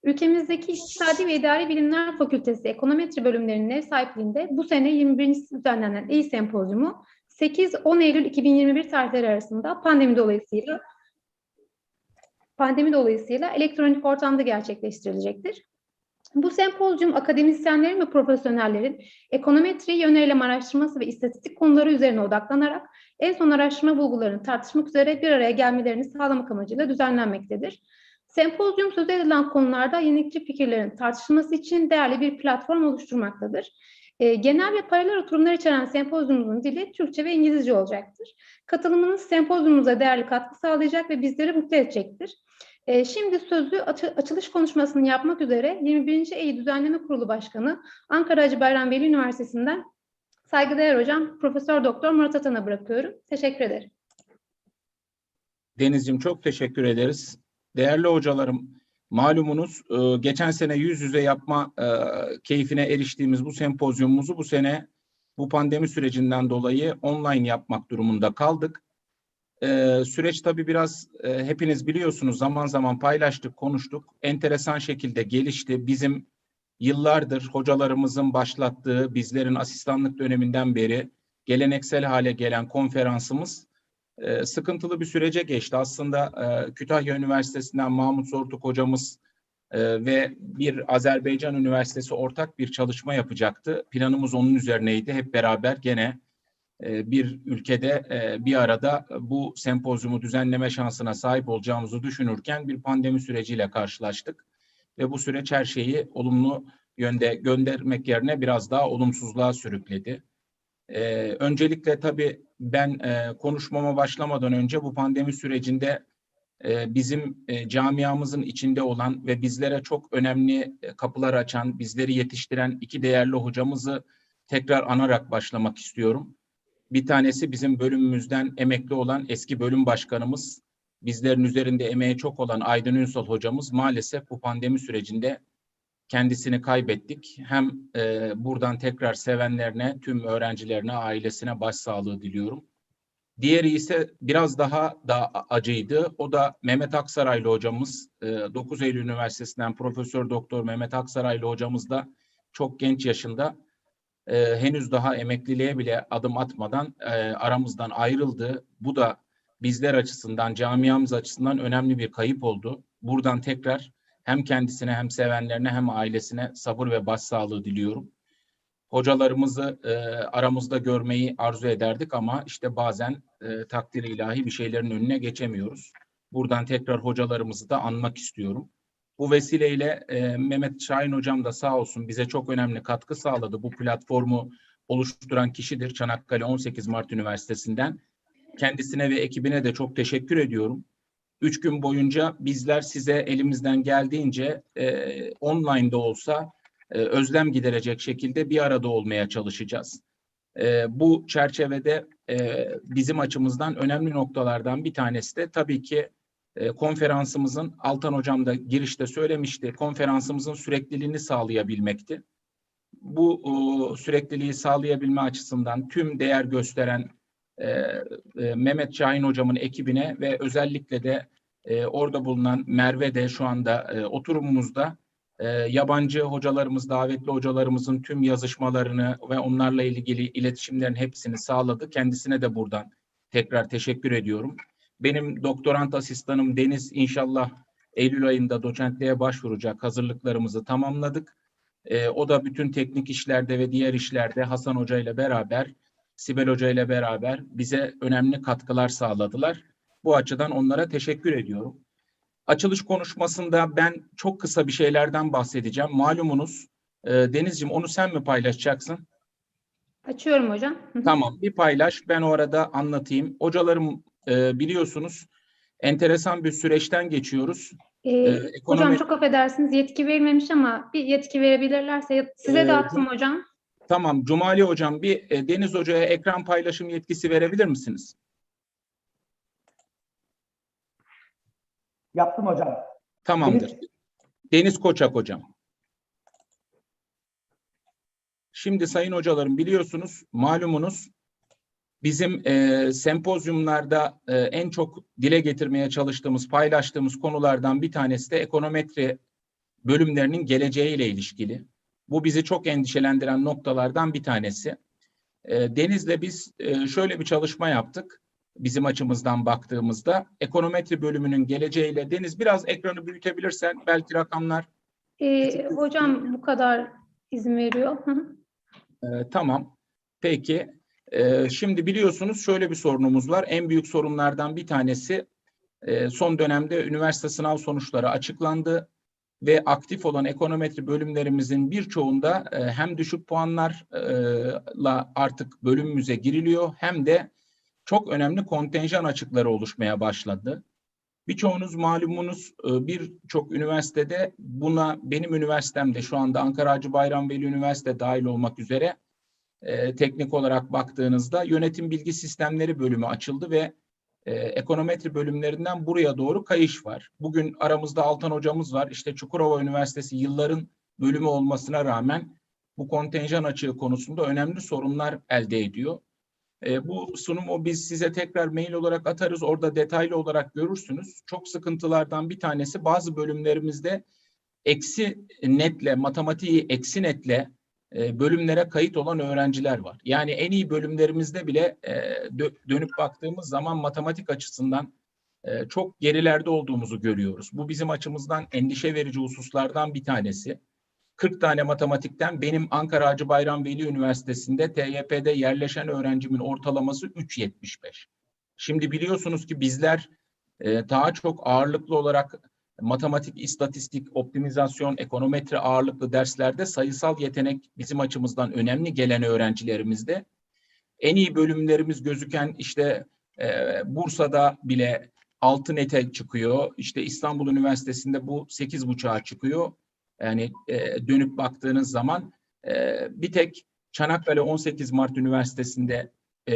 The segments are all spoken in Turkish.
Ülkemizdeki İktisadi ve İdari Bilimler Fakültesi Ekonometri bölümlerinin ev sahipliğinde bu sene 21. düzenlenen EYI Sempozyumu 8-10 Eylül 2021 tarihleri arasında pandemi dolayısıyla elektronik ortamda gerçekleştirilecektir. Bu sempozyum akademisyenlerin ve profesyonellerin ekonometri, yön eylem araştırması ve istatistik konuları üzerine odaklanarak en son araştırma bulgularını tartışmak üzere bir araya gelmelerini sağlamak amacıyla düzenlenmektedir. Sempozyum söz edilen konularda yenilikçi fikirlerin tartışılması için değerli bir platform oluşturmaktadır. Genel ve paralel oturumlar içeren sempozyumumuzun dili Türkçe ve İngilizce olacaktır. Katılımınız sempozyumumuza değerli katkı sağlayacak ve bizleri mutlu edecektir. Şimdi sözü açılış konuşmasını yapmak üzere 21. EYI Düzenleme Kurulu Başkanı Ankara Hacı Bayram Veli Üniversitesi'nden saygıdeğer hocam Profesör Doktor Murat Atan'a bırakıyorum. Teşekkür ederim. Denizciğim çok teşekkür ederiz. Değerli hocalarım, malumunuz geçen sene yüz yüze yapma keyfine eriştiğimiz bu sempozyumumuzu bu sene bu pandemi sürecinden dolayı online yapmak durumunda kaldık. Süreç tabii biraz hepiniz biliyorsunuz zaman zaman paylaştık, konuştuk. Enteresan şekilde gelişti. Bizim yıllardır hocalarımızın başlattığı, bizlerin asistanlık döneminden beri geleneksel hale gelen konferansımız sıkıntılı bir sürece geçti. Aslında Kütahya Üniversitesi'nden Mahmut Zortuk hocamız ve bir Azerbaycan Üniversitesi ortak bir çalışma yapacaktı. Planımız onun üzerineydi. Hep beraber gene bir ülkede bir arada bu sempozyumu düzenleme şansına sahip olacağımızı düşünürken bir pandemi süreciyle karşılaştık. Ve bu süreç her şeyi olumlu yönde göndermek yerine biraz daha olumsuzluğa sürükledi. Öncelikle tabii ben konuşmama başlamadan önce bu pandemi sürecinde bizim camiamızın içinde olan ve bizlere çok önemli kapılar açan, bizleri yetiştiren iki değerli hocamızı tekrar anarak başlamak istiyorum. Bir tanesi bizim bölümümüzden emekli olan eski bölüm başkanımız, bizlerin üzerinde emeği çok olan Aydın Ünsal hocamız maalesef bu pandemi sürecinde kendisini kaybettik. Hem buradan tekrar sevenlerine, tüm öğrencilerine, ailesine başsağlığı diliyorum. Diğeri ise biraz daha da acıydı. O da Mehmet Aksaraylı hocamız. 9 Eylül Üniversitesi'nden Profesör Doktor Mehmet Aksaraylı hocamız da çok genç yaşında henüz daha emekliliğe bile adım atmadan aramızdan ayrıldı. Bu da bizler açısından, camiamız açısından önemli bir kayıp oldu. Buradan tekrar hem kendisine hem sevenlerine hem ailesine sabır ve başsağlığı diliyorum. Hocalarımızı aramızda görmeyi arzu ederdik ama işte bazen takdir ilahi bir şeylerin önüne geçemiyoruz. Buradan tekrar hocalarımızı da anmak istiyorum. Bu vesileyle Mehmet Şahin hocam da sağ olsun bize çok önemli katkı sağladı. Bu platformu oluşturan kişidir Çanakkale 18 Mart Üniversitesi'nden. Kendisine ve ekibine de çok teşekkür ediyorum. 3 gün boyunca bizler size elimizden geldiğince online'da olsa özlem giderecek şekilde bir arada olmaya çalışacağız. Bu çerçevede bizim açımızdan önemli noktalardan bir tanesi de tabii ki konferansımızın, Altan Hocam da girişte söylemişti, konferansımızın sürekliliğini sağlayabilmekti. Bu sürekliliği sağlayabilme açısından tüm değer gösteren Mehmet Şahin Hocam'ın ekibine ve özellikle de orada bulunan Merve de şu anda oturumumuzda yabancı hocalarımız, davetli hocalarımızın tüm yazışmalarını ve onlarla ilgili iletişimlerin hepsini sağladı. Kendisine de buradan tekrar teşekkür ediyorum. Benim doktorant asistanım Deniz inşallah Eylül ayında doçentliğe başvuracak. Hazırlıklarımızı tamamladık. O da bütün teknik işlerde ve diğer işlerde Hasan Hoca ile beraber, Sibel Hoca ile beraber bize önemli katkılar sağladılar. Bu açıdan onlara teşekkür ediyorum. Açılış konuşmasında ben çok kısa bir şeylerden bahsedeceğim. Malumunuz Denizciğim onu sen mi paylaşacaksın? Açıyorum hocam. Tamam, bir paylaş. Ben orada anlatayım. Hocalarım biliyorsunuz enteresan bir süreçten geçiyoruz. Hocam çok affedersiniz, yetki verilmemiş ama bir yetki verebilirlerse size de attım hocam. Tamam, Cumali hocam bir Deniz hocaya ekran paylaşım yetkisi verebilir misiniz? Yaptım hocam. Tamamdır. Deniz Koçak hocam. Şimdi sayın hocalarım biliyorsunuz, malumunuz bizim sempozyumlarda en çok dile getirmeye çalıştığımız, paylaştığımız konulardan bir tanesi de ekonometri bölümlerinin geleceğiyle ilişkili. Bu bizi çok endişelendiren noktalardan bir tanesi. Deniz'le biz şöyle bir çalışma yaptık. Bizim açımızdan baktığımızda ekonometri bölümünün geleceğiyle, Deniz biraz ekranı büyütebilirsen belki rakamlar küçük gözüküyor. Hocam bu kadar izin veriyor. Tamam. Peki. Şimdi biliyorsunuz şöyle bir sorunumuz var. En büyük sorunlardan bir tanesi son dönemde üniversite sınav sonuçları açıklandı ve aktif olan ekonometri bölümlerimizin birçoğunda hem düşük puanlarla artık bölümümüze giriliyor hem de çok önemli kontenjan açıkları oluşmaya başladı. Birçoğunuz malumunuz birçok üniversitede buna, benim üniversitemde şu anda Ankara Hacı Bayram Veli Üniversite dahil olmak üzere teknik olarak baktığınızda yönetim bilgi sistemleri bölümü açıldı ve ekonometri bölümlerinden buraya doğru kayış var. Bugün aramızda Altan hocamız var. İşte Çukurova Üniversitesi yılların bölümü olmasına rağmen bu kontenjan açığı konusunda önemli sorunlar elde ediyor. Bu sunumu biz size tekrar mail olarak atarız. Orada detaylı olarak görürsünüz. Çok sıkıntılardan bir tanesi, bazı bölümlerimizde eksi netle, matematiği eksi netle bölümlere kayıt olan öğrenciler var. Yani en iyi bölümlerimizde bile dönüp baktığımız zaman matematik açısından çok gerilerde olduğumuzu görüyoruz. Bu bizim açımızdan endişe verici hususlardan bir tanesi. 40 tane matematikten benim Ankara Hacı Bayram Veli Üniversitesi'nde TYP'de yerleşen öğrencimin ortalaması 3,75. Şimdi biliyorsunuz ki bizler daha çok ağırlıklı olarak matematik, istatistik, optimizasyon, ekonometri ağırlıklı derslerde sayısal yetenek bizim açımızdan önemli gelen öğrencilerimizde. En iyi bölümlerimiz gözüken işte Bursa'da bile 6 nete çıkıyor. İşte İstanbul Üniversitesi'nde bu 8,5'a çıkıyor. Yani dönüp baktığınız zaman bir tek Çanakkale 18 Mart Üniversitesi'nde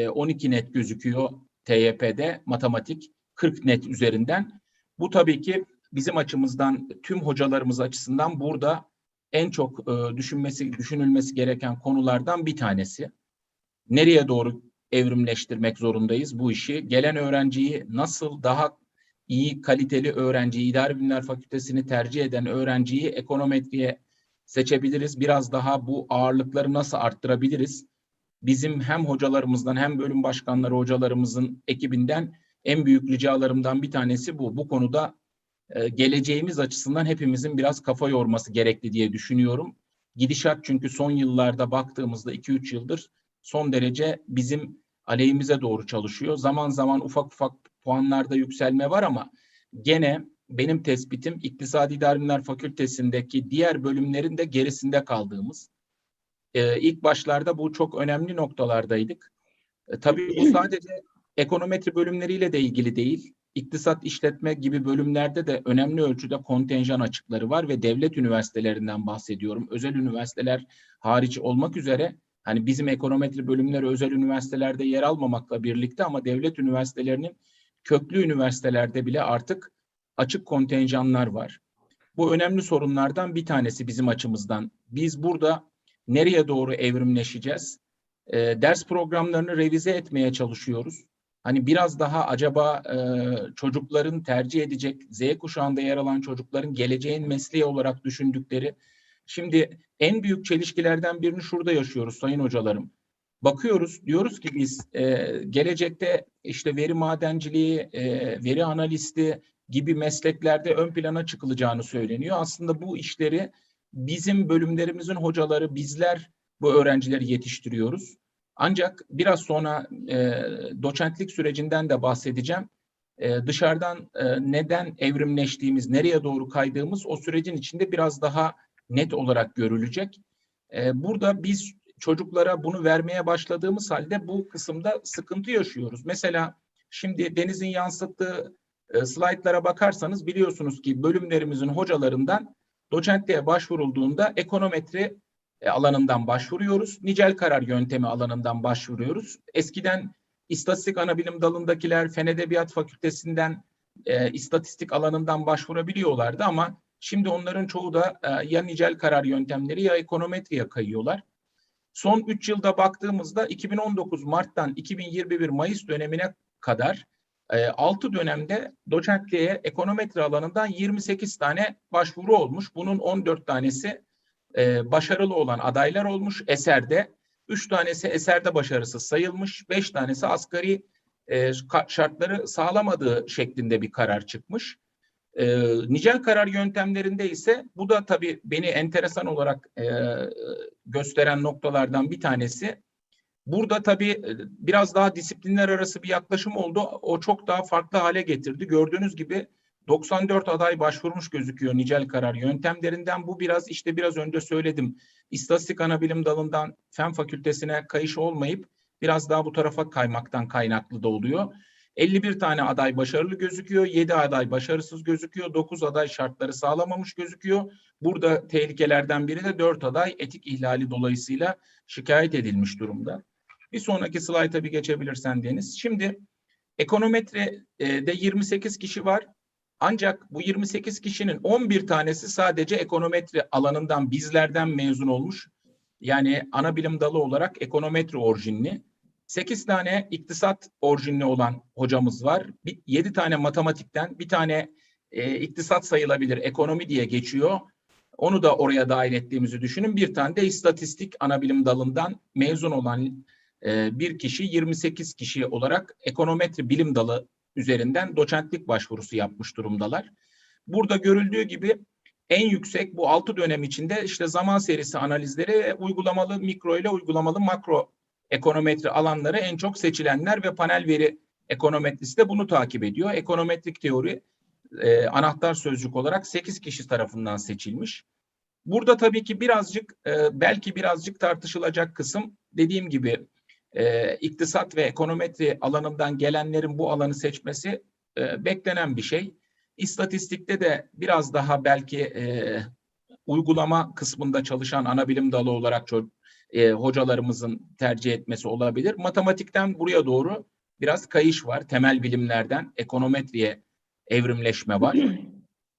12 net gözüküyor TYP'de matematik 40 net üzerinden. Bu tabii ki bizim açımızdan, tüm hocalarımız açısından burada en çok düşünülmesi gereken konulardan bir tanesi. Nereye doğru evrimleştirmek zorundayız bu işi? Gelen öğrenciyi nasıl daha iyi, kaliteli öğrenciyi, İdari Bilimler Fakültesini tercih eden öğrenciyi ekonometriye seçebiliriz? Biraz daha bu ağırlıkları nasıl arttırabiliriz? Bizim hem hocalarımızdan hem bölüm başkanları hocalarımızın ekibinden en büyük ricalarımdan bir tanesi bu. Bu konuda geleceğimiz açısından hepimizin biraz kafa yorması gerekli diye düşünüyorum. Gidişat çünkü son yıllarda baktığımızda 2-3 yıldır son derece bizim aleyhimize doğru çalışıyor. Zaman zaman ufak ufak puanlarda yükselme var ama gene benim tespitim İktisadi İdari Bilimler Fakültesindeki diğer bölümlerin de gerisinde kaldığımız. İlk başlarda bu çok önemli noktalardaydık. Tabii bu sadece ekonometri bölümleriyle de ilgili değil. İktisat, işletme gibi bölümlerde de önemli ölçüde kontenjan açıkları var ve devlet üniversitelerinden bahsediyorum. Özel üniversiteler hariç olmak üzere, hani bizim ekonometri bölümleri özel üniversitelerde yer almamakla birlikte ama devlet üniversitelerinin köklü üniversitelerde bile artık açık kontenjanlar var. Bu önemli sorunlardan bir tanesi bizim açımızdan. Biz burada nereye doğru evrimleşeceğiz? Ders programlarını revize etmeye çalışıyoruz. Hani biraz daha acaba çocukların tercih edecek, Z kuşağında yer alan çocukların geleceğin mesleği olarak düşündükleri. Şimdi en büyük çelişkilerden birini şurada yaşıyoruz sayın hocalarım. Bakıyoruz, diyoruz ki biz gelecekte işte veri madenciliği, veri analisti gibi mesleklerde ön plana çıkılacağını söyleniyor. Aslında bu işleri bizim bölümlerimizin hocaları, bizler bu öğrencileri yetiştiriyoruz. Ancak biraz sonra doçentlik sürecinden de bahsedeceğim. Dışarıdan neden evrimleştiğimiz, nereye doğru kaydığımız o sürecin içinde biraz daha net olarak görülecek. Burada biz çocuklara bunu vermeye başladığımız halde bu kısımda sıkıntı yaşıyoruz. Mesela şimdi Deniz'in yansıttığı slaytlara bakarsanız biliyorsunuz ki bölümlerimizin hocalarından doçentliğe başvurulduğunda ekonometri alanından başvuruyoruz. Nicel karar yöntemi alanından başvuruyoruz. Eskiden istatistik anabilim dalındakiler Fen Edebiyat Fakültesinden istatistik alanından başvurabiliyorlardı ama şimdi onların çoğu da ya nicel karar yöntemleri ya ekonometriye kayıyorlar. Son 3 yılda baktığımızda 2019 Mart'tan 2021 Mayıs dönemine kadar 6 dönemde doçentliğe ekonometri alanından 28 tane başvuru olmuş. Bunun 14 tanesi başarılı olan adaylar olmuş eserde. 3 tanesi eserde başarısız sayılmış. 5 tanesi asgari şartları sağlamadığı şeklinde bir karar çıkmış. Nicel karar yöntemlerinde ise bu da tabii beni enteresan olarak gösteren noktalardan bir tanesi. Burada tabii biraz daha disiplinler arası bir yaklaşım oldu. O çok daha farklı hale getirdi. Gördüğünüz gibi 94 aday başvurmuş gözüküyor nicel karar yöntemlerinden. Bu biraz önce söyledim. İstatistik Anabilim Dalı'ndan Fen Fakültesine kayış olmayıp biraz daha bu tarafa kaymaktan kaynaklı da oluyor. 51 tane aday başarılı gözüküyor. 7 aday başarısız gözüküyor. 9 aday şartları sağlamamış gözüküyor. Burada tehlikelerden biri de 4 aday etik ihlali dolayısıyla şikayet edilmiş durumda. Bir sonraki slayta bir geçebilirsen Deniz. Şimdi ekonometride 28 kişi var. Ancak bu 28 kişinin 11 tanesi sadece ekonometri alanından bizlerden mezun olmuş. Yani ana bilim dalı olarak ekonometri orijinli. 8 tane iktisat orijinli olan hocamız var. 7 tane matematikten, bir tane iktisat sayılabilir ekonomi diye geçiyor. Onu da oraya dahil ettiğimizi düşünün. Bir tane de istatistik ana bilim dalından mezun olan bir kişi 28 kişi olarak ekonometri bilim dalı üzerinden doçentlik başvurusu yapmış durumdalar. Burada görüldüğü gibi en yüksek bu 6 dönem içinde işte zaman serisi analizleri ve uygulamalı mikro ile uygulamalı makro ekonometri alanları en çok seçilenler ve panel veri ekonometrisi de bunu takip ediyor. Ekonometrik teori anahtar sözcük olarak 8 kişi tarafından seçilmiş. Burada tabii ki belki birazcık tartışılacak kısım dediğim gibi iktisat ve ekonometri alanından gelenlerin bu alanı seçmesi beklenen bir şey. İstatistikte de biraz daha belki uygulama kısmında çalışan ana bilim dalı olarak hocalarımızın tercih etmesi olabilir. Matematikten buraya doğru biraz kayış var. Temel bilimlerden ekonometriye evrimleşme var.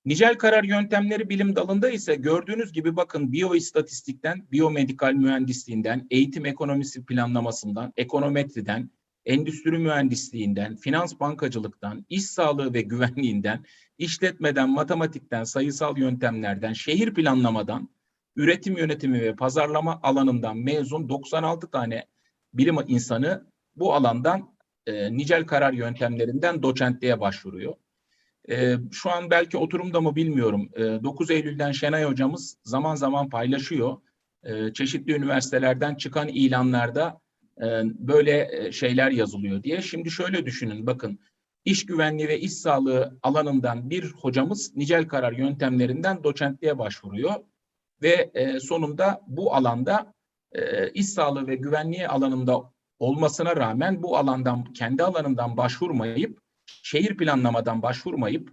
Nicel karar yöntemleri bilim dalında ise gördüğünüz gibi bakın biyoistatistikten, biyomedikal mühendisliğinden, eğitim ekonomisi planlamasından, ekonometriden, endüstri mühendisliğinden, finans bankacılıktan, iş sağlığı ve güvenliğinden, işletmeden, matematikten, sayısal yöntemlerden, şehir planlamadan, üretim yönetimi ve pazarlama alanından mezun 96 tane bilim insanı bu alandan nicel karar yöntemlerinden doçentliğe başvuruyor. Şu an belki oturumda mı bilmiyorum. 9 Eylül'den Şenay hocamız zaman zaman paylaşıyor. Çeşitli üniversitelerden çıkan ilanlarda böyle şeyler yazılıyor diye. Şimdi şöyle düşünün bakın. İş güvenliği ve iş sağlığı alanından bir hocamız nicel karar yöntemlerinden doçentliğe başvuruyor. Ve sonunda bu alanda iş sağlığı ve güvenliği alanında olmasına rağmen bu alandan kendi alanından başvurmayıp şehir planlamadan başvurmayıp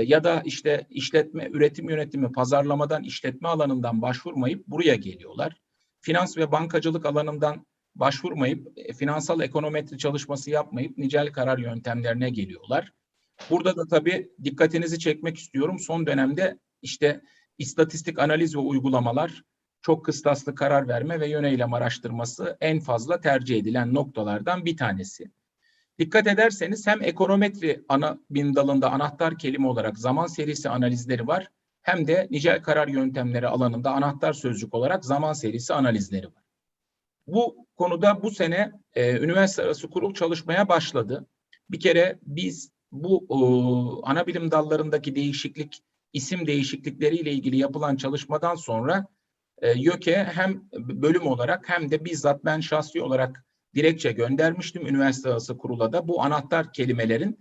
ya da işte işletme, üretim yönetimi, pazarlamadan işletme alanından başvurmayıp buraya geliyorlar. Finans ve bankacılık alanından başvurmayıp finansal ekonometri çalışması yapmayıp nicel karar yöntemlerine geliyorlar. Burada da tabii dikkatinizi çekmek istiyorum. Son dönemde işte istatistik analiz ve uygulamalar, çok kıstaslı karar verme ve yöneylem araştırması en fazla tercih edilen noktalardan bir tanesi. Dikkat ederseniz hem ekonometri ana bilim dalında anahtar kelime olarak zaman serisi analizleri var, hem de nicel karar yöntemleri alanında anahtar sözcük olarak zaman serisi analizleri var. Bu konuda bu sene üniversite arası kurul çalışmaya başladı. Bir kere biz bu ana bilim dallarındaki isim değişiklikleriyle ilgili yapılan çalışmadan sonra YÖK'e hem bölüm olarak hem de bizzat ben şahsi olarak dilekçe göndermiştim üniversite arası kurula da bu anahtar kelimelerin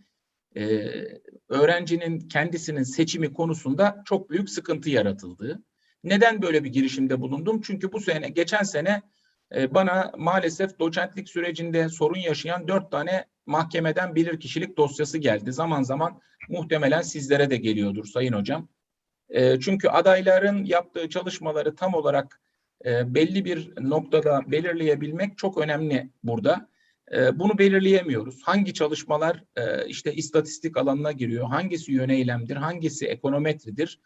öğrencinin kendisinin seçimi konusunda çok büyük sıkıntı yaratıldığı. Neden böyle bir girişimde bulundum? Çünkü geçen sene bana maalesef doçentlik sürecinde sorun yaşayan 4 tane mahkemeden bilirkişilik dosyası geldi. Zaman zaman muhtemelen sizlere de geliyordur Sayın Hocam. Çünkü adayların yaptığı çalışmaları tam olarak belli bir noktada belirleyebilmek çok önemli burada. Bunu belirleyemiyoruz. Hangi çalışmalar işte istatistik alanına giriyor, hangisi yöneylemdir, hangisi ekonometridir?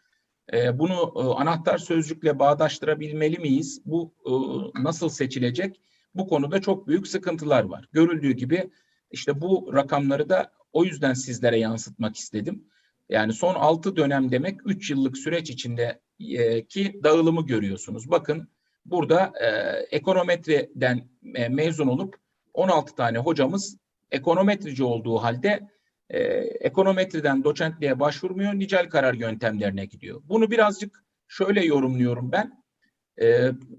Bunu anahtar sözcükle bağdaştırabilmeli miyiz? Bu nasıl seçilecek? Bu konuda çok büyük sıkıntılar var. Görüldüğü gibi işte bu rakamları da O yüzden sizlere yansıtmak istedim. Yani son 6 dönem demek 3 yıllık süreç içinde ki dağılımı görüyorsunuz. Bakın burada ekonometriden mezun olup 16 tane hocamız ekonometrici olduğu halde ekonometriden doçentliğe başvurmuyor, nicel karar yöntemlerine gidiyor. Bunu birazcık şöyle yorumluyorum ben.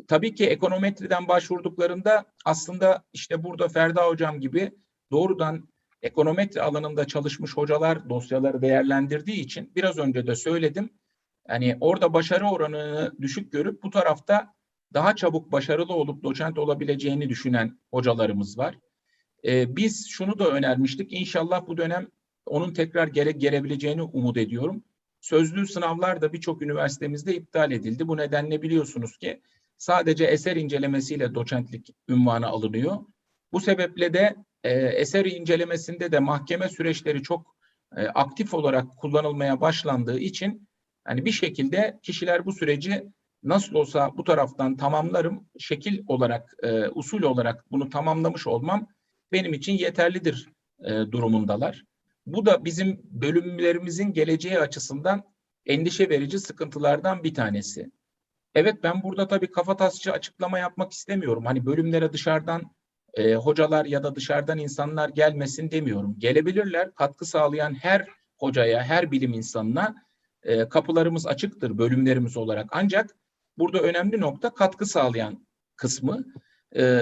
Tabii ki ekonometriden başvurduklarında aslında işte burada Ferda Hocam gibi doğrudan ekonometri alanında çalışmış hocalar dosyaları değerlendirdiği için biraz önce de söyledim. Yani orada başarı oranını düşük görüp bu tarafta daha çabuk başarılı olup doçent olabileceğini düşünen hocalarımız var. Biz şunu da önermiştik. İnşallah bu dönem onun tekrar gelebileceğini umut ediyorum. Sözlü sınavlar da birçok üniversitemizde iptal edildi. Bu nedenle biliyorsunuz ki sadece eser incelemesiyle doçentlik unvanı alınıyor. Bu sebeple de eser incelemesinde de mahkeme süreçleri çok aktif olarak kullanılmaya başlandığı için hani bir şekilde kişiler bu süreci nasıl olsa bu taraftan tamamlarım, şekil olarak, usul olarak bunu tamamlamış olmam benim için yeterlidir durumundalar. Bu da bizim bölümlerimizin geleceği açısından endişe verici sıkıntılardan bir tanesi. Evet, ben burada tabii kafatasçı açıklama yapmak istemiyorum. Hani bölümlere dışarıdan hocalar ya da dışarıdan insanlar gelmesin demiyorum. Gelebilirler. Katkı sağlayan her hocaya, her bilim insanına kapılarımız açıktır bölümlerimiz olarak. Ancak burada önemli nokta katkı sağlayan kısmı.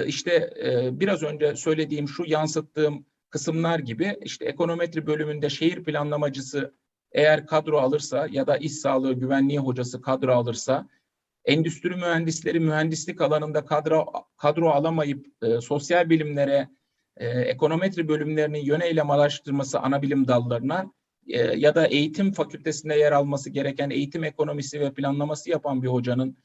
İşte biraz önce söylediğim şu yansıttığım kısımlar gibi işte ekonometri bölümünde şehir planlamacısı eğer kadro alırsa ya da iş sağlığı güvenliği hocası kadro alırsa, endüstri mühendisleri mühendislik alanında kadro alamayıp sosyal bilimlere, ekonometri bölümlerinin yöneylem araştırması ana bilim dallarına ya da eğitim fakültesinde yer alması gereken eğitim ekonomisi ve planlaması yapan bir hocanın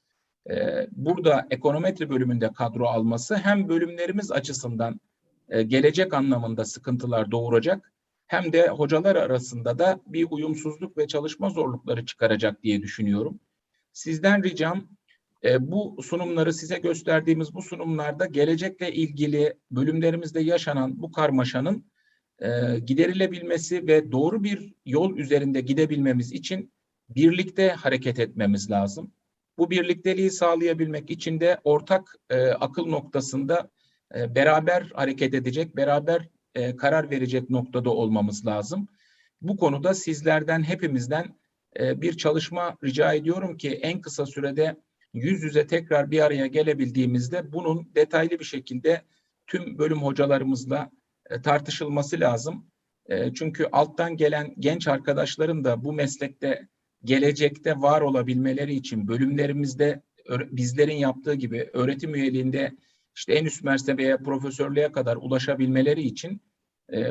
burada ekonometri bölümünde kadro alması hem bölümlerimiz açısından gelecek anlamında sıkıntılar doğuracak hem de hocalar arasında da bir uyumsuzluk ve çalışma zorlukları çıkaracak diye düşünüyorum. Sizden ricam bu sunumları size gösterdiğimiz bu sunumlarda gelecekle ilgili bölümlerimizde yaşanan bu karmaşanın giderilebilmesi ve doğru bir yol üzerinde gidebilmemiz için birlikte hareket etmemiz lazım. Bu birlikteliği sağlayabilmek için de ortak akıl noktasında beraber hareket edecek, beraber karar verecek noktada olmamız lazım. Bu konuda sizlerden, hepimizden bir çalışma rica ediyorum ki en kısa sürede yüz yüze tekrar bir araya gelebildiğimizde bunun detaylı bir şekilde tüm bölüm hocalarımızla tartışılması lazım. Çünkü alttan gelen genç arkadaşların da bu meslekte gelecekte var olabilmeleri için bölümlerimizde bizlerin yaptığı gibi öğretim üyeliğinde işte en üst mertebeye, profesörlüğe kadar ulaşabilmeleri için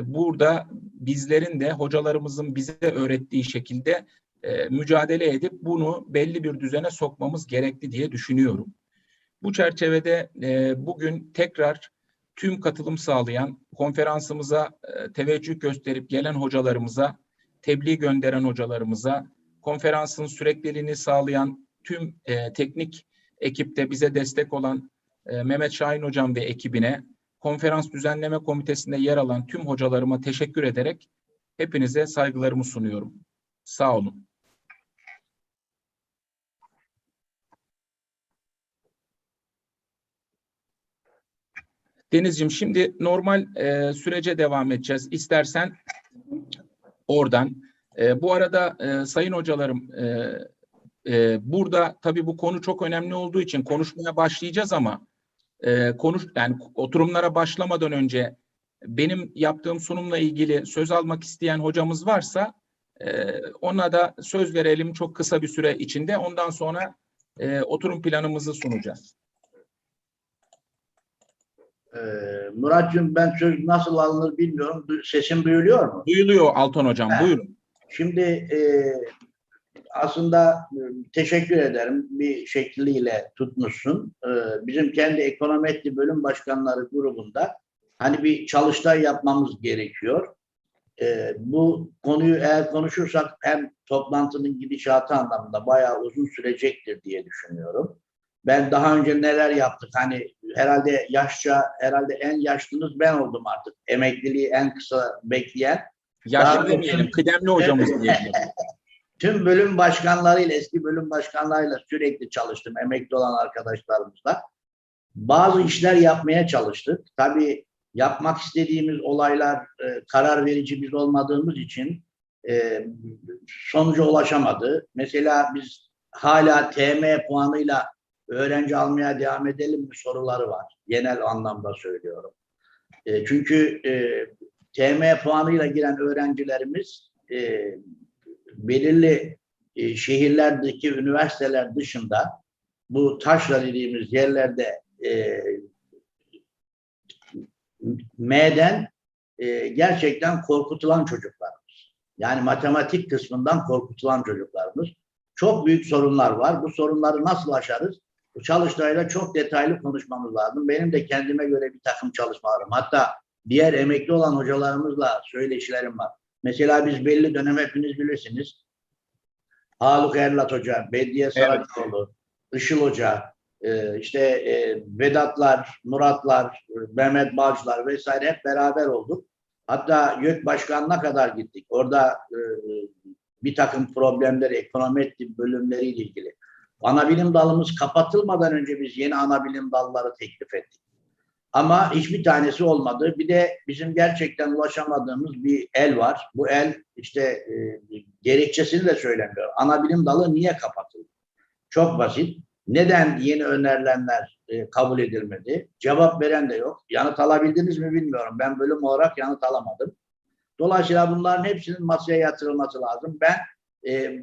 burada bizlerin de hocalarımızın bize öğrettiği şekilde mücadele edip bunu belli bir düzene sokmamız gerekli diye düşünüyorum. Bu çerçevede bugün tekrar tüm katılım sağlayan, konferansımıza teveccüh gösterip gelen hocalarımıza, tebliğ gönderen hocalarımıza, konferansın sürekliliğini sağlayan tüm teknik ekipte bize destek olan Mehmet Şahin Hocam ve ekibine, konferans düzenleme komitesinde yer alan tüm hocalarıma teşekkür ederek hepinize saygılarımı sunuyorum. Sağ olun. Denizciğim, şimdi normal sürece devam edeceğiz. İstersen oradan. Bu arada sayın hocalarım, burada tabii bu konu çok önemli olduğu için konuşmaya başlayacağız ama yani oturumlara başlamadan önce benim yaptığım sunumla ilgili söz almak isteyen hocamız varsa ona da söz verelim çok kısa bir süre içinde. Ondan sonra oturum planımızı sunacağız. Muratcığım, ben söz nasıl alınır bilmiyorum. Sesim duyuluyor mu? Duyuluyor Altan Hocam, buyurun. Şimdi aslında teşekkür ederim. Bir şekliyle tutmuşsun. Bizim kendi ekonometri bölüm başkanları grubunda hani bir çalıştay yapmamız gerekiyor. Bu konuyu eğer konuşursak hem toplantının gidişatı anlamında bayağı uzun sürecektir diye düşünüyorum. Ben daha önce neler yaptık, hani herhalde en yaşlınız ben oldum artık. Emekliliği en kısa bekleyen. Yaşlı demeyelim, kıdemli hocamız diyelim. Tüm bölüm başkanlarıyla, eski bölüm başkanlarıyla sürekli çalıştım, emekli olan arkadaşlarımızla. Bazı işler yapmaya çalıştık. Tabii yapmak istediğimiz olaylar karar verici biz olmadığımız için sonuca ulaşamadı. Mesela biz hala TM puanıyla öğrenci almaya devam edelim mi soruları var. Genel anlamda söylüyorum. Çünkü TM puanıyla giren öğrencilerimiz belirli şehirlerdeki üniversiteler dışında bu taşra dediğimiz yerlerde M'den gerçekten korkutulan çocuklarımız. Yani matematik kısmından korkutulan çocuklarımız. Çok büyük sorunlar var. Bu sorunları nasıl aşarız? Bu çalıştayla çok detaylı konuşmamız lazım. Benim de kendime göre bir takım çalışmalarım. Hatta diğer emekli olan hocalarımızla söyleşilerim var. Mesela biz belli dönem hepiniz bilirsiniz. Haluk Erlat Hoca, Bediye Saraçoğlu, Işıl Hoca, Vedatlar, Muratlar, Mehmet Bağcılar vesaire hep beraber olduk. Hatta YÖK Başkanı'na kadar gittik. Orada bir takım problemleri, ekonometri bölümleriyle ilgili. Anabilim dalımız kapatılmadan önce biz yeni anabilim dalları teklif ettik. Ama hiçbir tanesi olmadı. Bir de bizim gerçekten ulaşamadığımız bir el var. Bu el gerekçesini de söylemiyor. Anabilim dalı niye kapatıldı? Çok basit. Neden yeni önerilenler kabul edilmedi? Cevap veren de yok. Yanıt alabildiniz mi bilmiyorum. Ben bölüm olarak yanıt alamadım. Dolayısıyla bunların hepsinin masaya yatırılması lazım. Ben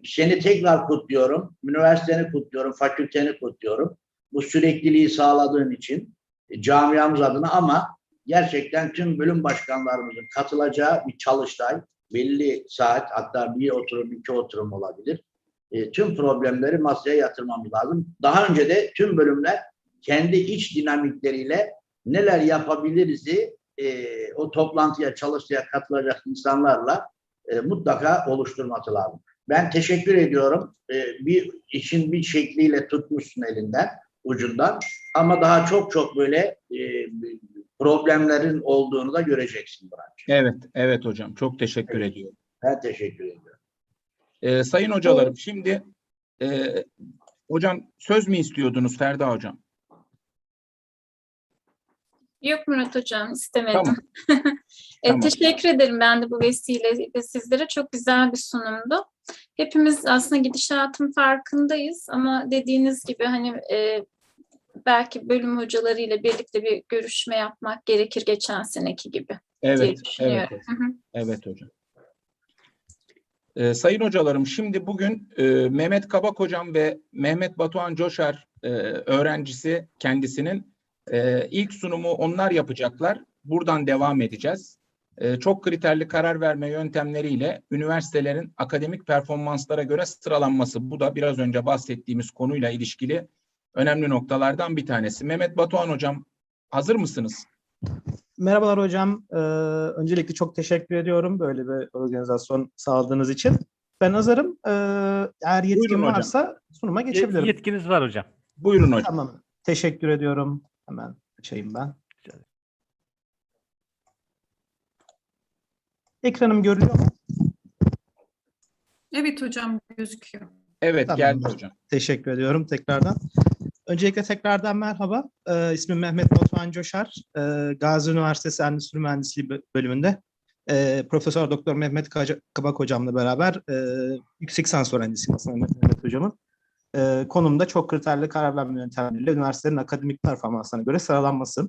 seni tekrar kutluyorum. Üniversiteni kutluyorum. Fakülteni kutluyorum. Bu sürekliliği sağladığın için camiamız adına ama gerçekten tüm bölüm başkanlarımızın katılacağı bir çalıştay, belli saat, hatta bir oturum, iki oturum olabilir. Tüm problemleri masaya yatırmamız lazım. Daha önce de tüm bölümler kendi iç dinamikleriyle neler yapabiliriz'i o toplantıya, çalıştaya katılacak insanlarla mutlaka oluşturması lazım. Ben teşekkür ediyorum. Bir işin bir şekliyle tutmuşsun elinden, ucundan. Ama daha çok böyle problemlerin olduğunu da göreceksin Burak'cığım. Evet hocam. Çok teşekkür ediyorum. Ben teşekkür ediyorum. Sayın hocalarım, şimdi hocam söz mü istiyordunuz Ferda hocam? Yok Murat Hocam, istemedim. Tamam. Tamam. Teşekkür ederim ben de bu vesileyle sizlere. Çok güzel bir sunumdu. Hepimiz aslında gidişatın farkındayız ama dediğiniz gibi hani belki bölüm hocalarıyla birlikte bir görüşme yapmak gerekir geçen seneki gibi diye düşünüyorum. Evet hocam. Sayın hocalarım, şimdi bugün Mehmet Kabak hocam ve Mehmet Batuhan Coşar öğrencisi kendisinin ilk sunumu onlar yapacaklar. Buradan devam edeceğiz. Çok kriterli karar verme yöntemleriyle üniversitelerin akademik performanslara göre sıralanması. Bu da biraz önce bahsettiğimiz konuyla ilişkili önemli noktalardan bir tanesi. Mehmet Batuhan hocam, hazır mısınız? Merhabalar hocam. Öncelikle çok teşekkür ediyorum böyle bir organizasyon sağladığınız için. Ben hazırım. Eğer yetkim varsa sunuma geçebilirim. Yetkiniz var hocam. Buyurun hocam. Tamam. Teşekkür ediyorum. Hemen açayım ben. Ekranım görülüyor mu? Evet hocam, gözüküyor. Evet, Tamam. geldi hocam. Teşekkür ediyorum tekrardan. Öncelikle tekrardan merhaba. İsmim Mehmet Batuhan Coşar. Gazi Üniversitesi Endüstri Mühendisliği bölümünde Profesör Doktor Mehmet Kabak hocamla beraber yüksek lisans öğrencisiyim aslında Mehmet hocamın. Konumda çok kriterli karar verme yöntemleriyle üniversitelerin akademik performanslarına göre sıralanması.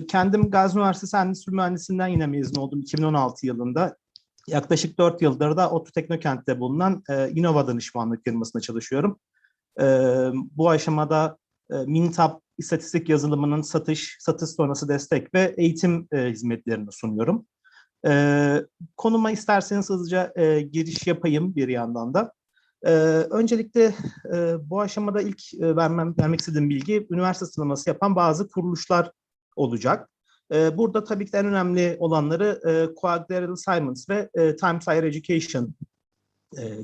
Kendim Gazi Üniversitesi Endüstri Mühendisliğinden yine mezun oldum 2016 yılında. Yaklaşık 4 yıldır da ODTÜ Teknokent'te bulunan Innova danışmanlık firmasında çalışıyorum. Bu aşamada Minitab istatistik yazılımının satış sonrası destek ve eğitim hizmetlerini sunuyorum. Konuma isterseniz hızlıca giriş yapayım bir yandan da. Öncelikle bu aşamada ilk vermek istediğim bilgi üniversite sıralaması yapan bazı kuruluşlar olacak. Burada tabii ki en önemli olanları Quadrilateral Assignments ve Times Higher Education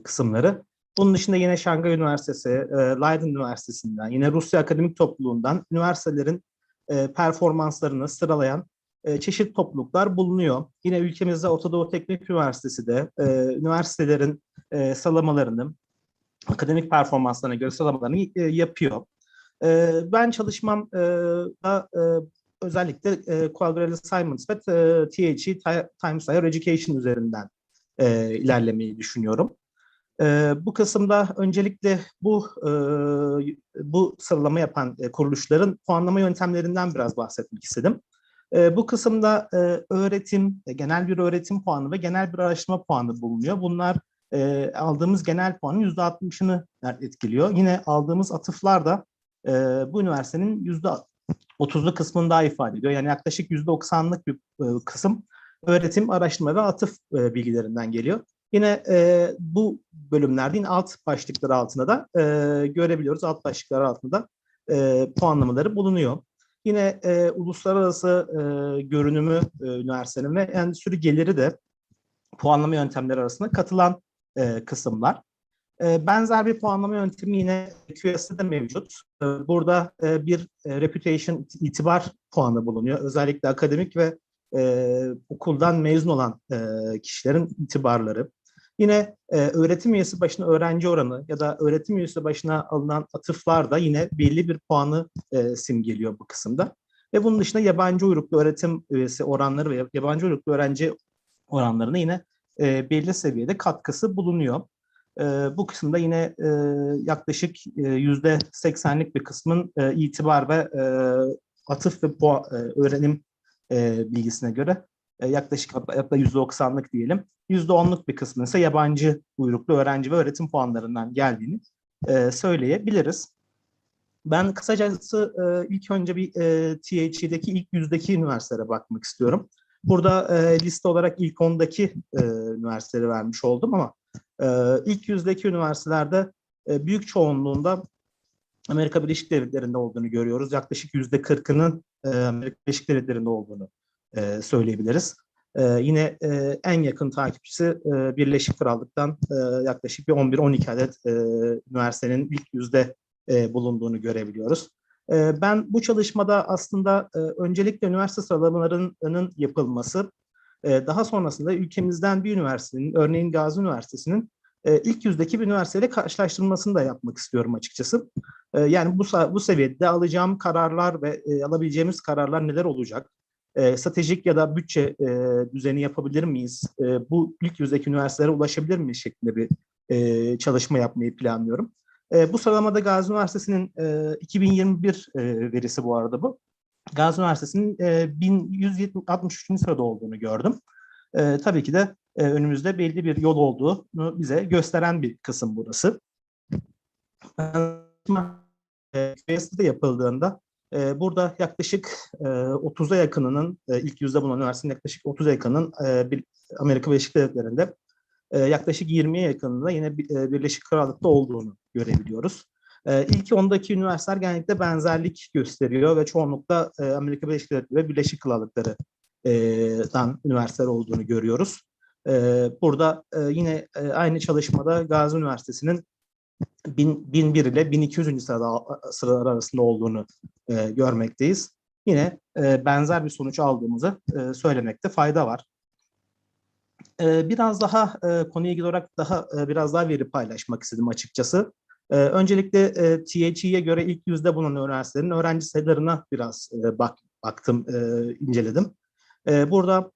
kısımları. Bunun dışında yine Şangay Üniversitesi, Leiden Üniversitesi'nden, yine Rusya Akademik Topluluğu'ndan üniversitelerin performanslarını sıralayan çeşitli topluluklar bulunuyor. Yine ülkemizde Orta Doğu Teknik Üniversitesi de üniversitelerin sıralamalarını, akademik performanslarına göre sıralamalarını yapıyor. Ben çalışmamda özellikle Quadrilateral Assignments ve THE Times Higher Education üzerinden ilerlemeyi düşünüyorum. Bu kısımda öncelikle bu sıralama yapan kuruluşların puanlama yöntemlerinden biraz bahsetmek istedim. Bu kısımda öğretim, genel bir öğretim puanı ve genel bir araştırma puanı bulunuyor. Bunlar aldığımız genel puanın %60'ını etkiliyor. Yine aldığımız atıflar da bu üniversitenin %30'lu kısmını daha ifade ediyor. Yani yaklaşık %90'lık bir kısım öğretim, araştırma ve atıf bilgilerinden geliyor. Yine bu bölümlerde yine alt başlıkları altında da görebiliyoruz. Alt başlıklar altında puanlamaları bulunuyor. Yine uluslararası görünümü üniversitenin ve endüstri geliri de puanlama yöntemleri arasında katılan kısımlar. Benzer bir puanlama yöntemi yine QS'de mevcut. Burada bir reputation, itibar puanı bulunuyor. Özellikle akademik ve okuldan mezun olan kişilerin itibarları. Yine öğretim üyesi başına öğrenci oranı ya da öğretim üyesi başına alınan atıflar da yine belli bir puanı simgeliyor bu kısımda. Ve bunun dışında yabancı uyruklu öğretim üyesi oranları ve yabancı uyruklu öğrenci oranlarına yine belli seviyede katkısı bulunuyor. Bu kısımda yine yaklaşık %80'lik bir kısmın itibar ve atıf ve öğrenim bilgisine göre yaklaşık hatta %90'lık diyelim. %10'luk bir kısmı ise yabancı uyruklu öğrenci ve öğretim puanlarından geldiğini söyleyebiliriz. Ben kısacası ilk önce bir THE'deki ilk yüzdeki üniversitelere bakmak istiyorum. Burada liste olarak ilk 10'daki üniversiteleri vermiş oldum ama ilk yüzdeki üniversitelerde büyük çoğunluğunda Amerika Birleşik Devletleri'nde olduğunu görüyoruz. Yaklaşık %40'ının Amerika Birleşik Devletleri'nde olduğunu söyleyebiliriz. Yine en yakın takipçisi Birleşik Krallık'tan yaklaşık bir 11-12 adet üniversitenin ilk yüzde bulunduğunu görebiliyoruz. Ben bu çalışmada aslında öncelikle üniversite sıralamalarının yapılması, daha sonrasında ülkemizden bir üniversitenin, örneğin Gazi Üniversitesi'nin ilk yüzdeki bir üniversiteyle karşılaştırılmasını da yapmak istiyorum açıkçası. Yani bu seviyede alacağım kararlar ve alabileceğimiz kararlar neler olacak? Stratejik ya da bütçe düzeni yapabilir miyiz? Bu ilk yüzdeki üniversitelere ulaşabilir miyiz şeklinde bir çalışma yapmayı planlıyorum. Bu sıralamada Gazi Üniversitesi'nin 2021 verisi bu arada bu. Gazi Üniversitesi'nin 1163. sırada olduğunu gördüm. Tabii ki de önümüzde belli bir yol olduğunu bize gösteren bir kısım burası. QS'de yapıldığında burada yaklaşık 30'a yakınının ilk yüzde bulunan üniversitenin yaklaşık 30'a yakınının Amerika Birleşik Devletleri'nde yaklaşık 20'ye yakınında yine Birleşik Krallık'ta olduğunu görebiliyoruz. İlk 10'daki üniversiteler genellikle benzerlik gösteriyor ve çoğunlukla Amerika Birleşik Devletleri ve Birleşik Krallıklar'dan üniversiteler olduğunu görüyoruz. Burada yine aynı çalışmada Gazi Üniversitesi'nin 1001 ile 1200. sıralar arasında olduğunu görmekteyiz. Yine benzer bir sonuç aldığımızı söylemekte fayda var. Biraz daha konuya ilgili olarak biraz daha veri paylaşmak istedim açıkçası. Öncelikle THE'ye göre ilk yüzde bulunan üniversitelerin öğrenci sayılarına biraz baktım, inceledim. Burada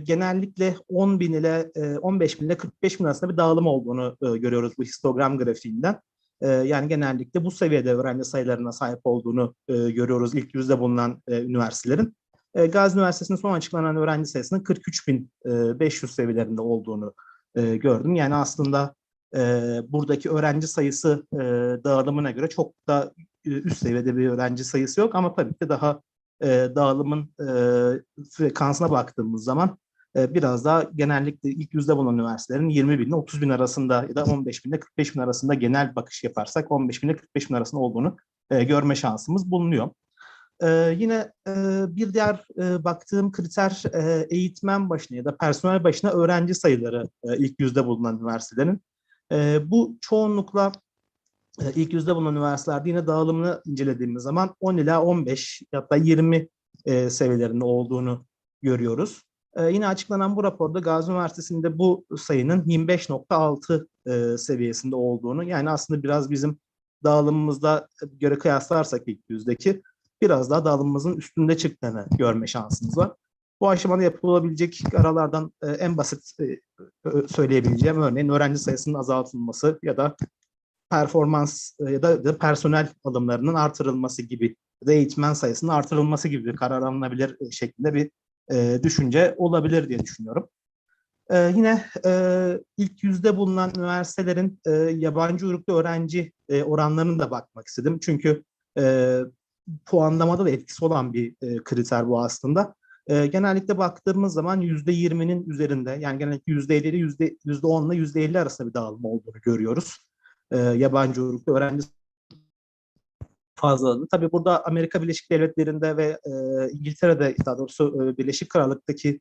genellikle 10 bin ile 15 bin ile 45 bin arasında bir dağılım olduğunu görüyoruz bu histogram grafiğinden. Yani genellikle bu seviyede öğrenci sayılarına sahip olduğunu görüyoruz ilk yüzde bulunan üniversitelerin. Gazi Üniversitesi'nin son açıklanan öğrenci sayısının 43.500 seviyelerinde olduğunu gördüm. Yani aslında buradaki öğrenci sayısı dağılımına göre çok da üst seviyede bir öğrenci sayısı yok ama tabii ki daha dağılımın frekansına baktığımız zaman biraz daha genellikle ilk yüzde bulunan üniversitelerin 20 bin ile 30 bin arasında ya da 15 bin ile 45 bin arasında genel bakış yaparsak 15 bin ile 45 bin arasında olduğunu görme şansımız bulunuyor. Yine bir diğer baktığım kriter eğitmen başına ya da personel başına öğrenci sayıları ilk yüzde bulunan üniversitelerin. Bu çoğunlukla ilk yüzde bulunan üniversitelerde yine dağılımını incelediğimiz zaman 10 ila 15 hatta 20 seviyelerinde olduğunu görüyoruz. Yine açıklanan bu raporda Gazi Üniversitesi'nde bu sayının 25,6 seviyesinde olduğunu, yani aslında biraz bizim dağılımımızda göre kıyaslarsak ilk yüzdeki biraz daha dağılımımızın üstünde çıktığını görme şansımız var. Bu aşamada yapılabilecek aralardan en basit söyleyebileceğim örneğin öğrenci sayısının azaltılması ya da performans ya da personel alımlarının artırılması gibi ya da eğitmen sayısının artırılması gibi bir karar alınabilir şeklinde bir düşünce olabilir diye düşünüyorum. Yine ilk yüzde bulunan üniversitelerin yabancı uyruklu öğrenci oranlarına da bakmak istedim. Çünkü puanlamada da etkisi olan bir kriter bu aslında. Genellikle baktığımız zaman %20'nin üzerinde, yani genellikle %50 ile %10 ile %50 arasında bir dağılım olduğunu görüyoruz. Yabancı uyruklu öğrenci fazlalığını. Tabii burada Amerika Birleşik Devletleri'nde ve İngiltere'de, daha doğrusu Birleşik Krallık'taki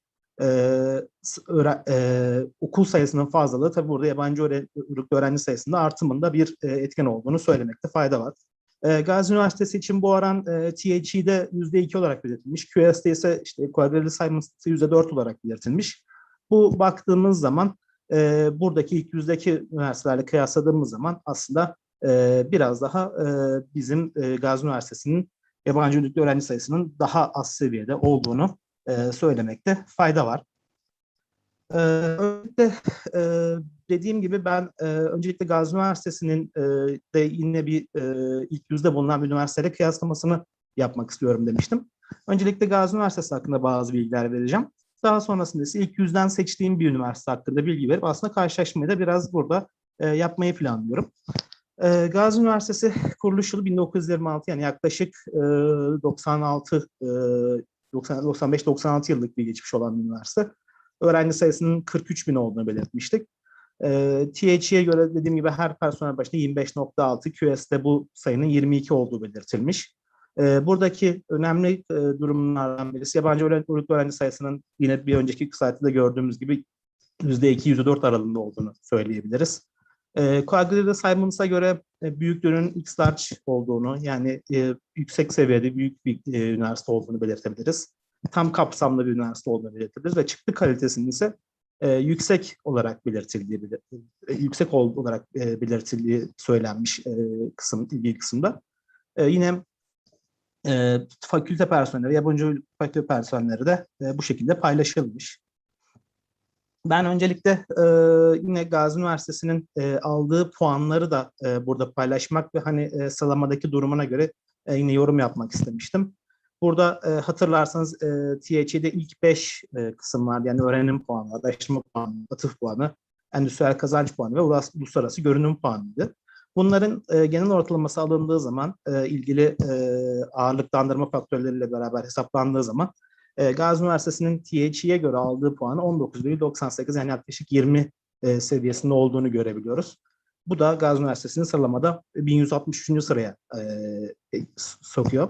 okul sayısının fazlalığı tabii burada yabancı uyruklu öğrenci sayısında artımında bir etken olduğunu söylemekte fayda var. Gazi Üniversitesi için bu oran THE'de %2 olarak belirtilmiş. QS'de ise işte Quadrilateral Simons'ta %4 olarak belirtilmiş. Bu baktığımız zaman buradaki ilk yüzdeki üniversitelerle kıyasladığımız zaman aslında biraz daha bizim Gazi Üniversitesi'nin yabancı uyruklu öğrenci sayısının daha az seviyede olduğunu söylemekte fayda var. Öncelikle dediğim gibi ben öncelikle Gazi Üniversitesi'nin de yine bir ilk yüzde bulunan bir üniversiteyle kıyaslamasını yapmak istiyorum demiştim. Öncelikle Gazi Üniversitesi hakkında bazı bilgiler vereceğim. Daha sonrasında ise ilk yüzden seçtiğim bir üniversite hakkında bilgi verip aslında karşılaşmayı da biraz burada yapmayı planlıyorum. Gazi Üniversitesi kuruluş yılı 1926, yani yaklaşık 95-96 yıllık bir geçmiş olan bir üniversite. Öğrenci sayısının 43 bin olduğunu belirtmiştik. THE'ye göre dediğim gibi her personel başına 25,6, QS'de bu sayının 22 olduğu belirtilmiş. Buradaki önemli durumlardan birisi yabancı uyruklu öğrenci sayısının yine bir önceki kısaltıda gördüğümüz gibi %2, %4 aralığında olduğunu söyleyebiliriz. Quadrilateral Simons'a göre büyüklüğünün X-large olduğunu, yani yüksek seviyede büyük bir üniversite olduğunu belirtebiliriz. Tam kapsamlı bir üniversite olduğunu belirtebiliriz ve çıktı kalitesinin ise yüksek olarak belirtildiği söylenmiş ilgili kısımda. Yine fakülte personeli, yabancı fakülte personelleri de bu şekilde paylaşılmış. Ben öncelikle yine Gazi Üniversitesi'nin aldığı puanları da burada paylaşmak ve hani sıralamadaki durumuna göre yine yorum yapmak istemiştim. Burada hatırlarsanız THE'de ilk 5 kısım vardı. Yani öğrenim puanı, araştırma puanı, atıf puanı, endüstriyel kazanç puanı ve uluslararası görünüm puanıydı. Bunların genel ortalaması alındığı zaman ilgili ağırlıklandırma faktörleriyle beraber hesaplandığı zaman Gazi Üniversitesi'nin THE'ye göre aldığı puanı 19,98, yani yaklaşık 20 seviyesinde olduğunu görebiliyoruz. Bu da Gazi Üniversitesi'nin sıralamada 1163. sıraya sokuyor.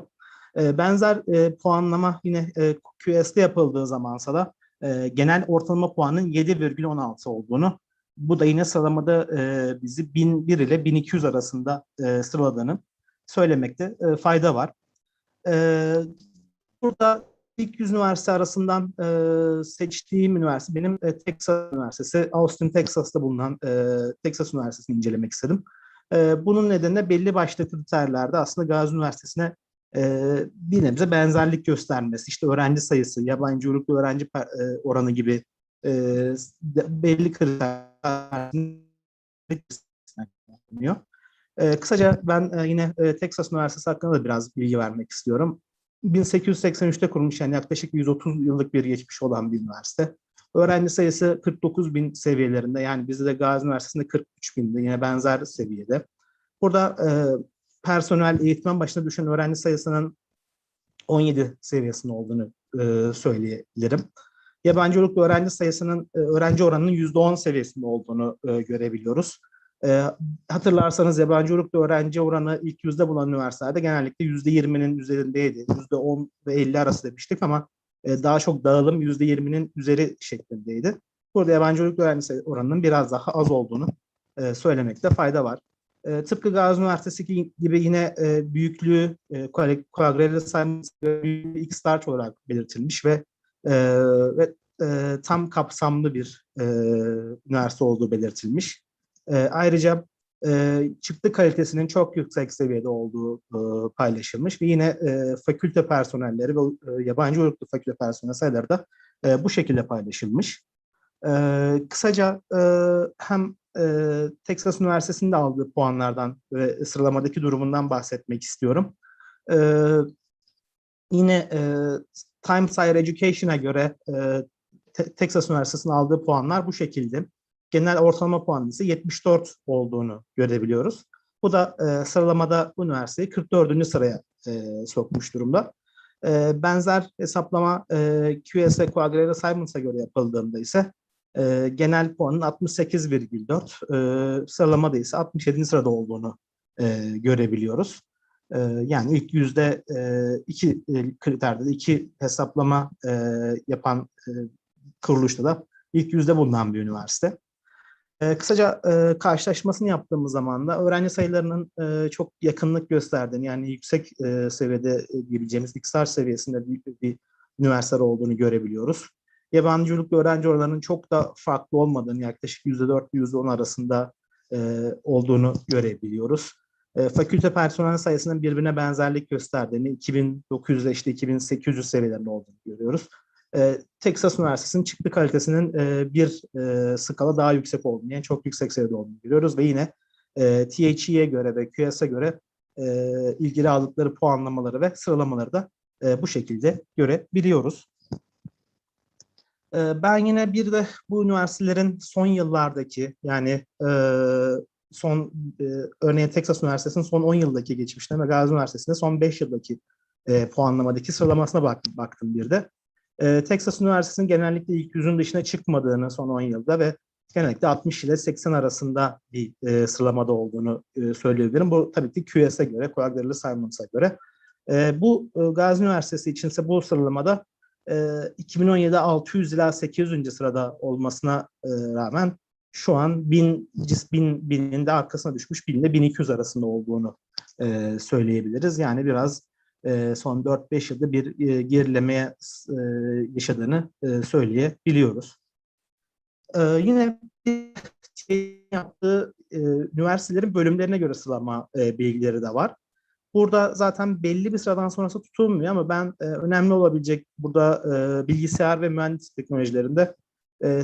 Benzer puanlama yine QS'de yapıldığı zamansa da genel ortalama puanın 7,16 olduğunu, bu da yine sıralamada bizi 1001 ile 1200 arasında sıraladığını söylemekte fayda var. Burada ilk 100 üniversite arasından seçtiğim üniversite benim Texas Üniversitesi. Austin, Texas'ta bulunan Texas Üniversitesi'ni incelemek istedim. Bunun nedeni de belli başlı kriterlerde aslında Gazi Üniversitesi'ne bir nebze benzerlik göstermesi. İşte öğrenci sayısı, yabancı uyruklu öğrenci oranı gibi belli kriterler. Kısaca ben yine Texas Üniversitesi hakkında da biraz bilgi vermek istiyorum. 1883'te kurulmuş, yani yaklaşık 130 yıllık bir geçmiş olan bir üniversite. Öğrenci sayısı 49 bin seviyelerinde, yani bizde de Gazi Üniversitesi'nde 43 binde, yine benzer seviyede. Burada personel, eğitmen başına düşen öğrenci sayısının 17 seviyesinde olduğunu söyleyebilirim. Yabancı uyruklu öğrenci sayısının, öğrenci oranının %10 seviyesinde olduğunu görebiliyoruz. Hatırlarsanız yabancı uyruklu öğrenci oranı ilk yüzde bulan üniversitelerde genellikle %20'nin üzerindeydi. %10 ve 50 arası demiştik ama daha çok dağılım %20'nin üzeri şeklindeydi. Burada yabancı uyruklu öğrenci oranının biraz daha az olduğunu söylemekte fayda var. Tıpkı Gazi Üniversitesi gibi yine büyüklüğü koagregatör sayımız X-Large olarak belirtilmiş ve tam kapsamlı bir üniversite olduğu belirtilmiş. Ayrıca çıktı kalitesinin çok yüksek seviyede olduğu paylaşılmış ve yine fakülte personelleri ve yabancı uyruklu fakülte personeli sayıları da bu şekilde paylaşılmış. Kısaca hem Texas Üniversitesi'nde aldığı puanlardan ve sıralamadaki durumundan bahsetmek istiyorum. Yine Times Higher Education'a göre Texas Üniversitesi'nin aldığı puanlar bu şekilde. Genel ortalama puanı ise 74 olduğunu görebiliyoruz. Bu da sıralamada bu üniversiteyi 44. sıraya sokmuş durumda. Benzer hesaplama QS Quadrara Simons'a göre yapıldığında ise genel puanın 68,4, sıralamada ise 67. sırada olduğunu görebiliyoruz. Yani ilk iki kriterde de iki hesaplama yapan kuruluşta da ilk yüzde bulunan bir üniversite. Kısaca karşılaşmasını yaptığımız zaman da öğrenci sayılarının çok yakınlık gösterdiğini, yani yüksek seviyede diyebileceğimiz XR seviyesinde bir üniversite olduğunu görebiliyoruz. Yabancı uyruklu öğrenci oranlarının çok da farklı olmadığını, yaklaşık %4 ile %10 arasında olduğunu görebiliyoruz. Fakülte personel sayısının birbirine benzerlik gösterdiğini, 2900 ile işte 2800 seviyelerinde olduğunu görüyoruz. Texas Üniversitesi'nin çıktı kalitesinin bir skala daha yüksek olduğunu, yani çok yüksek seviyede olduğunu görüyoruz ve yine THE'ye göre ve QS'e göre ilgili aldıkları puanlamaları ve sıralamaları da bu şekilde görebiliyoruz. Ben yine bir de bu üniversitelerin son yıllardaki, yani örneğin Texas Üniversitesi'nin son 10 yıldaki geçmişine ve Gazi Üniversitesi'nin son 5 yıldaki puanlamadaki sıralamasına baktım bir de. Texas Üniversitesi'nin genellikle ilk yüzün dışına çıkmadığını son 10 yılda ve genellikle 60 ile 80 arasında bir sıralamada olduğunu söyleyebilirim. Bu tabii ki QS'e göre, Quadrara Simons'a göre. Bu Gazi Üniversitesi içinse bu sıralamada 2017'de 600 ila 800. sırada olmasına rağmen şu an 1000'in de arkasına düşmüş, 1000 ile 1200 arasında olduğunu söyleyebiliriz. Yani biraz son 4-5 yılda bir gerilemeye yaşadığını söyleyebiliyoruz. Yine yaptığı üniversitelerin bölümlerine göre sıralama bilgileri de var. Burada zaten belli bir sıradan sonrası tutulmuyor ama ben önemli olabilecek burada bilgisayar ve mühendislik teknolojilerinde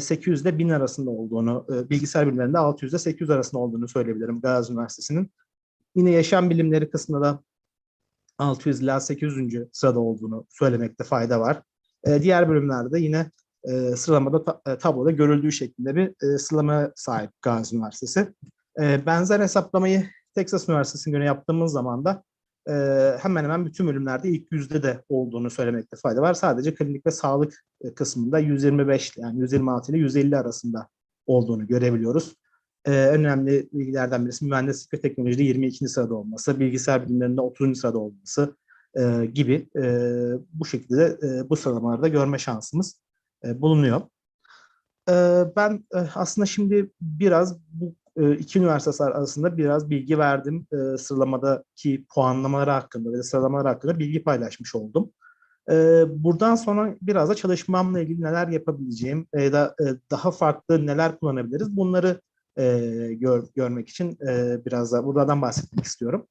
800 ile 1000 arasında olduğunu, bilgisayar bilimlerinde 600 ile 800 arasında olduğunu söyleyebilirim Gazi Üniversitesi'nin. Yine yaşam bilimleri kısmında da 600 ila 800. sırada olduğunu söylemekte fayda var. Diğer bölümlerde yine sıralamada tabloda görüldüğü şeklinde bir sıralama sahip Gazi Üniversitesi. Benzer hesaplamayı Texas Üniversitesi'ne göre yaptığımız zaman da hemen hemen bütün bölümlerde ilk yüzde de olduğunu söylemekte fayda var. Sadece klinik ve sağlık kısmında 125, yani 126 ile 150 arasında olduğunu görebiliyoruz. Önemli bilgilerden birisi mühendislik ve teknolojide 22. sırada olması, bilgisayar bilimlerinde 30. sırada olması gibi bu şekilde bu sıralamalarda görme şansımız bulunuyor. Ben aslında şimdi biraz bu iki üniversite arasında biraz bilgi verdim. Sıralamadaki puanlamaları hakkında ve sıralamalar hakkında bilgi paylaşmış oldum. Buradan sonra biraz da çalışmamla ilgili neler yapabileceğim ya da daha farklı neler kullanabiliriz, bunları görmek için biraz da buradan bahsetmek istiyorum.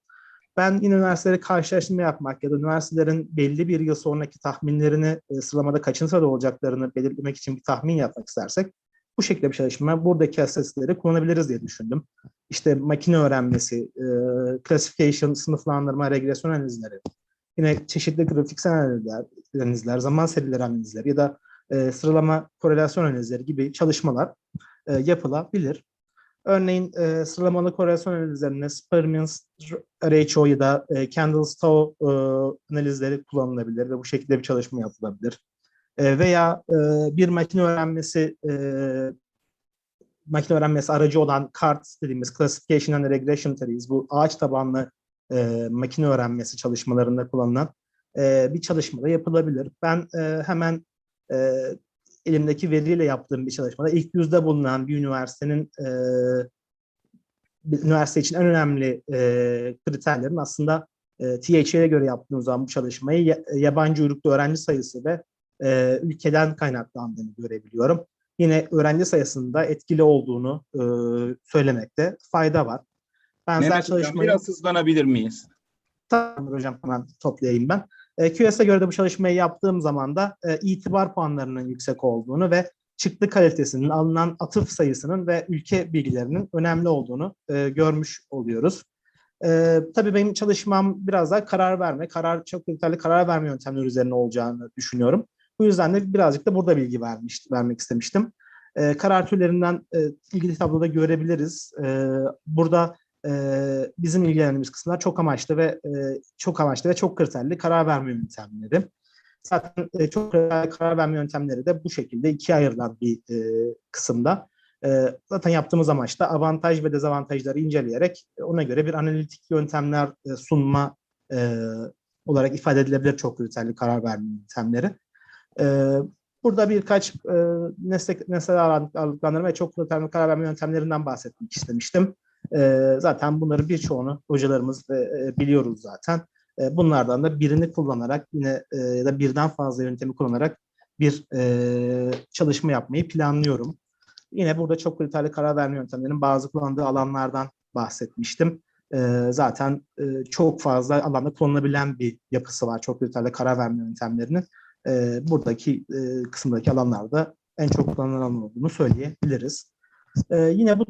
Ben yine üniversitelere karşılaştırma yapmak ya da üniversitelerin belli bir yıl sonraki tahminlerini sıralamada kaçıncı sırada olacaklarını belirlemek için bir tahmin yapmak istersek bu şekilde bir çalışma buradaki istatistikleri kullanabiliriz diye düşündüm. İşte makine öğrenmesi, classification, sınıflandırma, regresyon analizleri, yine çeşitli grafiksel analizler, zaman serileri analizleri ya da sıralama korelasyon analizleri gibi çalışmalar yapılabilir. Örneğin sıralamalı korelasyon analizlerinde Spearman's ratio ya da Kendall-Stowe analizleri kullanılabilir ve bu şekilde bir çalışma yapılabilir. Veya bir makine öğrenmesi aracı olan CART dediğimiz Classification and Regression Trees, bu ağaç tabanlı makine öğrenmesi çalışmalarında kullanılan bir çalışmada yapılabilir. Ben hemen elimdeki veriyle yaptığım bir çalışmada ilk yüzde bulunan bir üniversitenin bir üniversite için en önemli kriterlerin aslında THA'ya göre yaptığımız zaman bu çalışmayı yabancı uyruklu öğrenci sayısı ve ülkeden kaynaklandığını görebiliyorum. Yine öğrenci sayısında etkili olduğunu söylemekte fayda var. Benzer Mehmet Hocam çalışmayı... biraz hızlanabilir miyiz? Tamamdır hocam, hemen toplayayım ben. QS'e göre de bu çalışmayı yaptığım zaman da itibar puanlarının yüksek olduğunu ve çıktı kalitesinin, alınan atıf sayısının ve ülke bilgilerinin önemli olduğunu görmüş oluyoruz. Tabii benim çalışmam biraz daha çok detaylı karar verme yöntemleri üzerine olacağını düşünüyorum. Bu yüzden de birazcık da burada bilgi vermek istemiştim. Karar türlerinden ilgili tabloda görebiliriz. Burada bizim ilgilendiğimiz kısımlar çok amaçlı ve çok kriterli karar verme yöntemleri. Zaten çok kriterli karar verme yöntemleri de bu şekilde ikiye ayrılan bir kısımda. Zaten yaptığımız amaç da avantaj ve dezavantajları inceleyerek ona göre bir analitik yöntemler sunma olarak ifade edilebilir çok kriterli karar verme yöntemleri. Burada birkaç nesnel ağırlıklandırma ve çok kriterli karar verme yöntemlerinden bahsetmek istemiştim. Zaten bunları birçoğunu hocalarımız biliyoruz zaten. Bunlardan da birini kullanarak yine ya da birden fazla yöntemi kullanarak bir çalışma yapmayı planlıyorum. Yine burada çok kriterli karar verme yöntemlerinin bazı kullandığı alanlardan bahsetmiştim. Zaten çok fazla alanda kullanılabilen bir yapısı var çok kriterli karar verme yöntemlerinin. Buradaki kısımdaki alanlarda en çok kullanılan alan olduğunu söyleyebiliriz. Yine bu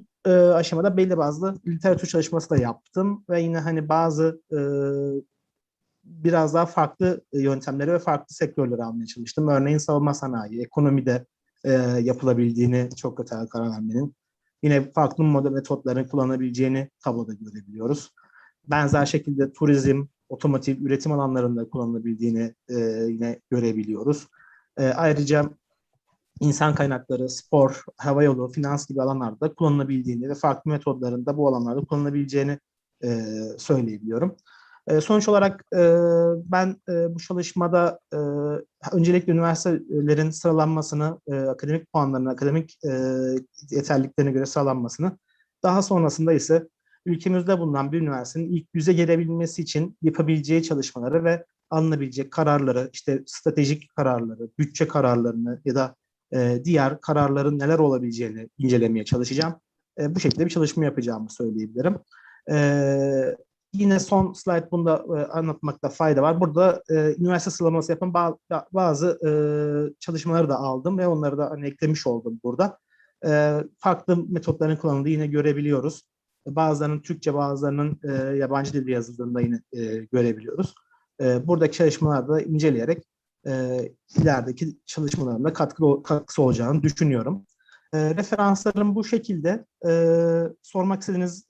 aşamada belli bazı literatür çalışması da yaptım ve yine hani bazı biraz daha farklı yöntemleri ve farklı sektörleri almaya çalıştım. Örneğin savunma sanayi, ekonomide yapılabildiğini çok kriterli karar vermenin, yine farklı model metotların kullanabileceğini tabloda görebiliyoruz. Benzer şekilde turizm, otomotiv, üretim alanlarında kullanılabildiğini yine görebiliyoruz. Ayrıca insan kaynakları, spor, havayolu, finans gibi alanlarda kullanılabildiğini ve farklı metodların da bu alanlarda kullanılabileceğini söyleyebiliyorum. Sonuç olarak ben bu çalışmada öncelikle üniversitelerin sıralanmasını, akademik puanlarını, akademik yeterliliklerine göre sıralanmasını, daha sonrasında ise ülkemizde bulunan bir üniversitenin ilk 100'e gelebilmesi için yapabileceği çalışmaları ve alınabilecek kararları, işte stratejik kararları, bütçe kararlarını ya da diğer kararların neler olabileceğini incelemeye çalışacağım. Bu şekilde bir çalışma yapacağımı söyleyebilirim. Yine son slide bunda anlatmakta fayda var. Burada üniversite sıralaması yapan bazı çalışmaları da aldım ve onları da hani eklemiş oldum burada. Farklı metotların kullanıldığı yine görebiliyoruz. Bazılarının Türkçe, bazılarının yabancı dilde yazıldığında yine görebiliyoruz. Buradaki çalışmaları da inceleyerek ilerideki çalışmalarımda katkısı olacağını düşünüyorum. Referanslarım bu şekilde. Sormak istediğiniz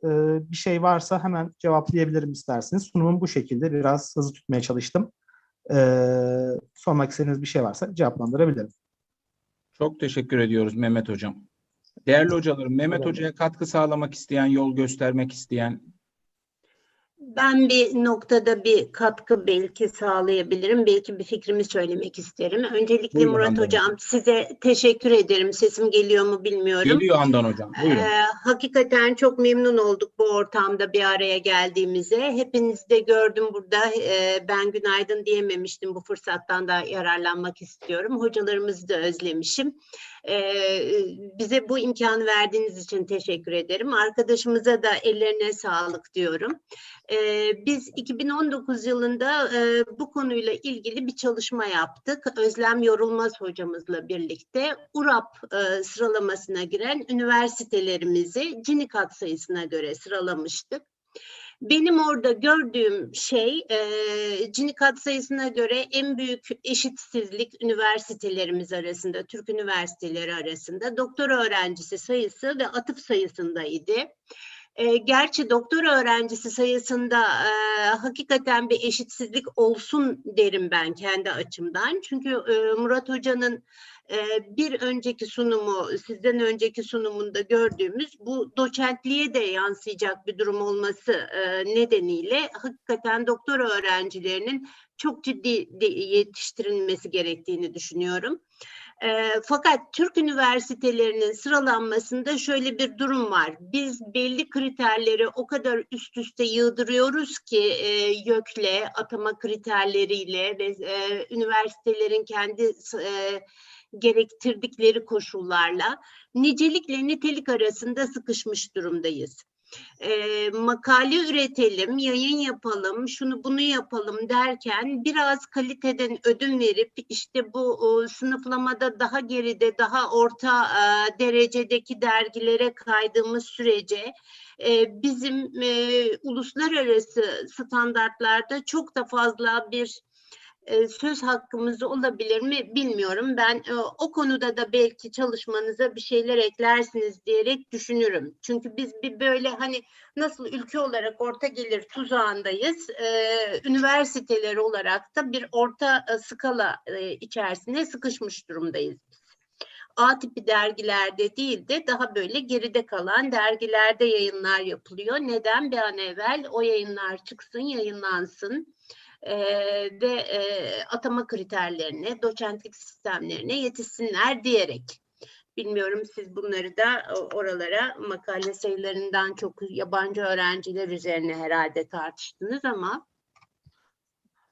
bir şey varsa hemen cevaplayabilirim isterseniz. Sunumum bu şekilde. Biraz hızlı tutmaya çalıştım. Sormak istediğiniz bir şey varsa cevaplandırabilirim. Çok teşekkür ediyoruz Mehmet Hocam. Değerli hocalarım, Mehmet Hoca'ya katkı sağlamak isteyen, yol göstermek isteyen... Ben bir noktada bir katkı belki sağlayabilirim. Belki bir fikrimi söylemek isterim. Öncelikle Buyurun Murat Handan Hocam Hocam. size teşekkür ederim. Sesim geliyor mu bilmiyorum. Geliyor Handan Hocam. Buyurun. Hakikaten çok memnun olduk bu ortamda bir araya geldiğimize. Hepinizi de gördüm burada. Ben günaydın diyememiştim. Bu fırsattan da yararlanmak istiyorum. Hocalarımızı da özlemişim. Bize bu imkanı verdiğiniz için teşekkür ederim. Arkadaşımıza da ellerine sağlık diyorum. Biz 2019 yılında bu konuyla ilgili bir çalışma yaptık. Özlem Yorulmaz hocamızla birlikte URAP sıralamasına giren üniversitelerimizi Gini katsayısına göre sıralamıştık. Benim orada gördüğüm şey Gini katsayısına göre en büyük eşitsizlik üniversitelerimiz arasında, Türk üniversiteleri arasında doktora öğrencisi sayısı ve atıf sayısındaydı. Gerçi doktora öğrencisi sayısında hakikaten bir eşitsizlik olsun derim ben kendi açımdan. Çünkü Murat Hoca'nın bir önceki sunumu, sizden önceki sunumunda gördüğümüz bu doçentliğe de yansıyacak bir durum olması nedeniyle hakikaten doktora öğrencilerinin çok ciddi yetiştirilmesi gerektiğini düşünüyorum. Fakat Türk üniversitelerinin sıralanmasında şöyle bir durum var. Biz belli kriterleri o kadar üst üste yığdırıyoruz ki YÖK'le, atama kriterleriyle ve üniversitelerin kendi gerektirdikleri koşullarla nicelikle nitelik arasında sıkışmış durumdayız. Makale üretelim, yayın yapalım, şunu bunu yapalım derken biraz kaliteden ödün verip işte bu sınıflamada daha geride, daha orta derecedeki dergilere kaydığımız sürece bizim uluslararası standartlarda çok da fazla bir söz hakkımız olabilir mi bilmiyorum. Ben o konuda da belki çalışmanıza bir şeyler eklersiniz diyerek düşünürüm. Çünkü biz bir böyle hani nasıl ülke olarak orta gelir tuzağındayız, üniversiteler olarak da bir orta skala içerisine sıkışmış durumdayız. A tipi dergilerde değil de daha böyle geride kalan dergilerde yayınlar yapılıyor. Neden? Bir an evvel o yayınlar çıksın, yayınlansın. Ve atama kriterlerine, doçentlik sistemlerine yetişsinler diyerek. Bilmiyorum siz bunları da oralara makale sayılarından çok yabancı öğrenciler üzerine herhalde tartıştınız ama.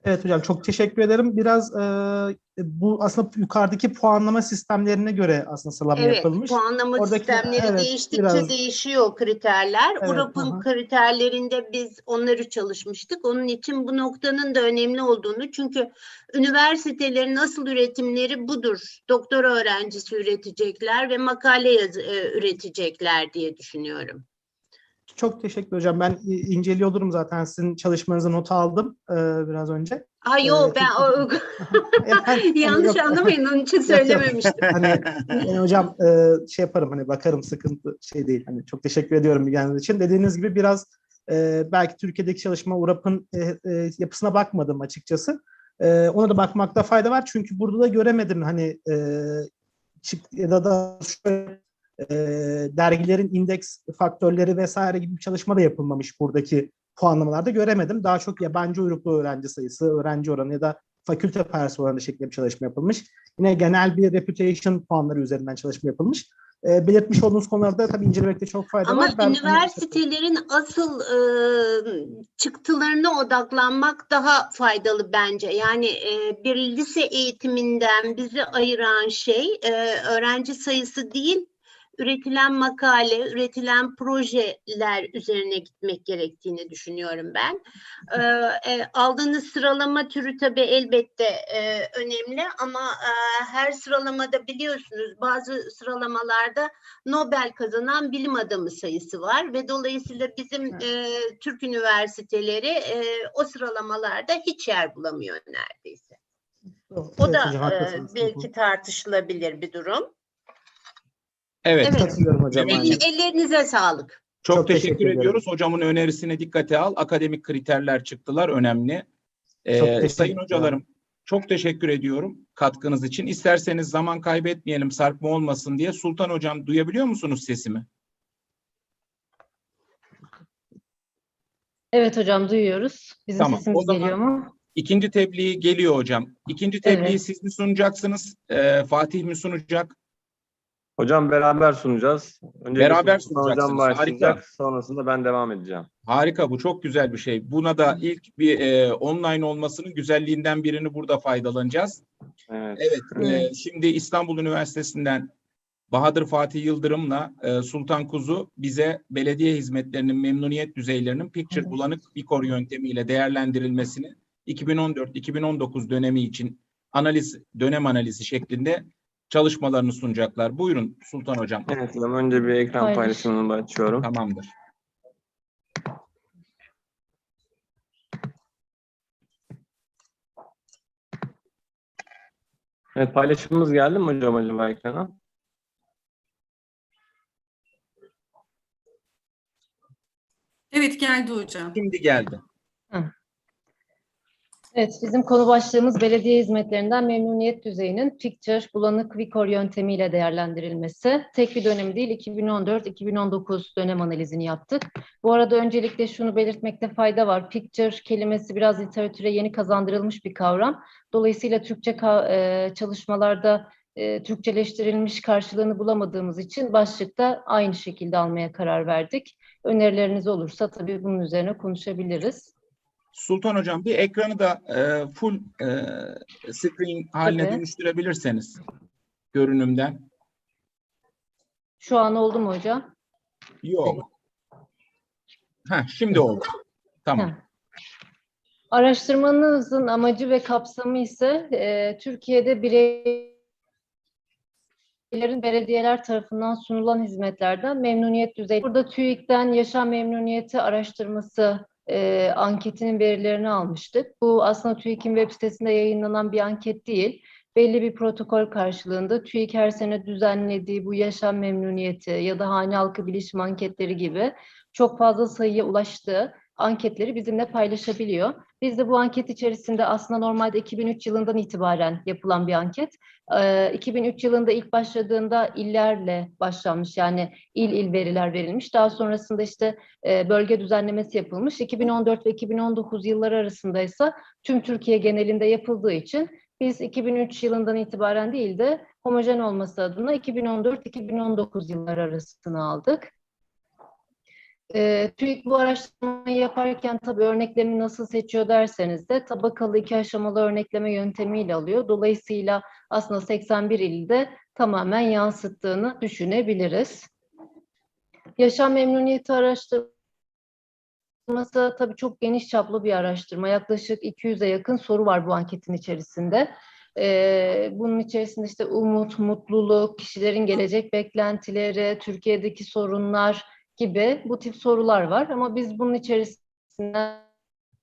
Evet hocam, çok teşekkür ederim. Biraz bu aslında yukarıdaki puanlama sistemlerine göre aslında sıralama Evet, yapılmış. puanlama Oradaki, sistemleri evet, değiştikçe biraz, değişiyor kriterler. evet, URAP'ın kriterlerinde biz onları çalışmıştık. Onun için bu noktanın da önemli olduğunu, çünkü üniversitelerin asıl üretimleri budur. Doktora öğrencisi üretecekler ve makale üretecekler diye düşünüyorum. çok teşekkür hocam. Ben inceliyor olurum zaten. Sizin çalışmanızı not aldım biraz önce. Ha yok, ben yanlış yok, anlamayın, onun için yok. söylememiştim. Yani hocam şey yaparım, hani bakarım, sıkıntı şey değil. Hani çok teşekkür ediyorum bilginiz için. Dediğiniz gibi biraz belki Türkiye'deki çalışma URAP'ın yapısına bakmadım açıkçası. Ona da bakmakta fayda var. Çünkü burada da göremedim hani ya da şöyle, dergilerin indeks faktörleri vesaire gibi bir çalışma da yapılmamış buradaki puanlamalarda göremedim. Daha çok yabancı uyruklu öğrenci sayısı, öğrenci oranı ya da fakülte personeli oranı şeklinde bir çalışma yapılmış. Yine genel bir reputation puanları üzerinden çalışma yapılmış. Belirtmiş olduğunuz konularda tabii incelemekte çok fayda ama var. Ama üniversitelerin asıl çıktılarına odaklanmak daha faydalı bence. Yani bir lise eğitiminden bizi ayıran şey öğrenci sayısı değil, üretilen makale, üretilen projeler üzerine gitmek gerektiğini düşünüyorum ben. Aldığınız sıralama türü tabii elbette önemli ama her sıralamada biliyorsunuz bazı sıralamalarda Nobel kazanan bilim adamı sayısı var ve dolayısıyla bizim Türk üniversiteleri o sıralamalarda hiç yer bulamıyor neredeyse. O evet, da hocam, belki tartışılabilir bir durum. Evet. Katılıyorum hocam. Ellerinize sağlık. Çok teşekkür ediyoruz. Hocamın önerisini dikkate al. Akademik kriterler çıktılar. Önemli. Sayın hocalarım, çok teşekkür ediyorum katkınız için. İsterseniz zaman kaybetmeyelim, sarkma olmasın diye. Sultan hocam, duyabiliyor musunuz sesimi? Evet hocam, duyuyoruz. Bizim Tamam. sesimiz O zaman geliyor mu? İkinci tebliğ geliyor hocam. İkinci tebliği Evet. siz mi sunacaksınız? Fatih mi sunacak? Hocam beraber sunacağız. Beraber Sultan Hocam sunacaksınız. başlayacak. Harika. Sonrasında ben devam edeceğim. Harika, bu çok güzel bir şey. Buna da ilk bir online olmasının güzelliğinden birini burada faydalanacağız. Evet. Evet. Şimdi İstanbul Üniversitesi'nden Bahadır Fatih Yıldırım'la Sultan Kuzu bize belediye hizmetlerinin memnuniyet düzeylerinin picture bulanık Vikor yöntemiyle değerlendirilmesini 2014-2019 dönemi için dönem analizi şeklinde çalışmalarını sunacaklar. Buyurun Sultan Hocam. Evet hocam, önce bir ekran paylaşımını açıyorum. Tamamdır. Evet, paylaşımımız geldi mi hocam acaba ekrana? Evet, geldi hocam. Şimdi geldi. Evet, bizim konu başlığımız belediye hizmetlerinden memnuniyet düzeyinin picture, bulanık Vikor yöntemiyle değerlendirilmesi. Tek bir dönem değil, 2014-2019 dönem analizini yaptık. Bu arada öncelikle şunu belirtmekte fayda var. Picture kelimesi biraz literatüre yeni kazandırılmış bir kavram. Dolayısıyla Türkçe çalışmalarda Türkçeleştirilmiş karşılığını bulamadığımız için başlıkta aynı şekilde almaya karar verdik. Önerileriniz olursa tabii bunun üzerine konuşabiliriz. Sultan Hocam, bir ekranı da full screen haline Tabii. dönüştürebilirseniz görünümden. Şu an oldu mu hocam? Yok. Şimdi oldu. Tamam. Araştırmanızın amacı ve kapsamı ise Türkiye'de bireylerin belediyeler tarafından sunulan hizmetlerden memnuniyet düzeyi. Burada TÜİK'ten yaşam memnuniyeti araştırması anketinin verilerini almıştık. Bu aslında TÜİK'in web sitesinde yayınlanan bir anket değil. Belli bir protokol karşılığında TÜİK her sene düzenlediği bu yaşam memnuniyeti ya da hane halkı bilişim anketleri gibi çok fazla sayıya ulaştığı anketleri bizimle paylaşabiliyor. Biz de bu anket içerisinde aslında normalde 2003 yılından itibaren yapılan bir anket. 2003 yılında ilk başladığında illerle başlanmış, yani il veriler verilmiş. Daha sonrasında işte bölge düzenlemesi yapılmış. 2014 ve 2019 yılları arasında ise tüm Türkiye genelinde yapıldığı için biz 2003 yılından itibaren değil de homojen olması adına 2014-2019 yılları arasını aldık. TÜİK bu araştırmayı yaparken tabii örneklemi nasıl seçiyor derseniz de tabakalı 2 aşamalı örnekleme yöntemiyle alıyor. Dolayısıyla aslında 81 ilde tamamen yansıttığını düşünebiliriz. Yaşam memnuniyeti araştırması tabii çok geniş çaplı bir araştırma. Yaklaşık 200'e yakın soru var bu anketin içerisinde. Bunun içerisinde işte umut, mutluluk, kişilerin gelecek beklentileri, Türkiye'deki sorunlar gibi bu tip sorular var. Ama biz bunun içerisinden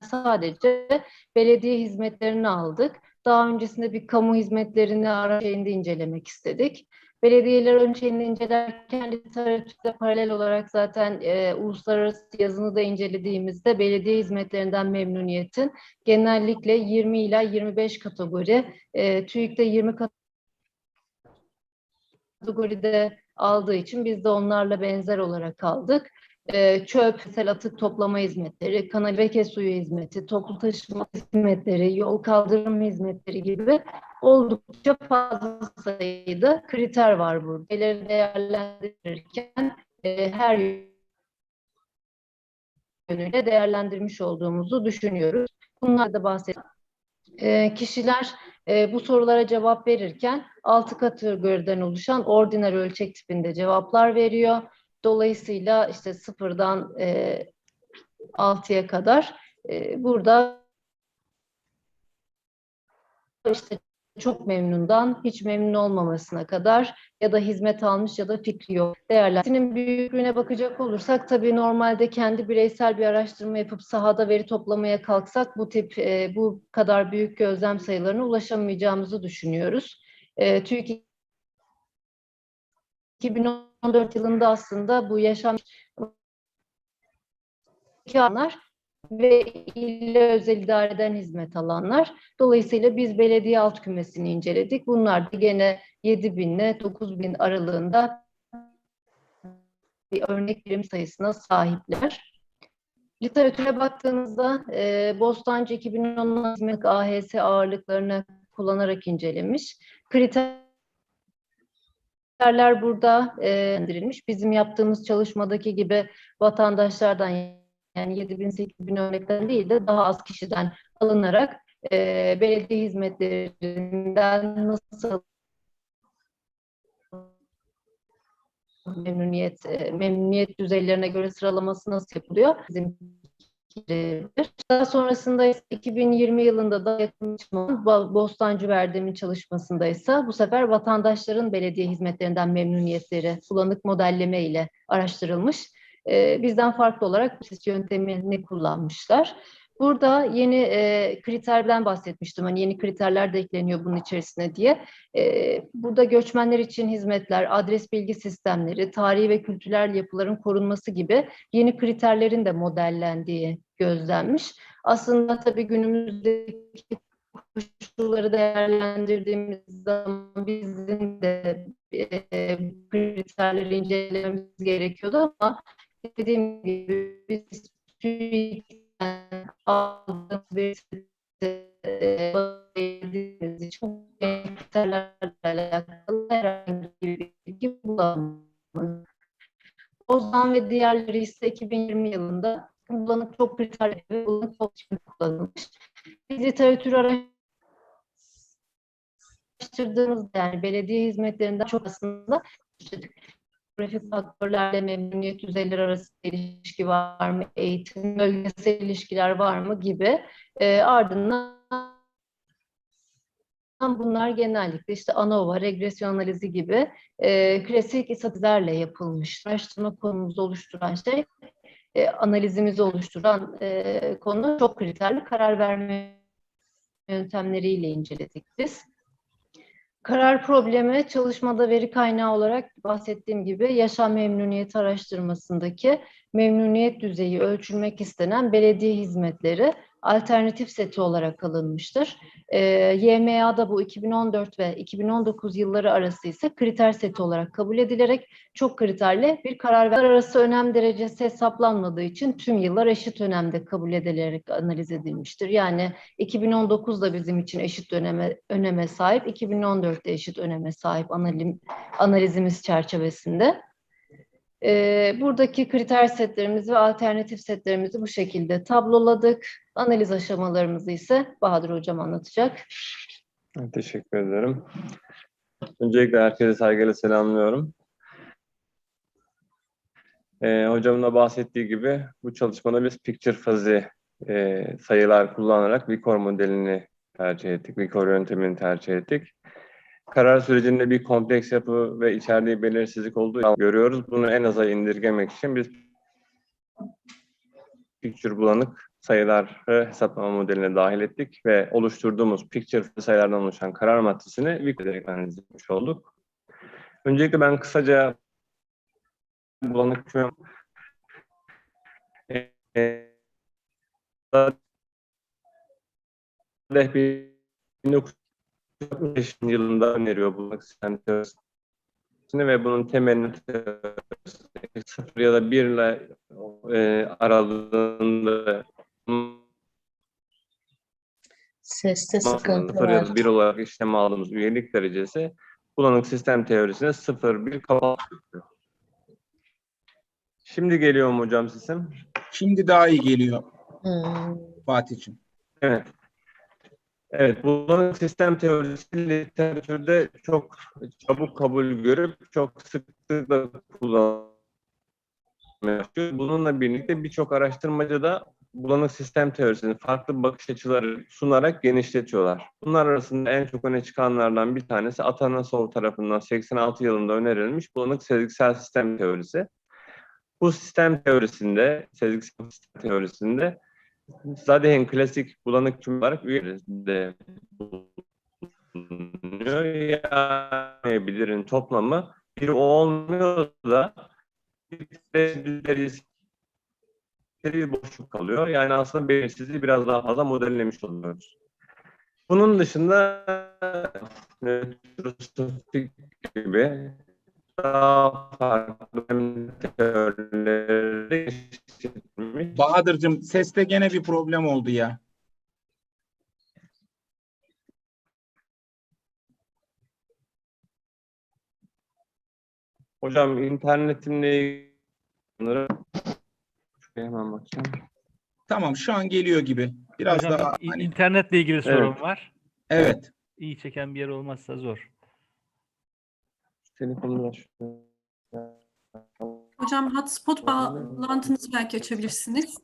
sadece belediye hizmetlerini aldık. Daha öncesinde bir kamu hizmetlerini araştırında incelemek istedik. Belediyeler ölçeğini incelerken literatürde paralel olarak zaten uluslararası yazını da incelediğimizde belediye hizmetlerinden memnuniyetin genellikle 20 ila 25 kategori, TÜİK'te 20 kategoride aldığı için biz de onlarla benzer olarak aldık. Çöp, sel atık toplama hizmetleri, kanalize suyu hizmeti, toplu taşıma hizmetleri, yol kaldırım hizmetleri gibi oldukça fazla sayıda kriter var burada. Belirli değerlendirirken her yönüyle değerlendirmiş olduğumuzu düşünüyoruz. Bunlar da bahsediyoruz. Kişiler bu sorulara cevap verirken 6 kategoriden oluşan ordiner ölçek tipinde cevaplar veriyor. Dolayısıyla işte 0'dan 6'ya kadar burada işte çok memnundan hiç memnun olmamasına kadar ya da hizmet almış ya da fikri yok. Değerlendirmenin büyüklüğüne bakacak olursak tabii normalde kendi bireysel bir araştırma yapıp sahada veri toplamaya kalksak bu tip bu kadar büyük gözlem sayılarına ulaşamayacağımızı düşünüyoruz. TÜİK 2014 yılında aslında bu yaşam alanlar ve ille özel idare eden hizmet alanlar. Dolayısıyla biz belediye alt kümesini inceledik. Bunlar da gene 7.000 ile 9.000 aralığında bir örnek birim sayısına sahipler. Literatüre baktığınızda Bostancı 2010 hizmet AHS ağırlıklarını kullanarak incelemiş. Kriterler burada indirilmiş. Bizim yaptığımız çalışmadaki gibi vatandaşlardan, yani 7.000-8.000 örnekten değil de daha az kişiden alınarak belediye hizmetlerinden nasıl memnuniyet düzeylerine göre sıralaması nasıl yapılıyor? Bizim daha sonrasında 2020 yılında da yakın Bostancı verdiğimin çalışmasında ise bu sefer vatandaşların belediye hizmetlerinden memnuniyetleri bulanık modelleme ile araştırılmış. Bizden farklı olarak bu yöntemini kullanmışlar. Burada yeni kriterden bahsetmiştim. Hani yeni kriterler de ekleniyor bunun içerisine diye. Burada göçmenler için hizmetler, adres bilgi sistemleri, tarihi ve kültürel yapıların korunması gibi yeni kriterlerin de modellendiği gözlenmiş. Aslında tabii günümüzdeki koşulları değerlendirdiğimiz zaman bizim de kriterleri incelememiz gerekiyordu ama dediğim gibi biz TÜİK'ten aldığımız için kriterlerle alakalı hakkında herhangi bir bilgi bulamadık. Ozan ve diğerleri ise 2020 yılında bulanık çok kriter ve bulanık çok şimdi kullanılmış. Biz literatür araştırdığımızda yani belediye hizmetlerinden çok aslında demografik faktörlerle memnuniyet düzeyleri arasında ilişki var mı, eğitim, bölgesel ilişkiler var mı gibi. Ardından bunlar genellikle işte ANOVA, regresyon analizi gibi klasik istatistiklerle yapılmış. Araştırma konumuzu oluşturan şey, analizimizi oluşturan konu çok kriterli karar verme yöntemleriyle inceledik biz. Karar problemi çalışmada veri kaynağı olarak bahsettiğim gibi yaşam memnuniyet araştırmasındaki memnuniyet düzeyi ölçülmek istenen belediye hizmetleri alternatif seti olarak alınmıştır. YMA'da bu 2014 ve 2019 yılları arası ise kriter seti olarak kabul edilerek çok kriterli bir karar verme arası önem derecesi hesaplanmadığı için tüm yıllar eşit önemde kabul edilerek analiz edilmiştir. Yani 2019'da bizim için eşit öneme sahip, 2014'te eşit öneme sahip analizimiz çerçevesinde. Buradaki kriter setlerimizi ve alternatif setlerimizi bu şekilde tabloladık. Analiz aşamalarımızı ise Bahadır Hocam anlatacak. Teşekkür ederim. Öncelikle herkese saygıyla selamlıyorum. Hocamın da bahsettiği gibi bu çalışmada biz picture fuzzy sayılar kullanarak Vikor modelini tercih ettik. Vikor yöntemini tercih ettik. Karar sürecinde bir kompleks yapı ve içerdiği belirsizlik olduğu için görüyoruz. Bunu en aza indirgemek için biz picture bulanık sayıları hesaplama modeline dahil ettik ve oluşturduğumuz picture sayılardan oluşan karar matrisini Vikor'da analiz etmiş olduk. Öncelikle ben kısaca bulanık küme 1965 yılında öneriyor bulanık sistem teorisini ve bunun temelini 0 ya da 1 ile aralığında Seste sıkıntı 0 ya var. da 1 olarak işleme aldığımız üyelik derecesi bulanık sistem teorisine 0-1 kapalı. Şimdi geliyor mu hocam sesim? Şimdi daha iyi geliyor Fatih'ciğim. Evet. Evet, bulanık sistem teorisi literatürde çok çabuk kabul görüp çok sıklıkla kullanılıyor. Bununla birlikte birçok araştırmacı da bulanık sistem teorisini farklı bakış açıları sunarak genişletiyorlar. Bunlar arasında en çok öne çıkanlardan bir tanesi Atanasov tarafından 86 yılında önerilmiş bulanık sezgisel sistem teorisi. Bu sistem teorisinde, sezgisel sistem teorisinde zaten klasik bulanık küme olarak üyelerinde bulunuyor. Yani bilirin toplamı bir olmuyor da bir boşluk kalıyor. Yani aslında belirsizliği biraz daha fazla modellemiş oluyoruz. Bunun dışında nötrosofik gibi daha farklı teorileri geliştirilmiş. Bahadır'cığım seste gene bir problem oldu ya. Hocam internetimle ilgili hemen bakacağım. Tamam şu an geliyor gibi. Biraz Hocam, daha hani. internetle ilgili sorun Evet. var. Evet. İyi çeken bir yer olmazsa zor. Telefonla Hocam hotspot bağlantınızı belki açabilirsiniz.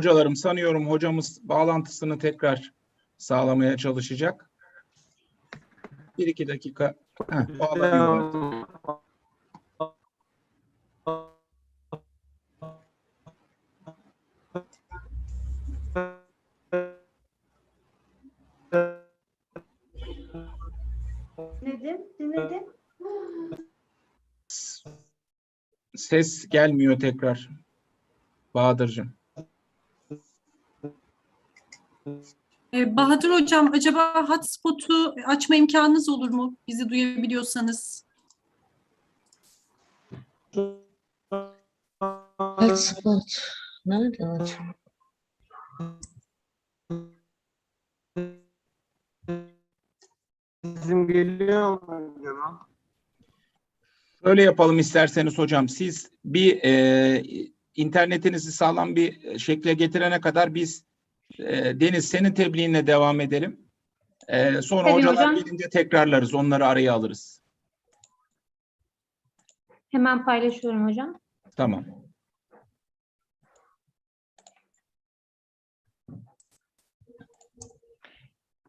Hocalarım, sanıyorum hocamız bağlantısını tekrar sağlamaya çalışacak. 1-2 dakika bağlanıyor artık. Dinledim. Ses gelmiyor tekrar. Bahadır'cığım. Bahadır Hocam, acaba hotspot'u açma imkanınız olur mu? Bizi duyabiliyorsanız. Hotspot. Nerede hotspot? Bizim geliyor mu acaba? Öyle yapalım isterseniz hocam. Siz bir internetinizi sağlam bir şekle getirene kadar biz Deniz senin tebliğinle devam edelim. Sonra Tabii hocalar hocam. gelince tekrarlarız. Onları araya alırız. Hemen paylaşıyorum hocam. Tamam.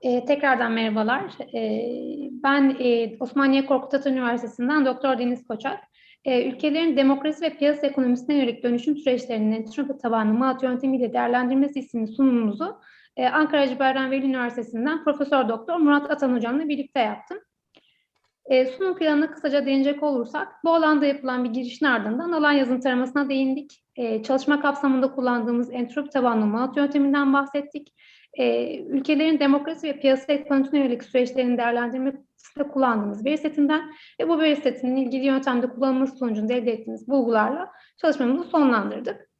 Tekrardan merhabalar. Ben Osmaniye Korkut Ata Üniversitesi'nden Doktor Deniz Koçak. Ülkelerin demokrasi ve piyasa ekonomisine yönelik dönüşüm süreçlerinin entropi tabanlı MAAT yöntemiyle değerlendirmesi isimli sunumumuzu Ankara Hacı Bayram Veli Üniversitesi'nden Profesör Doktor Murat Atan Hocam'la birlikte yaptım. Sunum planına kısaca değinecek olursak, bu alanda yapılan bir girişin ardından alan yazım taramasına değindik. Çalışma kapsamında kullandığımız entropi tabanlı MAAT yönteminden bahsettik. Ülkelerin demokrasi ve piyasa ekonomisine yönelik süreçlerini değerlendirmesinde kullandığımız veri setinden ve bu veri setinin ilgili yöntemde kullanılması sonucunda elde ettiğimiz bulgularla çalışmamızı sonlandırdık.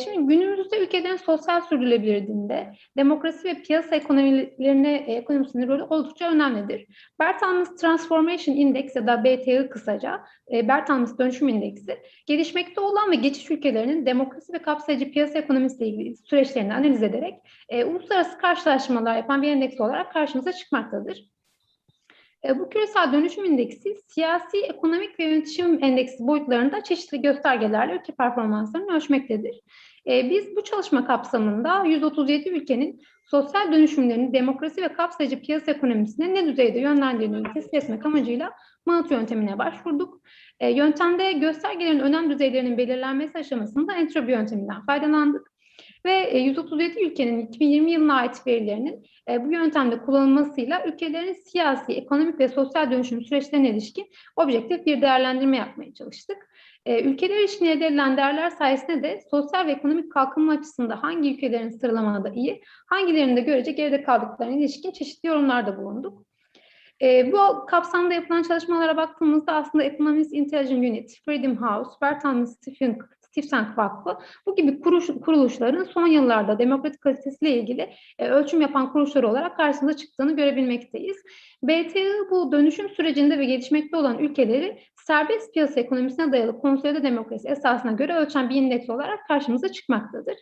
Şimdi günümüzde ülkelerin sosyal sürdürülebilirliğinde demokrasi ve piyasa ekonomisinin rolü oldukça önemlidir. Bertelsmann Transformation Index ya da BTI kısaca, Bertelsmann Dönüşüm İndeksi, gelişmekte olan ve geçiş ülkelerinin demokrasi ve kapsayıcı piyasa ekonomisiyle ilgili süreçlerini analiz ederek uluslararası karşılaştırmalar yapan bir endeks olarak karşımıza çıkmaktadır. Bu küresel dönüşüm indeksi, siyasi, ekonomik ve yönetişim endeksi boyutlarında çeşitli göstergelerle ülke performanslarını ölçmektedir. Biz bu çalışma kapsamında 137 ülkenin sosyal dönüşümlerini demokrasi ve kapsayıcı piyasa ekonomisine ne düzeyde yönlendirdiğini tespit etmek amacıyla MAAT yöntemine başvurduk. Yöntemde göstergelerin önem düzeylerinin belirlenmesi aşamasında entropi yönteminden faydalandık. Ve 137 ülkenin 2020 yılına ait verilerinin bu yöntemde kullanılmasıyla ülkelerin siyasi, ekonomik ve sosyal dönüşüm süreçlerine ilişkin objektif bir değerlendirme yapmaya çalıştık. Ülkeler için elde edilen değerler sayesinde de sosyal ve ekonomik kalkınma açısında hangi ülkelerin sıralamada iyi, hangilerinde görece geride kaldıklarına ilişkin çeşitli yorumlarda bulunduk. Bu kapsamda yapılan çalışmalara baktığımızda aslında Economist Intelligence Unit, Freedom House, Bertelsmann Stiftung Vakfı bu gibi kuruluşların son yıllarda demokratik kalitesiyle ilgili ölçüm yapan kuruluşlar olarak karşımıza çıktığını görebilmekteyiz. BTI bu dönüşüm sürecinde ve gelişmekte olan ülkeleri serbest piyasa ekonomisine dayalı konsolide demokrasi esasına göre ölçen bir indeks olarak karşımıza çıkmaktadır.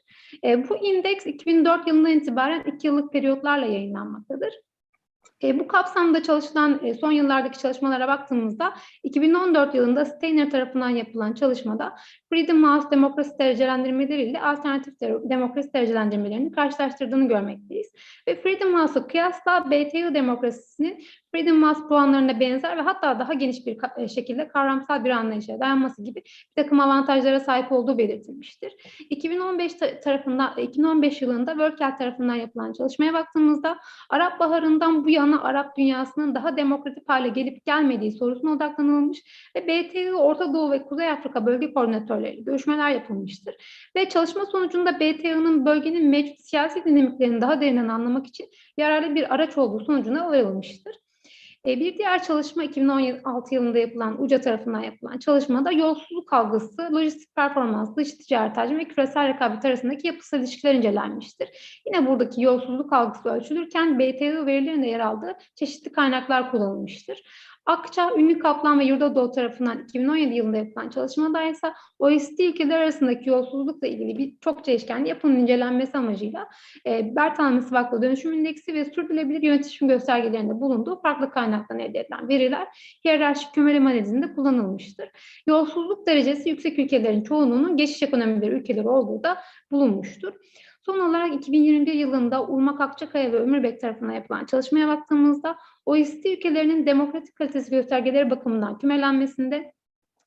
Bu indeks 2004 yılından itibaren 2 yıllık periyotlarla yayınlanmaktadır. Bu kapsamda çalışılan son yıllardaki çalışmalara baktığımızda 2014 yılında Steiner tarafından yapılan çalışmada Freedom House demokrasi derecelendirmeleri ile alternatif demokrasi derecelendirmelerini karşılaştırdığını görmekteyiz. Ve Freedom House'a kıyasla BTI demokrasisinin Freedom House puanlarına benzer ve hatta daha geniş bir şekilde kavramsal bir anlayışa dayanması gibi bir takım avantajlara sahip olduğu belirtilmiştir. 2015 yılında World tarafından yapılan çalışmaya baktığımızda Arap Baharı'ndan bu yana Arap dünyasının daha demokratik hale gelip gelmediği sorusuna odaklanılmış ve BTI Orta Doğu ve Kuzey Afrika bölge koordinatörleriyle görüşmeler yapılmıştır. Ve çalışma sonucunda BTI'nin bölgenin mevcut siyasi dinamiklerini daha derinden anlamak için yararlı bir araç olduğu sonucuna varılmıştır. Bir diğer çalışma 2016 yılında yapılan UCA tarafından yapılan çalışmada yolsuzluk algısı, lojistik performans, dış ticaret hacmi ve küresel rekabet arasındaki yapısal ilişkiler incelenmiştir. Yine buradaki yolsuzluk algısı ölçülürken BTI verilerinde yer aldığı çeşitli kaynaklar kullanılmıştır. Akça, Ünlü Kaplan ve Yurdadoğu tarafından 2017 yılında yapılan çalışmada ise OECD ülkeler arasındaki yolsuzlukla ilgili birçok çeşitli yapının incelenmesi amacıyla Bertalan Vakfı Dönüşüm İndeksi ve sürdürülebilir yönetim göstergelerinde bulunduğu farklı kaynaktan elde edilen veriler hiyerarşik kümeleme analizinde kullanılmıştır. Yolsuzluk derecesi yüksek ülkelerin çoğunluğunun geçiş ekonomileri ülkeleri olduğu da bulunmuştur. Son olarak 2021 yılında Urmak Akçakaya ve Ömürbek tarafından yapılan çalışmaya baktığımızda OECD ülkelerinin demokratik kalitesi göstergeleri bakımından kümelenmesinde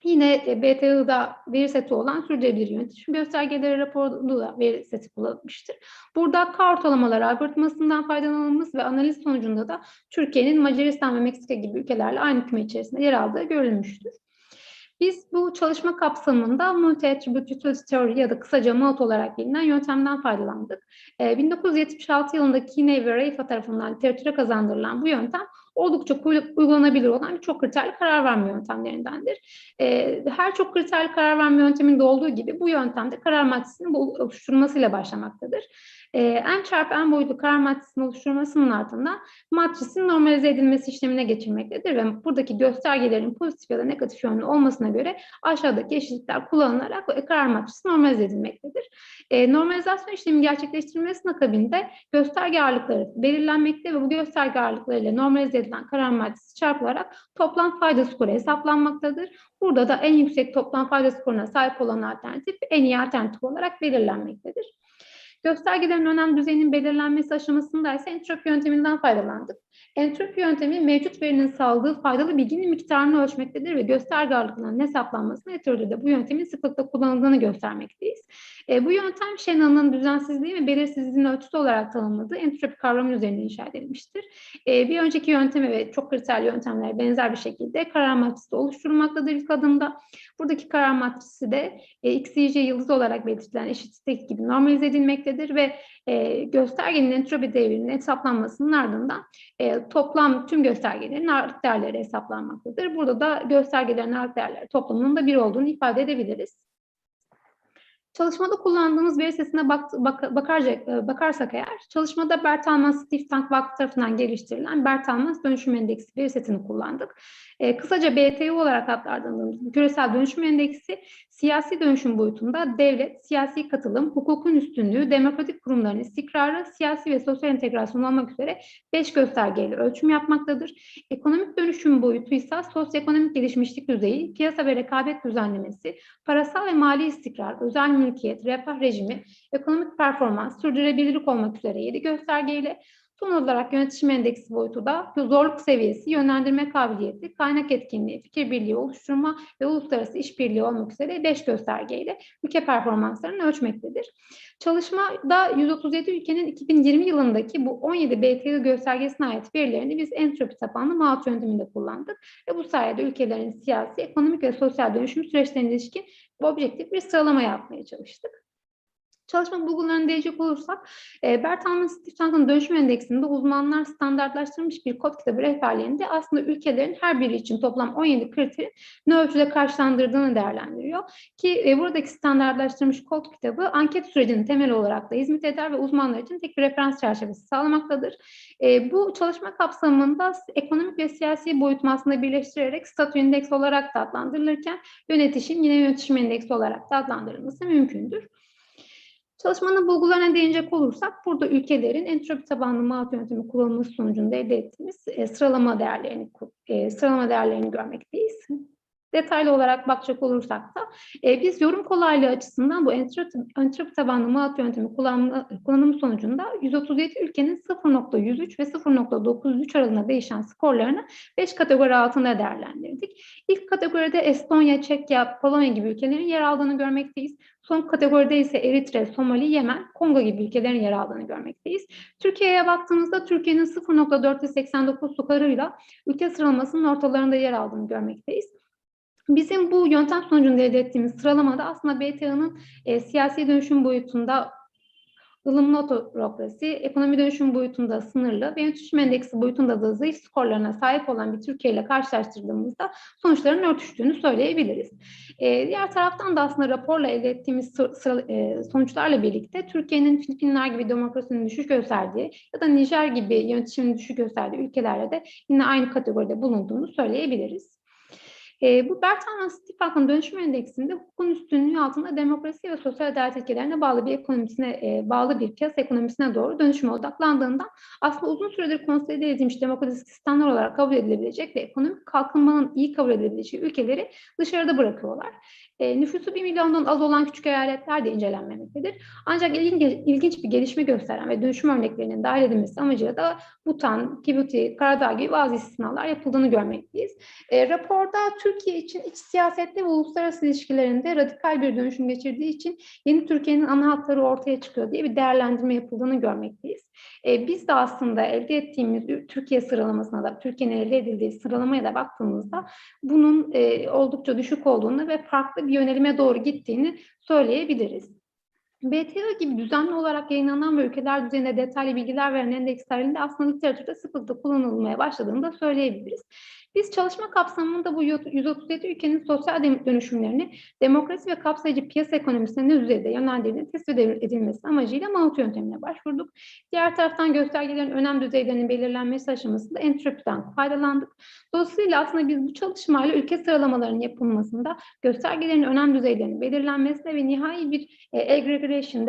yine BTI'da veri seti olan sürdürülebilir yönetim göstergeleri raporunda da veri seti kullanılmıştır. Burada K ortalamaları algoritmasından faydalanılmış ve analiz sonucunda da Türkiye'nin Macaristan ve Meksika gibi ülkelerle aynı küme içerisinde yer aldığı görülmüştür. Biz bu çalışma kapsamında Multi-Attribute Utility Theory ya da kısaca MAUT olarak bilinen yöntemden faydalandık. 1976 yılında Kinney ve Reifa tarafından literatüre kazandırılan bu yöntem oldukça uygulanabilir olan çok kriterli karar verme yöntemlerindendir. Her çok kriterli karar verme yönteminde olduğu gibi bu yöntemde karar maddesinin oluşturulmasıyla başlamaktadır. N boyutlu karar maddesinin oluşturulmasının ardından matrisin normalize edilmesi işlemine geçilmektedir ve buradaki göstergelerin pozitif ya da negatif yönlü olmasına göre aşağıdaki eşitlikler kullanılarak karar matrisi normalize edilmektedir. Normalizasyon işlemi gerçekleştirilmesinin akabinde gösterge ağırlıkları belirlenmekte ve bu gösterge ağırlıkları ile normalize edilen karar maddesi çarpılarak toplam fayda skoru hesaplanmaktadır. Burada da en yüksek toplam fayda skoruna sahip olan alternatif en iyi alternatif olarak belirlenmektedir. Göstergelerin önem düzeyinin belirlenmesi aşamasında ise entropi yönteminden faydalandık. Entropi yöntemi mevcut verinin sağladığı faydalı bilginin miktarını ölçmektedir ve gösterge ağırlıklarının hesaplanmasına literatürde bu yöntemin sıklıkla kullanıldığını göstermekteyiz. Bu yöntem Shannon'ın düzensizliği ve belirsizliğin ölçüsü olarak tanımladığı entropi kavramı üzerine inşa edilmiştir. Bir önceki yönteme ve çok kriterli yöntemlere benzer bir şekilde karar matrisi oluşturulmaktadır ilk adımda. Buradaki karar matrisi de XYZ yıldızı olarak belirtilen eşitlik gibi normalize edilmektedir ve göstergenin entropi devrinin hesaplanmasının ardından toplam tüm göstergelerin ağırlık değerleri hesaplanmaktadır. Burada da göstergelerin ağırlık değerleri toplamının da 1 olduğunu ifade edebiliriz. Çalışmada kullandığımız veri setine bakarsak eğer, çalışmada Bertelsmann Think Tank Vakfı tarafından geliştirilen Bertelsmann Dönüşüm Endeksi veri setini kullandık. Kısaca BTU olarak adlandırdığımız küresel dönüşüm endeksi, siyasi dönüşüm boyutunda devlet, siyasi katılım, hukukun üstünlüğü, demokratik kurumların istikrarı, siyasi ve sosyal entegrasyon olmak üzere 5 göstergeyle ölçüm yapmaktadır. Ekonomik dönüşüm boyutu ise sosyoekonomik gelişmişlik düzeyi, piyasa ve rekabet düzenlemesi, parasal ve mali istikrar, özel mülkiyet, refah rejimi, ekonomik performans, sürdürülebilirlik olmak üzere 7 göstergeyle, son olarak yönetişim endeksi boyutu da zorluk seviyesi, yönlendirme kabiliyeti, kaynak etkinliği, fikir birliği oluşturma ve uluslararası işbirliği olmak üzere 5 göstergeyle ülke performanslarını ölçmektedir. Çalışmada 137 ülkenin 2020 yılındaki bu 17 BTU göstergesine ait verilerini biz entropi tabanlı MAUT yönteminde kullandık ve bu sayede ülkelerin siyasi, ekonomik ve sosyal dönüşüm süreçlerine ilişkin objektif bir sıralama yapmaya çalıştık. Çalışma bulgularına değecek olursak, Bertelsmann Think Tank'ın dönüşüm endeksinde uzmanlar standartlaştırılmış bir kod kitabı rehberliğinde aslında ülkelerin her biri için toplam 17 kriterin ne ölçüde karşılandırdığını değerlendiriyor. Ki buradaki standartlaştırılmış kod kitabı anket sürecinin temeli olarak da hizmet eder ve uzmanlar için tek bir referans çerçevesi sağlamaktadır. Bu çalışma kapsamında ekonomik ve siyasi boyutunu aslında birleştirerek statü indeksi olarak da adlandırılırken yönetişim yine yönetişim endeksi olarak da adlandırılması mümkündür. Çalışmanın bulgularına değinecek olursak, burada ülkelerin entropi tabanlı MAUT yöntemi kullanılması sonucunda elde ettiğimiz sıralama değerlerini görmekteyiz. Detaylı olarak bakacak olursak da biz yorum kolaylığı açısından bu entropi tabanlı MAUT yöntemi kullanımı sonucunda 137 ülkenin 0.103 ve 0.93 aralığında değişen skorlarını 5 kategori altında değerlendirdik. İlk kategoride Estonya, Çekya, Polonya gibi ülkelerin yer aldığını görmekteyiz. Son kategoride ise Eritre, Somali, Yemen, Kongo gibi ülkelerin yer aldığını görmekteyiz. Türkiye'ye baktığımızda Türkiye'nin 0.489 skoruyla ülke sıralamasının ortalarında yer aldığını görmekteyiz. Bizim bu yöntem sonucunda elde ettiğimiz sıralamada aslında BTA'nın siyasi dönüşüm boyutunda ılımlı otokrasi, ekonomi dönüşüm boyutunda sınırlı ve yönetişim endeksi boyutunda da zayıf skorlarına sahip olan bir Türkiye ile karşılaştırdığımızda sonuçların örtüştüğünü söyleyebiliriz. Diğer taraftan da aslında raporla elde ettiğimiz sonuçlarla birlikte Türkiye'nin Filipinler gibi demokrasinin düşük gösterdiği ya da Nijer gibi yönetişimin düşük gösterdiği ülkelerde de yine aynı kategoride bulunduğunu söyleyebiliriz. Bu Bertrand Stiefvater'ın dönüşüm endeksinde hukukun üstünlüğü altında demokrasi ve sosyal adalet ilkelerine bağlı bir piyasa ekonomisine doğru dönüşüme odaklandığından aslında uzun süredir konsolide edilmiş demokratik sistemler olarak kabul edilebilecek ve ekonomik kalkınmanın iyi kabul edilebileceği ülkeleri dışarıda bırakıyorlar. Nüfusu 1 milyondan az olan küçük eyaletler de incelenmemektedir. Ancak ilginç bir gelişme gösteren ve dönüşüm örneklerinin dahil edilmesi amacıyla da Bhutan, Djibouti, Karadağ gibi bazı istisnalar yapıldığını görmekteyiz. Raporda Türkiye için iç siyasette ve uluslararası ilişkilerinde radikal bir dönüşüm geçirdiği için yeni Türkiye'nin ana hatları ortaya çıkıyor diye bir değerlendirme yapıldığını görmekteyiz. Biz de aslında elde ettiğimiz Türkiye sıralamasına da, Türkiye'nin elde edildiği sıralamaya da baktığımızda bunun oldukça düşük olduğunu ve farklı bir yönelime doğru gittiğini söyleyebiliriz. BTO gibi düzenli olarak yayınlanan ve ülkeler düzeyinde detaylı bilgiler veren endekslerinde aslında literatürde sıklıkla kullanılmaya başladığını da söyleyebiliriz. Biz çalışma kapsamında bu 137 ülkenin sosyal dönüşümlerini demokrasi ve kapsayıcı piyasa ekonomisine ne düzeyde yönlendirdiğini tespit edilmesi amacıyla Manut yöntemine başvurduk. Diğer taraftan göstergelerin önem düzeylerinin belirlenmesi aşamasında entropiden faydalandık. Dolayısıyla aslında biz bu çalışmayla ülke sıralamalarının yapılmasında göstergelerin önem düzeylerinin belirlenmesine ve nihai bir aggregation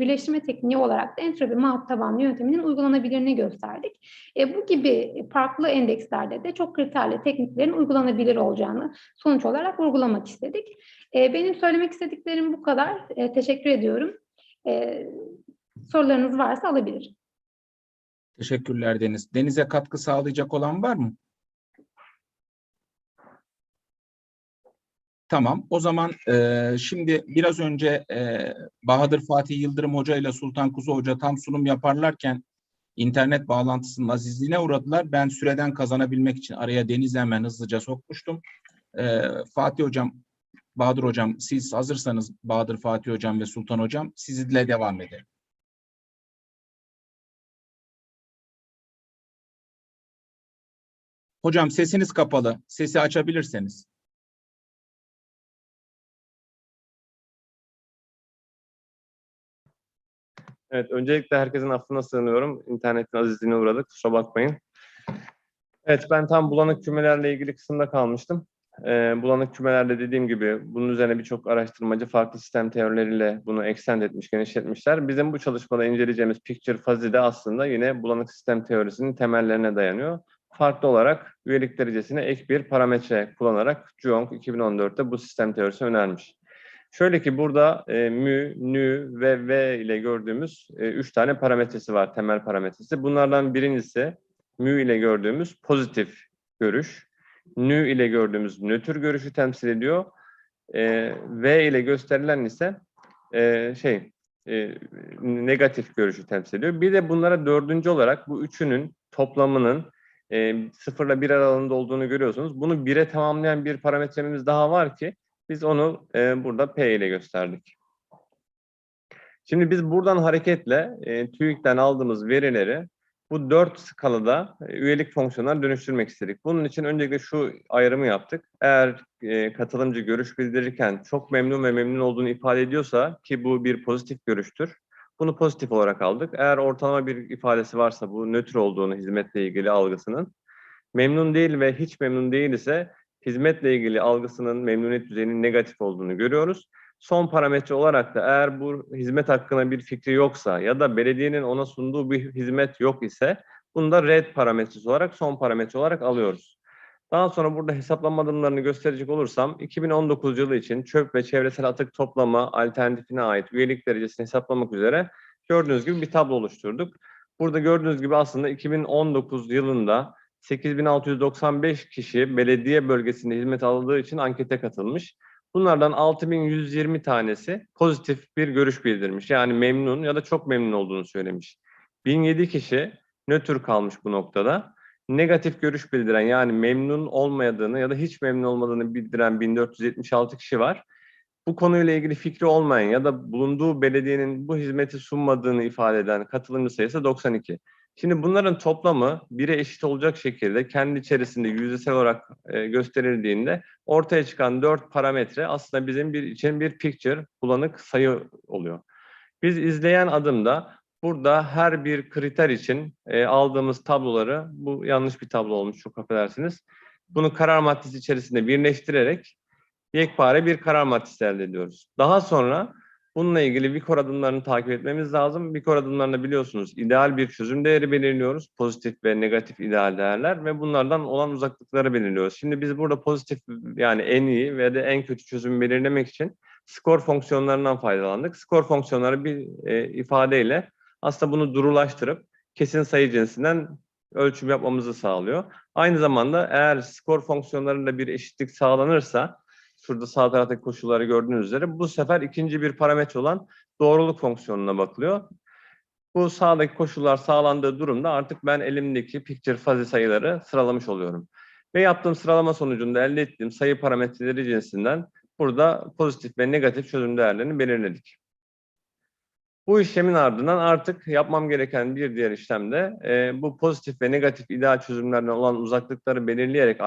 birleştirme tekniği olarak da entropi Manut tabanlı yönteminin uygulanabilirliğini gösterdik. Bu gibi farklı endekslerde de çok kriterli tekniklerin uygulanabilir olacağını sonuç olarak vurgulamak istedik. Benim söylemek istediklerim bu kadar. Teşekkür ediyorum. Sorularınız varsa alabilirim. Teşekkürler Deniz. Deniz'e katkı sağlayacak olan var mı? Tamam. O zaman şimdi biraz önce Bahadır Fatih Yıldırım Hoca ile Sultan Kuzu Hoca tam sunum yaparlarken internet bağlantısının azizliğine uğradılar. Ben süreden kazanabilmek için araya Deniz'i hemen hızlıca sokmuştum. Fatih Hocam, Bahadır Hocam, siz hazırsanız Bahadır, Fatih Hocam ve Sultan Hocam sizinle devam edelim. Hocam sesiniz kapalı. Sesi açabilirseniz. Evet, öncelikle herkesin affına sığınıyorum. İnternetin azizliğine uğradık, kusura bakmayın. Evet, ben tam bulanık kümelerle ilgili kısımda kalmıştım. Bulanık kümelerde dediğim gibi bunun üzerine birçok araştırmacı farklı sistem teorileriyle bunu extend etmiş, genişletmişler. Bizim bu çalışmada inceleyeceğimiz picture fuzzy de aslında yine bulanık sistem teorisinin temellerine dayanıyor. Farklı olarak üyelik derecesine ek bir parametre kullanarak Juong 2014'te bu sistem teorisi önermiş. Şöyle ki burada mü, nü ve v ile gördüğümüz 3 tane parametresi var, temel parametresi. Bunlardan birincisi mü ile gördüğümüz pozitif görüş, nü ile gördüğümüz nötr görüşü temsil ediyor. V ile gösterilen ise negatif görüşü temsil ediyor. Bir de bunlara dördüncü olarak bu üçünün toplamının 0 ile 1 aralığında olduğunu görüyorsunuz. Bunu 1'e tamamlayan bir parametremiz daha var ki biz onu burada P ile gösterdik. Şimdi biz buradan hareketle TÜİK'ten aldığımız verileri bu 4 skalada üyelik fonksiyonlarına dönüştürmek istedik. Bunun için öncelikle şu ayrımı yaptık. Eğer katılımcı görüş bildirirken çok memnun ve memnun olduğunu ifade ediyorsa ki bu bir pozitif görüştür. Bunu pozitif olarak aldık. Eğer ortalama bir ifadesi varsa bu nötr olduğunu hizmetle ilgili algısının, memnun değil ve hiç memnun değil ise hizmetle ilgili algısının memnuniyet düzeyinin negatif olduğunu görüyoruz. Son parametre olarak da eğer bu hizmet hakkında bir fikri yoksa ya da belediyenin ona sunduğu bir hizmet yok ise bunu da red parametresi olarak son parametre olarak alıyoruz. Daha sonra burada hesaplama adımlarını gösterecek olursam 2019 yılı için çöp ve çevresel atık toplama alternatifine ait üyelik derecesini hesaplamak üzere gördüğünüz gibi bir tablo oluşturduk. Burada gördüğünüz gibi aslında 2019 yılında 8.695 kişi belediye bölgesinde hizmet aldığı için ankete katılmış. Bunlardan 6.120 tanesi pozitif bir görüş bildirmiş. Yani memnun ya da çok memnun olduğunu söylemiş. 1007 kişi nötr kalmış bu noktada. Negatif görüş bildiren yani memnun olmadığını ya da hiç memnun olmadığını bildiren 1476 kişi var. bu konuyla ilgili fikri olmayan ya da bulunduğu belediyenin bu hizmeti sunmadığını ifade eden katılımcı sayısı 92. Şimdi bunların toplamı 1'e eşit olacak şekilde kendi içerisinde yüzdesel olarak gösterildiğinde ortaya çıkan 4 parametre aslında bizim için bir picture, bulanık sayı oluyor. Biz izleyen adımda burada her bir kriter için aldığımız tabloları, bu yanlış bir tablo olmuş, çok affedersiniz. Bunu karar maddesi içerisinde birleştirerek yekpare bir karar maddesi elde ediyoruz. Daha sonra bununla ilgili Vikor adımlarını takip etmemiz lazım. Vikor adımlarında biliyorsunuz ideal bir çözüm değeri belirliyoruz. Pozitif ve negatif ideal değerler ve bunlardan olan uzaklıkları belirliyoruz. Şimdi biz burada pozitif, yani en iyi ve de en kötü çözümü belirlemek için skor fonksiyonlarından faydalandık. Skor fonksiyonları bir ifadeyle aslında bunu durulaştırıp kesin sayı cinsinden ölçüm yapmamızı sağlıyor. Aynı zamanda eğer skor fonksiyonlarında bir eşitlik sağlanırsa, şurada sağ taraftaki koşulları gördüğünüz üzere, bu sefer ikinci bir parametre olan doğruluk fonksiyonuna bakılıyor. Bu sağdaki koşullar sağlandığı durumda artık ben elimdeki picture fuzzy sayıları sıralamış oluyorum. Ve yaptığım sıralama sonucunda elde ettiğim sayı parametreleri cinsinden burada pozitif ve negatif çözüm değerlerini belirledik. Bu işlemin ardından artık yapmam gereken bir diğer işlem de bu pozitif ve negatif ideal çözümlerden olan uzaklıkları belirleyerek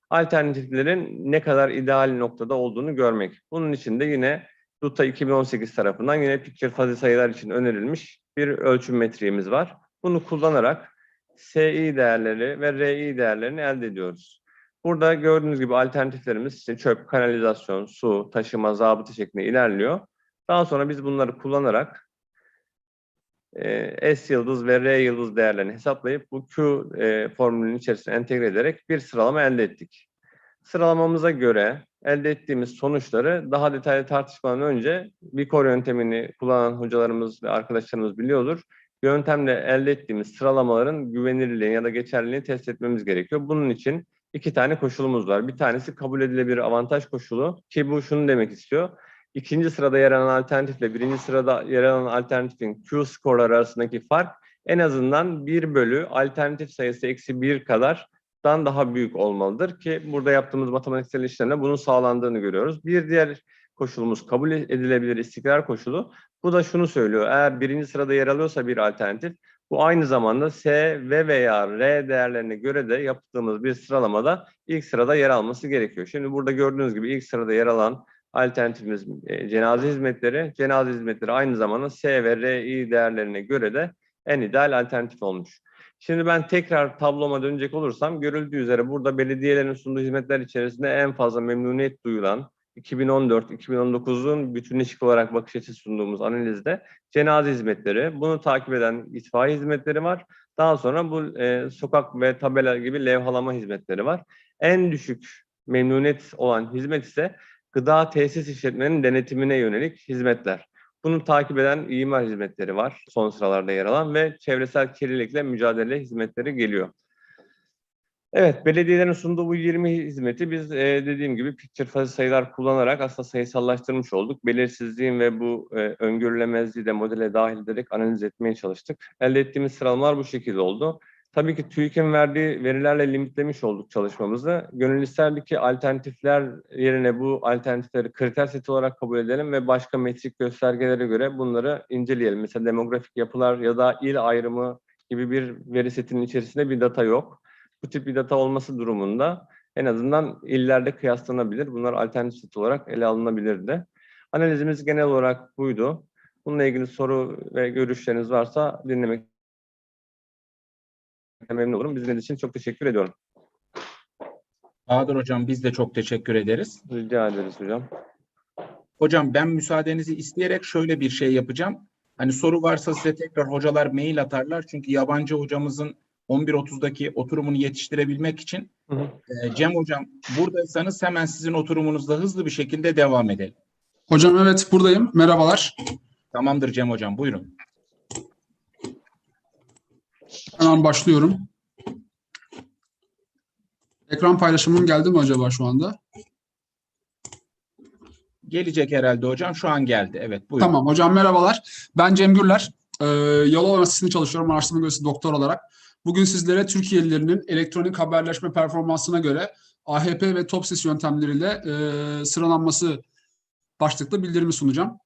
alternatiflerin ne kadar ideal noktada olduğunu görmek. Bunun için de yine DUTA 2018 tarafından yine picture fuzzy sayılar için önerilmiş bir ölçüm metriğimiz var. Bunu kullanarak SI değerleri ve RI değerlerini elde ediyoruz. Burada gördüğünüz gibi alternatiflerimiz işte çöp, kanalizasyon, su, taşıma, zabıta şeklinde ilerliyor. Daha sonra biz bunları kullanarak S yıldız ve R yıldız değerlerini hesaplayıp bu Q formülünün içerisine entegre ederek bir sıralama elde ettik. Sıralamamıza göre elde ettiğimiz sonuçları daha detaylı tartışmadan önce Vikor yöntemini kullanan hocalarımız ve arkadaşlarımız biliyordur. Yöntemle elde ettiğimiz sıralamaların güvenilirliğini ya da geçerliliğini test etmemiz gerekiyor. Bunun için 2 tane koşulumuz var. Bir tanesi kabul edilebilir avantaj koşulu, ki bu şunu demek istiyor. İkinci sırada yer alan alternatifle birinci sırada yer alan alternatifin Q skorları arasındaki fark en azından 1 bölü alternatif sayısı eksi 1 kadardan daha büyük olmalıdır ki burada yaptığımız matematiksel işlemle bunun sağlandığını görüyoruz. Bir diğer koşulumuz kabul edilebilir istikrar koşulu. Bu da şunu söylüyor: eğer birinci sırada yer alıyorsa bir alternatif, bu aynı zamanda S ve veya R değerlerine göre de yaptığımız bir sıralamada ilk sırada yer alması gerekiyor. Şimdi burada gördüğünüz gibi ilk sırada yer alan alternatifimiz cenaze hizmetleri. Cenaze hizmetleri aynı zamanda S ve RI değerlerine göre de en ideal alternatif olmuş. Şimdi ben tekrar tabloma dönecek olursam, görüldüğü üzere burada belediyelerin sunduğu hizmetler içerisinde en fazla memnuniyet duyulan 2014-2019'un bütünleşik olarak bakış açısı sunduğumuz analizde cenaze hizmetleri, bunu takip eden itfaiye hizmetleri var. Daha sonra bu sokak ve tabela gibi levhalama hizmetleri var. En düşük memnuniyet olan hizmet ise gıda tesis işletmenin denetimine yönelik hizmetler. Bunu takip eden imar hizmetleri var, son sıralarda yer alan, ve çevresel kirlilikle mücadele hizmetleri geliyor. Evet, belediyelerin sunduğu bu 20 hizmeti biz dediğim gibi picture fuzzy sayılar kullanarak aslında sayısallaştırmış olduk. Belirsizliğin ve bu öngörülemezliği de modele dahil ederek analiz etmeye çalıştık. Elde ettiğimiz sıralamalar bu şekilde oldu. Tabii ki TÜİK'in verdiği verilerle limitlemiş olduk çalışmamızı. Gönül isterdi ki alternatifler yerine bu alternatifleri kriter seti olarak kabul edelim ve başka metrik göstergelere göre bunları inceleyelim. Mesela demografik yapılar ya da il ayrımı gibi bir veri setinin içerisinde bir data yok. Bu tip bir data olması durumunda en azından illerde kıyaslanabilir. Bunlar alternatif set olarak ele alınabilirdi. Analizimiz genel olarak buydu. Bununla ilgili soru ve görüşleriniz varsa dinlemek memnun olurum. Bizler için çok teşekkür ediyorum. Bahadır Hocam, biz de çok teşekkür ederiz. Rica ederiz hocam. Hocam, ben müsaadenizi isteyerek şöyle bir şey yapacağım. Hani soru varsa size tekrar hocalar mail atarlar. Çünkü yabancı hocamızın 11.30'daki oturumunu yetiştirebilmek için Cem Hocam, buradaysanız hemen sizin oturumunuzda hızlı bir şekilde devam edelim. Hocam evet, buradayım. Merhabalar. Tamamdır Cem Hocam, buyurun. Hemen başlıyorum. Ekran paylaşımım geldi mi acaba şu anda? Gelecek herhalde hocam. Şu an geldi. Evet, buyurun. Tamam hocam, merhabalar. Ben Cem Gürler. Yalova Üniversitesi'nde çalışıyorum. Araştırma görevlisi doktor olarak. Bugün sizlere Türkiye'lilerinin elektronik haberleşme performansına göre AHP ve TOPSIS yöntemleriyle sıralanması başlıklı bildirimi sunacağım.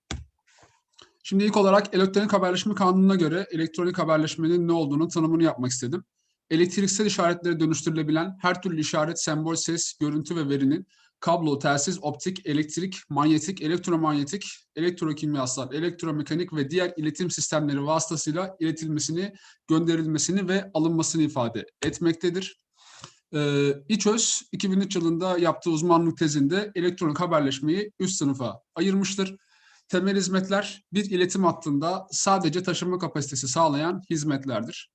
Şimdi ilk olarak elektronik haberleşme kanununa göre elektronik haberleşmenin ne olduğunu tanımını yapmak istedim. Elektriksel işaretlere dönüştürülebilen her türlü işaret, sembol, ses, görüntü ve verinin kablo, telsiz, optik, elektrik, manyetik, elektromanyetik, elektrokimyasal, elektromekanik ve diğer iletim sistemleri vasıtasıyla iletilmesini, gönderilmesini ve alınmasını ifade etmektedir. İÇÖS 2003 yılında yaptığı uzmanlık tezinde elektronik haberleşmeyi üst sınıfa ayırmıştır. Temel hizmetler bir iletim hattında sadece taşıma kapasitesi sağlayan hizmetlerdir.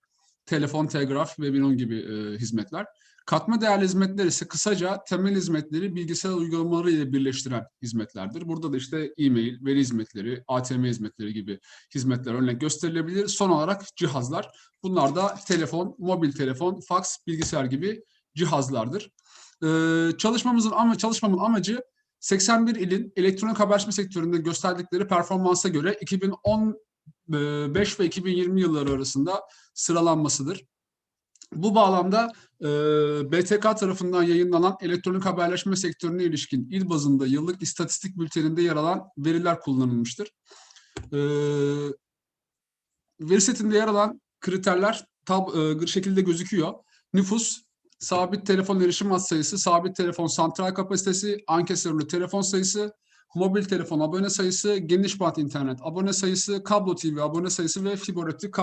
Telefon, telgraf ve bunun gibi hizmetler. Katma değerli hizmetler ise kısaca temel hizmetleri bilgisayar uygulamaları ile birleştiren hizmetlerdir. Burada da işte e-mail, veri hizmetleri, ATM hizmetleri gibi hizmetler örnek gösterilebilir. Son olarak cihazlar. Bunlar da telefon, mobil telefon, faks, bilgisayar gibi cihazlardır. Çalışmamın amacı 81 ilin elektronik haberleşme sektöründe gösterdikleri performansa göre 2015 ve 2020 yılları arasında sıralanmasıdır. Bu bağlamda BTK tarafından yayınlanan elektronik haberleşme sektörüne ilişkin il bazında yıllık istatistik bülteninde yer alan veriler kullanılmıştır. Veri setinde yer alan kriterler şekilde gözüküyor. Nüfus, sabit telefon erişim hat sayısı, sabit telefon santral kapasitesi, ankesörlü telefon sayısı, mobil telefon abone sayısı, geniş bant internet abone sayısı, kablo TV abone sayısı ve fiber optik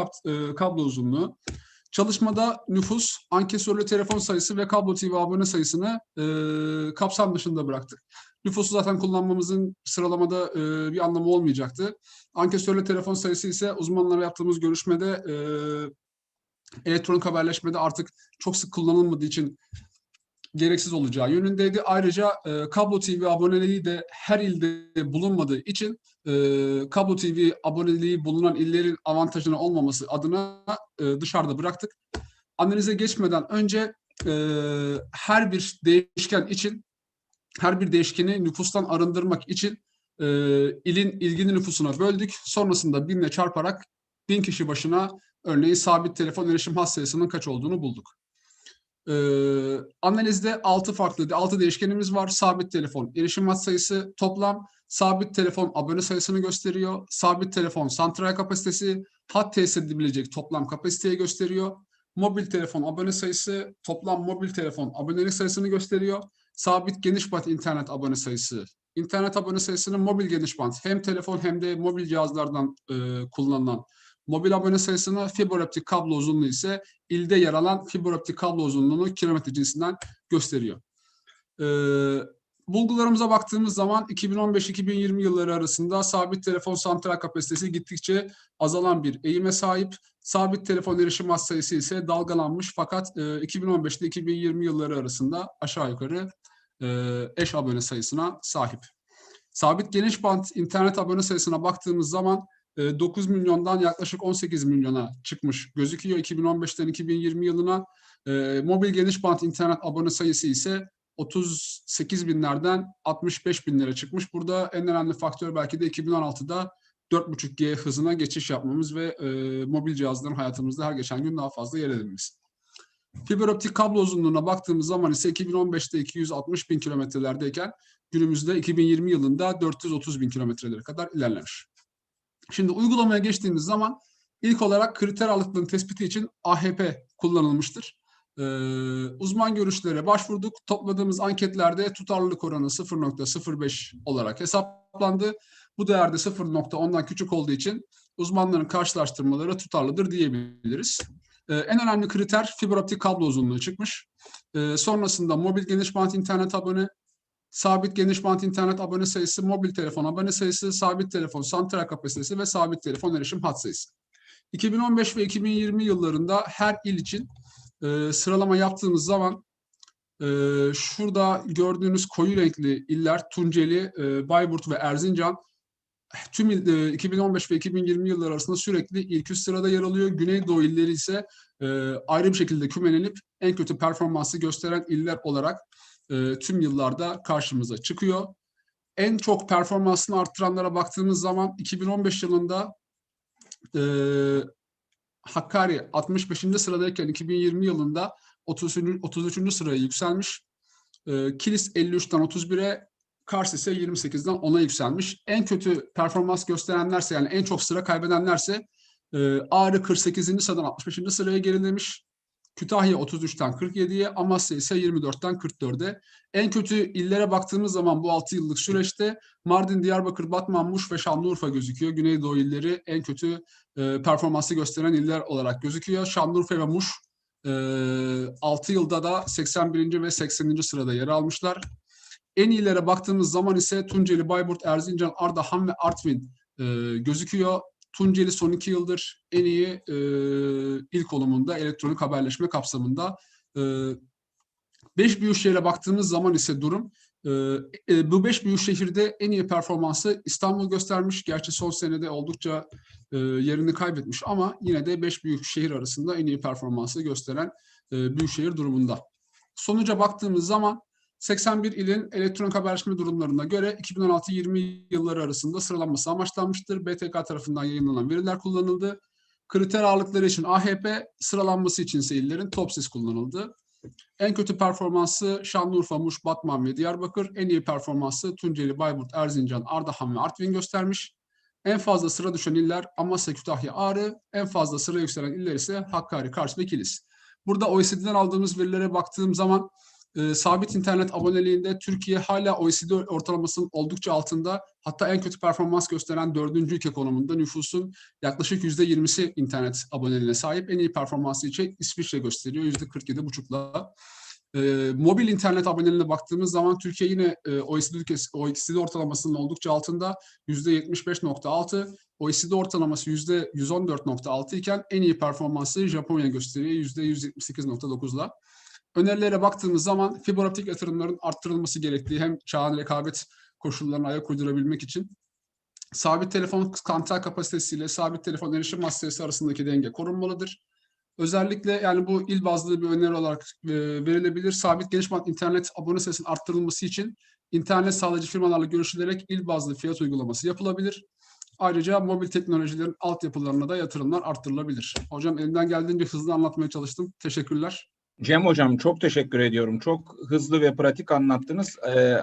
kablo uzunluğu. Çalışmada nüfus, ankesörlü telefon sayısı ve kablo TV abone sayısını kapsam dışında bıraktık. Nüfusu zaten kullanmamızın sıralamada bir anlamı olmayacaktı. Ankesörlü telefon sayısı ise uzmanlarla yaptığımız görüşmede elektronik haberleşmede artık çok sık kullanılmadığı için gereksiz olacağı yönündeydi. Ayrıca kablo TV aboneliği de her ilde bulunmadığı için kablo TV aboneliği bulunan illerin avantajına olmaması adına dışarıda bıraktık. Analize geçmeden önce her bir değişkeni nüfustan arındırmak için ilin ilgili nüfusuna böldük. Sonrasında 1000'le çarparak 1000 kişi başına örneğin sabit telefon erişim hat sayısının kaç olduğunu bulduk. Analizde 6 değişkenimiz var. Sabit telefon erişim hat sayısı toplam, sabit telefon abone sayısını gösteriyor. Sabit telefon santral kapasitesi, hat tesis edilebilecek toplam kapasiteyi gösteriyor. Mobil telefon abone sayısı toplam mobil telefon abonelik sayısını gösteriyor. Sabit geniş bant internet abone sayısı. İnternet abone sayısının mobil geniş bant hem telefon hem de mobil cihazlardan kullanılan mobil abone sayısını, fiber optik kablo uzunluğu ise ilde yer alan fiber optik kablo uzunluğunu kilometre cinsinden gösteriyor. Bulgularımıza baktığımız zaman 2015-2020 yılları arasında sabit telefon santral kapasitesi gittikçe azalan bir eğime sahip. Sabit telefon erişim hat sayısı ise dalgalanmış fakat 2015'te 2020 yılları arasında aşağı yukarı eş abone sayısına sahip. Sabit geniş bant internet abone sayısına baktığımız zaman 9 milyondan yaklaşık 18 milyona çıkmış gözüküyor 2015'ten 2020 yılına. Mobil geniş bant internet abone sayısı ise 38 binlerden 65 binlere çıkmış. Burada en önemli faktör belki de 2016'da 4.5G hızına geçiş yapmamız ve mobil cihazların hayatımızda her geçen gün daha fazla yer edinmesi. Fiber optik kablo uzunluğuna baktığımız zaman ise 2015'te 260 bin kilometrelerdeyken günümüzde 2020 yılında 430 bin kilometrelere kadar ilerlemiş. Şimdi uygulamaya geçtiğimiz zaman ilk olarak kriter ağırlıklığının tespiti için AHP kullanılmıştır. Uzman görüşlere başvurduk. Topladığımız anketlerde tutarlılık oranı 0.05 olarak hesaplandı. Bu değerde 0.10'dan küçük olduğu için uzmanların karşılaştırmaları tutarlıdır diyebiliriz. En önemli kriter fiber optik kablo uzunluğu çıkmış. Sonrasında mobil geniş bant internet abone, sabit geniş bant internet abone sayısı, mobil telefon abone sayısı, sabit telefon santral kapasitesi ve sabit telefon erişim hat sayısı. 2015 ve 2020 yıllarında her il için sıralama yaptığımız zaman şurada gördüğünüz koyu renkli iller Tunceli, Bayburt ve Erzincan tüm 2015 ve 2020 yılları arasında sürekli ilk üst sırada yer alıyor. Güneydoğu illeri ise ayrı bir şekilde kümelenip en kötü performansı gösteren iller olarak tüm yıllarda karşımıza çıkıyor. En çok performansını arttıranlara baktığımız zaman 2015 yılında Hakkari 65. sıradayken 2020 yılında 33. sıraya yükselmiş. Kilis 53'ten 31'e, Kars ise 28'den 10'a yükselmiş. En kötü performans gösterenlerse, yani en çok sıra kaybedenlerse Ağrı 48. sıradan 65. sıraya gerilemiş. Kütahya 33'ten 47'ye, Amasya ise 24'ten 44'e. En kötü illere baktığımız zaman bu 6 yıllık süreçte Mardin, Diyarbakır, Batman, Muş ve Şanlıurfa gözüküyor. Güneydoğu illeri en kötü performansı gösteren iller olarak gözüküyor. Şanlıurfa ve Muş 6 yılda da 81. ve 80. sırada yer almışlar. En iyilere baktığımız zaman ise Tunceli, Bayburt, Erzincan, Ardahan ve Artvin gözüküyor. Tunceli son 2 yıldır en iyi il konumunda elektronik haberleşme kapsamında. 5 büyük şehre baktığımız zaman ise durum, bu 5 büyük şehirde en iyi performansı İstanbul göstermiş. Gerçi son senede oldukça yerini kaybetmiş ama yine de 5 büyük şehir arasında en iyi performansı gösteren büyük şehir durumunda. Sonuca baktığımız zaman 81 ilin elektronik haberleşme durumlarına göre 2016-20 yılları arasında sıralanması amaçlanmıştır. BTK tarafından yayınlanan veriler kullanıldı. Kriter ağırlıkları için AHP, sıralanması için ise illerin TOPSİS kullanıldı. En kötü performansı Şanlıurfa, Muş, Batman ve Diyarbakır, en iyi performansı Tunceli, Bayburt, Erzincan, Ardahan ve Artvin göstermiş. En fazla sıra düşen iller Amasya, Kütahya, Ağrı, en fazla sıra yükselen iller ise Hakkari, Kars ve Kilis. Burada OECD'den aldığımız verilere baktığım zaman sabit internet aboneliğinde Türkiye hala OECD ortalamasının oldukça altında, hatta en kötü performans gösteren 4. ülke konumunda. Nüfusun yaklaşık %20'si internet aboneliğine sahip. En iyi performansı için İsviçre gösteriyor %47,5'la. Mobil internet aboneliğine baktığımız zaman Türkiye yine OECD ortalamasının oldukça altında, %75,6. OECD ortalaması %114,6 iken en iyi performansı Japonya gösteriyor %178,9'la. Önerilere baktığımız zaman fiber optik yatırımların arttırılması gerektiği, hem çağın rekabet koşullarına ayak uydurabilmek için sabit telefon santral kapasitesiyle sabit telefon erişim massası arasındaki denge korunmalıdır. Özellikle yani bu il bazlı bir öneri olarak verilebilir. Sabit geniş bant internet abone sayısının arttırılması için internet sağlayıcı firmalarla görüşülerek il bazlı fiyat uygulaması yapılabilir. Ayrıca mobil teknolojilerin altyapılarına da yatırımlar arttırılabilir. Hocam elimden geldiğince hızlı anlatmaya çalıştım. Teşekkürler. Cem Hocam çok teşekkür ediyorum. Çok hızlı ve pratik anlattınız.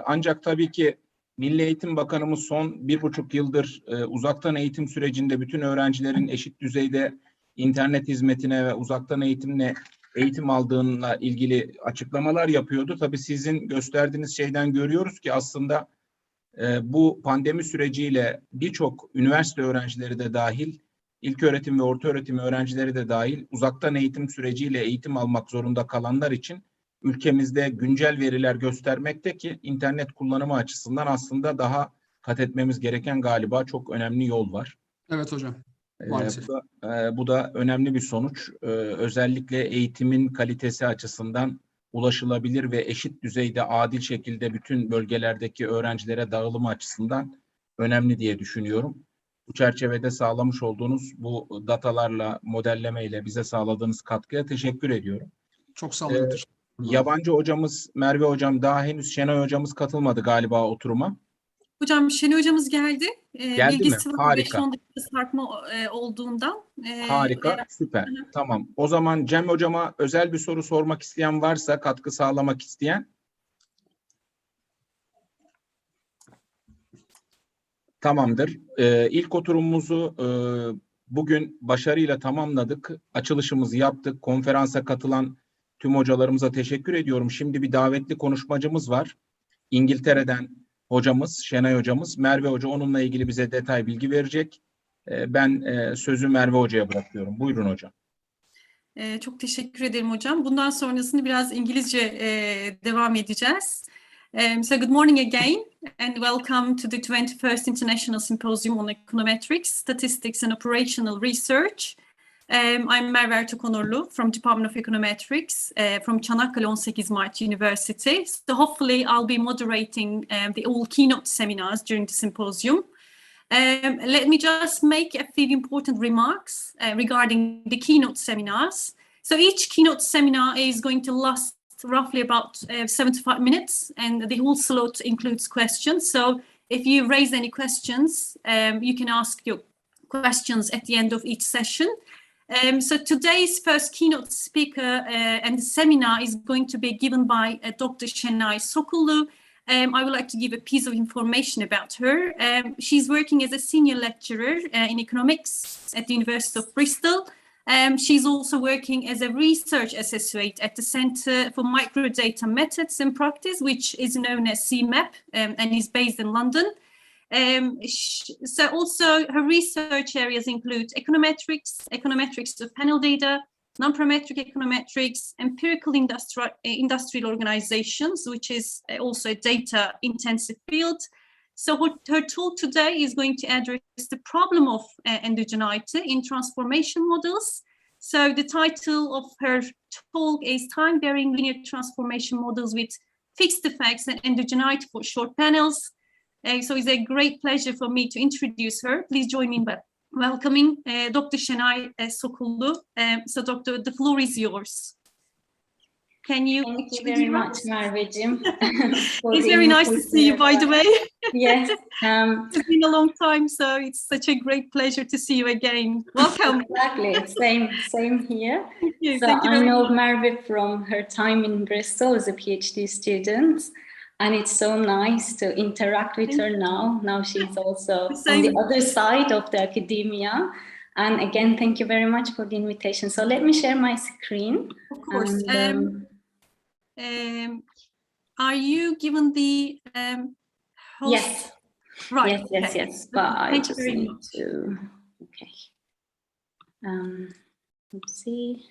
Ancak tabii ki Milli Eğitim Bakanımız son 1,5 yıldır uzaktan eğitim sürecinde bütün öğrencilerin eşit düzeyde internet hizmetine ve uzaktan eğitimle eğitim aldığına ilgili açıklamalar yapıyordu. Tabii sizin gösterdiğiniz şeyden görüyoruz ki aslında bu pandemi süreciyle birçok üniversite öğrencileri de dahil, İlköğretim ve ortaöğretim öğrencileri de dahil uzaktan eğitim süreciyle eğitim almak zorunda kalanlar için ülkemizde güncel veriler göstermekte ki internet kullanımı açısından aslında daha kat etmemiz gereken galiba çok önemli yol var. Evet hocam. Maalesef. Bu da önemli bir sonuç. Özellikle eğitimin kalitesi açısından ulaşılabilir ve eşit düzeyde adil şekilde bütün bölgelerdeki öğrencilere dağılımı açısından önemli diye düşünüyorum. Bu çerçevede sağlamış olduğunuz bu datalarla, modellemeyle bize sağladığınız katkıya teşekkür ediyorum. Çok sağ olun. Yabancı hocamız Merve Hocam, daha henüz Şenay Hocamız katılmadı galiba oturuma. Hocam Şenay Hocamız geldi. Geldi Bilgisi mi? var, Harika. 5-10 dakika sarkma olduğundan. Harika, süper. Tamam. O zaman Cem Hocama özel bir soru sormak isteyen varsa, katkı sağlamak isteyen. Tamamdır. İlk oturumumuzu bugün başarıyla tamamladık. Açılışımızı yaptık. Konferansa katılan tüm hocalarımıza teşekkür ediyorum. Şimdi bir davetli konuşmacımız var. İngiltere'den hocamız, Şenay hocamız. Merve Hoca onunla ilgili bize detay bilgi verecek. Ben sözü Merve Hoca'ya bırakıyorum. Buyurun hocam. Çok teşekkür ederim hocam. Bundan sonrasını biraz İngilizce devam edeceğiz. So good morning again and welcome to the 21st International Symposium on Econometrics, Statistics and Operational Research. I'm Merve Ertokonorlu from Department of Econometrics from Çanakkale 18 Mart University. So hopefully I'll be moderating the all keynote seminars during the symposium. Let me just make a few important remarks regarding the keynote seminars. So each keynote seminar is going to last roughly about 75 minutes, and the whole slot includes questions. So if you raise any questions, you can ask your questions at the end of each session. So today's first keynote speaker and the seminar is going to be given by Dr. Şenay Sokullu. I would like to give a piece of information about her. She's working as a senior lecturer in economics at the University of Bristol. She's also working as a research associate at the Center for Microdata Methods and Practice, which is known as CMAP, and is based in London. So also her research areas include econometrics of panel data, non-parametric econometrics, empirical industrial organizations, which is also a data-intensive field. So her talk today is going to address the problem of endogeneity in transformation models. So the title of her talk is Time-Varying Linear Transformation Models with Fixed Effects and Endogeneity for Short Panels. So it's a great pleasure for me to introduce her. Please join me in welcoming Dr. Şenay Sokullu. So Doctor, the floor is yours. Can you? Thank you very much, Merveciğim. It's very nice to see you, by the way. Yes. It's been a long time, so it's such a great pleasure to see you again. Welcome. Exactly, same here. Thank you. So Thank you I very know much. Merve from her time in Bristol as a PhD student, and it's so nice to interact with her now. Now she's also on the other side of the academia. And again, thank you very much for the invitation. So let me share my screen. Of course. And, are you given the host? yes. Right. Yes. But I Thank you just very need much. to. Okay. Let's see.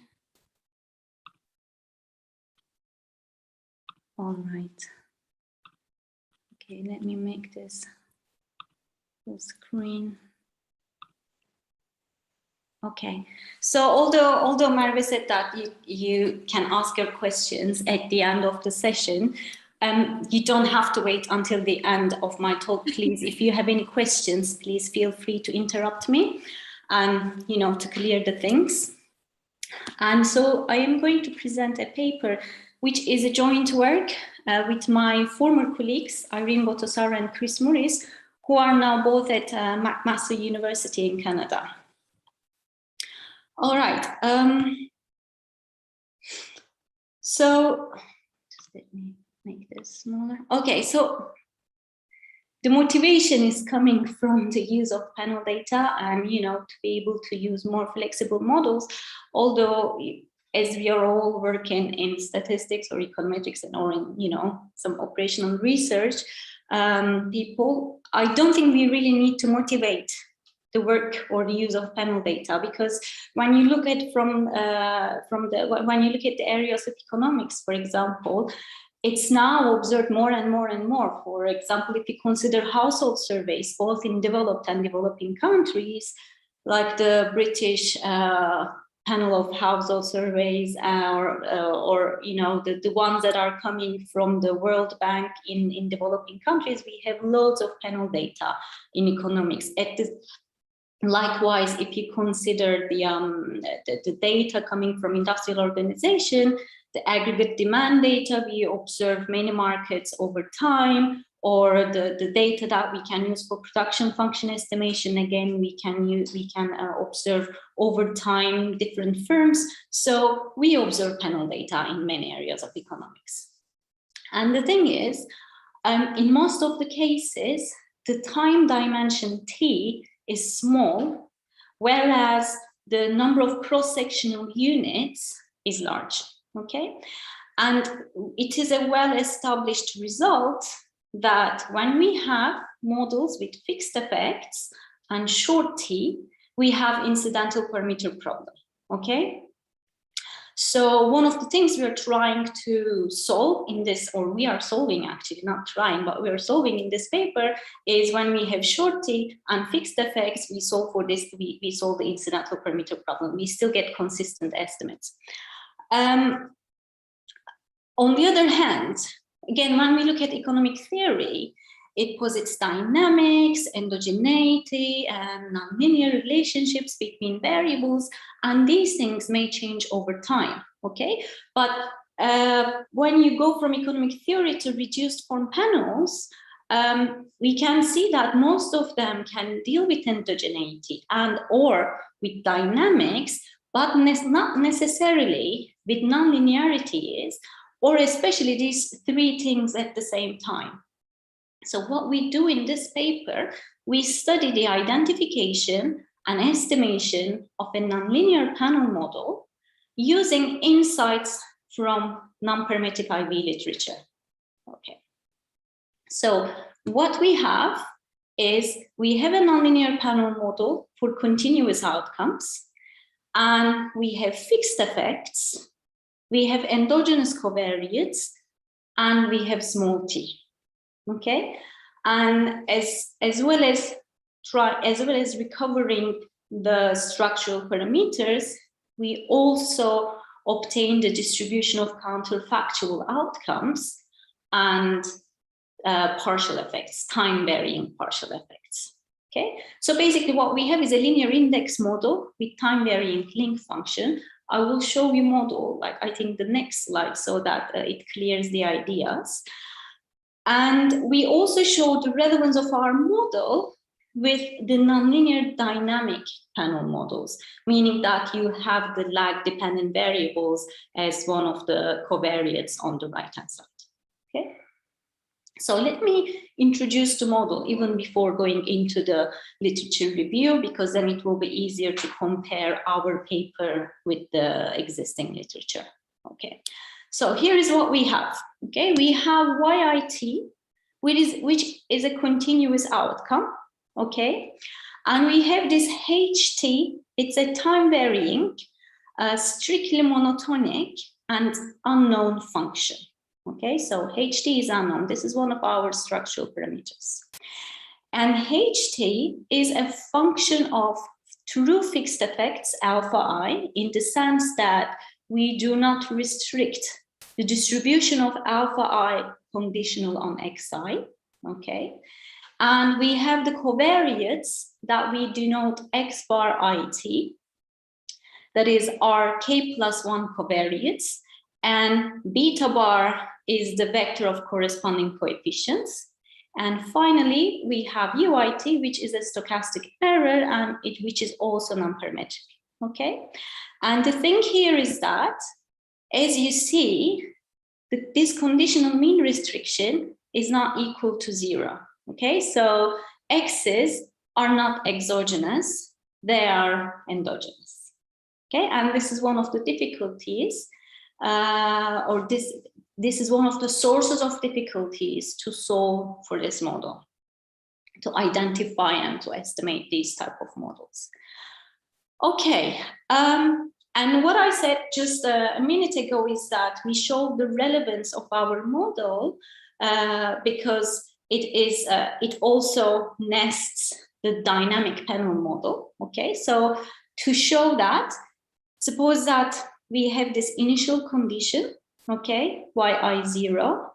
All right. Okay, let me make this full screen. Okay, so although Merve said that you can ask your questions at the end of the session, you don't have to wait until the end of my talk, please. If you have any questions, please feel free to interrupt me and, to clear the things. And so I am going to present a paper which is a joint work with my former colleagues, Irene Botosara and Chris Morris, who are now both at McMaster University in Canada. All right. So just let me make this smaller. Okay, so the motivation is coming from the use of panel data and, to be able to use more flexible models, although as we are all working in statistics or econometrics and or in, some operational research, people, I don't think we really need to motivate the work or the use of panel data, because when you look at when you look at the areas of economics, for example, it's now observed more and more and more. For example, if you consider household surveys, both in developed and developing countries, like the British panel of household surveys, or the ones that are coming from the World Bank in developing countries, we have loads of panel data in economics. Likewise, if you consider the data coming from industrial organization, the aggregate demand data, we observe many markets over time, or the data that we can use for production function estimation, again, we can observe over time different firms. So we observe panel data in many areas of economics. And the thing is, in most of the cases, the time dimension T is small, whereas the number of cross-sectional units is large, okay? And it is a well-established result that when we have models with fixed effects and short t, we have incidental parameter problem, okay? So one of the things we are trying to solve in this, or we are solving actually, not trying, but we are solving in this paper, is when we have short t and fixed effects, we solve for this, we solve the incidental parameter problem. We still get consistent estimates. On the other hand, again, when we look at economic theory, it posits dynamics, endogeneity, and nonlinear relationships between variables, and these things may change over time, okay? But when you go from economic theory to reduced form panels, we can see that most of them can deal with endogeneity and or with dynamics, but not necessarily with nonlinearities, or especially these three things at the same time. So what we do in this paper, we study the identification and estimation of a nonlinear panel model using insights from non-parametric IV literature. Okay. So what we have is we have a nonlinear panel model for continuous outcomes, and we have fixed effects, we have endogenous covariates, and we have small t. Okay, and as well as recovering the structural parameters, we also obtain the distribution of counterfactual outcomes and partial effects, time-varying partial effects. Okay, so basically what we have is a linear index model with time-varying link function. I will show you model, like I think the next slide, so that it clears the ideas. And we also show the relevance of our model with the nonlinear dynamic panel models, meaning that you have the lag-dependent variables as one of the covariates on the right-hand side. Okay. So let me introduce the model even before going into the literature review, because then it will be easier to compare our paper with the existing literature. Okay, so here is what we have. Okay, we have YIT, which is a continuous outcome. Okay, and we have this HT, it's a time varying, strictly monotonic and unknown function. Okay, so HT is unknown. This is one of our structural parameters. And HT is a function of true fixed effects, alpha I, in the sense that we do not restrict the distribution of alpha I conditional on xi. Okay, and we have the covariates that we denote x bar it, that is our k+1 covariates, and beta bar is the vector of corresponding coefficients. And finally, we have UIT, which is a stochastic error, and which is also non-parametric. Okay, and the thing here is that, as you see, this conditional mean restriction is not equal to 0. Okay, so x's are not exogenous, they are endogenous. Okay, and this is one of the difficulties, or this is one of the sources of difficulties to solve for this model, to identify and to estimate these type of models. Okay, and what I said just a minute ago is that we show the relevance of our model because it also nests the dynamic panel model. Okay, so to show that, suppose that we have this initial condition, okay, yi0,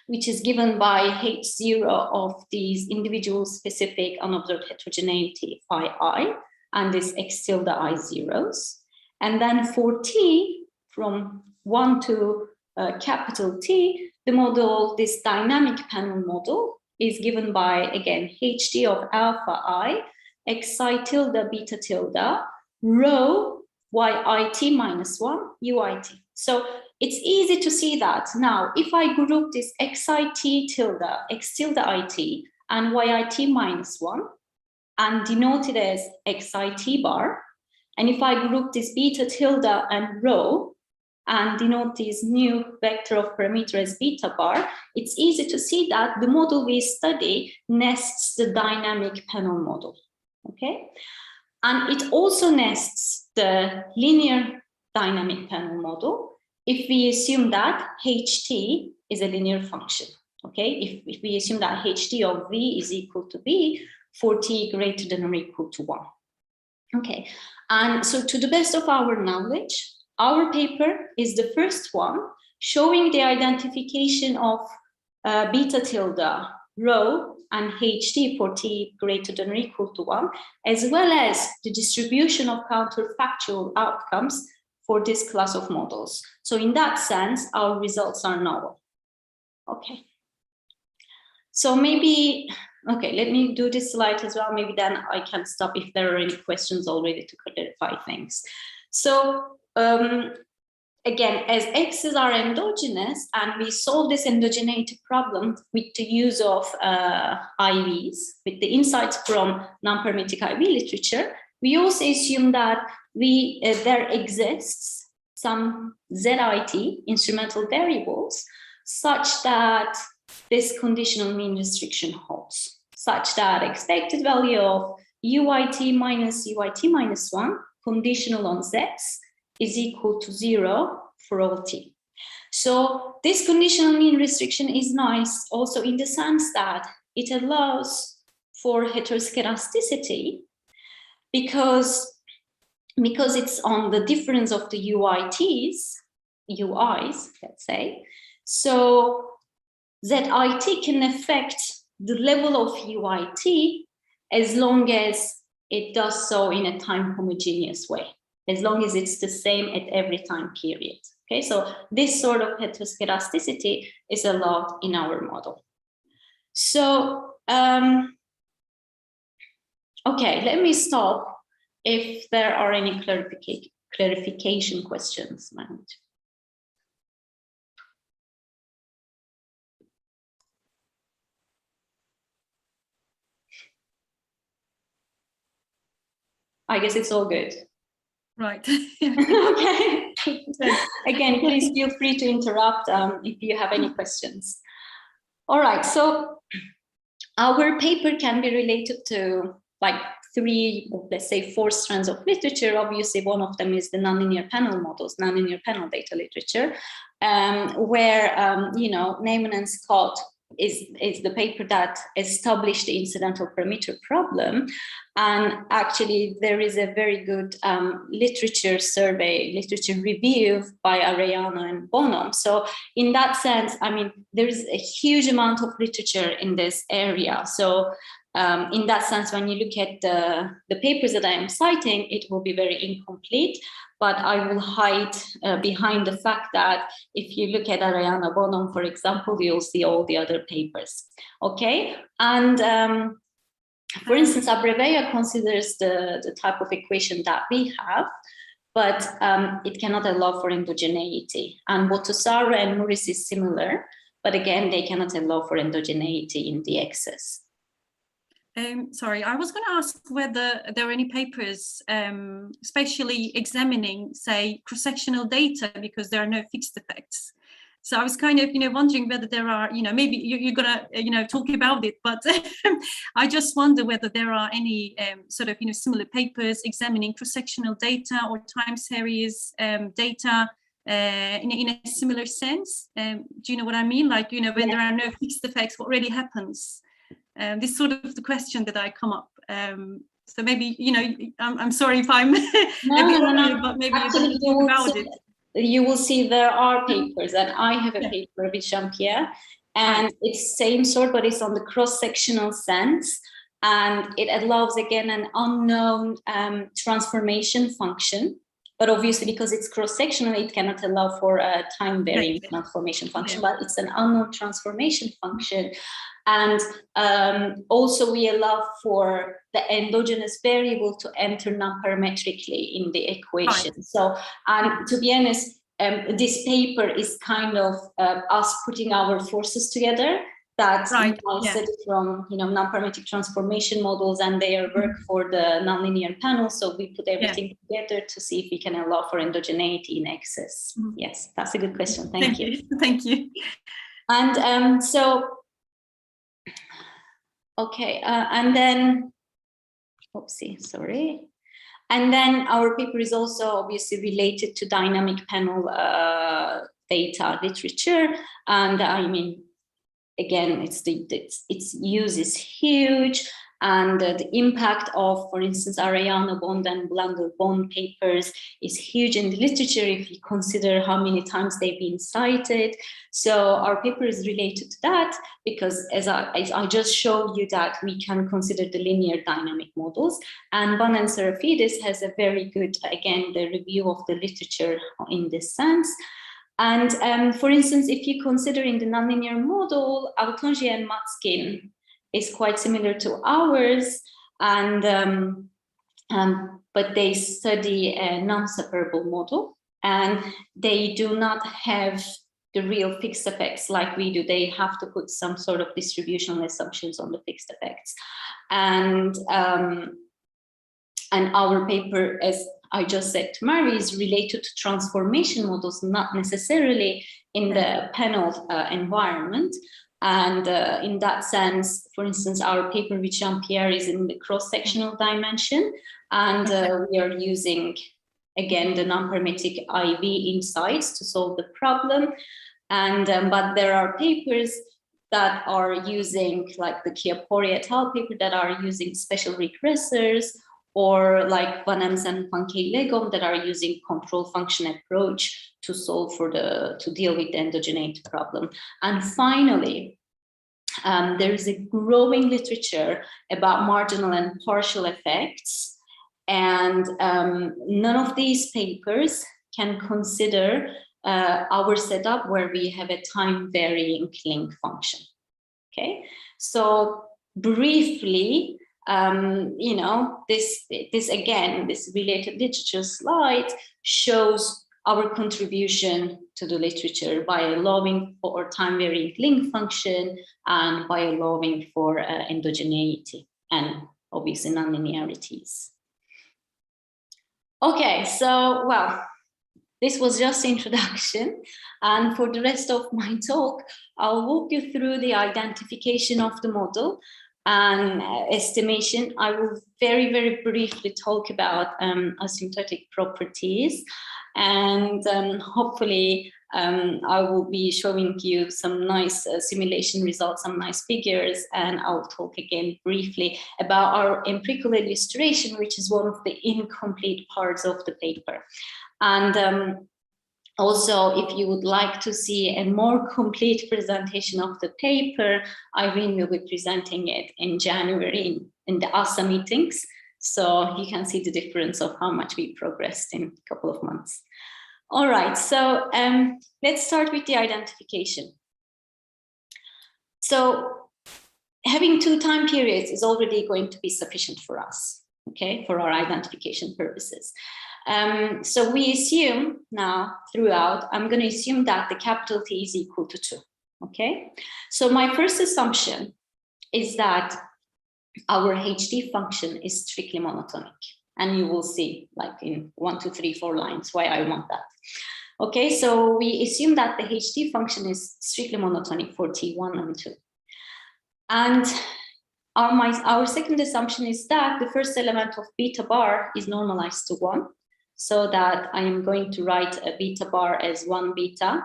which is given by h0 of these individual specific unobserved heterogeneity phi I, and this x tilde I zeros. And then for t, from 1 to capital T, the model, this dynamic panel model, is given by, again, ht of alpha I, xi tilde beta tilde, rho yit minus 1 uit. So it's easy to see that. Now, if I group this xit tilde, x tilde it, and yit minus 1, and denote it as xit bar, and if I group this beta tilde and rho, and denote this new vector of parameter as beta bar, it's easy to see that the model we study nests the dynamic panel model. Okay, and it also nests the linear dynamic panel model if we assume that ht is a linear function. Okay, if we assume that ht of v is equal to b for t greater than or equal to 1. Okay, and so to the best of our knowledge, our paper is the first one showing the identification of beta tilde, rho, and ht for t greater than or equal to 1, as well as the distribution of counterfactual outcomes for this class of models. So in that sense, our results are novel. Okay. So maybe, okay, let me do this slide as well. Maybe then I can stop if there are any questions already to clarify things. So again, as X's are endogenous, and we solve this endogeneity problem with the use of IVs, with the insights from non-parametric IV literature, we also assume that there exists some ZIT, instrumental variables, such that this conditional mean restriction holds, such that expected value of UIT minus 1 conditional on Zs is equal to 0 for all t. So this conditional mean restriction is nice also in the sense that it allows for heteroscedasticity because it's on the difference of the UIs, let's say. So ZIT can affect the level of UIT as long as it does so in a time homogeneous way, as long as it's the same at every time period. Okay, so this sort of heteroscedasticity is allowed in our model. So, okay, let me stop if there are any clarification questions. I guess it's all good. Right. Okay. Again, please feel free to interrupt if you have any questions. All right, so our paper can be related to like 3, let's say 4 strands of literature. Obviously, one of them is the nonlinear panel models, nonlinear panel data literature, where, you know, Neyman and Scott is the paper that established the incidental parameter problem. And actually, there is a very good literature survey, literature review by Arellano and Bonham. So in that sense, I mean, there is a huge amount of literature in this area. So in that sense, when you look at the papers that I am citing, it will be very incomplete. But I will hide behind the fact that if you look at Arellano Bonham, for example, you'll see all the other papers. Okay, and for instance, Abrevaya considers the type of equation that we have, but it cannot allow for endogeneity. And Bottasaro and Morris is similar, but again, they cannot allow for endogeneity in the X's. Sorry, I was going to ask whether there are any papers especially examining, say, cross-sectional data because there are no fixed effects. So I was kind of, wondering whether there are, maybe you're going to, talk about it, but I just wonder whether there are any sort of, similar papers examining cross-sectional data or time series data in a similar sense. Do you know what I mean? Like, when there are no fixed effects, what really happens? This sort of the question that I come up. So maybe, I'm sorry if I'm a bit early, but maybe actually, you can talk about it. You will see there are papers, and I have a paper with Jean-Pierre, and it's same sort, but it's on the cross-sectional sense, and it allows, again, an unknown transformation function. But obviously, because it's cross-sectional, it cannot allow for a time-varying transformation function, but it's an unknown transformation function. And also we allow for the endogenous variable to enter non-parametrically in the equation. Right. So, and to be honest, this paper is kind of us putting our forces together that study from non-parametric transformation models and their work for the nonlinear panel. So we put everything together to see if we can allow for endogeneity in X's. Yes, that's a good question. Thank you. Thank you. And so. Okay, and then, sorry. And then our paper is also obviously related to dynamic panel data literature. And I mean, again, its use is huge. And the impact of, for instance, Arellano Bond and Blunder Bond papers is huge in the literature if you consider how many times they've been cited. So our paper is related to that because as I just showed you that we can consider the linear dynamic models. And Ban and Serafidis has a very good, again, the review of the literature in this sense. And for instance, if you consider in the nonlinear model, Altonji and Matskin is quite similar to ours, and but they study a non-separable model. and they do not have the real fixed effects like we do. They have to put some sort of distributional assumptions on the fixed effects. And our paper, as I just said to Mary, is related to transformation models, not necessarily in the panel environment. And in that sense, for instance, our paper with Jean-Pierre is in the cross-sectional dimension, and we are using, again, the non-parametric IV insights to solve the problem. And but there are papers that are using, like the Chiappori et al. Paper, that are using special regressors, or like Van Ems and Van Key-Legom that are using control function approach to solve to deal with the endogeneity problem. And finally, there is a growing literature about marginal and partial effects, and none of these papers can consider our setup where we have a time varying link function. Okay, so briefly, you know, this related literature slide shows our contribution to the literature by allowing for time varying link function and by allowing for endogeneity and obviously nonlinearities. Okay, so well, this was just introduction, and for the rest of my talk, I'll walk you through the identification of the model and estimation. I will very, very briefly talk about asymptotic properties, and hopefully I will be showing you some nice simulation results, some nice figures, and I'll talk again briefly about our empirical illustration, which is one of the incomplete parts of the paper. And also, if you would like to see a more complete presentation of the paper, Irene will be presenting it in January in the ASA meetings. So you can see the difference of how much we progressed in a couple of months. All right, so let's start with the identification. So having 2 time periods is already going to be sufficient for us, okay, for our identification purposes. So we assume now throughout, I'm going to assume that the capital T is equal to 2, okay? So my first assumption is that our HD function is strictly monotonic. And you will see like in 1, 2, 3, 4 lines why I want that. Okay, so we assume that the HD function is strictly monotonic for T1 and 2. And our second assumption is that the first element of beta bar is normalized to 1. So that I am going to write a beta bar as 1 beta,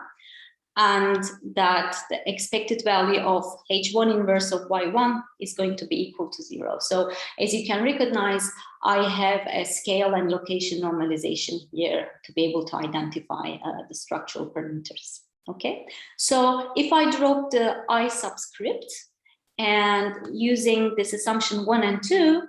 and that the expected value of H1 inverse of Y1 is going to be equal to 0. So as you can recognize, I have a scale and location normalization here to be able to identify the structural parameters. Okay, so if I drop the I subscript and using this assumption 1 and 2,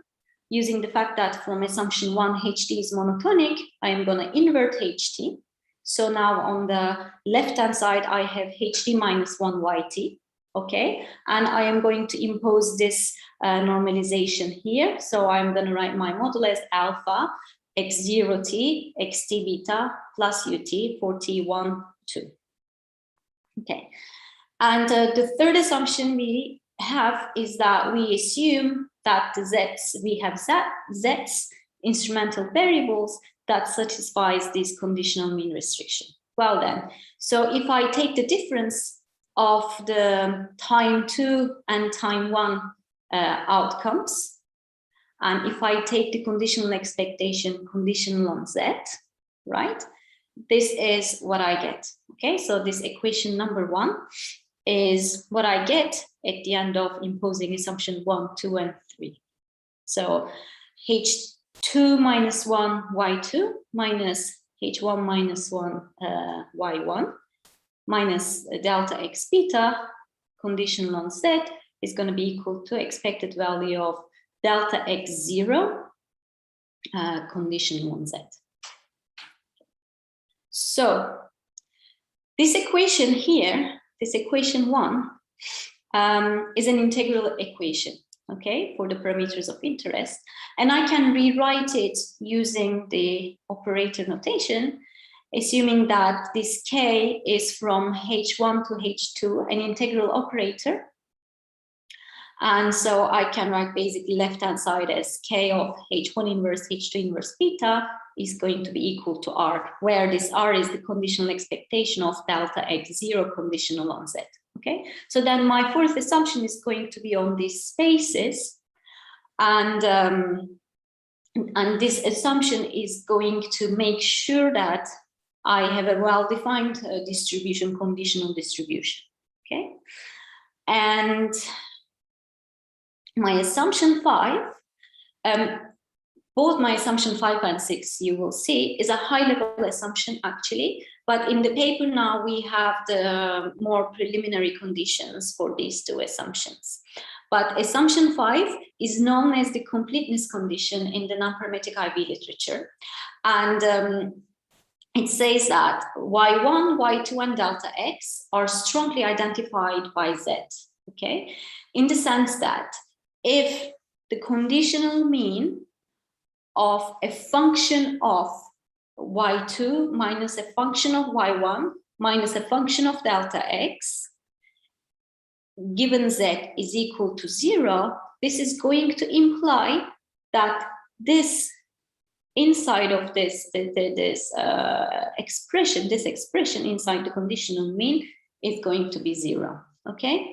using the fact that from assumption 1, HD is monotonic, I am going to invert HT. So now on the left-hand side, I have HD minus 1 YT, okay? And I am going to impose this normalization here. So I'm going to write my model as alpha x0t xt beta plus ut for T1, 2. Okay, and the third assumption we have is that we assume that the z's, we have z's, instrumental variables that satisfies this conditional mean restriction. Well then, so if I take the difference of the time 2 and time 1 outcomes, and if I take the conditional expectation conditional on z, right, this is what I get. Okay, so this equation number 1 is what I get at the end of imposing assumption 1, 2, and 3. So H2 minus 1 Y2 minus H1 minus 1 Y1 minus delta X beta conditional on Z is going to be equal to expected value of delta X0 conditional on Z. So this equation here, this equation 1, is an integral equation, okay, for the parameters of interest. And I can rewrite it using the operator notation assuming that this K is from H1 to H2, an integral operator. And so I can write basically left-hand side as K of H1 inverse, H2 inverse beta is going to be equal to R, where this R is the conditional expectation of delta X, 0 conditional on Z. Okay, so then my fourth assumption is going to be on these spaces, and this assumption is going to make sure that I have a well-defined distribution, conditional distribution. Okay, and my assumption 5, both my assumption 5 and 6, you will see, is a high-level assumption actually, but in the paper now we have the more preliminary conditions for these two assumptions. But assumption 5 is known as the completeness condition in the non-parametric IB literature, and it says that Y1, Y2, and delta X are strongly identified by Z, okay? In the sense that if the conditional mean of a function of Y2 minus a function of Y1 minus a function of delta X given Z is equal to 0, this is going to imply that this inside of this expression inside the conditional mean is going to be 0, okay?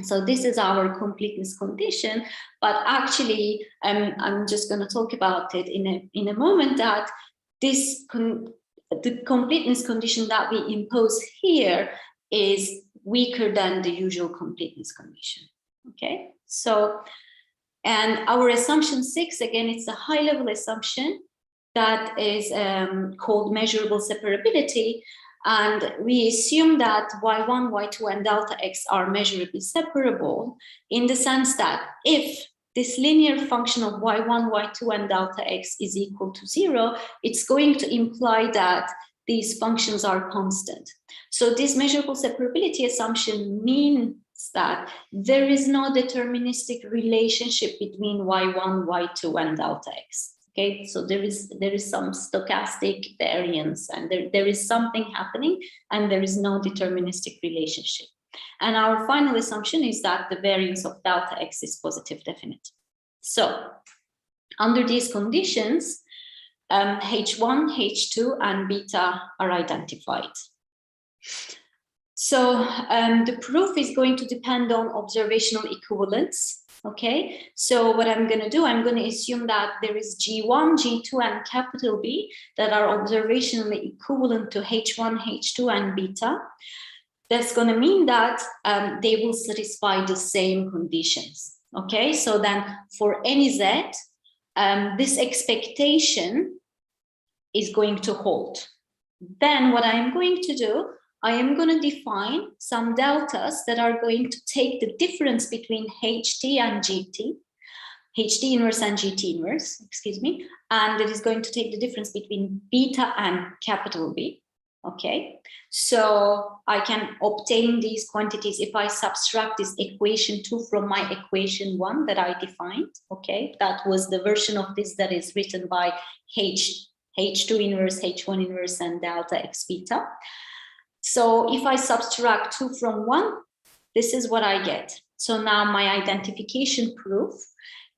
So this is our completeness condition, but actually I'm just going to talk about it in a moment, that this the completeness condition that we impose here is weaker than the usual completeness condition. Okay, so, and our assumption 6, again, it's a high level assumption that is called measurable separability. And we assume that Y1, Y2, and delta X are measurably separable in the sense that if this linear function of Y1, Y2, and delta X is equal to 0, it's going to imply that these functions are constant. So this measurable separability assumption means that there is no deterministic relationship between Y1, Y2, and delta X. Okay, so there is some stochastic variance, and there is something happening, and there is no deterministic relationship. And our final assumption is that the variance of delta X is positive definite. So under these conditions, H1, H2, and beta are identified. So the proof is going to depend on observational equivalence. Okay, so what I'm going to do, I'm going to assume that there is G1, G2, and capital B that are observationally equivalent to H1, H2, and beta. That's going to mean that they will satisfy the same conditions. Okay, so then for any Z, this expectation is going to hold. Then what I'm going to do, I am going to define some deltas that are going to take the difference between HT and GT, HT inverse and GT inverse, excuse me, and it is going to take the difference between beta and capital B. Okay, so I can obtain these quantities if I subtract this equation 2 from my equation 1 that I defined. Okay, that was the version of this that is written by H2 inverse, H1 inverse, and delta X beta. So if I subtract 2 from 1, this is what I get. So now my identification proof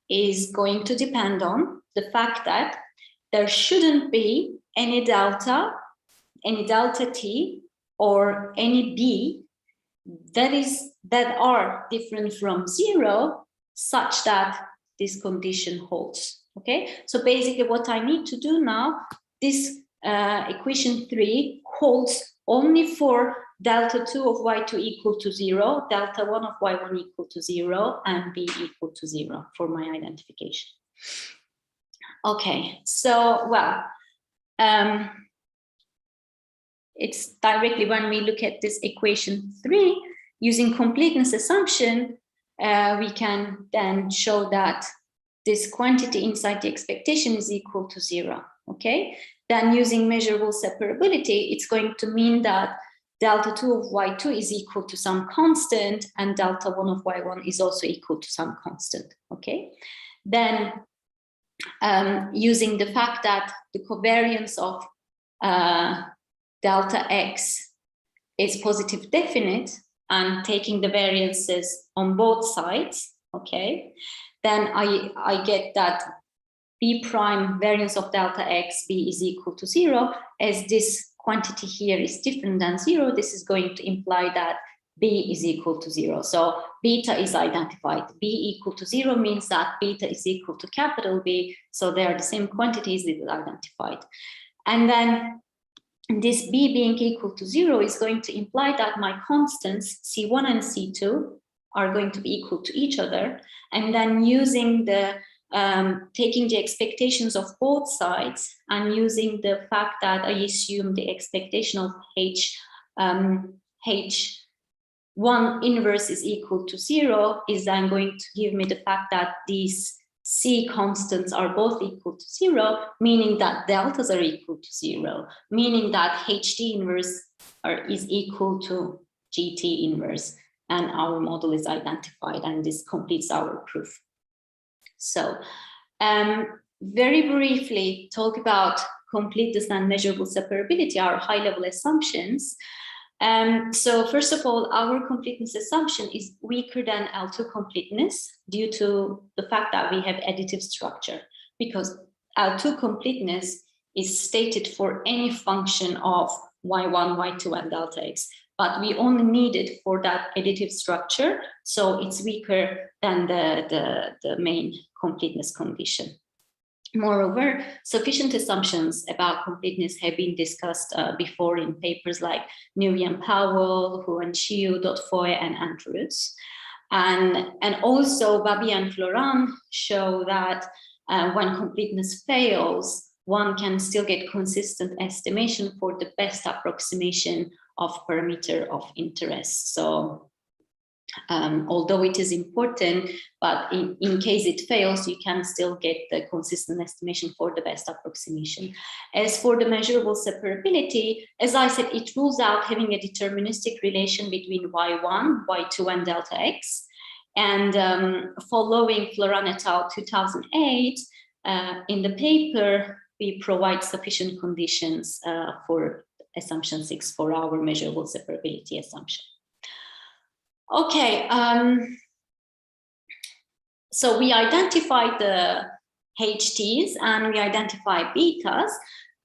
is going to depend on the fact that there shouldn't be any delta T or any B that are different from 0 such that this condition holds. Okay, so basically what I need to do now, this equation 3 holds only for delta 2 of Y2 equal to 0, delta 1 of Y1 equal to 0, and B equal to 0 for my identification. Okay, so, well, it's directly when we look at this equation 3, using completeness assumption, we can then show that this quantity inside the expectation is equal to 0, okay? Then using measurable separability, it's going to mean that delta 2 of Y2 is equal to some constant, and delta 1 of Y1 is also equal to some constant, okay? Then using the fact that the covariance of delta x is positive definite and taking the variances on both sides, okay, then I get that b prime variance of delta x b is equal to 0. As this quantity here is different than 0, this is going to imply that b is equal to 0. So beta is identified. B equal to 0 means that beta is equal to capital B, so they are the same quantities that are identified. And then this b being equal to 0 is going to imply that my constants C1 and C2 are going to be equal to each other. And then using the taking the expectations of both sides and using the fact that I assume the expectation of H1 inverse is equal to 0 is then going to give me the fact that these C constants are both equal to 0, meaning that deltas are equal to 0, meaning that HT inverse is equal to GT inverse, and our model is identified, and this completes our proof. So very briefly talk about completeness and measurable separability, our high-level assumptions. So first of all, our completeness assumption is weaker than L2 completeness due to the fact that we have additive structure, because L2 completeness is stated for any function of y1, y2, and delta x, but we only need it for that additive structure, so it's weaker than the main completeness condition. Moreover, sufficient assumptions about completeness have been discussed before in papers like Nguyen and Powell, Huan-Chiu, Dot-Foy, and Andrews. And also Babi and Florent show that when completeness fails, one can still get consistent estimation for the best approximation of parameter of interest. So although it is important, but in case it fails, you can still get the consistent estimation for the best approximation. As for the measurable separability, as I said, it rules out having a deterministic relation between y1, y2, and delta x. And following Florent et al. 2008, in the paper, we provide sufficient conditions for assumption 6 for our measurable separability assumption. Okay, so we identified the HTs and we identified betas,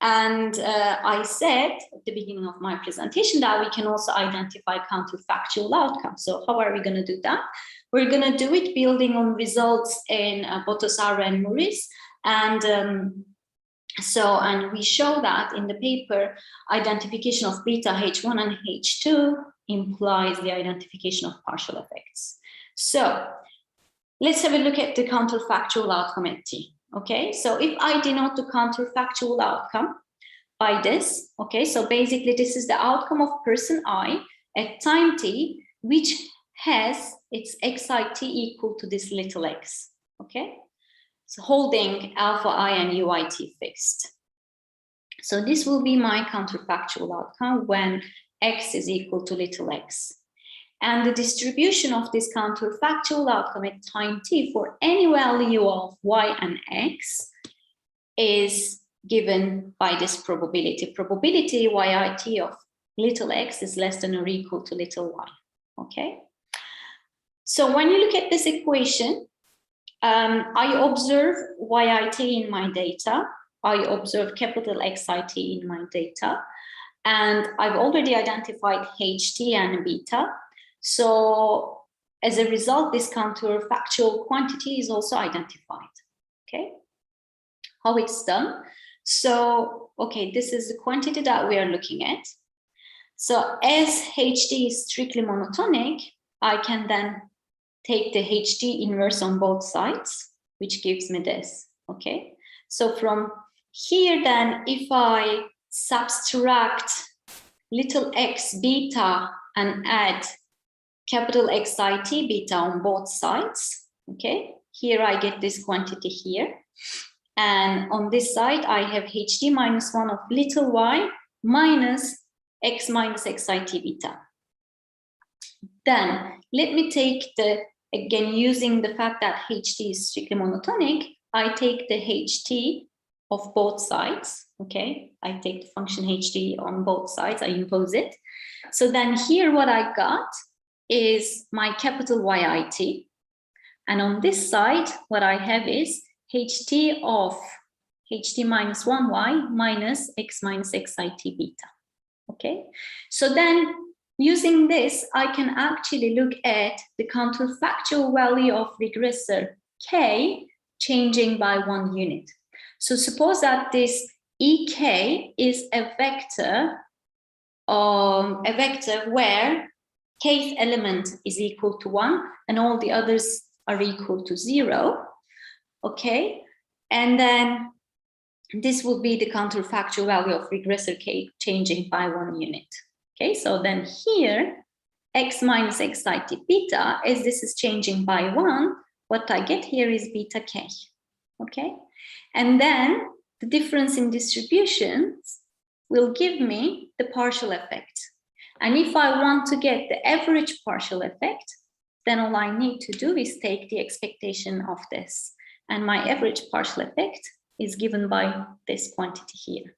and I said at the beginning of my presentation that we can also identify counterfactual outcomes. So how are we going to do that? We're going to do it building on results in Botosar and Maurice, and and we show that in the paper, identification of beta H1 and H2 implies the identification of partial effects. So let's have a look at the counterfactual outcome at T. Okay, so if I denote the counterfactual outcome by this, okay, so basically this is the outcome of person I at time T, which has its xit equal to this little x, okay? So holding alpha I and UIT fixed. So this will be my counterfactual outcome when x is equal to little x. And the distribution of this counterfactual outcome at time t for any value of y and x is given by this probability. Probability yit of little x is less than or equal to little y, okay? So when you look at this equation, I observe yit in my data, I observe capital xit in my data, and I've already identified HT and beta. So as a result, this counterfactual quantity is also identified, okay? How it's done? So, okay, this is the quantity that we are looking at. So as HT is strictly monotonic, I can then take the HT inverse on both sides, which gives me this, okay? So from here then, if I subtract little x beta and add capital xit beta on both sides, okay? Here I get this quantity here. And on this side, I have HT minus 1 of little y minus x minus xit beta. Then let me take the, again, using the fact that HT is strictly monotonic, I take the HT of both sides. Okay, I take the function ht on both sides, I impose it. So then here what I got is my capital YIT. And on this side, what I have is ht of ht minus 1y minus x minus xit beta. Okay, so then using this, I can actually look at the counterfactual value of regressor k changing by 1 unit. So suppose that this ek is a vector where kth element is equal to 1 and all the others are equal to 0. Okay, and then this will be the counterfactual value of regressor k changing by 1 unit. Okay, so then here, x minus xit beta, as this is changing by 1, what I get here is beta k. Okay, and then the difference in distributions will give me the partial effect. And if I want to get the average partial effect, then all I need to do is take the expectation of this. And my average partial effect is given by this quantity here.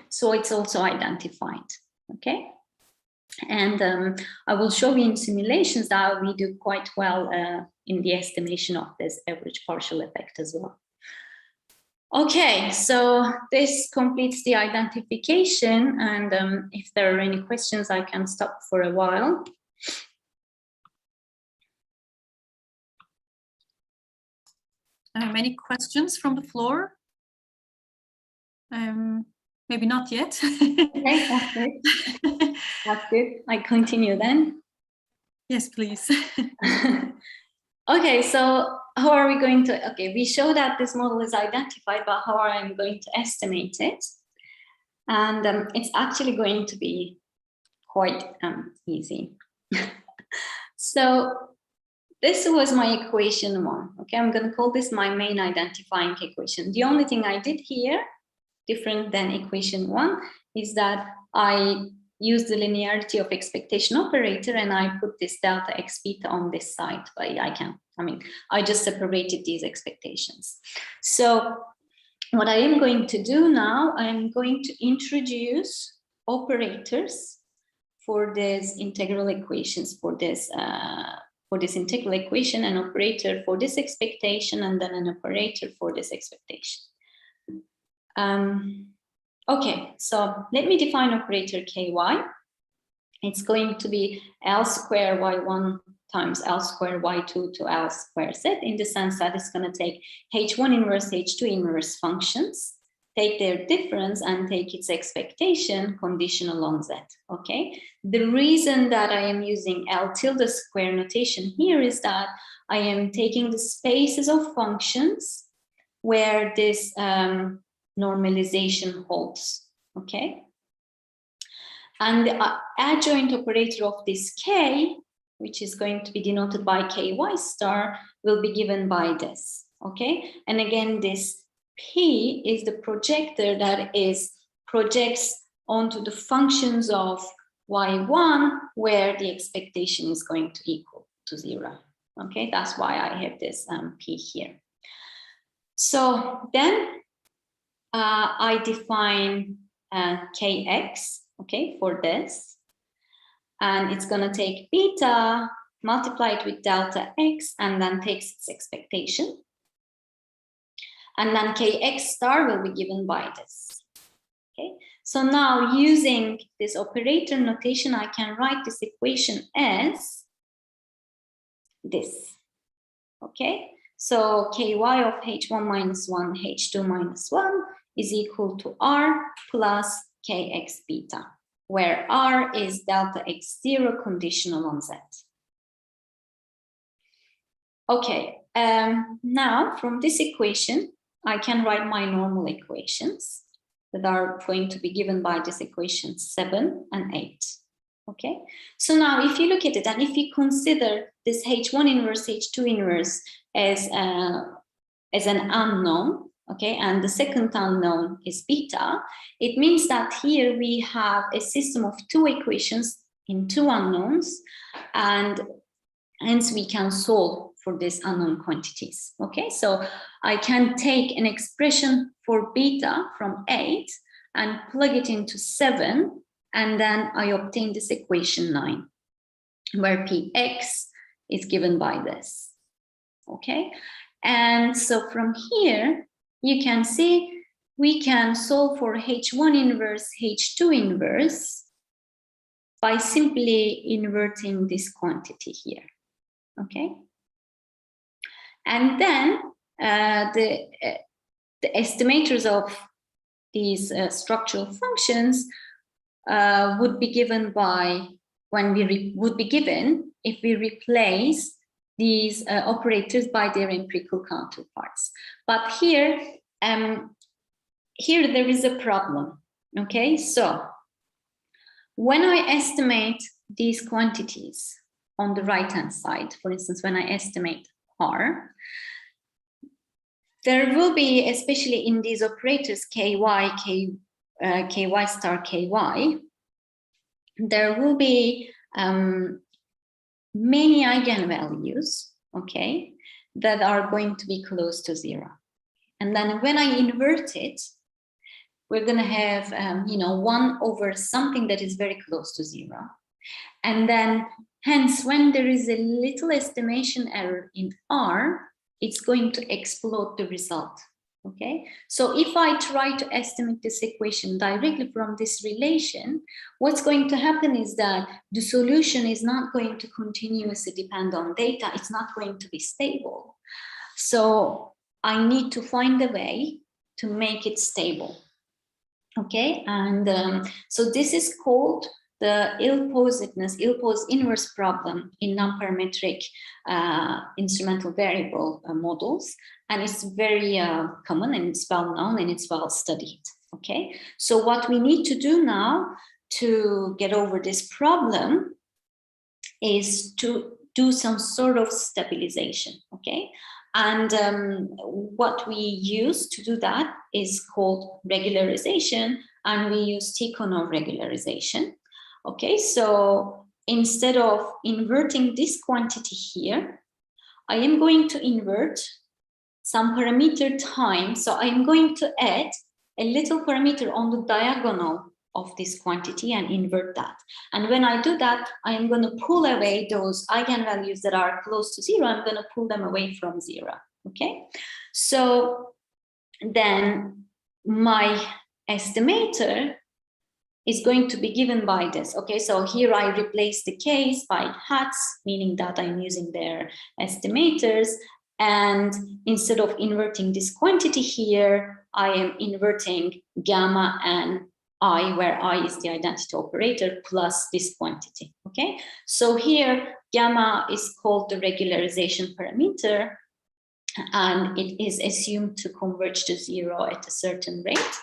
So it's also identified, okay? And I will show you in simulations that we do quite well in the estimation of this average partial effect as well. Okay, so this completes the identification, and if there are any questions, I can stop for a while. Any questions from the floor? Maybe not yet. Okay, that's good. That's good. I continue then. Yes, please. Okay, so how are we going to, okay, we show that this model is identified, but how are I going to estimate it? And it's actually going to be quite easy. So this was my equation 1. Okay, I'm going to call this my main identifying equation. The only thing I did here, different than equation 1, is that I use the linearity of expectation operator and I put this delta x beta on this side. But I just separated these expectations. So what I am going to do now, I'm going to introduce operators for these integral equations, for this integral equation, an operator for this expectation, and then an operator for this expectation. Okay, so let me define operator ky. It's going to be L square y1 times L square y2 to L square z, in the sense that it's going to take h1 inverse, h2 inverse functions, take their difference and take its expectation conditional on z, okay? The reason that I am using L tilde square notation here is that I am taking the spaces of functions where this normalization holds, okay? And the adjoint operator of this k, which is going to be denoted by ky star, will be given by this, okay? And again, this p is the projector that projects onto the functions of y1, where the expectation is going to equal to 0, okay? That's why I have this p here. So then I define kx, okay, for this, and it's going to take beta, multiply it with delta x, and then takes its expectation, and then kx star will be given by this, okay? So now, using this operator notation, I can write this equation as this, okay? So ky of h1 minus 1, h2 minus 1 is equal to r plus kx beta, where r is delta x0 conditional on z. Okay, now from this equation, I can write my normal equations that are going to be given by this equation 7 and 8. Okay, so now if you look at it, and if you consider this h1 inverse, h2 inverse as an unknown, okay, and the second unknown is beta, it means that here we have a system of 2 equations in 2 unknowns, and hence we can solve for these unknown quantities. Okay, so I can take an expression for beta from 8 and plug it into 7, and then I obtain this equation 9, where Px is given by this. Okay, and so from here, you can see we can solve for H1 inverse, H2 inverse by simply inverting this quantity here. Okay, and then the estimators of these structural functions would be given by would be given if we replace these operators by their empirical counterparts. But here, here there is a problem. Okay, so when I estimate these quantities on the right-hand side, for instance, when I estimate R, there will be, especially in these operators, ky, ky star, ky, there will be many eigenvalues, okay, that are going to be close to 0. And then when I invert it, we're going to have, 1 over something that is very close to 0. And then, hence, when there is a little estimation error in R, it's going to explode the result. Okay, so if I try to estimate this equation directly from this relation, what's going to happen is that the solution is not going to continuously depend on data. It's not going to be stable. So I need to find a way to make it stable. Okay, and so this is called the ill-posed inverse problem in non-parametric instrumental variable models, and it's very common, and it's well known, and it's well studied. Okay, so what we need to do now to get over this problem is to do some sort of stabilization. Okay, and what we use to do that is called regularization, and we use Tikhonov regularization. Okay, so instead of inverting this quantity here, I am going to invert some parameter time. So I am going to add a little parameter on the diagonal of this quantity and invert that. And when I do that, I am going to pull away those eigenvalues that are close to 0. I'm going to pull them away from 0. Okay, so then my estimator is going to be given by this. Okay, so here I replace the case by hats, meaning that I'm using their estimators. And instead of inverting this quantity here, I am inverting gamma and I, where I is the identity operator, plus this quantity. Okay, so here gamma is called the regularization parameter, and it is assumed to converge to 0 at a certain rate.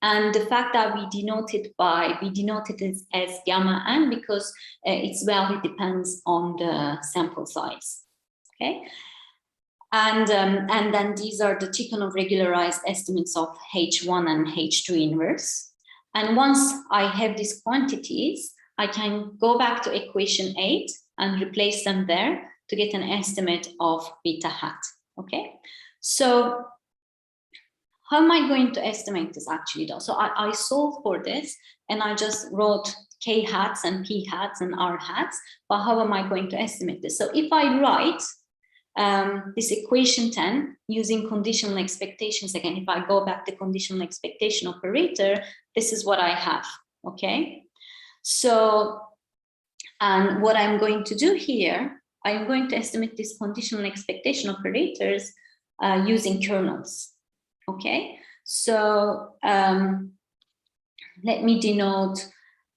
And the fact that we denote it as gamma n because its value depends on the sample size. Okay, and then these are the Tikhonov regularized estimates of H1 and H2 inverse. And once I have these quantities, I can go back to equation 8 and replace them there to get an estimate of beta hat. Okay, so how am I going to estimate this actually though? So I solved for this and I just wrote K hats and P hats and R hats, but how am I going to estimate this? So if I write this equation 10 using conditional expectations, again, if I go back to conditional expectation operator, this is what I have, okay? So, and what I'm going to do here, I'm going to estimate these conditional expectation operators using kernels. Okay, so let me denote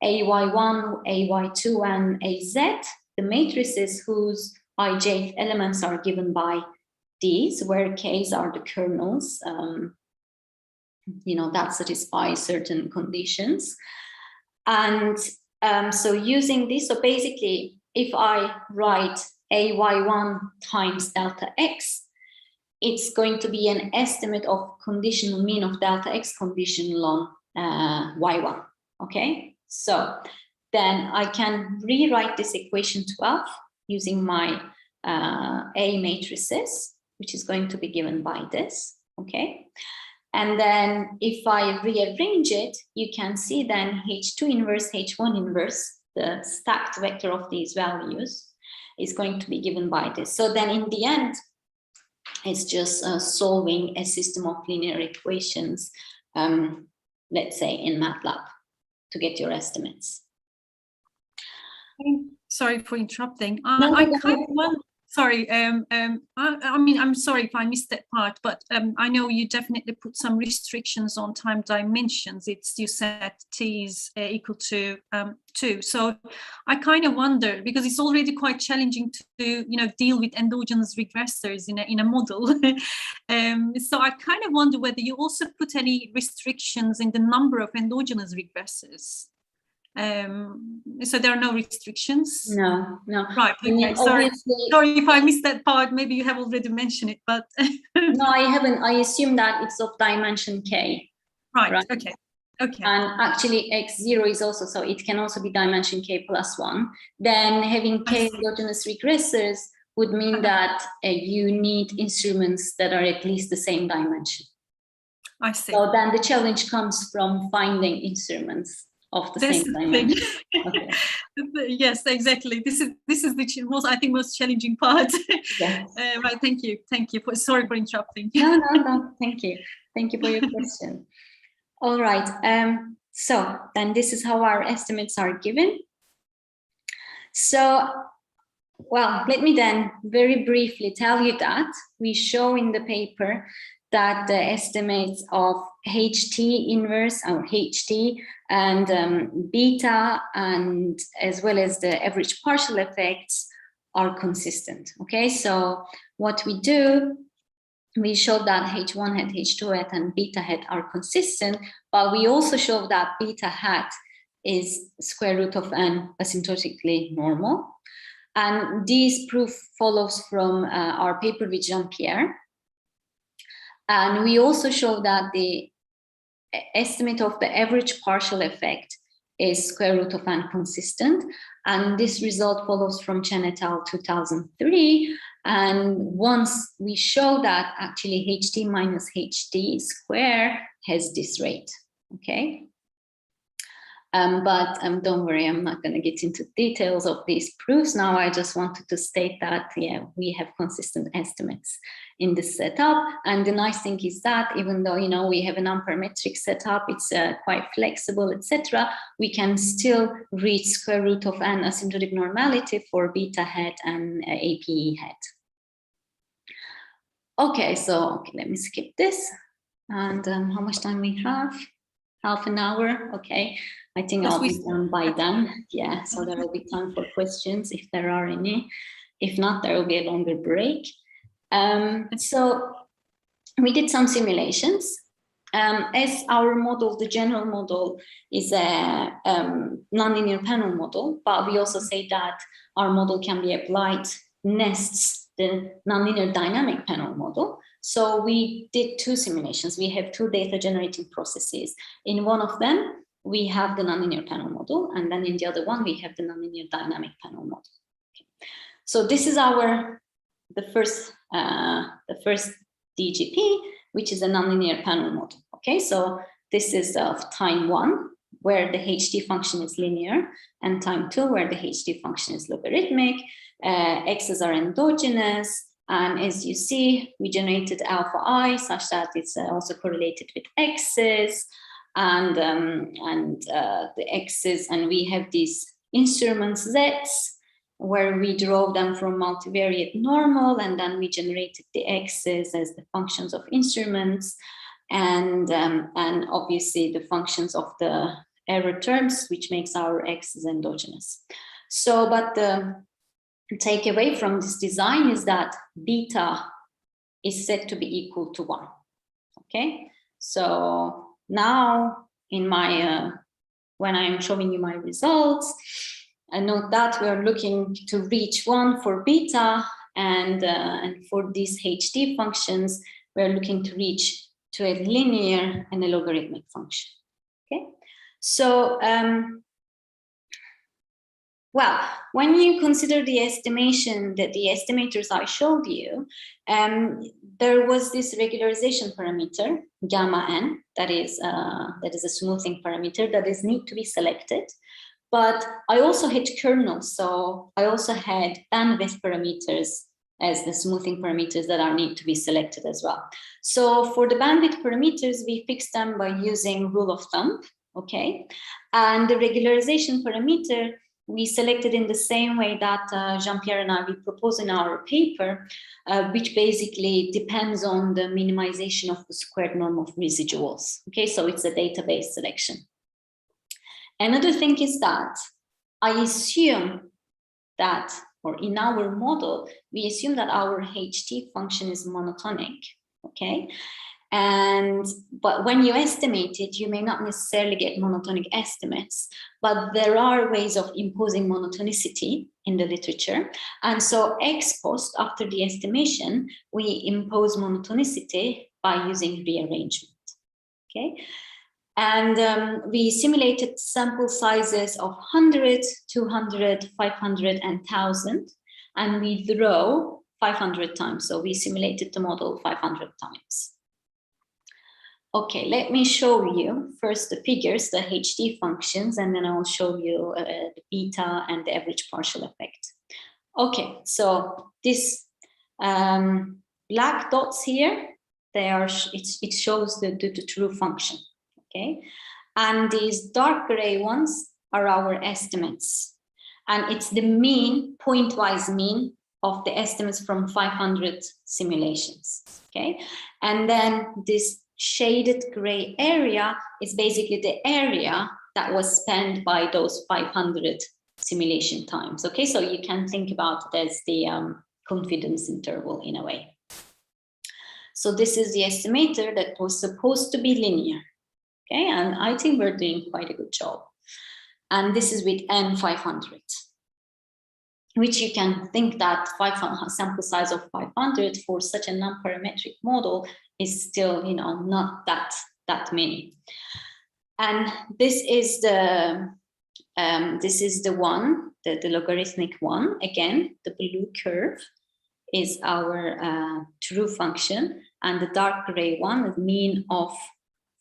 AY1, AY2, and AZ, the matrices whose ijth elements are given by these, where K's are the kernels, that satisfy certain conditions. And so using this, so basically, if I write AY1 times delta X, it's going to be an estimate of conditional mean of delta X conditional on Y1, okay? So then I can rewrite this equation 12 using my A matrices, which is going to be given by this, okay? And then if I rearrange it, you can see then H2 inverse, H1 inverse, the stacked vector of these values is going to be given by this. So then in the end, it's just solving a system of linear equations, let's say in MATLAB, to get your estimates. Sorry for interrupting. No, I kind of want, sorry, I mean, I'm sorry if I missed that part, but I know you definitely put some restrictions on time dimensions. It's, you said T is equal to 2. So I kind of wonder, because it's already quite challenging to, you know, deal with endogenous regressors in a model. So I kind of wonder whether you also put any restrictions in the number of endogenous regressors. So there are no restrictions? No. Right, okay, sorry if I missed that part, maybe you have already mentioned it, but... No, I haven't. I assume that it's of dimension k. Right, okay. And actually x0 is also, so it can also be dimension k plus 1. Then having k endogenous regressors would mean that you need instruments that are at least the same dimension. I see. So then the challenge comes from finding instruments of the same dimension. Okay. Yes, exactly. This is the most, I think, most challenging part. Yes. Right. Thank you. Sorry for interrupting. No. Thank you for your question. All right. So then this is how our estimates are given. So, well, let me then very briefly tell you that we show in the paper that the estimates of HT inverse or HT and beta, and as well as the average partial effects, are consistent. Okay, so what we do, we show that H1 hat, H2 hat, and beta hat are consistent, but we also show that beta hat is square root of n asymptotically normal. And this proof follows from our paper with Jean-Pierre. And we also show that the estimate of the average partial effect is square root of n consistent. And this result follows from Chen et al. 2003. And once we show that actually HT minus HT square has this rate, okay? But don't worry, I'm not going to get into details of these proofs now. I just wanted to state that, yeah, we have consistent estimates in this setup. And the nice thing is that even though, you know, we have an unparametric setup, it's quite flexible, etc., we can still reach square root of n asymptotic normality for beta hat and APE hat. Okay, so let me skip this. And how much time we have? Half an hour, okay. I think I'll be done by then. Yeah, so there will be time for questions if there are any. If not, there will be a longer break. So we did some simulations. As our model, the general model is a nonlinear panel model, but we also say that our model can be applied nests the nonlinear dynamic panel model. So we did two simulations. We have two data generating processes. In one of them, we have the nonlinear panel model, and then in the other one, we have the nonlinear dynamic panel model. Okay. So this is the first DGP, which is a nonlinear panel model. Okay, so this is of time 1, where the HT function is linear, and time 2, where the HT function is logarithmic. X's are endogenous, and as you see, we generated alpha I such that it's also correlated with X's. And the X's, and we have these instruments Z's, where we drove them from multivariate normal, and then we generated the X's as the functions of instruments, and obviously the functions of the error terms, which makes our X's endogenous. So, but the takeaway from this design is that beta is set to be equal to 1. Okay, so now in my when I'm showing you my results, I note that we are looking to reach 1 for beta, and for these HT functions, we're looking to reach to a linear and a logarithmic function. Okay, so Well, when you consider the estimation, that the estimators I showed you, there was this regularization parameter, gamma n, that is a smoothing parameter that is need to be selected. But I also had kernels, so I also had bandwidth parameters as the smoothing parameters that are need to be selected as well. So for the bandwidth parameters, we fixed them by using rule of thumb, okay? And the regularization parameter, we selected in the same way that Jean-Pierre and I, we propose in our paper, which basically depends on the minimization of the squared norm of residuals. Okay, so it's a database selection. Another thing is that I assume that, or in our model, we assume that our HT function is monotonic, okay? But when you estimate it, you may not necessarily get monotonic estimates, but there are ways of imposing monotonicity in the literature. And so ex post, after the estimation, we impose monotonicity by using rearrangement, okay? And we simulated sample sizes of 100, 200, 500, and 1,000, and we draw 500 times. So we simulated the model 500 times. Okay, let me show you first the figures, the HT functions, and then I'll show you the beta and the average partial effect. Okay, so this black dots here, it shows the true function. Okay, and these dark gray ones are our estimates, and it's the mean, pointwise mean of the estimates from 500 simulations. Okay, and then this shaded gray area is basically the area that was spent by those 500 simulation times. Okay, so you can think about it as the confidence interval in a way. So this is the estimator that was supposed to be linear. Okay, and I think we're doing quite a good job. And this is with N500, which you can think that sample size of 500 for such a non-parametric model is still, you know, not that many. And this is the one, the logarithmic one. Again, the blue curve is our true function, and the dark gray one, the mean of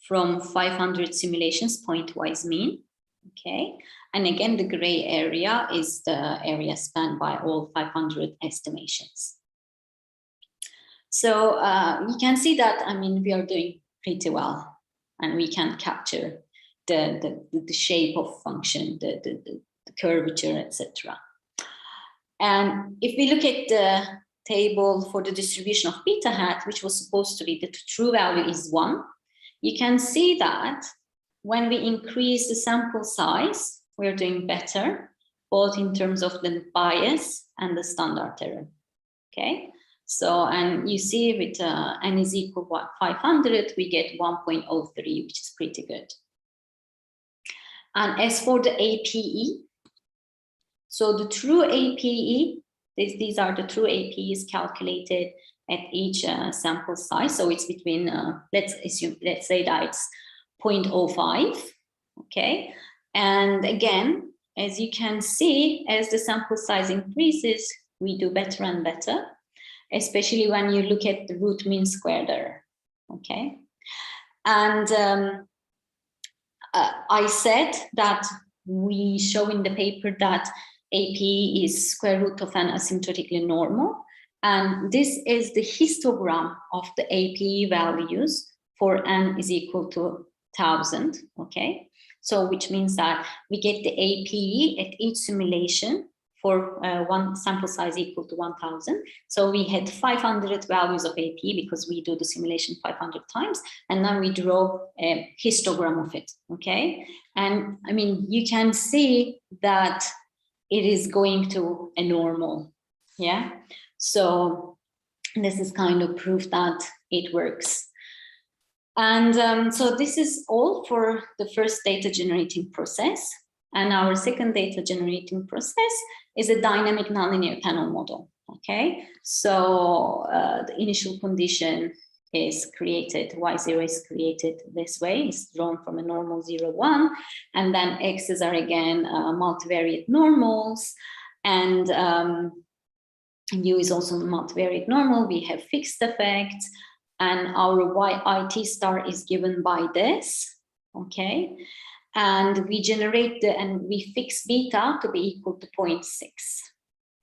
from 500 simulations, pointwise mean, okay? And again, the gray area is the area spanned by all 500 estimations. So you can see that, I mean, we are doing pretty well, and we can capture the shape of function, the curvature, etc. And if we look at the table for the distribution of beta hat, which was supposed to be the true value is 1, you can see that when we increase the sample size, we're doing better, both in terms of the bias and the standard error, okay? So, and you see with n is equal to 500, we get 1.03, which is pretty good. And as for the APE, so the true APE, these are the true APEs calculated at each sample size. So it's between, let's say that it's 0.05, okay? And again, as you can see, as the sample size increases, we do better and better, especially when you look at the root mean squared error, okay? And I said that we show in the paper that APE is square root of an asymptotically normal. And this is the histogram of the APE values for n is equal to 1,000, okay? So which means that we get the APE at each simulation for one sample size equal to 1,000. So we had 500 values of APE because we do the simulation 500 times, and then we draw a histogram of it, okay? And I mean, you can see that it is going to a normal, yeah? So this is kind of proof that it works. And so this is all for the first data generating process. And our second data generating process is a dynamic nonlinear panel model, okay? So the initial condition is created, y0 is created this way, it's drawn from a normal 0, 1, and then x's are again multivariate normals, and u is also multivariate normal. We have fixed effects, and our yit star is given by this, okay? And we generate and we fix beta to be equal to 0.6.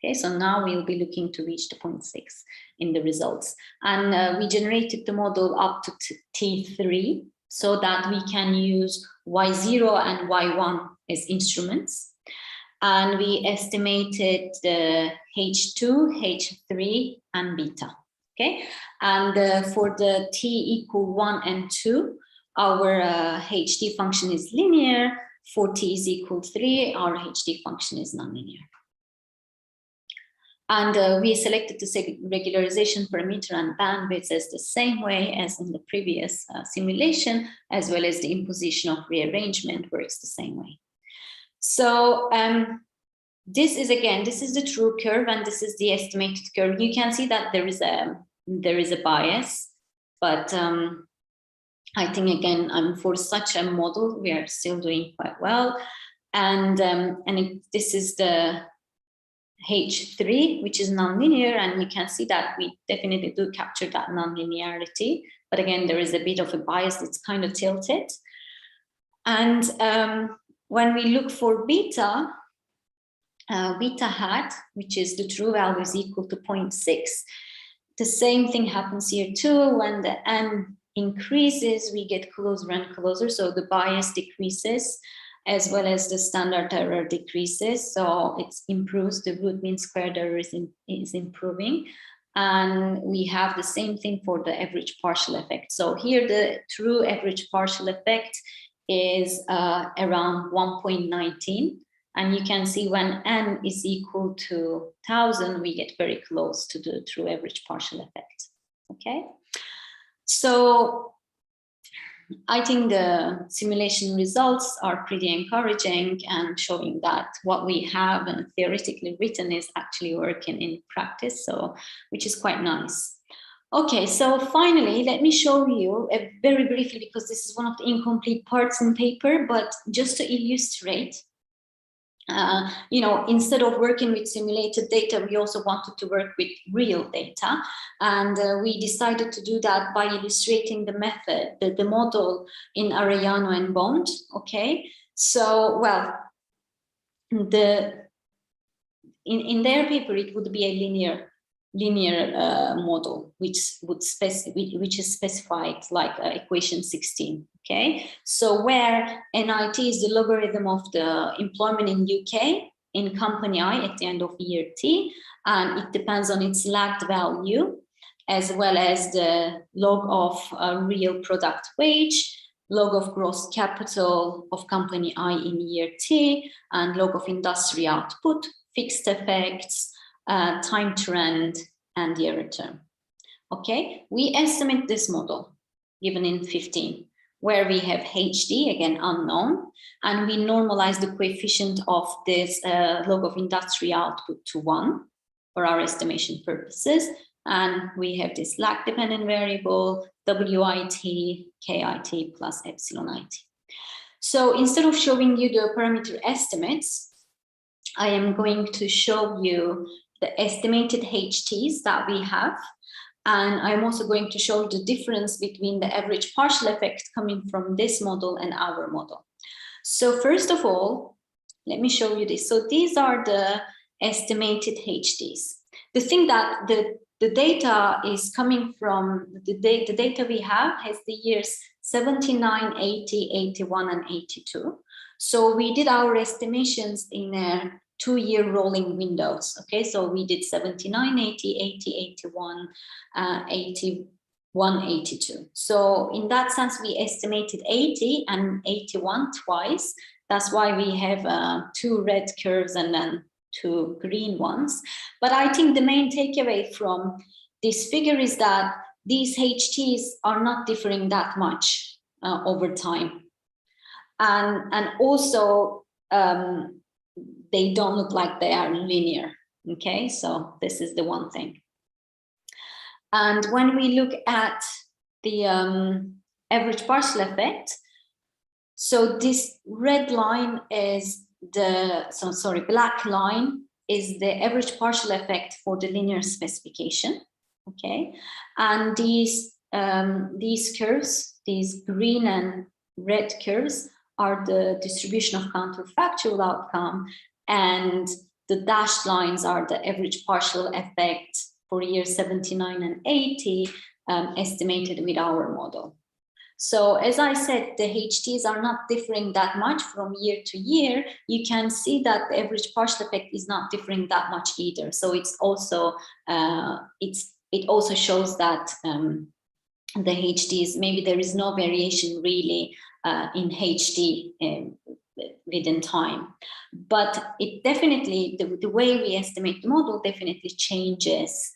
Okay, so now we'll be looking to reach the 0.6 in the results. And we generated the model up to T3 so that we can use Y0 and Y1 as instruments. And we estimated the H2, H3, and beta. Okay, and for the T equal 1 and 2, our HD function is linear. For T is equal 3, our HD function is nonlinear. And we selected the regularization parameter and bandwidth as the same way as in the previous simulation, as well as the imposition of rearrangement works the same way. So this is the true curve, and this is the estimated curve. You can see that there is a bias, but I think again, for such a model, we are still doing quite well. And this is the H3, which is nonlinear, and you can see that we definitely do capture that nonlinearity. But again, there is a bit of a bias, it's kind of tilted. And when we look for beta, beta hat, which is the true value, is equal to 0.6. The same thing happens here too. When the n increases, we get closer and closer, so the bias decreases, as well as the standard error decreases, so it improves. The root mean squared error is improving. And we have the same thing for the average partial effect. So here the true average partial effect is around 1.19. And you can see when n is equal to 1000, we get very close to the true average partial effect. Okay, so I think the simulation results are pretty encouraging and showing that what we have theoretically written is actually working in practice, so which is quite nice. Okay, so finally, let me show you very briefly, because this is one of the incomplete parts in paper, but just to illustrate. Instead of working with simulated data, we also wanted to work with real data. And we decided to do that by illustrating the method, the model in Arellano and Bond. Okay, so, well, in their paper, it would be a linear model, which is specified like equation 16. Okay, so where NIT is the logarithm of the employment in UK in company I at the end of year T, and it depends on its lagged value, as well as the log of real product wage, log of gross capital of company I in year T, and log of industry output, fixed effects, time trend, and the error term. Okay, we estimate this model given in 15, where we have HD, again unknown, and we normalize the coefficient of this log of industry output to 1 for our estimation purposes. And we have this lag dependent variable, WIT, KIT plus epsilon IT. So instead of showing you the parameter estimates, I am going to show you the estimated HTs that we have. And I'm also going to show the difference between the average partial effect coming from this model and our model. So first of all, let me show you this. So these are the estimated HTs. The thing that the data is coming from, the data we have has the years 79, 80, 81, and 82. So we did our estimations in a 2-year rolling windows. Okay, so we did 79, 80, 80, 81, 81, 82. So in that sense, we estimated 80 and 81 twice. That's why we have 2 red curves and then 2 green ones. But I think the main takeaway from this figure is that these HTs are not differing that much over time. And also, they don't look like they are linear. Okay, so this is the one thing. And when we look at the average partial effect. So this red line is black line is the average partial effect for the linear specification. Okay, and these curves, these green and red curves, are the distribution of counterfactual outcome, and the dashed lines are the average partial effect for years 79 and 80, estimated with our model. So as I said, the HTs are not differing that much from year to year. You can see that the average partial effect is not differing that much either. So it's also it also shows that the HDs, maybe there is no variation really in HD within time, but it definitely, the way we estimate the model definitely changes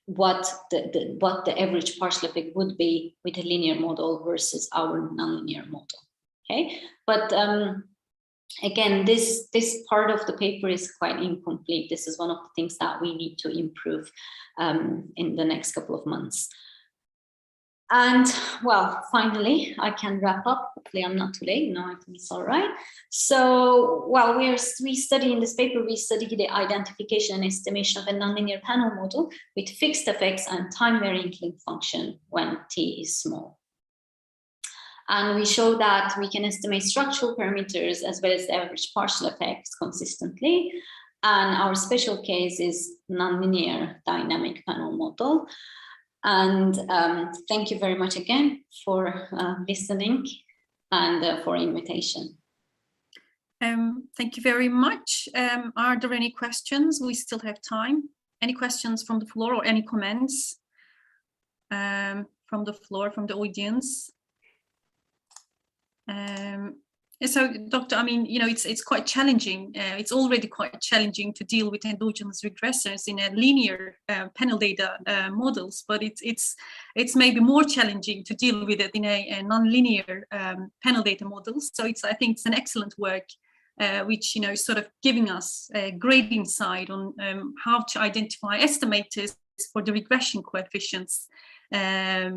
what the average partial effect would be with a linear model versus our nonlinear model. Okay, but again, this part of the paper is quite incomplete. This is one of the things that we need to improve in the next couple of months. And well, finally, I can wrap up. Hopefully I'm not too late. No, I think it's all right. So, well, we study in this paper, we study the identification and estimation of a nonlinear panel model with fixed effects and time-varying link function when t is small. And we show that we can estimate structural parameters as well as the average partial effects consistently. And our special case is nonlinear dynamic panel model. And thank you very much again for listening and for invitation. Thank you very much. Are there any questions? We still have time. Any questions from the floor or any comments from the floor, from the audience? So, Doctor, I mean, you know, it's quite challenging. It's already quite challenging to deal with endogenous regressors in a linear panel data models, but it's maybe more challenging to deal with it in a non-linear panel data models. So I think it's an excellent work, which, you know, is sort of giving us a great insight on how to identify estimators for the regression coefficients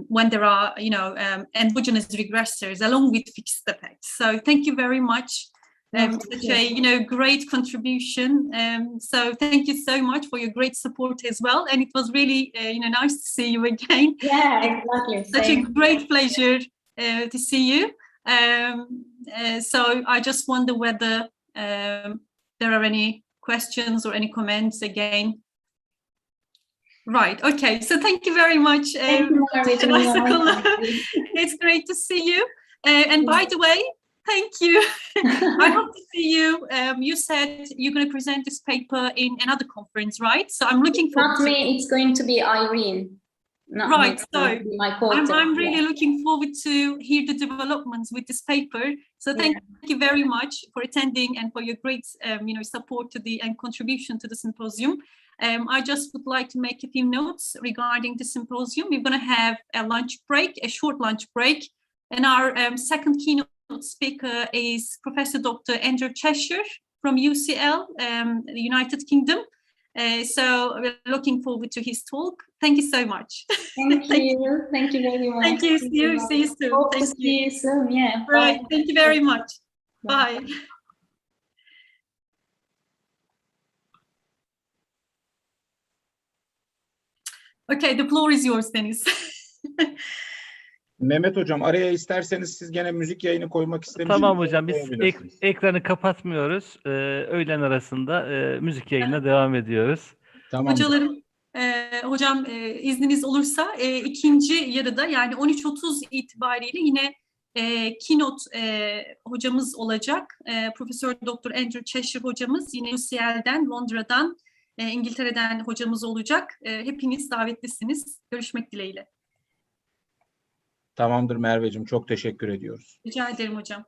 when there are, you know, endogenous regressors along with fixed effects. So thank you very much. Such a, you know, great contribution. So thank you so much for your great support as well. And it was really, you know, nice to see you again. Yeah, exactly. Such a great pleasure to see you. So I just wonder whether there are any questions or any comments again. Right. Okay. So thank you very much. Thank you, It's great to see you. And by the way, thank you. I hope to see you. You said you're going to present this paper in another conference, right? So I'm looking forward. Not me. It's going to be Irene. Right. So I'm really looking forward to hear the developments with this paper. So thank you very much for attending and for your great, you know, support to the and contribution to the symposium. I just would like to make a few notes regarding the symposium. We're going to have a lunch break, a short lunch break. And our second keynote speaker is Professor Dr. Andrew Cheshire from UCL, the United Kingdom. So we're looking forward to his talk. Thank you so much. Thank you. Thank you very much. Thank you. See you soon. Hope to see you soon. Yeah. Right. Bye. Thank you very much. Bye. Okay, the floor is yours, Deniz. Mehmet Hocam, araya isterseniz siz gene müzik yayını koymak istemişsiniz. Tamam hocam, biz ekranı kapatmıyoruz. Öğlen arasında müzik yayınına devam ediyoruz. Tamam. Hocalarım, hocam izniniz olursa ikinci yarıda, yani 13.30 itibariyle yine keynote hocamız olacak. Profesör Dr. Andrew Cheshire hocamız, yine UCL'den, Londra'dan, İngiltere'den hocamız olacak. Hepiniz davetlisiniz. Görüşmek dileğiyle. Tamamdır Merveciğim, çok teşekkür ediyoruz. Rica ederim hocam.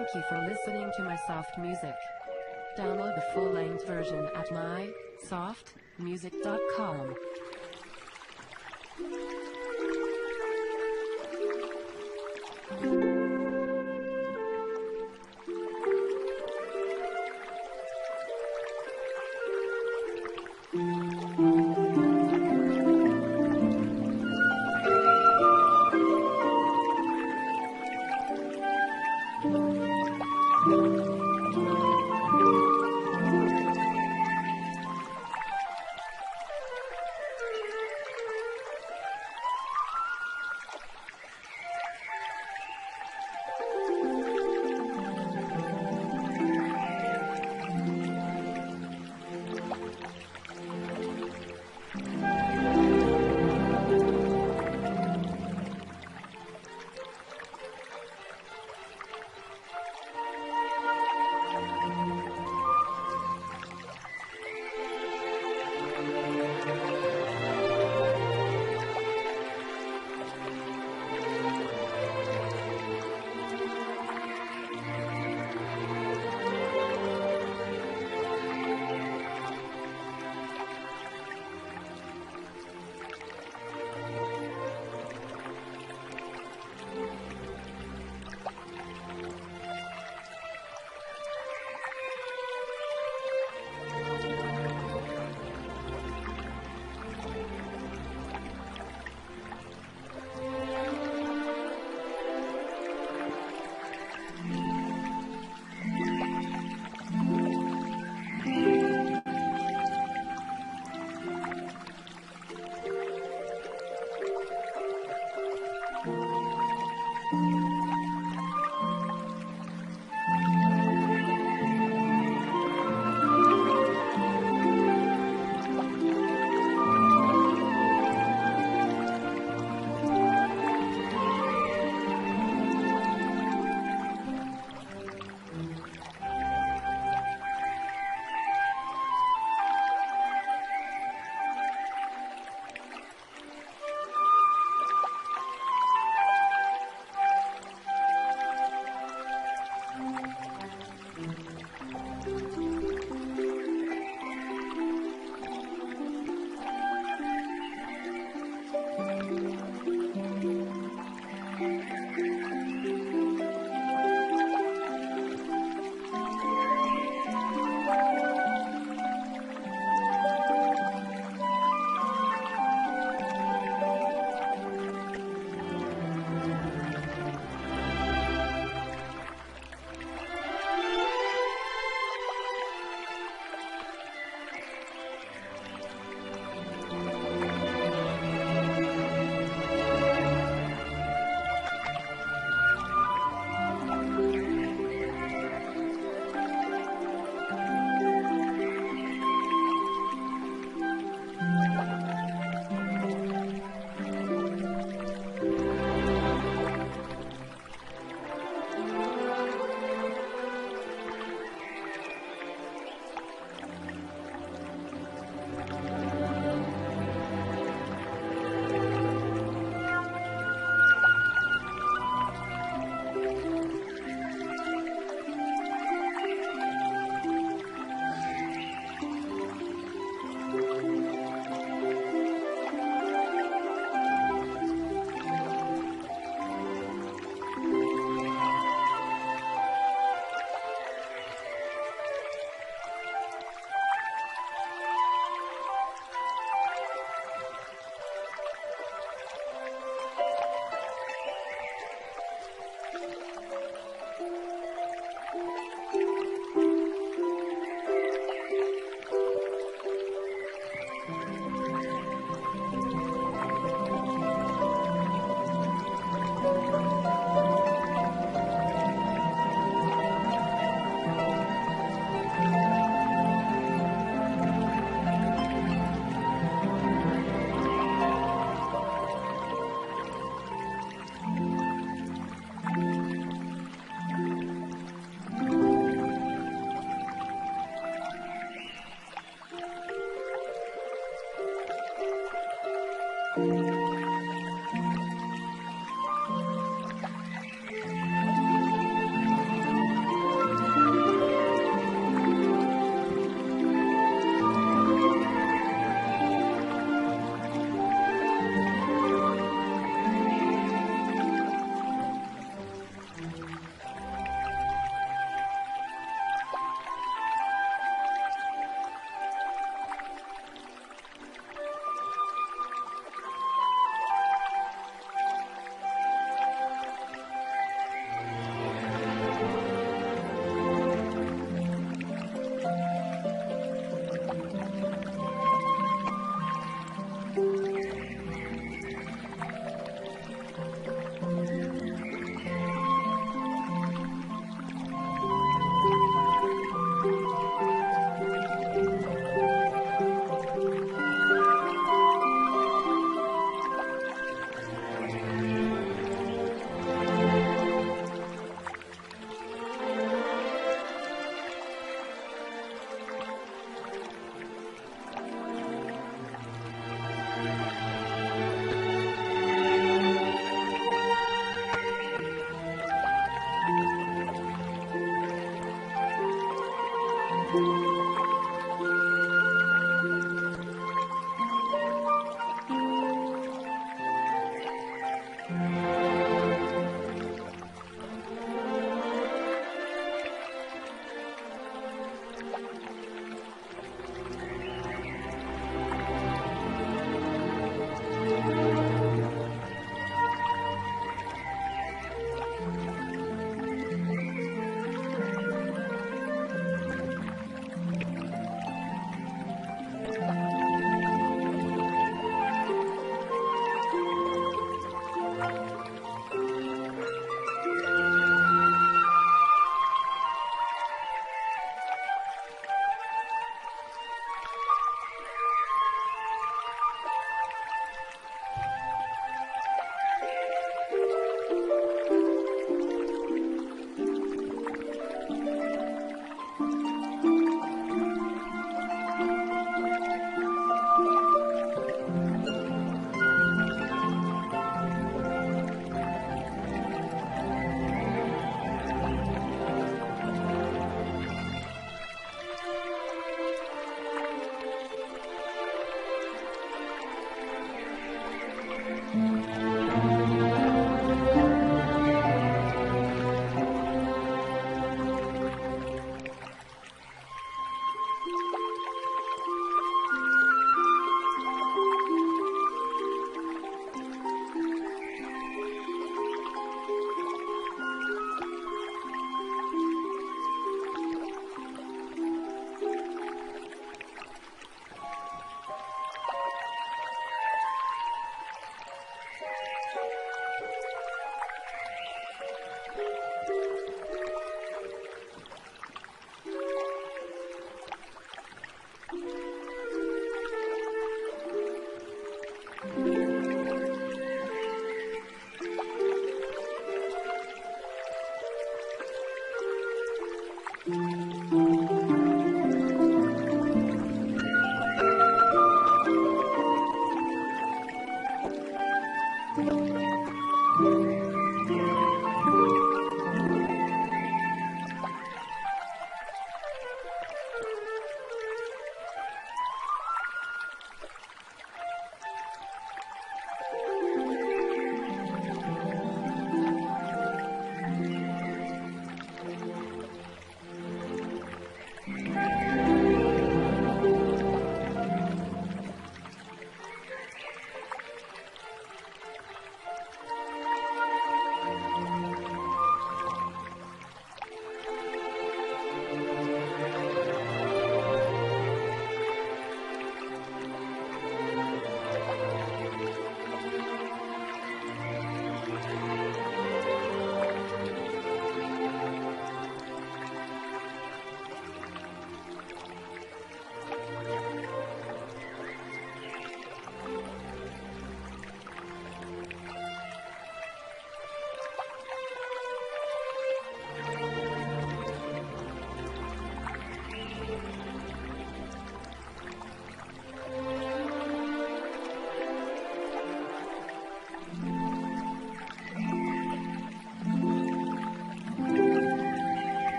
Thank you for listening to my soft music. Download the full-length version at mysoftmusic.com.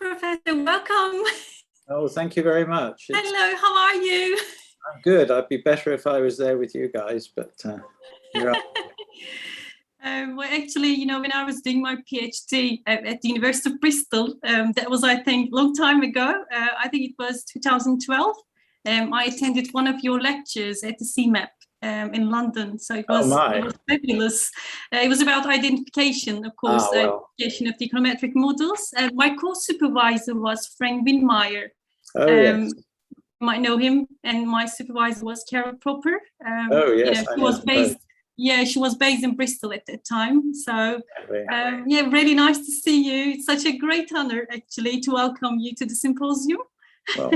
Professor. Welcome. Oh, thank you very much. Hello, how are you? I'm good. I'd be better if I was there with you guys, but you're up. Well, actually, you know, when I was doing my PhD at the University of Bristol, that was, I think, a long time ago. I think it was 2012. I attended one of your lectures at the CMAP in London. So it was fabulous. It was about identification, of course, identification of the econometric models. My co-supervisor was Frank Winmeyer. Oh, yes. You might know him. And my supervisor was Carol Proper. Oh, yes. You know, she was based. Yeah, she was based in Bristol at that time. So, yeah, really nice to see you. It's such a great honor, actually, to welcome you to the symposium. Well,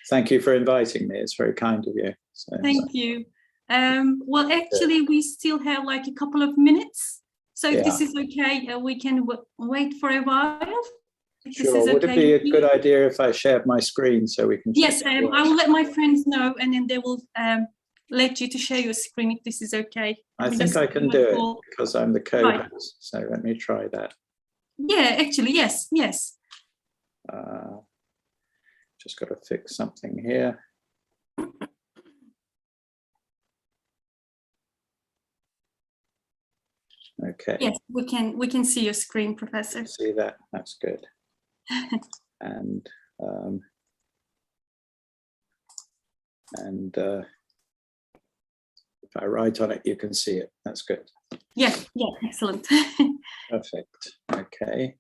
thank you for inviting me. It's very kind of you. So, thank you. Well, actually, we still have like a couple of minutes. So if this is okay, we can wait for a while. Sure. Would it be a good idea if I shared my screen so we can... Yes, I will let my friends know, and then they will... let you to share your screen if this is okay. I think I can do it because I'm the co-host. So let me try that. Yeah, actually, yes. Just got to fix something here. Okay. Yes, we can see your screen, Professor. See that? That's good. And if I write on it, you can see it. That's good. Yeah, excellent. Perfect. Okay.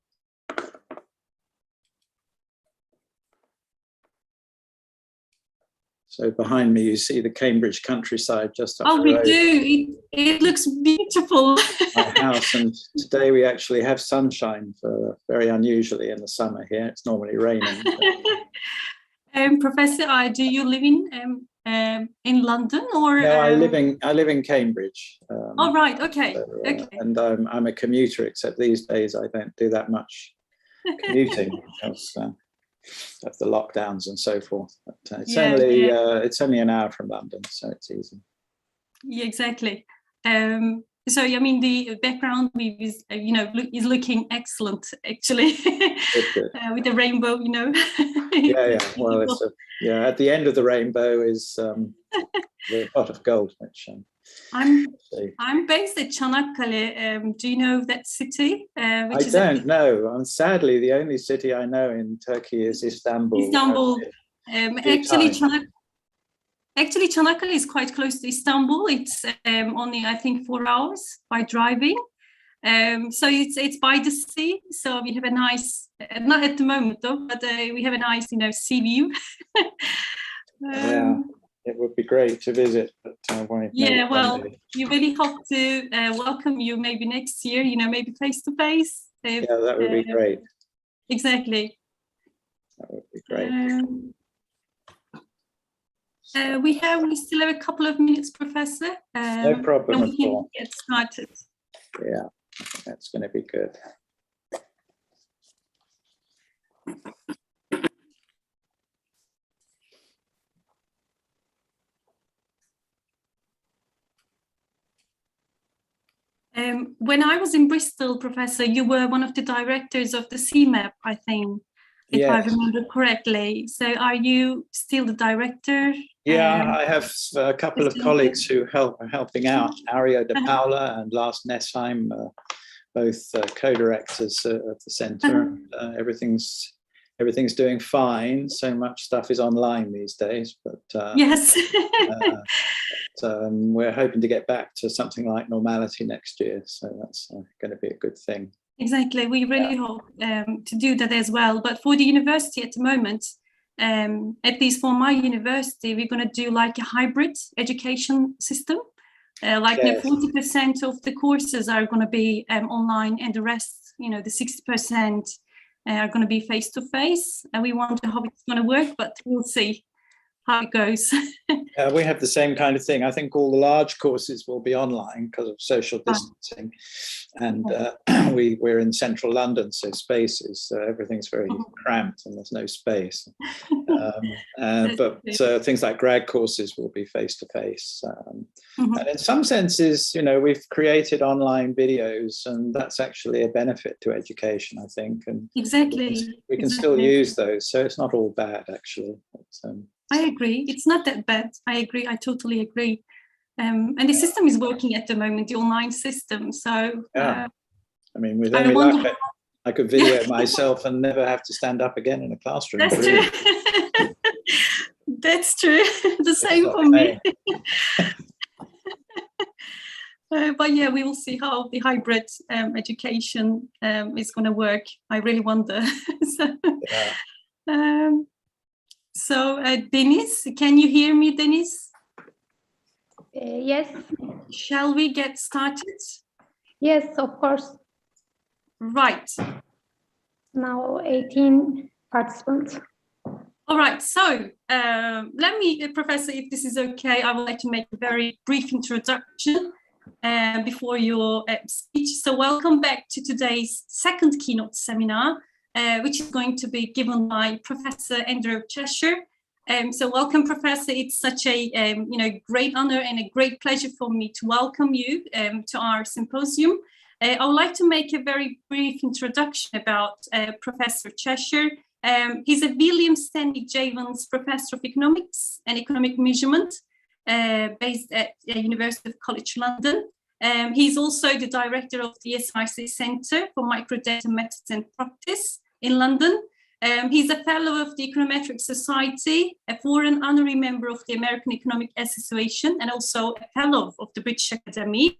So behind me, you see the Cambridge countryside just up the road. Oh, we do. It looks beautiful. My house, and today we actually have sunshine for very unusually in the summer here. It's normally raining. Professor, do you live in London or? No, I live in Cambridge. Oh, right. Okay. So, okay. And I'm a commuter, except these days I don't do that much commuting because of the lockdowns and so forth. But it's only an hour from London, so it's easy. Yeah, exactly. So I mean, the background is, is looking excellent, actually, with the rainbow, Yeah. Well, at the end of the rainbow is the pot of gold, which I'm based at Çanakkale. Do you know that city? I don't know. Sadly, the only city I know in Turkey is Istanbul. Istanbul. Actually, Çanakkale is quite close to Istanbul. It's only, I think, 4 hours by driving. So it's by the sea. So we have a nice, not at the moment though, but we have a nice, sea view. Yeah, it would be great to visit. But we really hope to welcome you maybe next year. Maybe face to face. Yeah, that would be great. Exactly. That would be great. We still have a couple of minutes, Professor. No problem and we at can all. Get started. Yeah, I think that's going to be good. When I was in Bristol, Professor, you were one of the directors of the CMAP, I think, if I remember correctly. So are you still the director? Yeah, I have a couple of colleagues who are helping out. Ario de Paula and Lars Nessheim, both co-directors of the centre. Everything's doing fine. So much stuff is online these days, but yes. We're hoping to get back to something like normality next year. So that's going to be a good thing. Exactly. We really hope to do that as well. But for the university at the moment, at least for my university, we're going to do like a hybrid education system. 40% of the courses are going to be online, and the rest, the 60% are going to be face-to-face. And we wonder how it's going to work, but we'll see. how it goes. We have the same kind of thing. I think all the large courses will be online because of social distancing, and we're in central London, so everything's very cramped and there's no space. But things like grad courses will be face to face, and in some senses, we've created online videos, and that's actually a benefit to education, I think. And exactly, we can still use those, so it's not all bad actually. I agree. It's not that bad. I agree. I totally agree. And the system is working at the moment, the online system. So, I mean, with any luck, I could video myself and never have to stand up again in a classroom. That's true. That's true. The same for me. But yeah, we will see how the hybrid education is going to work. I really wonder. So, Deniz, can you hear me, Deniz? Yes. Shall we get started? Yes, of course. Right. Now 18 participants. All right, so let me, Professor, if this is okay, I would like to make a very brief introduction before your speech. So welcome back to today's second keynote seminar, which is going to be given by Professor Andrew Cheshire. So welcome, Professor. It's such a great honor and a great pleasure for me to welcome you to our symposium. I would like to make a very brief introduction about Professor Cheshire. He's a William Stanley Jevons Professor of Economics and Economic Measurement based at University of College London. He's also the director of the SRC Centre for Microdata Methods and Practice in London. He's a fellow of the Econometric Society, a foreign honorary member of the American Economic Association, and also a fellow of the British Academy.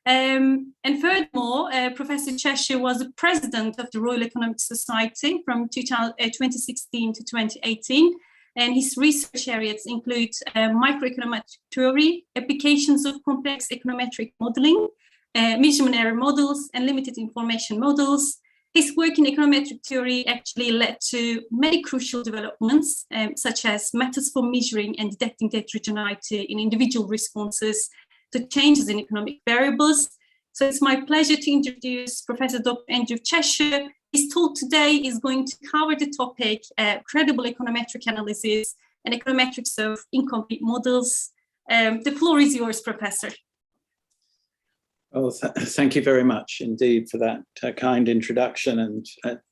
And furthermore, Professor Cheshire was the president of the Royal Economic Society from 2016 to 2018. And his research areas include microeconometric theory, applications of complex econometric modeling, measurement error models, and limited information models. His work in econometric theory actually led to many crucial developments, such as methods for measuring and detecting heterogeneity in individual responses to changes in economic variables. So it's my pleasure to introduce Professor Dr. Andrew Cheshire. His talk today is going to cover the topic credible econometric analysis and econometrics of incomplete models. The floor is yours, Professor. Well, thank you very much indeed for that kind introduction and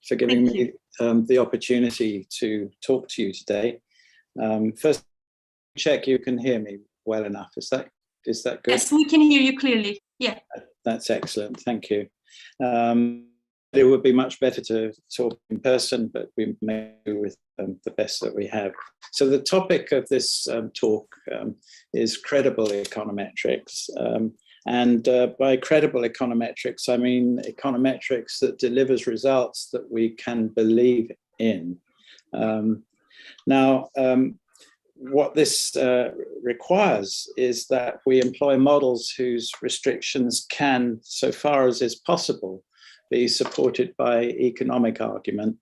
for giving me the opportunity to talk to you today. First, check you can hear me well enough. Is that good? Yes, we can hear you clearly. Yeah. That's excellent. Thank you. It would be much better to talk in person, but we may do with the best that we have. So the topic of this talk is credible econometrics. And by credible econometrics, I mean econometrics that delivers results that we can believe in. What this requires is that we employ models whose restrictions can, so far as is possible, be supported by economic argument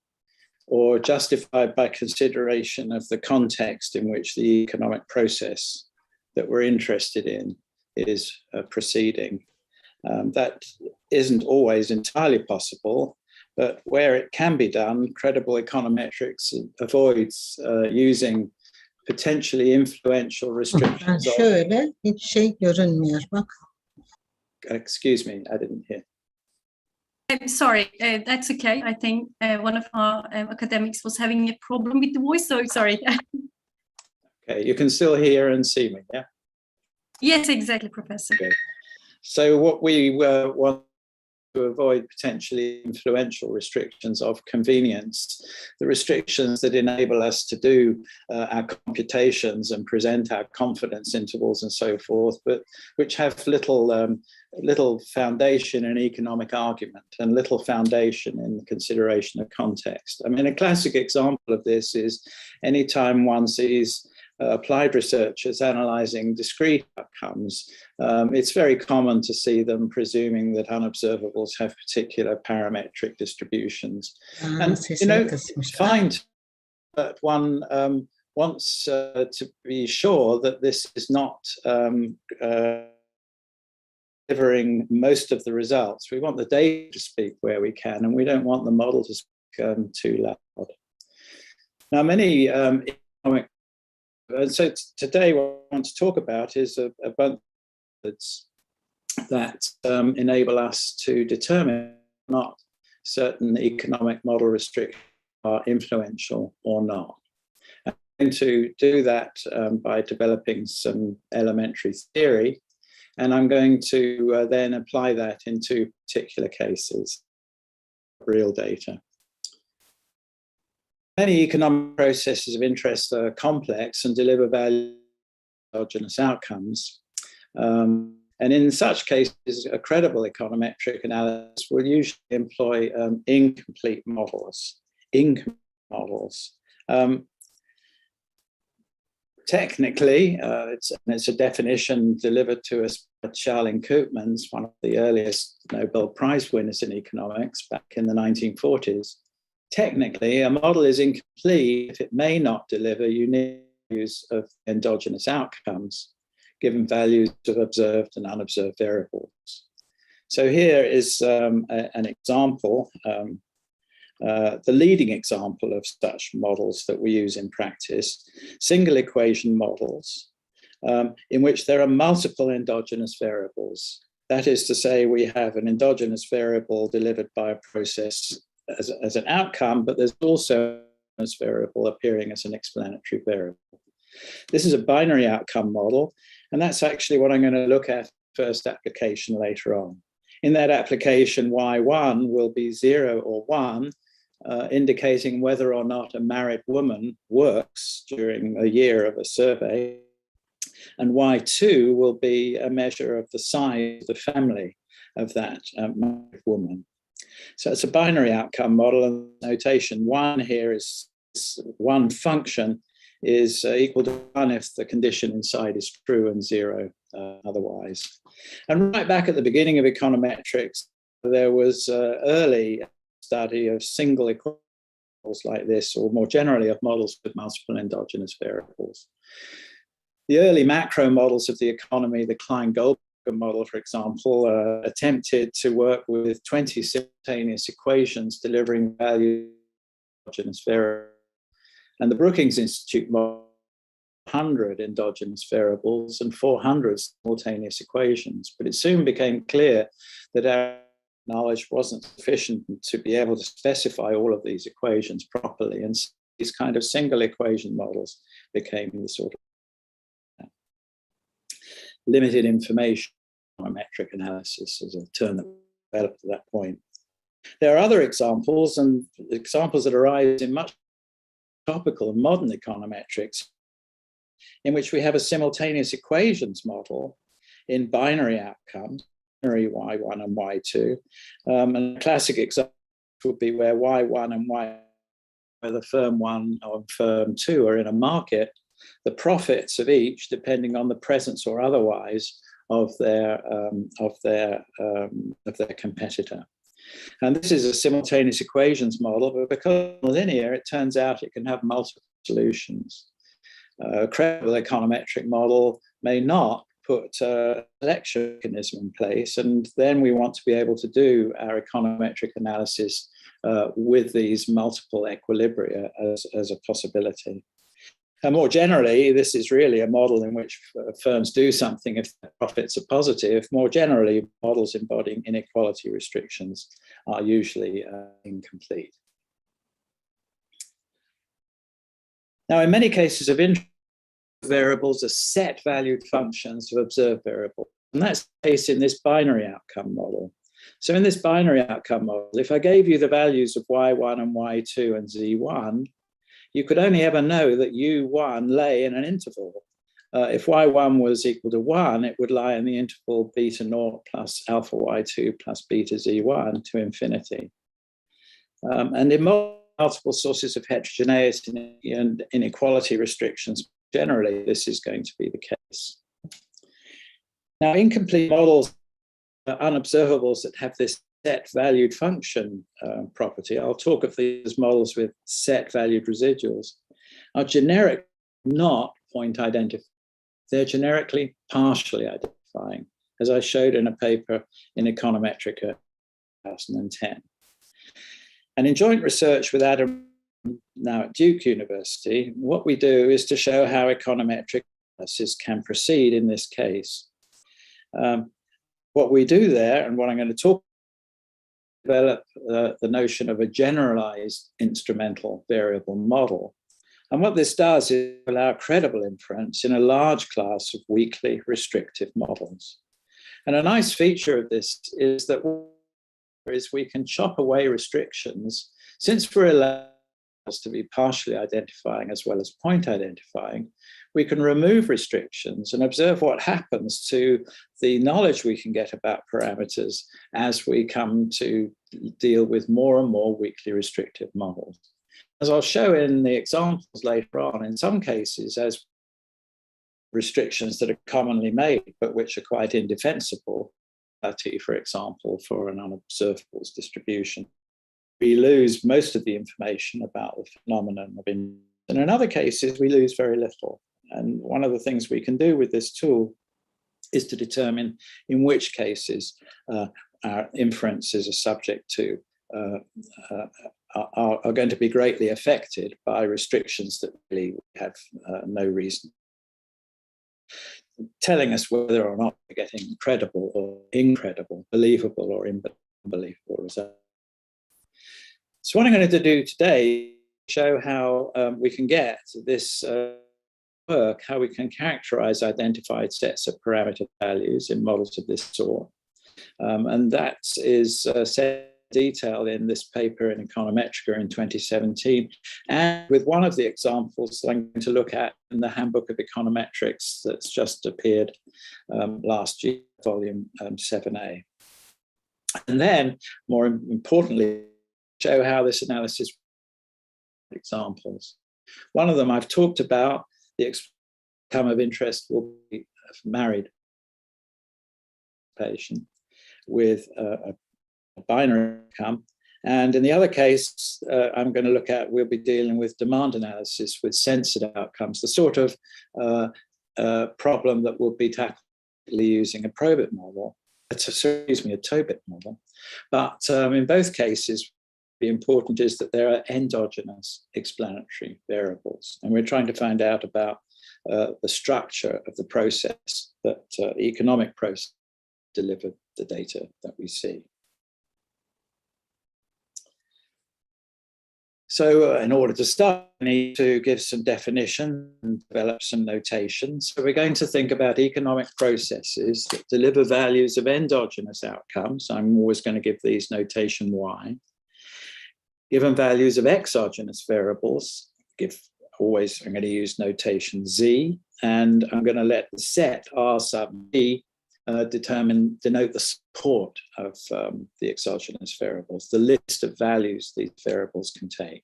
or justified by consideration of the context in which the economic process that we're interested in is proceeding. That isn't always entirely possible, but where it can be done, credible econometrics avoids using potentially influential restrictions. Şöyle hiç şey görünmüyor bak. Excuse me, I didn't hear. I'm sorry, that's okay. I think one of our academics was having a problem with the voice, so sorry. Okay, you can still hear and see me, yeah? Yes, exactly, Professor. Okay. So what we want to avoid potentially influential restrictions of convenience, the restrictions that enable us to do our computations and present our confidence intervals and so forth, but which have little foundation in economic argument and little foundation in the consideration of context. I mean, a classic example of this is anytime one sees applied researchers analyzing discrete outcomes, it's very common to see them presuming that unobservables have particular parametric distributions. And, it's fine that one wants to be sure that this is not delivering most of the results. We want the data to speak where we can, and we don't want the model to speak too loud. Now, many economic, so today what I want to talk about is a bunch of methods that enable us to determine not certain economic model restrictions are influential or not. I'm going to do that by developing some elementary theory, and I'm going to then apply that into particular cases, real data. Many economic processes of interest are complex and deliver value exogenous outcomes. And in such cases, a credible econometric analysis will usually employ incomplete models. Technically, it's a definition delivered to us by Charles Koopmans, one of the earliest Nobel Prize winners in economics back in the 1940s. Technically, a model is incomplete if it may not deliver unique values of endogenous outcomes, given values of observed and unobserved variables. So here is an example, the leading example of such models that we use in practice, single equation models, in which there are multiple endogenous variables. That is to say, we have an endogenous variable delivered by a process as an outcome, but there's also a variable appearing as an explanatory variable. This is a binary outcome model, and that's actually what I'm going to look at first application later on. In that application, Y1 will be 0 or 1, indicating whether or not a married woman works during a year of a survey. And Y2 will be a measure of the size of the family of that married woman. So it's a binary outcome model, and notation 1 here is one function is equal to 1 if the condition inside is true and 0 otherwise. And right back at the beginning of econometrics, there was early study of single equations like this, or more generally of models with multiple endogenous variables. The early macro models of the economy, the Klein-Goldberger model, for example, attempted to work with 20 simultaneous equations delivering value of endogenous variables. And the Brookings Institute model 100 endogenous variables and 400 simultaneous equations. But it soon became clear that our knowledge wasn't sufficient to be able to specify all of these equations properly. And these kind of single equation models became the sort of limited information econometric analysis as a term that developed at that point. There are other examples, and examples that arise in much topical and modern econometrics, in which we have a simultaneous equations model in binary outcomes, binary Y1 and Y2. And a classic example would be where Y1 and Y, whether firm 1 or firm 2 are in a market, the profits of each, depending on the presence or otherwise of their competitor. And this is a simultaneous equations model, but because it's linear, it turns out it can have multiple solutions. A credible econometric model may not put a selection mechanism in place, and then we want to be able to do our econometric analysis with these multiple equilibria as a possibility. And more generally, this is really a model in which firms do something if their profits are positive. More generally, models embodying inequality restrictions are usually incomplete. Now, in many cases of interest, variables are set valued functions of observed variables. And that's the case in this binary outcome model. So in this binary outcome model, if I gave you the values of Y1 and Y2 and Z1, you could only ever know that U1 lay in an interval. If Y1 was equal to 1, it would lie in the interval beta 0 plus alpha Y2 plus beta Z1 to infinity. And in multiple sources of heterogeneity and inequality restrictions, generally, this is going to be the case. Now, incomplete models are unobservables that have this set valued function property. I'll talk of these models with set valued residuals. Are generic not point identifying. They're generically partially identifying, as I showed in a paper in Econometrica 2010. And in joint research with Adam, now at Duke University, what we do is to show how econometric analysis can proceed in this case. What we do there, and what I'm going to talk about, develop the notion of a generalized instrumental variable model. And what this does is allow credible inference in a large class of weakly restrictive models. And a nice feature of this is that we can chop away restrictions. Since we're allowed to be partially identifying as well as point identifying, we can remove restrictions and observe what happens to the knowledge we can get about parameters as we come to deal with more and more weakly restrictive models. As I'll show in the examples later on, in some cases, as restrictions that are commonly made, but which are quite indefensible, for example, for an unobservables distribution, we lose most of the information about the phenomenon of and in other cases, we lose very little. And one of the things we can do with this tool is to determine in which cases our inferences are subject to are going to be greatly affected by restrictions that really have no reason, telling us whether or not we're getting credible or incredible, believable or unbelievable results. So what I'm going to do today is show how we can get this work, how we can characterize identified sets of parameter values in models of this sort. And that is set in detail in this paper in Econometrica in 2017. And with one of the examples that I'm going to look at in the Handbook of Econometrics that's just appeared last year, volume 7A. And then, more importantly, show how this analysis examples. One of them I've talked about, the outcome of interest will be married patient with a binary income. And in the other case, I'm going to look at, we'll be dealing with demand analysis with censored outcomes, the sort of problem that will be tackled using a probit model, a TOBIT model. But in both cases, the important is that there are endogenous explanatory variables. And we're trying to find out about the structure of the process, that economic process delivered the data that we see. So in order to start, we need to give some definition and develop some notation. So we're going to think about economic processes that deliver values of endogenous outcomes. I'm always going to give these notation Y. Given values of exogenous variables, I'm going to use notation Z, and I'm going to let the set R sub B denote the support of the exogenous variables, the list of values these variables can take.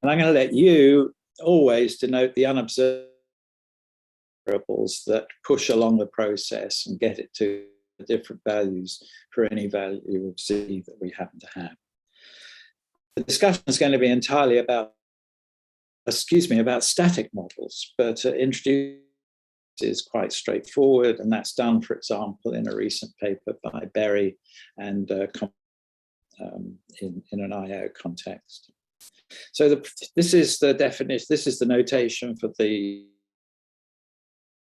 And I'm going to let U always denote the unobserved variables that push along the process and get it to different values for any value of Z that we happen to have. The discussion is going to be entirely about static models, but introduce is quite straightforward, and that's done, for example, in a recent paper by Berry and in an IO context. So this is the definition, this is the notation for the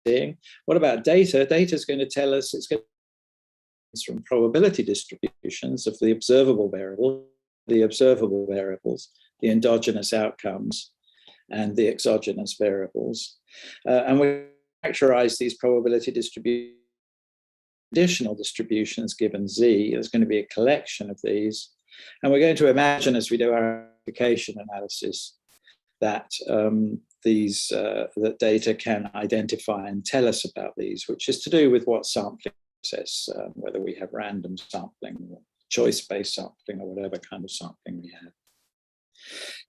thing. What about data? Data is going to tell us, it's going to from probability distributions of the observable variables, the endogenous outcomes, and the exogenous variables. And we characterize these probability distributions, additional distributions given Z. There's going to be a collection of these. And we're going to imagine, as we do our application analysis, that that data can identify and tell us about these, which is to do with what sampling process, whether we have random sampling or choice-based sampling or whatever kind of sampling we have.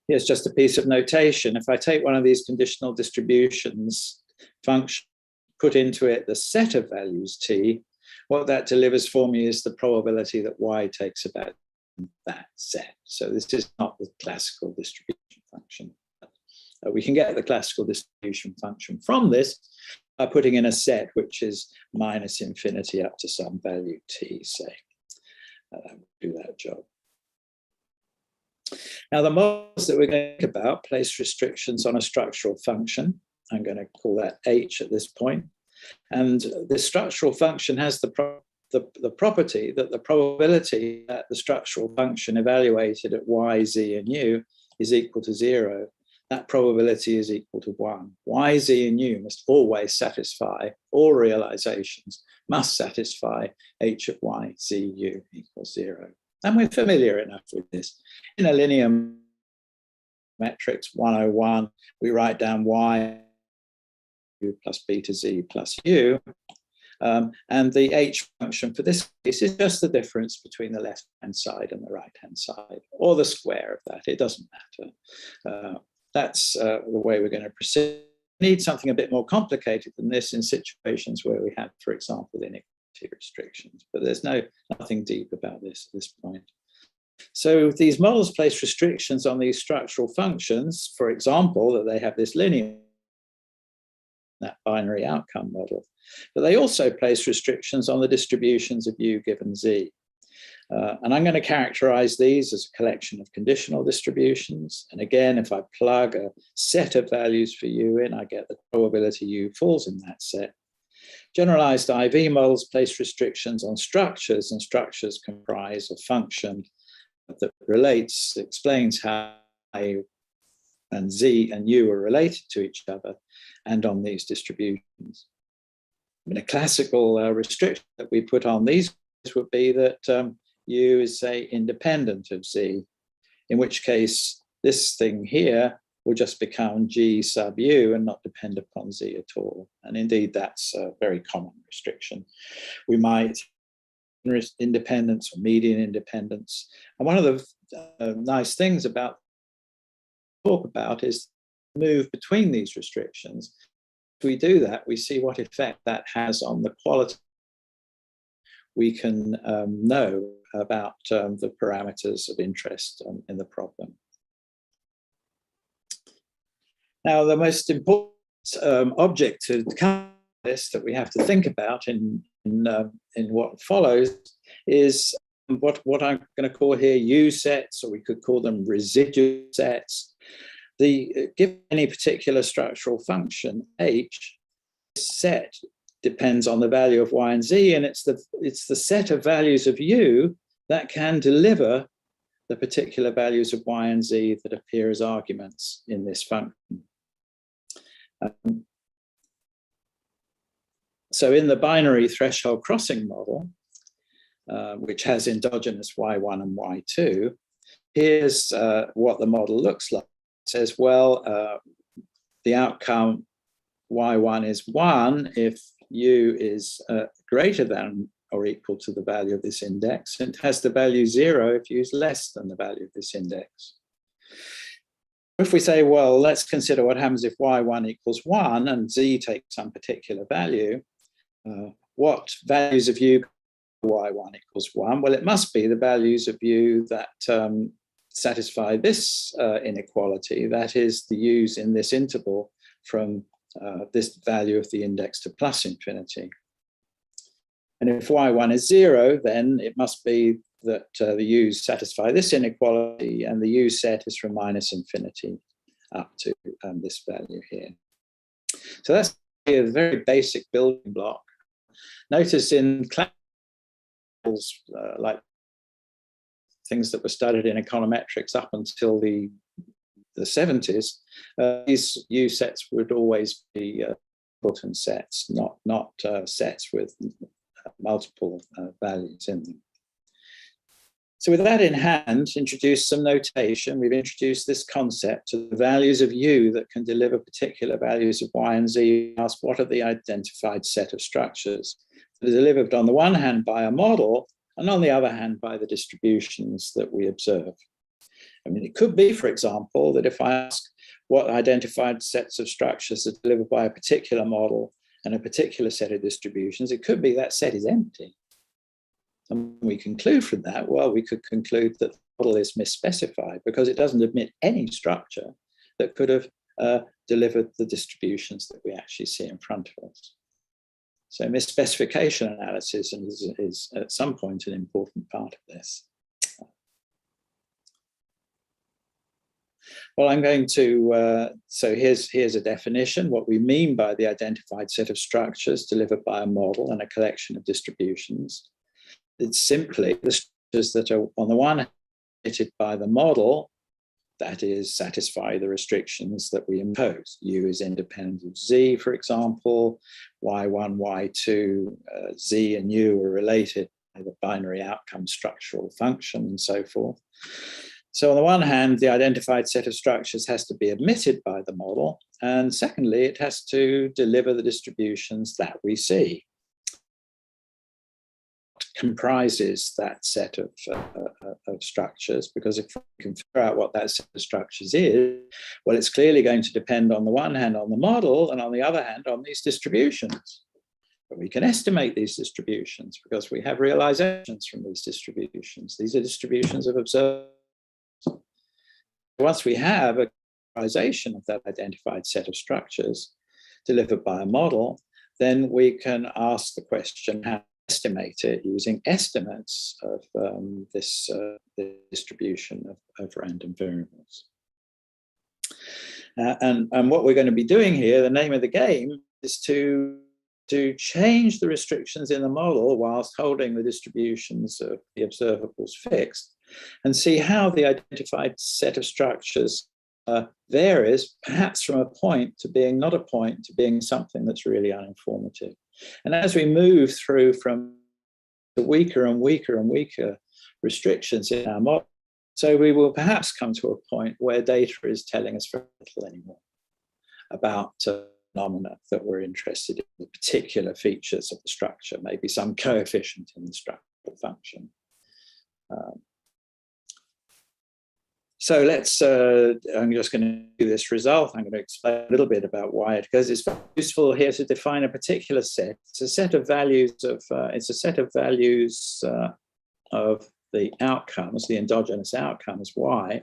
Here's just a piece of notation. If I take one of these conditional distributions function, put into it the set of values T, what that delivers for me is the probability that Y takes about that set. So this is not the classical distribution function. we can get the classical distribution function from this by putting in a set which is minus infinity up to some value t, say. Do that job. Now, the models that we're going to think about place restrictions on a structural function. I'm going to call that h at this point. And this structural function has the property that the probability that the structural function evaluated at y, z, and u is equal to 0. That probability is equal to 1. Y, z, and u must always satisfy, all realizations must satisfy h of y, z, u equals 0. And we're familiar enough with this. In a linear matrix 101, we write down y plus beta z plus u. And the h function for this case is just the difference between the left-hand side and the right-hand side, or the square of that. It doesn't matter. That's the way we're going to proceed. We need something a bit more complicated than this in situations where we have, for example, inequality restrictions. But there's nothing deep about this at this point. So these models place restrictions on these structural functions, for example, that they have this linear, that binary outcome model. But they also place restrictions on the distributions of u given z. And I'm going to characterize these as a collection of conditional distributions. And again, if I plug a set of values for u in, I get the probability u falls in that set. Generalized IV models place restrictions on structures, and structures comprise a function that explains how I and z and u are related to each other and on these distributions. I mean, a classical restriction that we put on these would be that u is, say, independent of z, in which case this thing here will just become g sub u and not depend upon z at all. And indeed, that's a very common restriction. We might independence or median independence. And one of the nice things about talk about is move between these restrictions. If we do that, we see what effect that has on the quality we can know about the parameters of interest in the problem. Now, the most important object to this that we have to think about in what follows is what I'm going to call here U sets, or we could call them residual sets. Given any particular structural function h, set depends on the value of y and z, and it's the set of values of u that can deliver the particular values of y and z that appear as arguments in this function. So in the binary threshold crossing model, which has endogenous y1 and y2, here's what the model looks like. It says, well, the outcome y1 is 1 if u is greater than or equal to the value of this index, and it has the value 0 if u is less than the value of this index. If we say, well, let's consider what happens if y1 equals 1 and z takes some particular value, what values of u y1 equals 1? Well, it must be the values of u that satisfy this inequality, that is the u's in this interval from this value of the index to plus infinity. And if y1 is 0, then it must be that the u's satisfy this inequality, and the u set is from minus infinity up to this value here. So that's a very basic building block. Notice in classes like things that were studied in econometrics up until the 70s, these U sets would always be Hamilton sets, not sets with multiple values in them. So with that in hand, introduce some notation. We've introduced this concept of the values of U that can deliver particular values of Y and Z. Ask what are the identified set of structures that are delivered on the one hand by a model and on the other hand by the distributions that we observe. I mean, it could be, for example, that if I ask what identified sets of structures are delivered by a particular model and a particular set of distributions, it could be that set is empty. And we conclude from that, well, we could conclude that the model is misspecified because it doesn't admit any structure that could have delivered the distributions that we actually see in front of us. So misspecification analysis is at some point an important part of this. Well, I'm going to, so here's a definition, what we mean by the identified set of structures delivered by a model and a collection of distributions. It's simply the structures that are, on the one hand, fitted by the model, that is, satisfy the restrictions that we impose. U is independent of Z, for example, Y1, Y2, Z and U are related by the binary outcome structural function and so forth. So on the one hand, the identified set of structures has to be admitted by the model. And secondly, it has to deliver the distributions that we see. Comprises that set of structures, because if we can figure out what that set of structures is, well, it's clearly going to depend on the one hand on the model and on the other hand on these distributions. But we can estimate these distributions because we have realizations from these distributions. These are distributions of observers. Once we have a realization of that identified set of structures delivered by a model, then we can ask the question, how to estimate it using estimates of this distribution of random variables. And what we're going to be doing here, the name of the game, is to change the restrictions in the model whilst holding the distributions of the observables fixed, and see how the identified set of structures varies, perhaps from a point to being not a point to being something that's really uninformative. And as we move through from the weaker and weaker and weaker restrictions in our model, so we will perhaps come to a point where data is telling us very little anymore about phenomena that we're interested in, the particular features of the structure, maybe some coefficient in the structural function. So let's, I'm just going to do this result. I'm going to explain a little bit about why it goes. It's useful here to define a particular set. It's a set of values of, of the outcomes, the endogenous outcomes, y,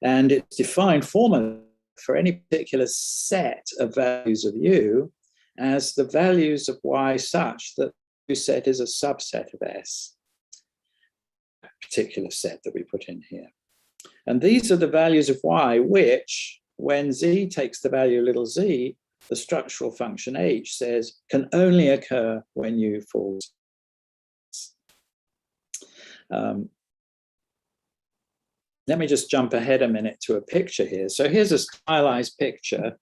and it's defined formally for any particular set of values of u as the values of y such that the set is a subset of S, a particular set that we put in here. And these are the values of y which, when z takes the value little z, the structural function h says can only occur when u falls. Let me just jump ahead a minute to a picture here. So here's a stylized picture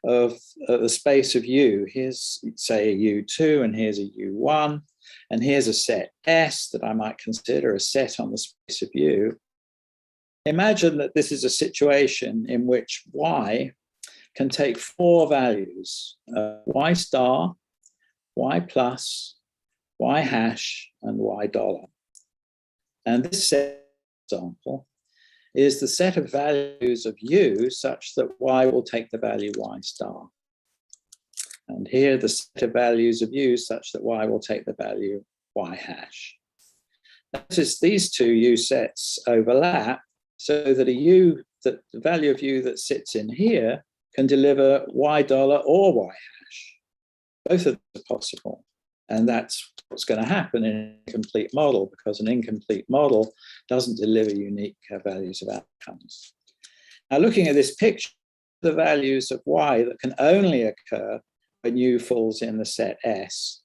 of the space of U. Here's, say, a U2, and here's a U1, and here's a set S that I might consider a set on the space of U. Imagine that this is a situation in which Y can take four values, Y star, Y plus, Y hash, and Y dollar. And this set, for example, is the set of values of U such that Y will take the value Y star. And here the set of values of U such that Y will take the value Y hash. Notice these two U sets overlap so that the value of U that sits in here can deliver Y dollar or Y hash. Both of them are possible. And that's what's going to happen in an incomplete model, because an incomplete model doesn't deliver unique values of outcomes. Now, looking at this picture, the values of Y that can only occur when U falls in the set S.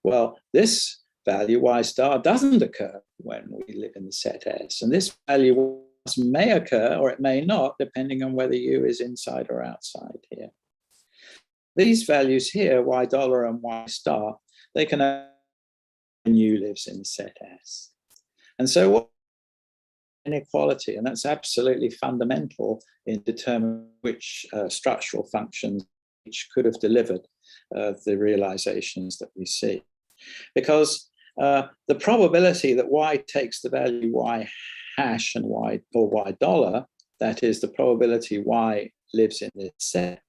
Well, this value, Y star, doesn't occur when we live in the set S. And this value may occur or it may not, depending on whether U is inside or outside here. These values here, Y dollar and Y star, they can only when U lives in the set S. And so what inequality, and that's absolutely fundamental in determining which structural functions each could have delivered the realizations that we see. Because the probability that Y takes the value Y hash and Y or Y dollar, that is the probability Y lives in this set,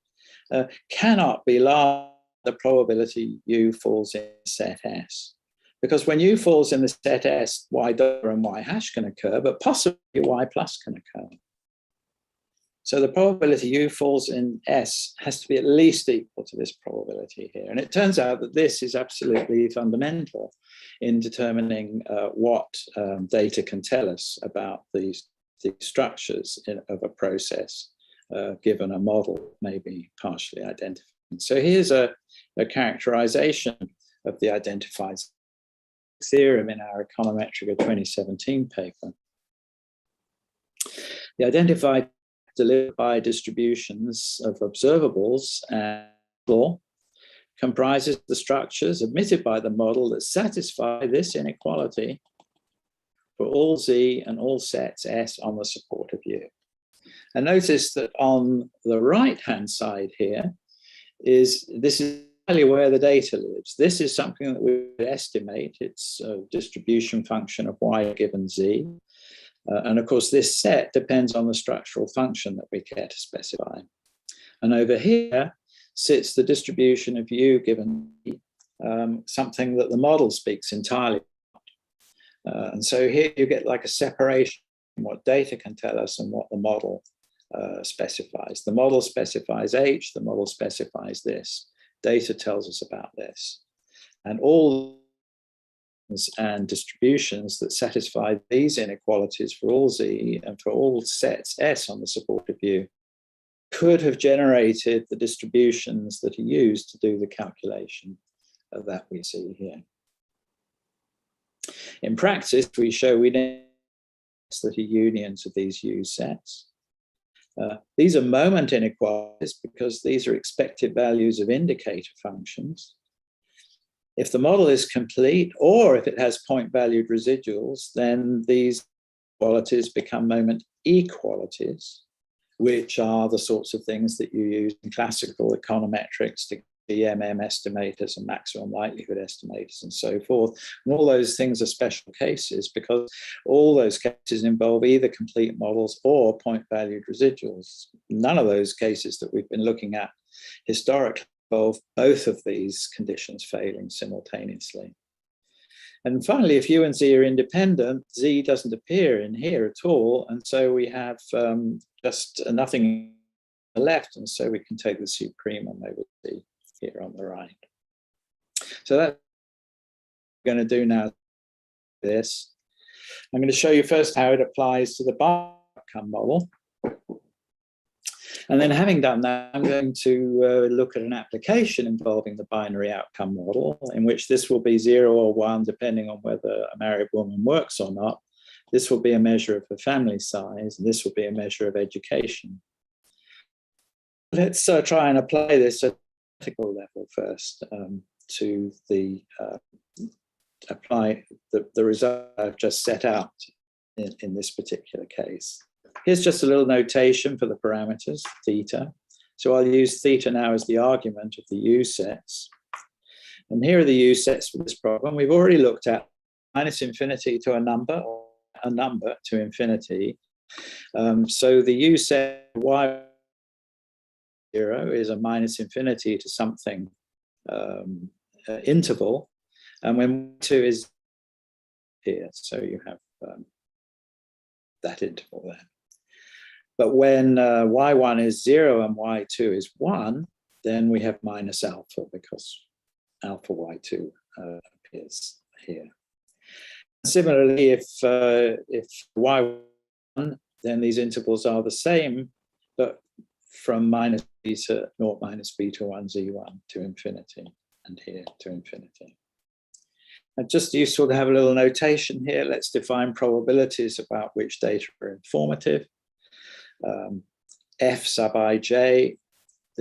cannot be larger than the probability U falls in set S. Because when U falls in the set S, Y dollar and Y hash can occur, but possibly Y plus can occur. So the probability U falls in S has to be at least equal to this probability here. And it turns out that this is absolutely fundamental in determining what data can tell us about these structures of a process, given a model may be partially identified. So here's a characterization of the identified theorem in our Econometrica 2017 paper. The identified delivered by distributions of observables and law comprises the structures admitted by the model that satisfy this inequality for all Z and all sets S on the supportive U. And notice that on the right-hand side here this is where the data lives. This is something that we estimate. It's a distribution function of Y given Z. And of course, this set depends on the structural function that we care to specify. And over here sits the distribution of U given something that the model speaks entirely about. And so here you get like a separation from what data can tell us and what the model specifies. The model specifies H, the model specifies this. Data tells us about this. And all and distributions that satisfy these inequalities for all Z and for all sets S on the supportive U could have generated the distributions that are used to do the calculation that we see here. In practice, we show we know that are unions of these U sets. These are moment inequalities because these are expected values of indicator functions. If the model is complete, or if it has point-valued residuals, then these qualities become moment equalities, which are the sorts of things that you use in classical econometrics to the estimators and maximum likelihood estimators and so forth. And all those things are special cases because all those cases involve either complete models or point-valued residuals. None of those cases that we've been looking at historically involve both of these conditions failing simultaneously. And finally, if U and Z are independent, Z doesn't appear in here at all. And so we have just nothing left. And so we can take the supremum over Z here on the right. So that's what we're going to do now. I'm going to show you first how it applies to the bar outcome model. And then having done that, I'm going to look at an application involving the binary outcome model, in which this will be 0 or 1, depending on whether a married woman works or not. This will be a measure of her family size, and this will be a measure of education. Let's try and apply this at a practical level first to the apply the result I've just set out in this particular case. Here's just a little notation for the parameters, theta. So I'll use theta now as the argument of the U sets. And here are the U sets for this problem. We've already looked at minus infinity to a number, or a number to infinity. So the U set Y0 is a minus infinity to something interval. And when 2 is here, so you have that interval there. But when y1 is 0 and y2 is 1, then we have minus alpha because alpha y2 appears here. Similarly, if y1, then these intervals are the same, but from minus b to 0 minus b to 1 z1 to infinity, and here to infinity. And just useful to have a little notation here. Let's define probabilities about which data are informative. F sub ij,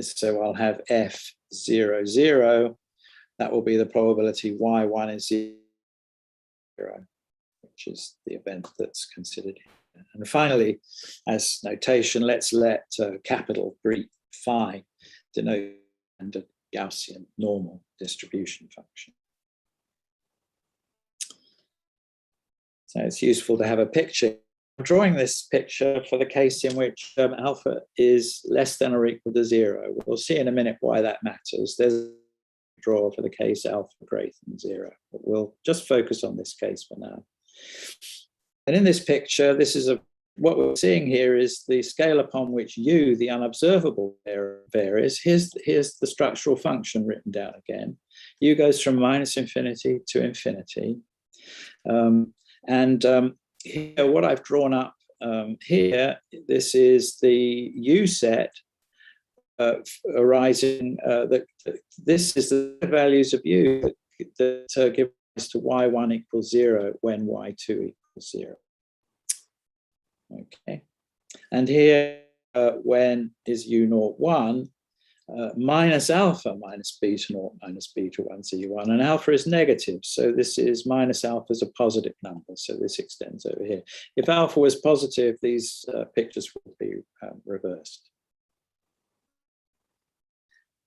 so I'll have F00, 0. That will be the probability y1 is 0, which is the event that's considered here. And finally, as notation, let's let capital Greek phi denote a Gaussian normal distribution function. So it's useful to have a picture. I'm drawing this picture for the case in which alpha is less than or equal to 0. We'll see in a minute why that matters. There's a draw for the case alpha greater than 0, but we'll just focus on this case for now. And in this picture, this is a what we're seeing here is the scale upon which U, the unobservable, varies. Here's the structural function written down again. U goes from -infinity to infinity. Here, what I've drawn up here, this is the U set arising, this is the values of U that give rise to y1 equals 0 when y2 equals 0. Okay, and here when is u0 1, minus alpha minus beta 0 minus beta 1 z1, and alpha is negative, so this is minus alpha is a positive number, so this extends over here. If alpha was positive, these pictures would be reversed.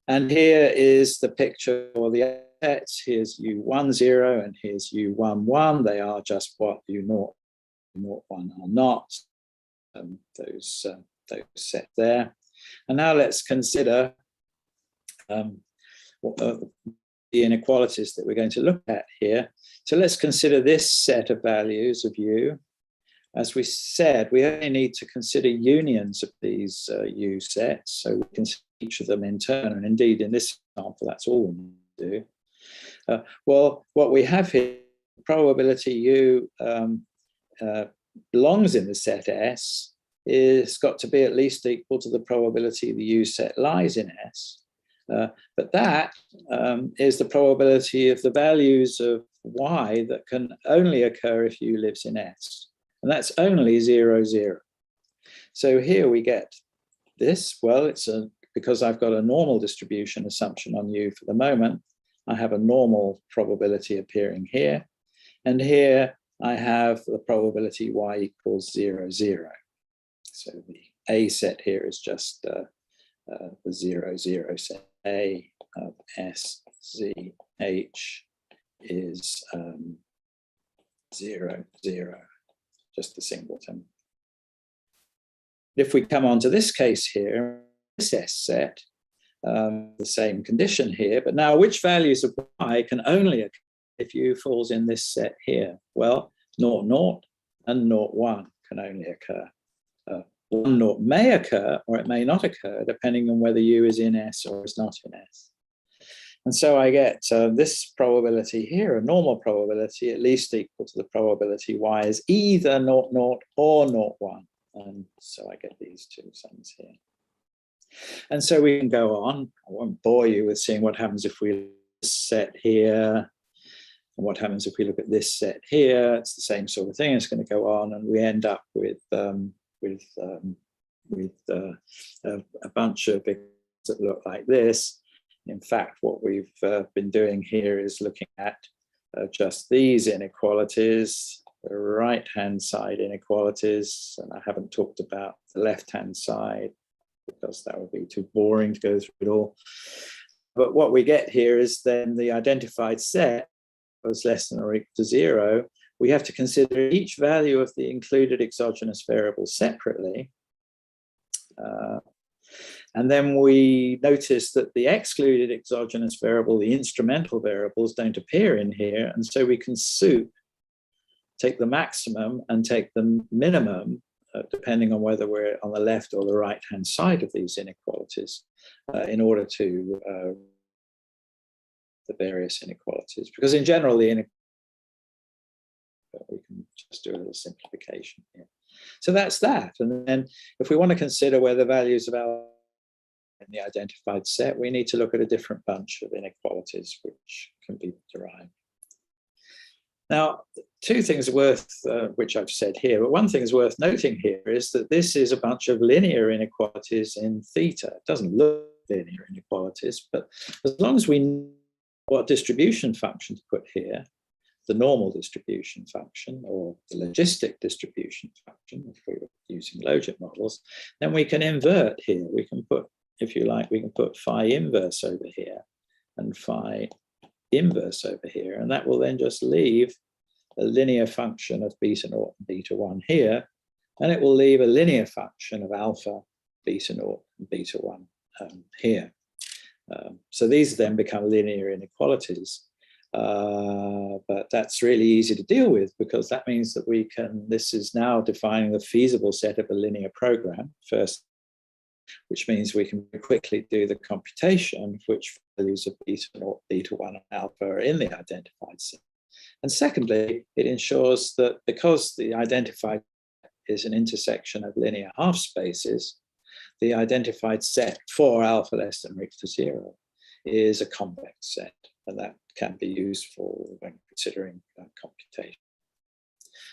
And here is the picture for the sets. Here's u1 0 and here's u1 1. They are just what u0 1 are not. Those set there. And now let's consider the inequalities that we're going to look at here. So let's consider this set of values of U. As we said, we only need to consider unions of these U sets, so we can see each of them in turn. And indeed, in this example, that's all we need to do. Well, what we have here, probability U belongs in the set S, is got to be at least equal to the probability the U set lies in S. But that is the probability of the values of Y that can only occur if U lives in S. And that's only 0, 0. So here we get this. Well, it's because I've got a normal distribution assumption on U for the moment, I have a normal probability appearing here. And here I have the probability Y equals 0, 0. So the A set here is just the 0, 0 set. A of S, Z, H is 0, 0, just the singleton. If we come on to this case here, this S set, the same condition here, but now which values of Y can only occur if U falls in this set here? Well, 0, 0 and 0, 1 can only occur. 1, 0 may occur or it may not occur depending on whether U is in S or is not in S. And so I get this probability here, a normal probability, at least equal to the probability Y is either 0, 0 or 0, 1. And so I get these two sums here. And so we can go on. I won't bore you with seeing what happens if we set here, and what happens if we look at this set here. It's the same sort of thing. It's going to go on, and we end up with a bunch of figures that look like this. In fact, what we've been doing here is looking at just these inequalities, the right-hand side inequalities, and I haven't talked about the left-hand side because that would be too boring to go through it all. But what we get here is then the identified set was less than or equal to 0. We have to consider each value of the included exogenous variable separately. And then we notice that the excluded exogenous variable, the instrumental variables, don't appear in here. And so we can take the maximum and take the minimum, depending on whether we're on the left or the right-hand side of these inequalities, in order to the various inequalities. Because in general, we can just do a little simplification here. So that's that. And then if we want to consider where the values of our in the identified set, we need to look at a different bunch of inequalities which can be derived. Now, two things worth, which I've said here, but one thing is worth noting here is that this is a bunch of linear inequalities in theta. It doesn't look linear inequalities, but as long as we know what distribution function to put here, the normal distribution function or the logistic distribution function, if we were using logit models, then we can invert here. We can put, if you like, we can put phi inverse over here and phi inverse over here, and that will then just leave a linear function of beta 0 and beta 1 here, and it will leave a linear function of alpha, beta 0 and beta 1 here. So these then become linear inequalities. But that's really easy to deal with because that means that this is now defining the feasible set of a linear program first, which means we can quickly do the computation of which values of beta naught, beta 1 and alpha are in the identified set. And secondly, it ensures that because the identified is an intersection of linear half spaces, the identified set for alpha less than or equal to 0 is a convex set, and that can be used when considering computation.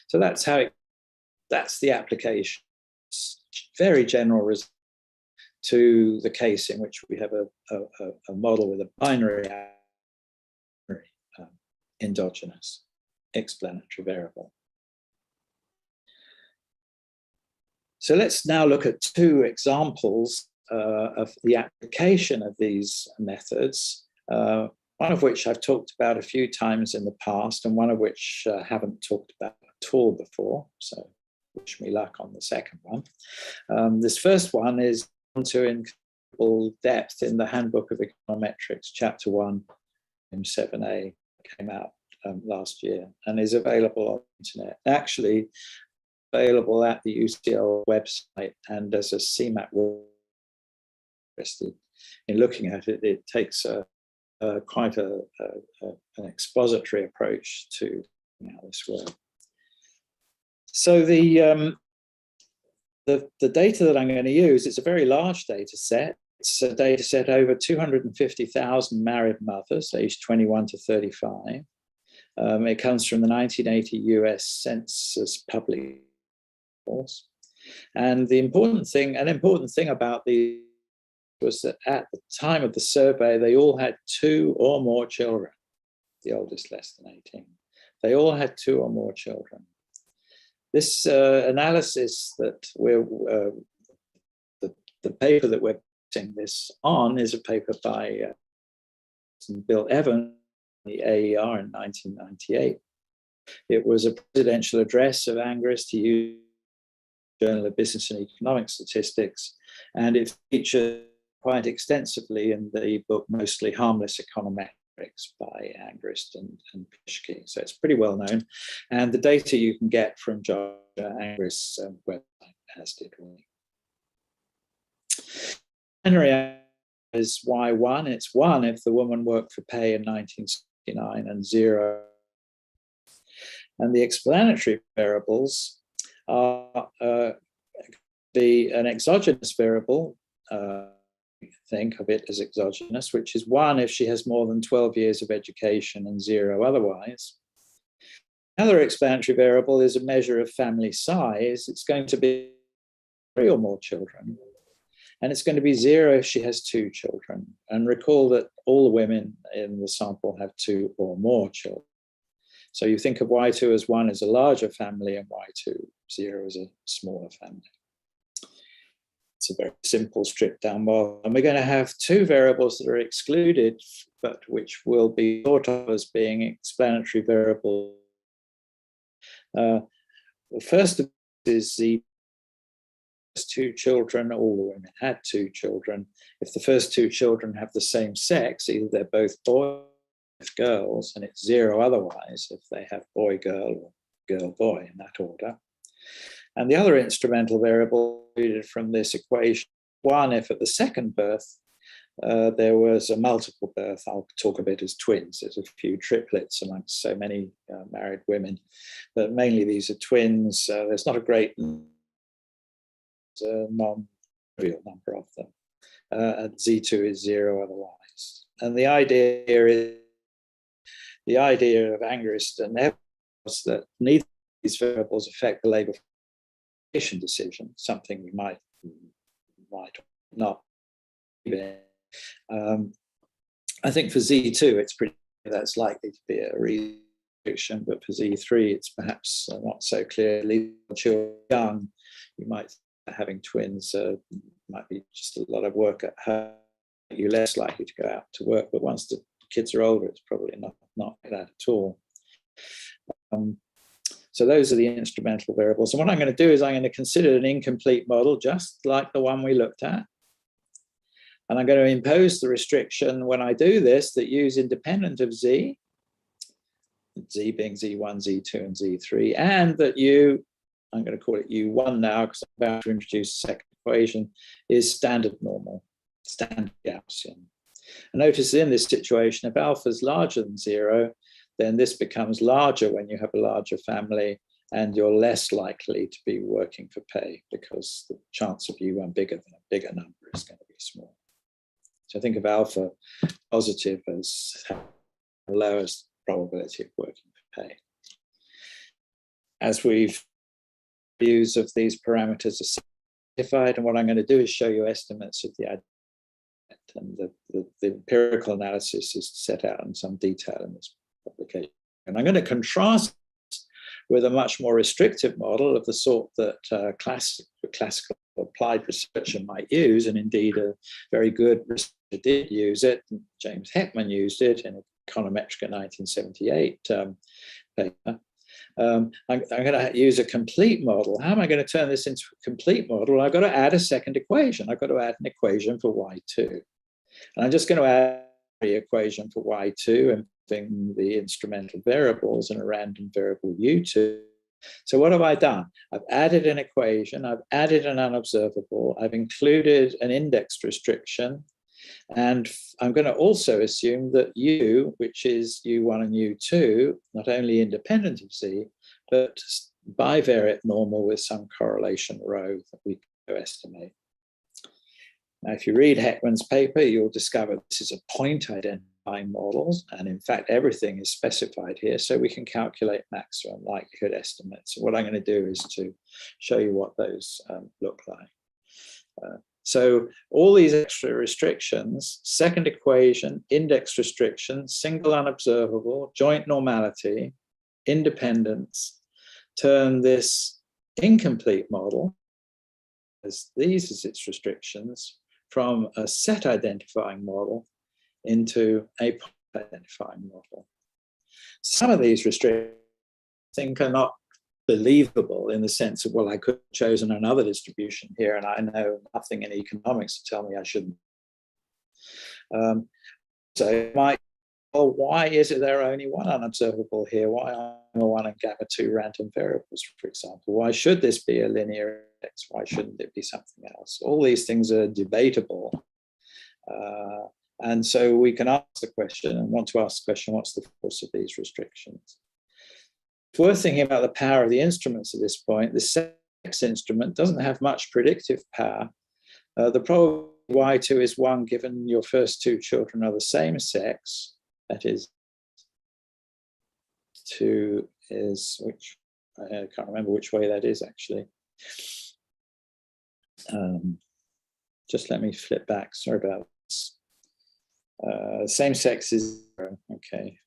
So that's the application. It's very general result to the case in which we have a model with a binary endogenous explanatory variable. So let's now look at two examples of the application of these methods, one of which I've talked about a few times in the past, and one of which I haven't talked about at all before. So wish me luck on the second one. This first one is to incredible depth in the Handbook of Econometrics, Chapter 1, in 7A, came out last year and is available on the internet. Actually, available at the UCL website, and as a CMAT interested in looking at it, it takes quite an expository approach to how this works. So the data that I'm going to use, it's a very large data set. It's a data set over 250,000 married mothers, aged 21 to 35. It comes from the 1980 US Census Public. And an important thing about these was that at the time of the survey, they all had 2 or more children, the oldest less than 18. They all had 2 or more children. This analysis that the paper that we're putting this on is a paper by Bill Evans, the AER in 1998. It was a presidential address of Angrist. He used Journal of Business and Economic Statistics, and it featured quite extensively in the book Mostly Harmless Econometrics by Angrist and Pischke. So it's pretty well known, and the data you can get from Josh Angrist's website, as did we. Binary is Y1. It's 1 if the woman worked for pay in 1969 and 0. And the explanatory variables are an exogenous variable, think of it as exogenous, which is 1 if she has more than 12 years of education and 0 otherwise. Another explanatory variable is a measure of family size. It's going to be 3 or more children. And it's going to be 0 if she has 2 children. And recall that all the women in the sample have 2 or more children. So you think of Y2 as 1 as a larger family and Y2, 0 as a smaller family. It's a very simple stripped down model. And we're going to have 2 variables that are excluded, but which will be thought of as being explanatory variables. The first is the first 2 children. All the women had 2 children. If the first 2 children have the same sex, either they're both boys, girls, and it's 0 otherwise if they have boy girl or girl boy in that order. And the other instrumental variable from this equation, 1 if at the second birth there was a multiple birth. I'll talk of it as twins. There's a few triplets amongst so many married women, but mainly these are twins. There's not a great non-trivial number of them. And Z2 is 0 otherwise. And the idea here is the idea of Angrist and Evans was that neither of these variables affect the labour formation decision, something we might not. I think for Z2, that's likely to be a restriction, but for Z3, it's perhaps not so clear. Children young, you might having twins might be just a lot of work at home. You're less likely to go out to work, but once the kids are older, it's probably not like that at all. So those are the instrumental variables. And what I'm going to do is I'm going to consider an incomplete model, just like the one we looked at. And I'm going to impose the restriction when I do this that U is independent of Z. Z being Z1, Z2, and Z3, and that U, I'm going to call it U1 now because I'm about to introduce a second equation, is standard normal, standard Gaussian. And notice in this situation, if alpha is larger than 0, then this becomes larger when you have a larger family, and you're less likely to be working for pay because the chance of U1 bigger than a bigger number is going to be small. So think of alpha positive as the lowest probability of working for pay. As we've views of these parameters are simplified, and what I'm going to do is show you estimates of the and the empirical analysis is set out in some detail in this publication. And I'm going to contrast with a much more restrictive model of the sort that classical applied researcher might use, and indeed a very good researcher did use it. James Heckman used it in Econometrica 1978 paper. I'm going to use a complete model. How am I going to turn this into a complete model? I've got to add a second equation. I've got to add an equation for Y2. And I'm just going to add the equation for Y2 and the instrumental variables and a random variable U2. So what have I done? I've added an equation, I've added an unobservable, I've included an indexed restriction, and I'm going to also assume that U, which is U1 and U2, not only independent of Z, but bivariate normal with some correlation rho that we can estimate. Now, if you read Heckman's paper, you'll discover this is a point identifying model, and in fact, everything is specified here, so we can calculate maximum likelihood estimates. So what I'm going to do is to show you what those look like. So all these extra restrictions, second equation, index restriction, single unobservable, joint normality, independence, turn this incomplete model, as these as its restrictions, from a set identifying model into a point identifying model. Some of these restrictions I think are not believable in the sense of, well, I could have chosen another distribution here and I know nothing in economics to tell me I shouldn't. So well, why is it there are only one unobservable here? Why are gamma 1 and gamma 2 random variables, for example? Why should this be a linear index? Why shouldn't it be something else? All these things are debatable. And so we can ask the question and want to ask the question, what's the force of these restrictions? It's worth thinking about the power of the instruments at this point. The sex instrument doesn't have much predictive power. The probability Y2 is 1 given your first two children are the same sex. That is, 2 is, which I can't remember which way that is actually. Just let me flip back, sorry about this. Same sex is 0, okay.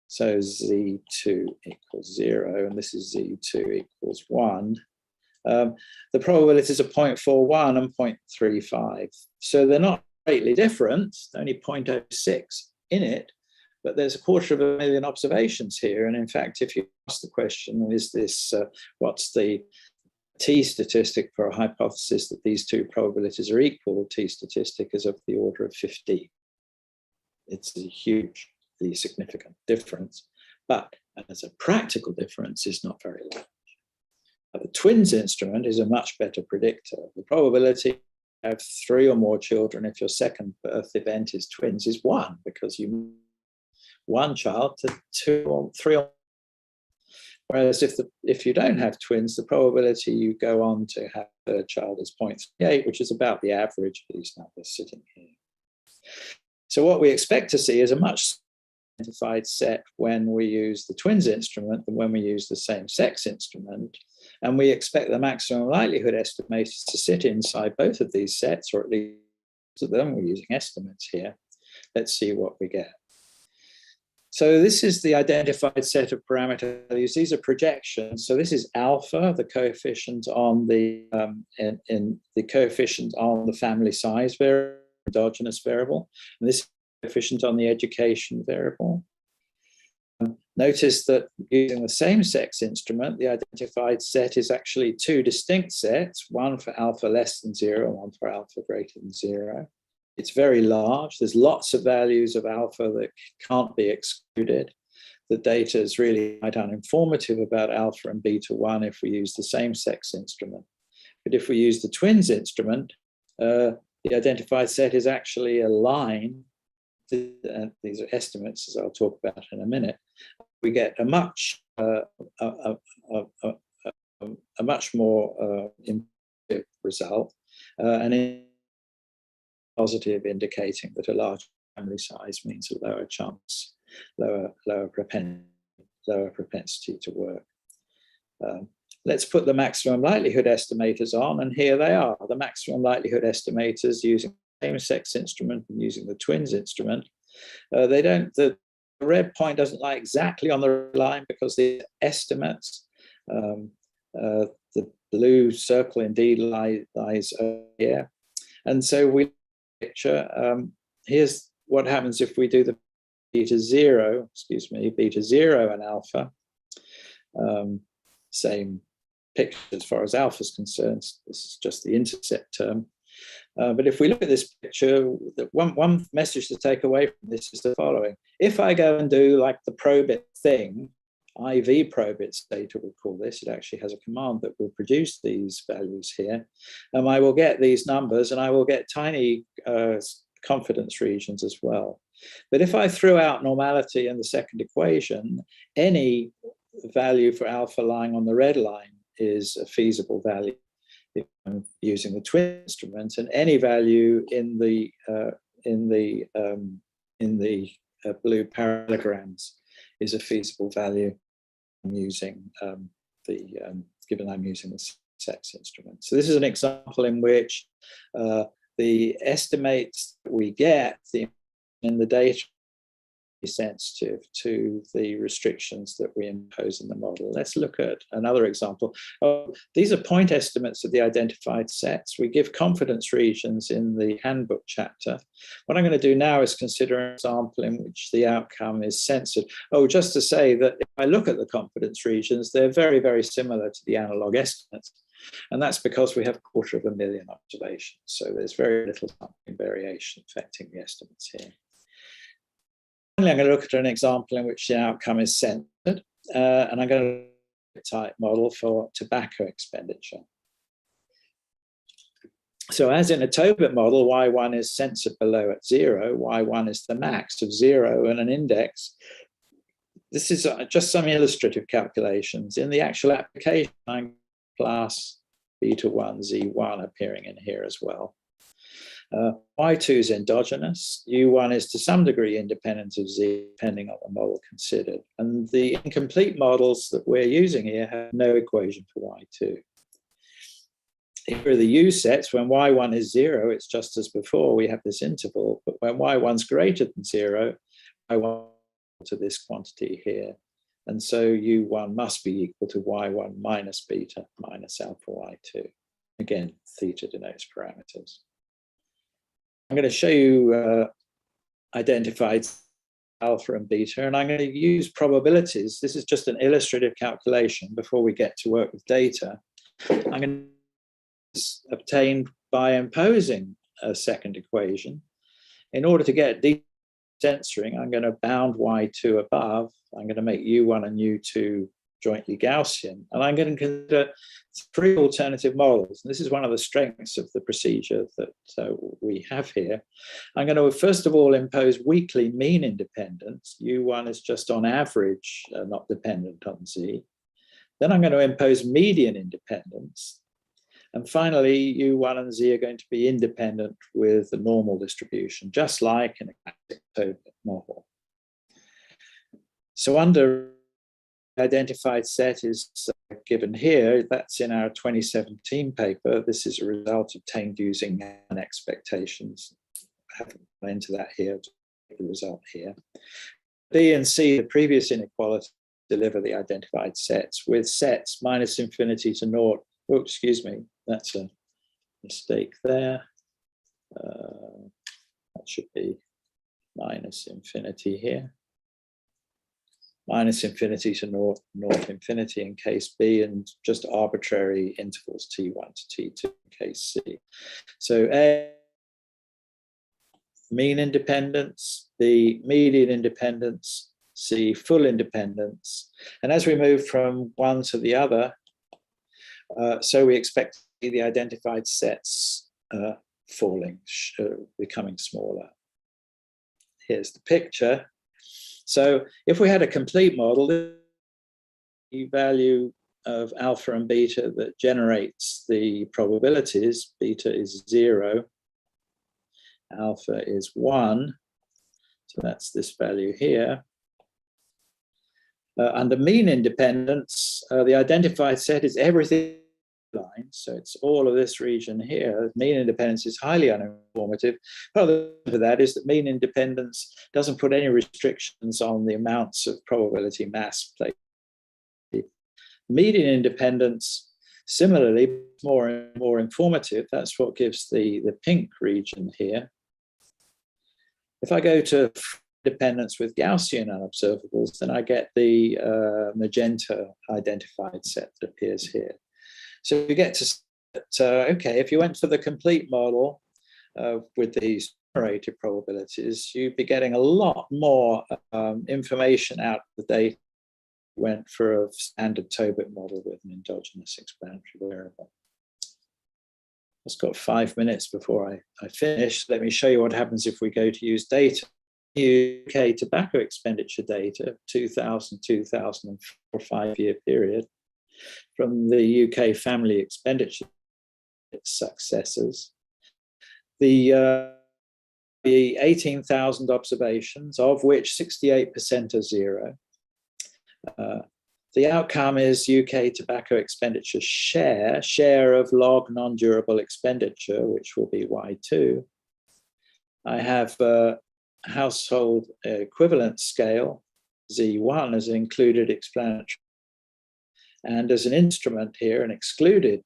So Z2 equals 0, and this is Z2 equals 1. The probabilities are 0.41 and 0.35. So they're not greatly different, only 0.06 in it, but there's 250,000 observations here. And in fact, if you ask the question, is this, what's the T statistic for a hypothesis that these two probabilities are equal? The T statistic is of the order of 50. It's a hugely significant difference, but as a practical difference, it's not very large. The twins instrument is a much better predictor. The probability to have 3 or more children if your second birth event is twins is 1, because you move one child to 2 or 3 or more. Whereas if you don't have twins, the probability you go on to have a third child is 0.38, which is about the average of these numbers sitting here. So what we expect to see is a much identified set when we use the twins instrument than when we use the same sex instrument. And we expect the maximum likelihood estimators to sit inside both of these sets, or at least them. We're using estimates here. Let's see what we get. So this is the identified set of parameter values. These are projections. So this is alpha, the coefficient on the the coefficient on the family size variable, endogenous variable, and this is the coefficient on the education variable. Notice that using the same sex instrument, the identified set is actually 2 distinct sets, one for alpha less than 0 and one for alpha greater than 0. It's very large. There's lots of values of alpha that can't be excluded. the data is really quite uninformative about alpha and beta 1 if we use the same sex instrument. But if we use the twins instrument, the identified set is actually a line. These are estimates, as I'll talk about in a minute. We get a much more improved result, and positive, indicating that a large family size means a lower chance, lower propensity to work. Let's put the maximum likelihood estimators on, and here they are, the maximum likelihood estimators using the same sex instrument and using the twins instrument. The red point doesn't lie exactly on the line because the estimates. The blue circle indeed lies over here. And so we picture, here's what happens if we do the beta 0 and alpha. Same picture as far as alpha is concerned. This is just the intercept term. But if we look at this picture, one message to take away from this is the following. If I go and do like the probit thing, IV probits data, we call this, it actually has a command that will produce these values here. I will get these numbers and I will get tiny confidence regions as well. But if I threw out normality in the second equation, any value for alpha lying on the red line is a feasible value if I'm using the twin instrument, and any value in the blue parallelograms is a feasible value I'm using given I'm using the sex instrument. So this is an example in which the estimates that we get in the data are sensitive to the restrictions that we impose in the model. Let's look at another example. These are point estimates of the identified sets. We give confidence regions in the handbook chapter. What I'm going to do now is consider an example in which the outcome is censored. Just to say that if I look at the confidence regions, they're very, very similar to the analog estimates. And that's because we have 250,000 observations. So there's very little variation affecting the estimates here. Finally, I'm going to look at an example in which the outcome is censored, and I'm going to look at a type model for tobacco expenditure. So as in a Tobit model, Y1 is censored below at 0, Y1 is the max of 0 and an index. This is just some illustrative calculations. In the actual application, I'm plus beta 1, Z1 appearing in here as well. Y2 is endogenous. U1 is to some degree independent of Z, depending on the model considered. And the incomplete models that we're using here have no equation for Y2. Here are the U sets. When Y1 is 0, it's just as before, we have this interval. But when Y1 is greater than 0, Y1 to this quantity here. And so U1 must be equal to Y1 minus beta minus alpha Y2. Again, theta denotes parameters. I'm going to show you identified alpha and beta, and I'm going to use probabilities. This is just an illustrative calculation before we get to work with data. I'm going to obtain by imposing a second equation. In order to get censoring, I'm going to bound Y2 above. I'm going to make U1 and U2 jointly Gaussian, and I'm going to consider 3 alternative models. And this is one of the strengths of the procedure that we have here. I'm going to first of all impose weakly mean independence. U1 is just on average, not dependent on Z. Then I'm going to impose median independence. And finally, U1 and Z are going to be independent with the normal distribution, just like in a classic Tobit model. So under identified set is given here. That's in our 2017 paper. This is a result obtained using expectations. I haven't gone into that here, the result here. B and C, the previous inequality, deliver the identified sets with sets minus infinity to naught. Oh, excuse me, that's a mistake there. That should be minus infinity here. Minus infinity to naught infinity in case B, and just arbitrary intervals T1 to T2 in case C. So A, mean independence, B, median independence, see full independence. And as we move from one to the other, so we expect to see the identified sets falling, becoming smaller. Here's the picture. So if we had a complete model, the value of alpha and beta that generates the probabilities, beta is 0, alpha is 1, so that's this value here. Under mean independence, the identified set is everything line, so it's all of this region here. Mean independence is highly uninformative. Part of that is that mean independence doesn't put any restrictions on the amounts of probability mass played. Median independence, similarly, more and more informative. That's what gives the pink region here. If I go to dependence with Gaussian unobservables, then I get the magenta identified set that appears here. So you get to, okay, if you went for the complete model with these generated probabilities, you'd be getting a lot more information out of the data. Went for a standard Tobit model with an endogenous explanatory variable. I've got 5 minutes before I finish. Let me show you what happens if we go to use data. UK tobacco expenditure data, 2000-2004 5-year period, from the UK family expenditure successors. The 18,000 observations, of which 68% are 0. The outcome is UK tobacco expenditure share of log non-durable expenditure, which will be Y2. I have household equivalent scale, Z1, as an included explanatory. And as an instrument here, an excluded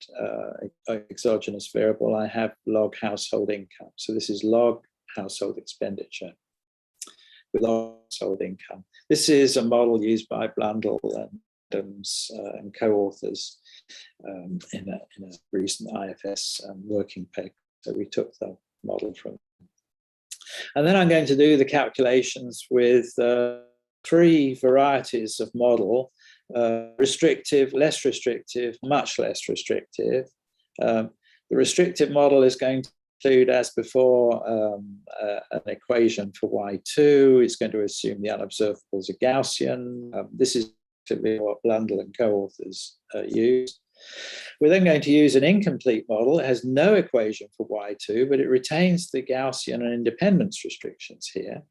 exogenous variable, I have log household income. So this is log household expenditure with log household income. This is a model used by Blundell and Adams and co-authors in a recent IFS working paper. So we took the model from. And then I'm going to do the calculations with 3 varieties of model. Restrictive, less restrictive, much less restrictive. The restrictive model is going to include, as before, an equation for Y2. It's going to assume the unobservables are Gaussian. This is what Blundell and co-authors used. We're then going to use an incomplete model. It has no equation for Y2, but it retains the Gaussian and independence restrictions here.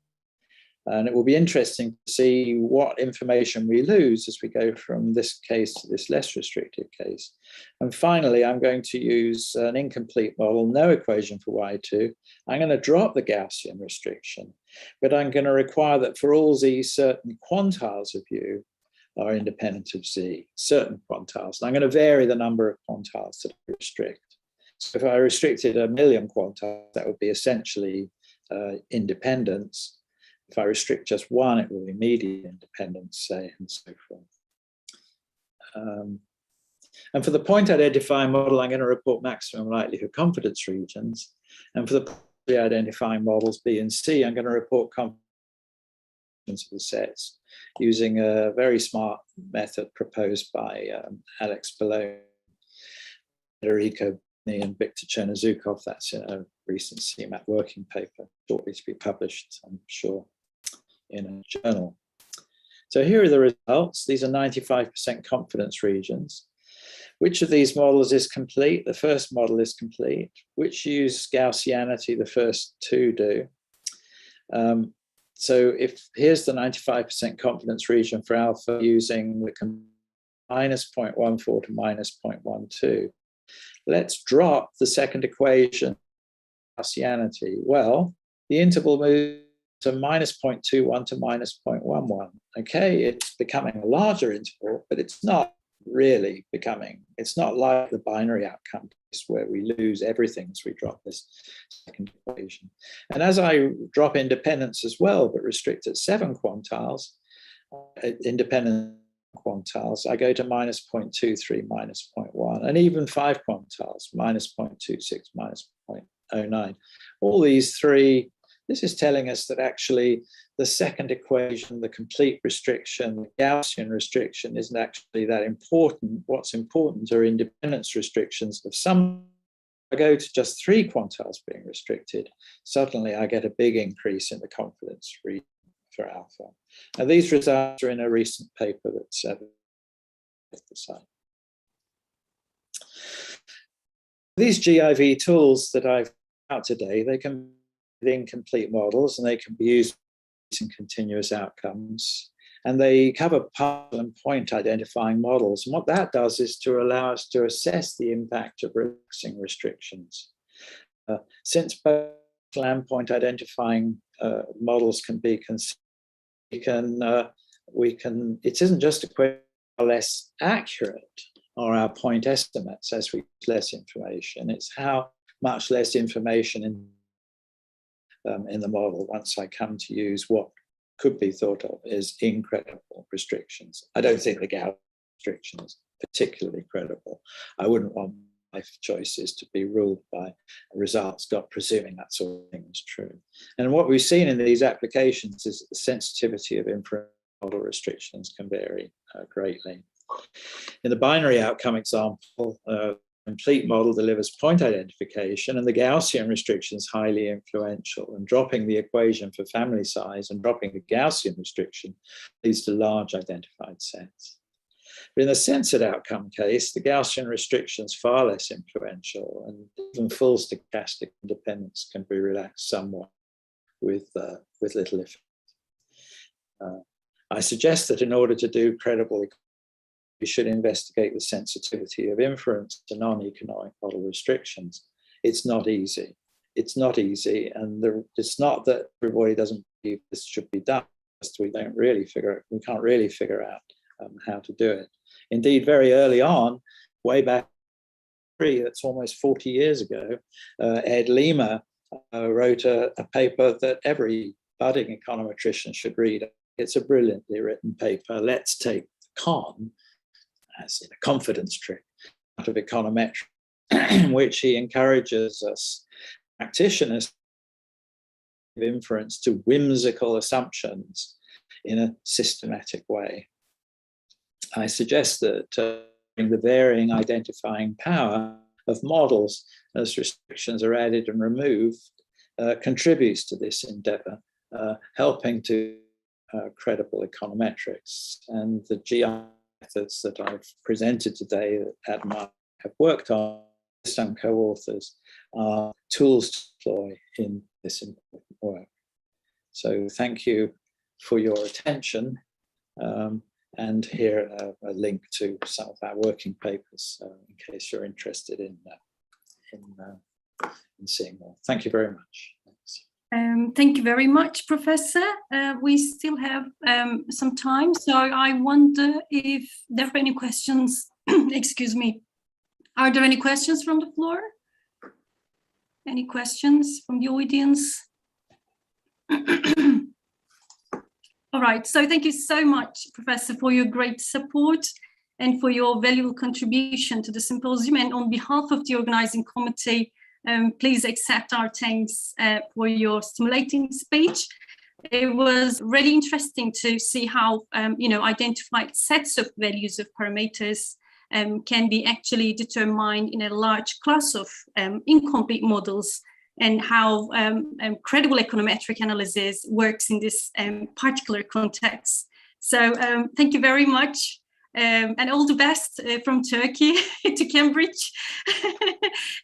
And it will be interesting to see what information we lose as we go from this case to this less restrictive case. And finally, I'm going to use an incomplete model, no equation for Y2. I'm going to drop the Gaussian restriction, but I'm going to require that for all Z, certain quantiles of U are independent of Z, certain quantiles. And I'm going to vary the number of quantiles that I restrict. So if I restricted 1 million quantiles, that would be essentially independence. If I restrict just 1, it will be median independence, say, and so forth. And for the point identifying model, I'm going to report maximum likelihood confidence regions. And for the point identifying models B and C, I'm going to report confidence of the sets using a very smart method proposed by Alex Salon, Federico and Victor Chernozukov. That's in a recent CMAT working paper, shortly to be published, I'm sure, in a journal. So here are the results. These are 95% confidence regions. Which of these models is complete? The first model is complete. Which use Gaussianity? The first 2 do. So if here's the 95% confidence region for alpha using the minus 0.14 to minus 0.12. Let's drop the second equation, Gaussianity. Well, the interval moves to minus 0.21 to minus 0.11. Okay, it's becoming a larger interval, but it's not really becoming, it's not like the binary outcome where we lose everything as we drop this second equation. And as I drop independence as well, but restrict at 7 quantiles, independent quantiles, I go to minus 0.23, minus 0.1, and even 5 quantiles, minus 0.26, minus 0.09. All these 3 This is telling us that actually the second equation, the complete restriction, the Gaussian restriction, isn't actually that important. What's important are independence restrictions of some. I go to just 3 quantiles being restricted, suddenly I get a big increase in the confidence region for alpha. Now, these results are in a recent paper that's at the site. These GIV tools that I've out today, they can be incomplete models and they can be used in continuous outcomes. And they cover partial and point identifying models. And what that does is to allow us to assess the impact of relaxing restrictions. Since partial and point identifying models can be considered, it isn't just a question of less accurate or our point estimates as we use less information. It's how much less information in the model once I come to use what could be thought of as incredible restrictions. I don't think the Gaussian restriction is particularly credible. I wouldn't want life choices to be ruled by results got presuming that sort of thing is true. And what we've seen in these applications is that the sensitivity of inference model restrictions can vary greatly. In the binary outcome example, complete model delivers point identification and the Gaussian restriction is highly influential, and dropping the equation for family size and dropping the Gaussian restriction leads to large identified sets. But in the censored outcome case, the Gaussian restriction is far less influential and even full stochastic independence can be relaxed somewhat with little effect. I suggest that in order to do credible, we should investigate the sensitivity of inference to non-economic model restrictions. It's not easy. It's not easy, and it's not that everybody doesn't believe this should be done. We can't really figure out how to do it. Indeed, very early on, way back, that's almost 40 years ago, Ed Lima wrote a paper that every budding econometrician should read. It's a brilliantly written paper. Let's take the con, as in a confidence trick, out of econometry, in which he encourages us practitioners of inference to whimsical assumptions in a systematic way. I suggest that the varying identifying power of models as restrictions are added and removed contributes to this endeavor, helping to credible econometrics. And the GI methods that I've presented today that Adma have worked on, some co-authors, are tools to deploy in this important work. So thank you for your attention. And here a link to some of our working papers in case you're interested in seeing more. Thank you very much. Thank you very much, Professor. We still have some time, so I wonder if there are any questions. Excuse me. Are there any questions from the floor? Any questions from the audience? All right, so thank you so much, Professor, for your great support and for your valuable contribution to the symposium. And on behalf of the organizing committee, please accept our thanks for your stimulating speech. It was really interesting to see how identified sets of values of parameters can be actually determined in a large class of incomplete models, and how credible econometric analysis works in this particular context. So thank you very much. And all the best from Turkey to Cambridge.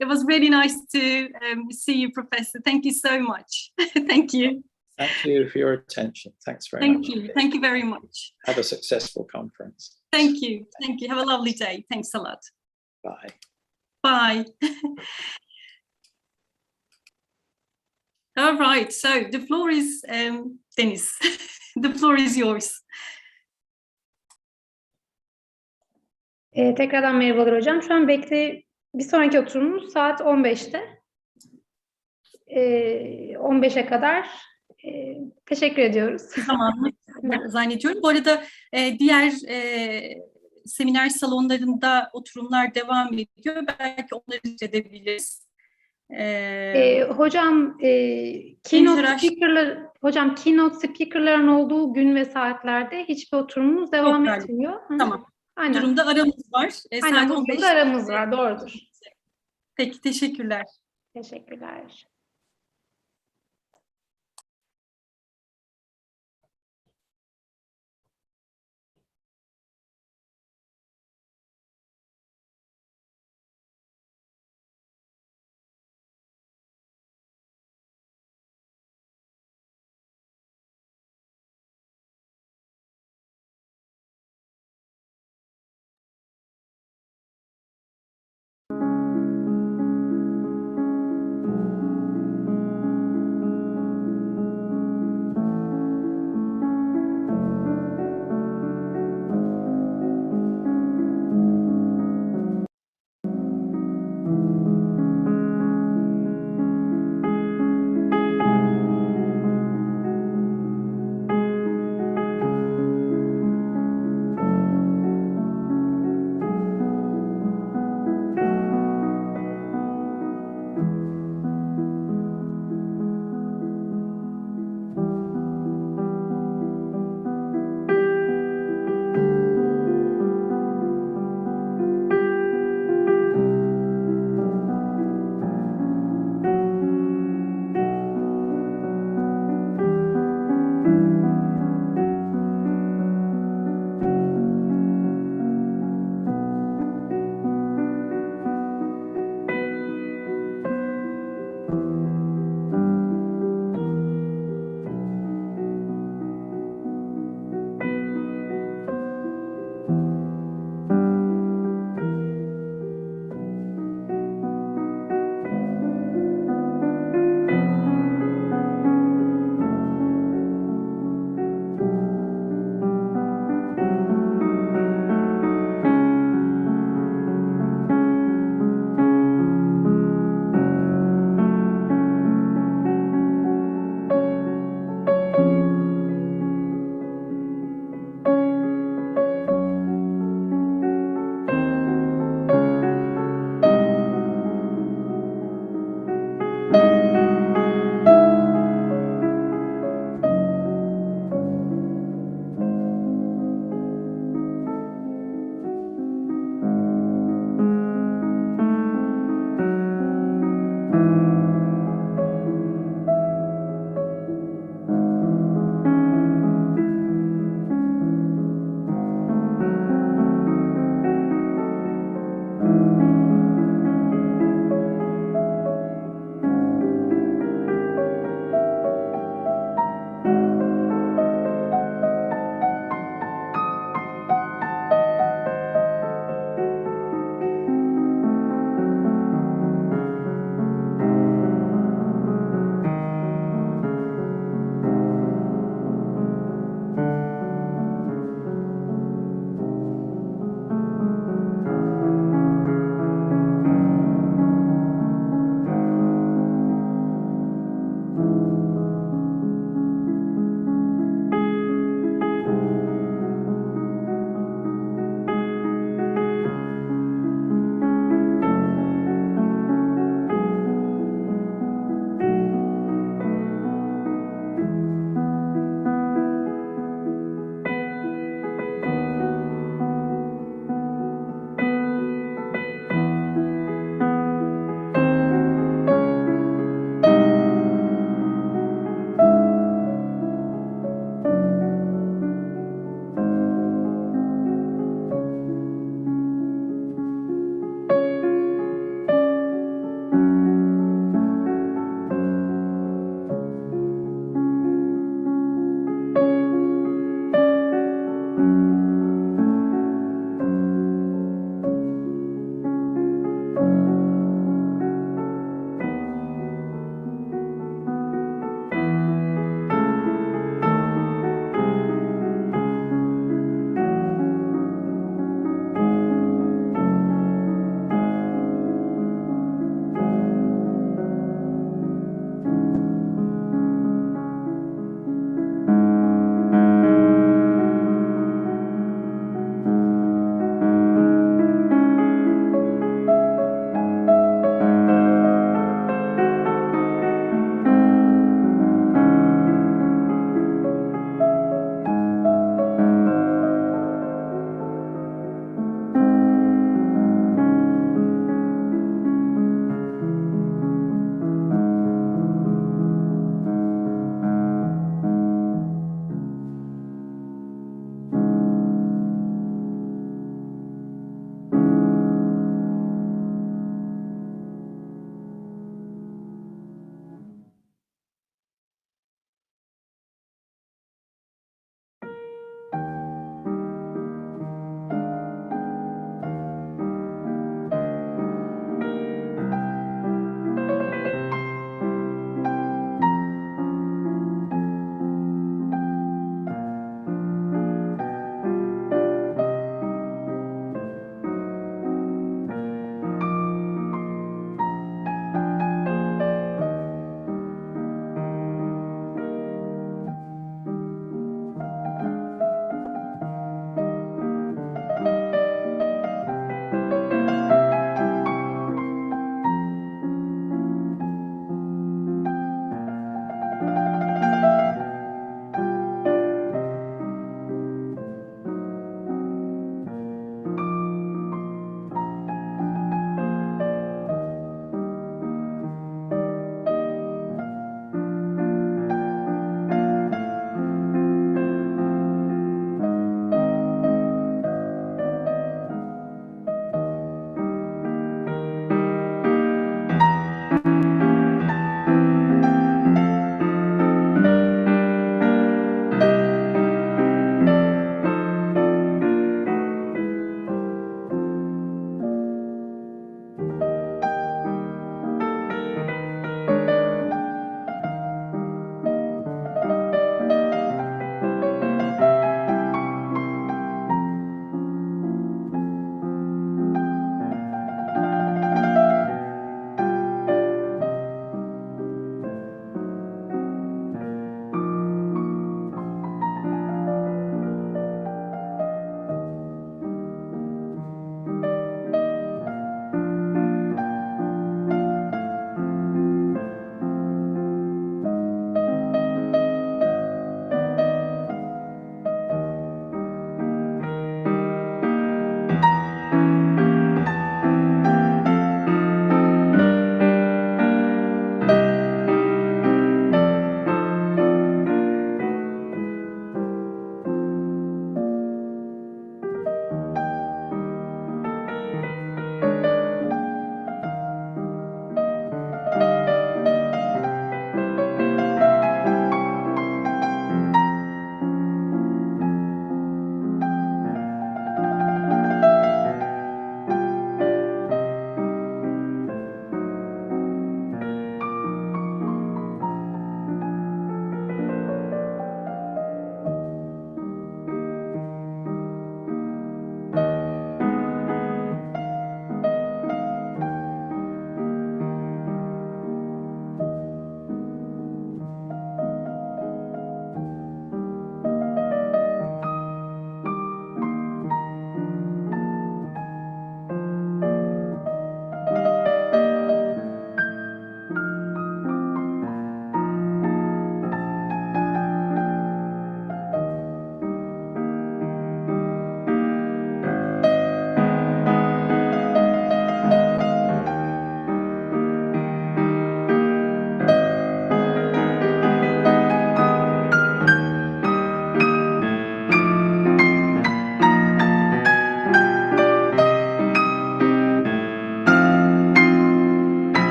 It was really nice to see you, Professor. Thank you so much. Thank you. Thank you for your attention. Thanks very much. Thank you. Thank you very much. Have a successful conference. Thank you. Thank you. Have a lovely day. Thanks a lot. Bye. Bye. All right. So the floor is Deniz. The floor is yours. Tekrardan merhabalar hocam. Şu an bir sonraki oturumumuz saat 15'te. 15'e kadar teşekkür ediyoruz. Zamanını zannediyorum. Bu arada diğer seminer salonlarında oturumlar devam ediyor. Belki onları edebiliriz. Hocam keynote speaker'ların olduğu gün ve saatlerde hiçbir oturumumuz devam Yok, etmiyor. Tamam. Aynen. Bu durumda aramız var. Aynen, Saat bu 15'te. durumda aramız var. Doğrudur. Peki, teşekkürler. Teşekkürler.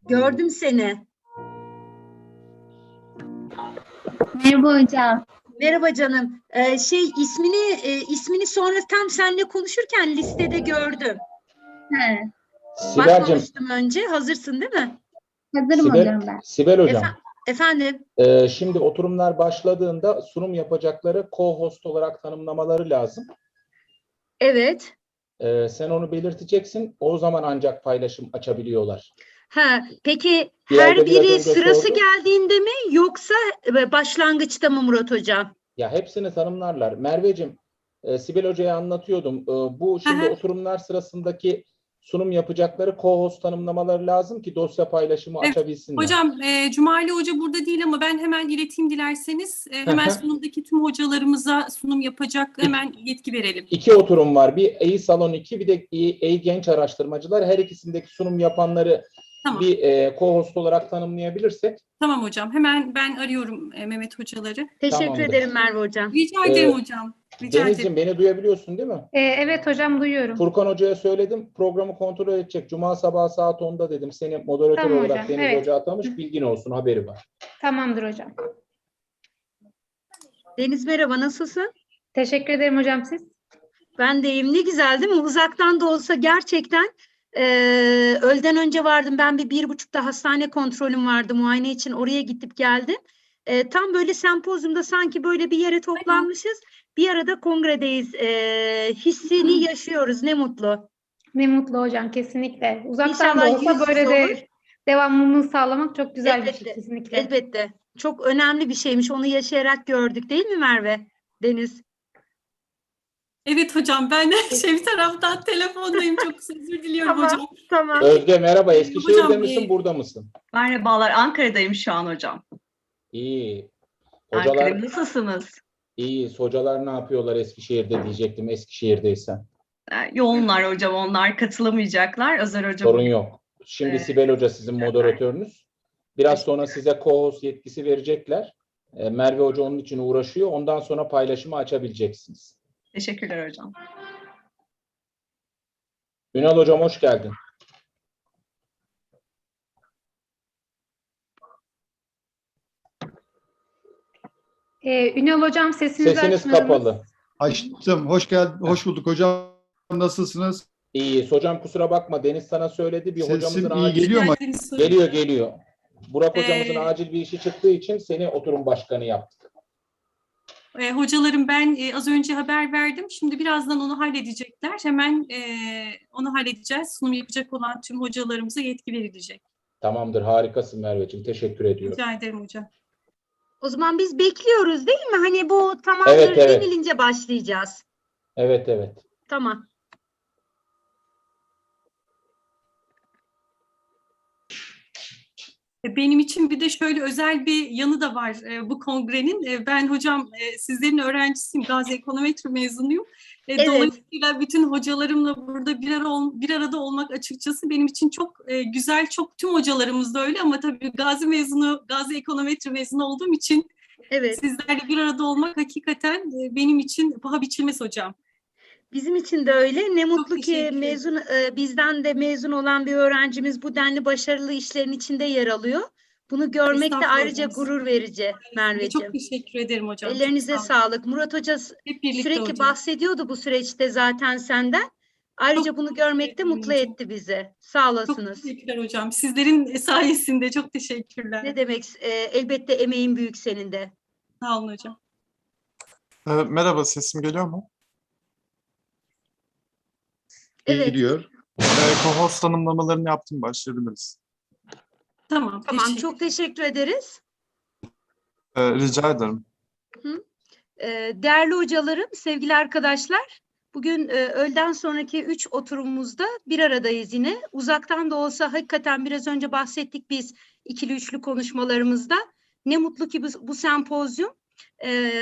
Gördüm seni. Merhaba hocam. Merhaba canım. İsmini sonra tam seninle konuşurken listede gördüm. He, Sibel'cim, Bakmamıştım önce. Hazırsın değil mi? hazırım hocam ben. Sibel hocam. Efendim. Şimdi oturumlar başladığında sunum yapacakları co-host olarak tanımlamaları lazım. Evet. Sen onu belirteceksin. O zaman ancak paylaşım açabiliyorlar. Peki Bir yerde her biraz biri önce sırası sordum. geldiğinde mi yoksa başlangıçta mı Murat Hocam? Ya hepsini tanımlarlar. Merveciğim, Sibel Hoca'ya anlatıyordum. Bu şimdi oturumlar sırasındaki sunum yapacakları co-host tanımlamaları lazım ki dosya paylaşımı açabilsinler. Hocam, Cumali Hoca burada değil ama ben hemen ileteyim dilerseniz. Hemen sunumdaki tüm hocalarımıza sunum yapacak hemen yetki verelim. 2 oturum var. Bir EYI Salon 2, bir de EYI Genç Araştırmacılar. Her ikisindeki sunum yapanları bir co-host olarak tanımlayabilirsek. Tamam hocam. Hemen ben arıyorum Mehmet hocaları. Teşekkür ederim Merve Hocam. Rica ederim hocam. Denizciğim, beni duyabiliyorsun değil mi? Evet hocam, duyuyorum. Furkan Hoca'ya söyledim. Programı kontrol edecek. Cuma sabahı saat 10'da dedim. Seni moderatör Tamam olarak hocam, Deniz evet. Hoca atamış. Bilgin olsun. Haberi var. Tamamdır hocam. Deniz merhaba, nasılsın? Teşekkür ederim hocam, siz? Ben de iyiyim. Ne güzel değil mi? Uzaktan da olsa gerçekten öğleden önce vardım. Ben 1,5'da hastane kontrolüm vardı. Muayene için oraya gidip geldim. Tam böyle sempozyumda sanki böyle bir yere toplanmışız. Bir arada kongredeyiz. Hissini yaşıyoruz. Ne mutlu. Ne mutlu hocam, kesinlikle. Uzaktan İnşallah da yüz olsa böyle yüze de olur. devamlılığını sağlamak çok güzel bir Elbette, şey kesinlikle. elbette. Çok önemli bir şeymiş. Onu yaşayarak gördük değil mi Merve? Deniz. Evet hocam, ben de bir taraftan telefondayım. Çok özür diliyorum hocam. Tamam. Özge merhaba. Eskişehir'de Hocam, misin, burada mısın? Merhabalar, Ankara'dayım şu an hocam. İyi. Hocalar Ankara'da nasılsınız? iyi. Hocalar ne yapıyorlar Eskişehir'de diyecektim. Eskişehir'deysen. Yoğunlar hocam, onlar katılamayacaklar. Özer hocam. Sorun yok. Şimdi Sibel Hoca sizin moderatörünüz. Biraz sonra size co-host yetkisi verecekler. Merve Hoca onun için uğraşıyor. Ondan sonra paylaşımı açabileceksiniz. Teşekkürler hocam. Ünal Hocam hoş geldin. Ünal hocam, sesinizi Sesiniz açmadınız. kapalı. Açtım. Hoş geldin. Hoş bulduk hocam. Nasılsınız? İyi. Hocam kusura bakma. Deniz sana söyledi. Bir Sesim hocamızın iyi acil... geliyor mu? Geliyor. Burak hocamızın acil bir işi çıktığı için seni oturum başkanı yaptık. Hocalarım, ben az önce haber verdim. Şimdi birazdan onu halledecekler. Hemen onu halledeceğiz. Sunum yapacak olan tüm hocalarımıza yetki verilecek. Tamamdır. Harikasın Merveciğim. Teşekkür ediyorum. Rica ederim hocam. O zaman biz bekliyoruz değil mi? Hani bu tamamdır Evet. denilince başlayacağız. Evet. Tamam. Benim için bir de şöyle özel bir yanı da var bu kongrenin. Ben hocam sizlerin öğrencisiyim. Gazi Ekonometri mezunuyum. Evet. Dolayısıyla bütün hocalarımla burada bir arada olmak açıkçası benim için çok güzel. Çok tüm hocalarımız da öyle ama tabii Gazi Ekonometri mezunu olduğum için sizlerle bir arada olmak hakikaten benim için paha biçilmez hocam. Bizim için de öyle. Ne mutlu ki bizden de mezun olan bir öğrencimiz bu denli başarılı işlerin içinde yer alıyor. Bunu görmek de ayrıca gurur verici Merveciğim. Çok teşekkür ederim hocam. Ellerinize sağlık. Murat Hoca sürekli hocam bahsediyordu bu süreçte zaten senden. Ayrıca bunu görmek de mutlu etti bizi. Sağ olasınız. Çok teşekkürler hocam. Sizlerin sayesinde çok teşekkürler. Ne demek? Elbette emeğin büyük senin de. Sağ olun hocam. Merhaba, sesim geliyor mu? Evet. Geliyor. Co-host tanımlamalarını yaptım, başlayabiliriz. Tamam, çok teşekkür ederiz. Rica ederim. Değerli hocalarım, sevgili arkadaşlar, bugün öğleden sonraki 3 oturumumuzda bir aradayız yine. Uzaktan da olsa hakikaten biraz önce bahsettik biz ikili üçlü konuşmalarımızda. Ne mutlu ki bu sempozyum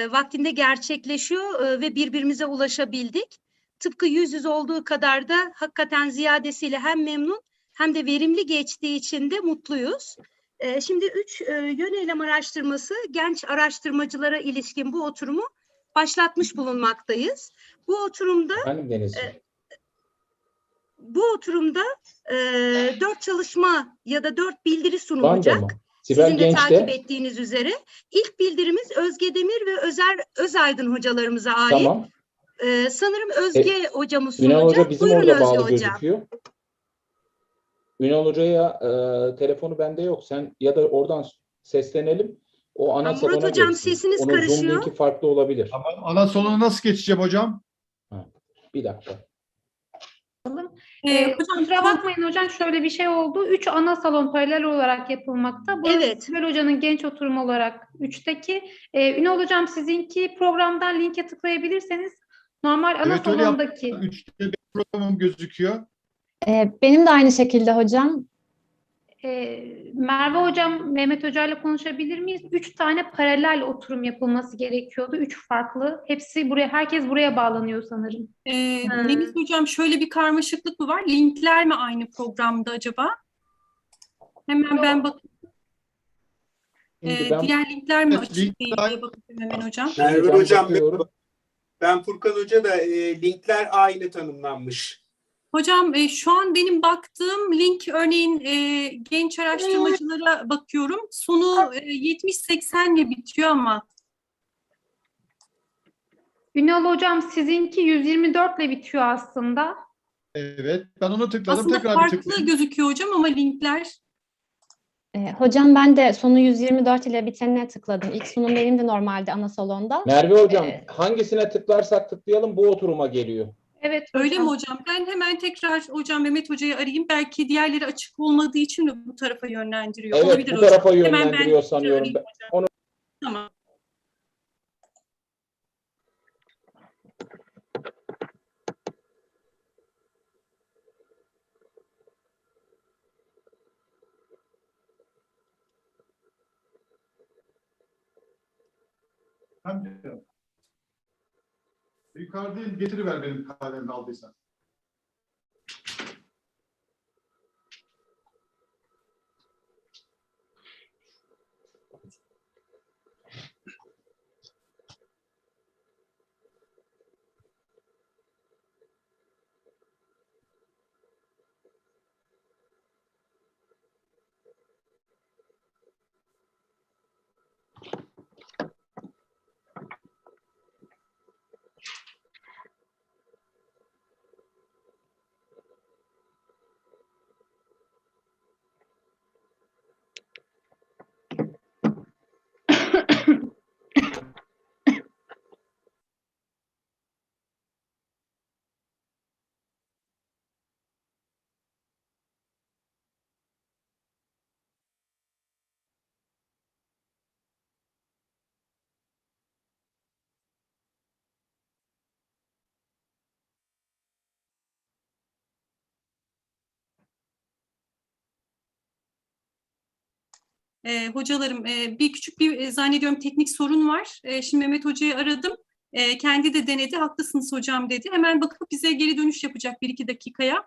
vaktinde gerçekleşiyor ve birbirimize ulaşabildik. Tıpkı yüz yüze olduğu kadar da hakikaten ziyadesiyle hem memnun hem de verimli geçtiği için de mutluyuz. Şimdi 3 yöneylem araştırması genç araştırmacılara ilişkin bu oturumu başlatmış bulunmaktayız. Bu oturumda bu oturumda 4 çalışma ya da 4 bildiri sunulacak. Sibel Sizin de Genç takip de. ettiğiniz üzere. İlk bildirimiz Özge Demir ve Özaydın hocalarımıza ait. Tamam. Sanırım Özge hocamız Ünal sunacak. Hoca bizim Buyurun orada Özge bağlı hocam. gözüküyor. Ünal Hoca'ya telefonu bende yok. Sen ya da oradan seslenelim. O ana Murat salona hocam geçsin. sesiniz Onun Zoom karışıyor. linki farklı olabilir. Tamam, ana salona nasıl geçeceğim hocam? Bir dakika. Kusura bakmayın hocam, şöyle bir şey oldu. 3 ana salon paralel olarak yapılmakta. Burası Evet. Sibel Hoca'nın genç oturumu olarak 3'teki. Ünal Hocam sizinki programdan linke tıklayabilirseniz normal ana Evet, öyle salondaki. yaptım. 3'te bir programım gözüküyor. Benim de aynı şekilde hocam. Merve Hocam, Mehmet Hoca ile konuşabilir miyiz? 3 tane paralel oturum yapılması gerekiyordu. 3 farklı. Hepsi buraya, herkes buraya bağlanıyor sanırım. Deniz Hocam, şöyle bir karmaşıklık mı var? Linkler mi aynı programda acaba? Hemen ben bakayım. Diğer linkler mi açık değil diye bakıyorum hemen hocam. Merve Hocam, ben Furkan Hoca da linkler aynı tanımlanmış. Hocam şu an benim baktığım link, örneğin genç araştırmacılara bakıyorum. Sonu 70-80 ile bitiyor ama. Ünal Hocam sizinki 124 ile bitiyor aslında. Evet, ben ona tıkladım. Aslında tekrar farklı bir tıklayayım. gözüküyor hocam ama linkler. Hocam ben de sonu 124 ile bitenine tıkladım. İlk sunum benim de normalde ana salonda. Merve Hocam, hangisine tıklarsak tıklayalım bu oturuma geliyor. Evet hocam. Öyle mi hocam? hocam? Ben hemen tekrar hocam Mehmet Hoca'yı arayayım. Belki diğerleri açık olmadığı için mi bu tarafa yönlendiriyor? Evet, Olabilir bu hocam. tarafa Hemen yönlendiriyor ben sanıyorum. arayayım hocam. Onu... Tamam. Yukarıda getiriver benim kalemimi aldıysan. Hocalarım, bir küçük zannediyorum teknik sorun var. Şimdi Mehmet Hoca'yı aradım. Kendi de denedi. Haklısınız hocam dedi. Hemen bakıp bize geri dönüş yapacak 1-2 dakikaya.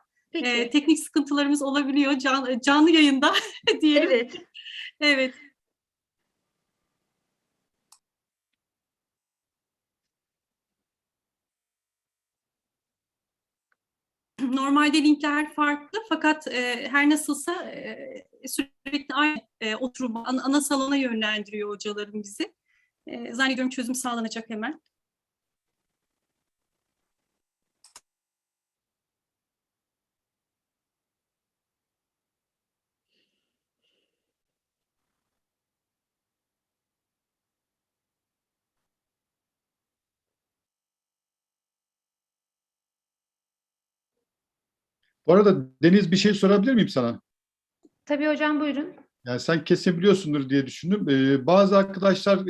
Teknik sıkıntılarımız olabiliyor canlı yayında diyelim. Evet. Evet. Normalde linkler farklı fakat her nasılsa sürekli aynı oturum ana salona yönlendiriyor hocalarım bizi. Zannediyorum çözüm sağlanacak hemen. Bu arada Deniz, bir şey sorabilir miyim sana? Tabii hocam, buyurun. Yani sen kesin biliyorsundur diye düşündüm. Bazı arkadaşlar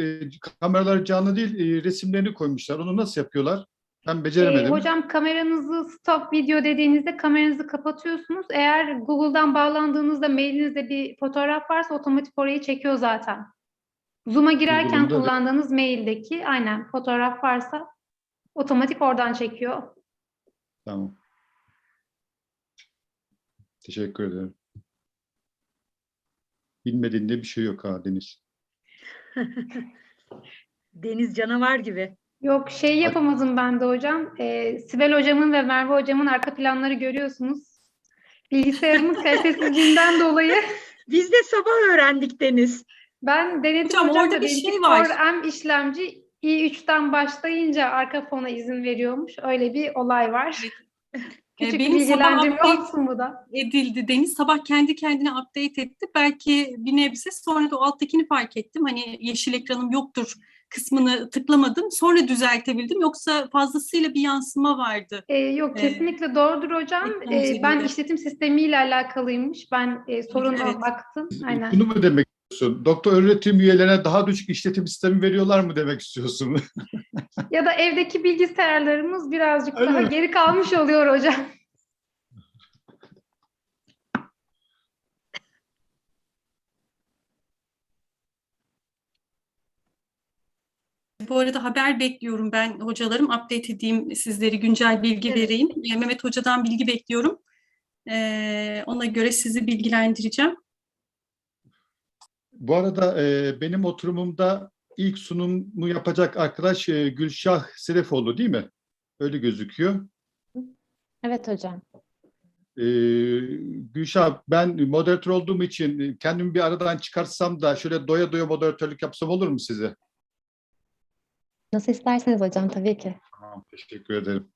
kameraları canlı değil, resimlerini koymuşlar. Onu nasıl yapıyorlar? Ben beceremedim. Hocam kameranızı stop video dediğinizde kameranızı kapatıyorsunuz. Eğer Google'dan bağlandığınızda mailinizde bir fotoğraf varsa otomatik orayı çekiyor zaten. Zoom'a girerken Google'ın da kullandığınız maildeki aynen fotoğraf varsa otomatik oradan çekiyor. Tamam. Teşekkür ederim. Bilmediğinde bir şey yok ha Deniz. Deniz canavar gibi. Yok, şey yapamadım ben de hocam. Sibel hocamın ve Merve hocamın arka planları görüyorsunuz. Bilgisayarımın kalitesizliğinden dolayı. Biz de sabah öğrendik Deniz. Ben denedim Hocam, hocam orada da bir benimki şey var. Core M işlemci i3'ten başlayınca arka fona izin veriyormuş. Öyle bir olay var. Küçük bir Benim sabah bilgilendirme update olsun bu da. edildi. Deniz sabah kendi kendine update etti. Belki bir nebze, sonra da o alttakini fark ettim. Hani yeşil ekranım yoktur kısmını tıklamadım. Sonra düzeltebildim. Yoksa fazlasıyla bir yansıma vardı. Yok, kesinlikle doğrudur hocam. ekran üzerinde. Ben işletim sistemiyle alakalıymış. Ben soruna Evet. baktım. Aynen. Bunu mu demek istiyorsun? Doktor öğretim üyelerine daha düşük işletim sistemi veriyorlar mı demek istiyorsun? Ya da evdeki bilgisayarlarımız birazcık Öyle daha mi? geri kalmış oluyor hocam. Bu arada haber bekliyorum ben hocalarım. Update edeyim, sizleri güncel bilgi vereyim. Mehmet Hoca'dan bilgi bekliyorum. Ona göre sizi bilgilendireceğim. Bu arada benim oturumumda ilk sunumu yapacak arkadaş Gülşah Serefoğlu değil mi? Öyle gözüküyor. Evet hocam. Gülşah, ben moderatör olduğum için kendimi bir aradan çıkarsam da şöyle doya doya moderatörlük yapsam olur mu size? Nasıl isterseniz hocam, tabii ki. Tamam, teşekkür ederim.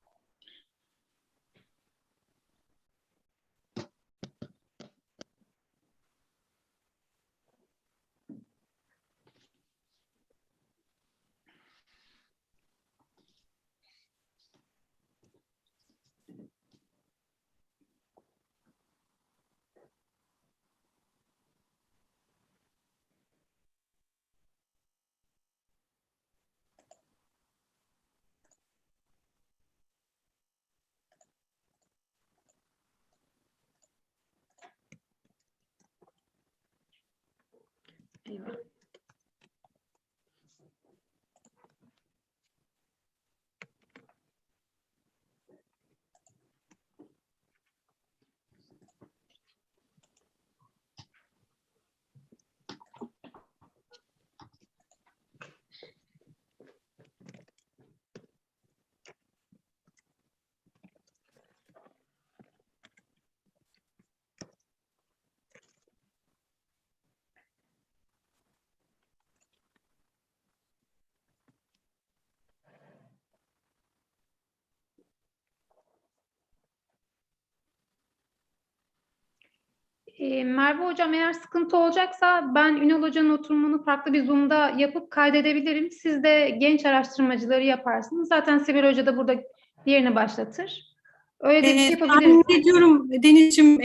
Merve hocam, eğer sıkıntı olacaksa ben Ünal hocanın oturumunu farklı bir Zoom'da yapıp kaydedebilirim. Siz de genç araştırmacıları yaparsınız. Zaten Sibel Hoca da burada diğerini başlatır. Öyle de bir şey yapabiliriz. Tahmin ediyorum Denizciğim,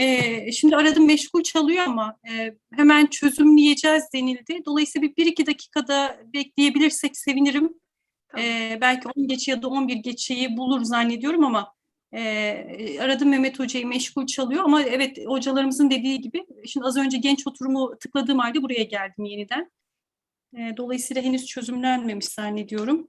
şimdi aradım, meşgul çalıyor ama hemen çözümleyeceğiz denildi. Dolayısıyla bir iki dakikada bekleyebilirsek sevinirim. Belki 10 geçe ya da 11 geçeyi bulur zannediyorum ama aradım Mehmet Hoca'yı, meşgul çalıyor. Ama evet, hocalarımızın dediği gibi şimdi az önce genç oturumu tıkladığım halde buraya geldim yeniden. Dolayısıyla henüz çözümlenmemiş zannediyorum.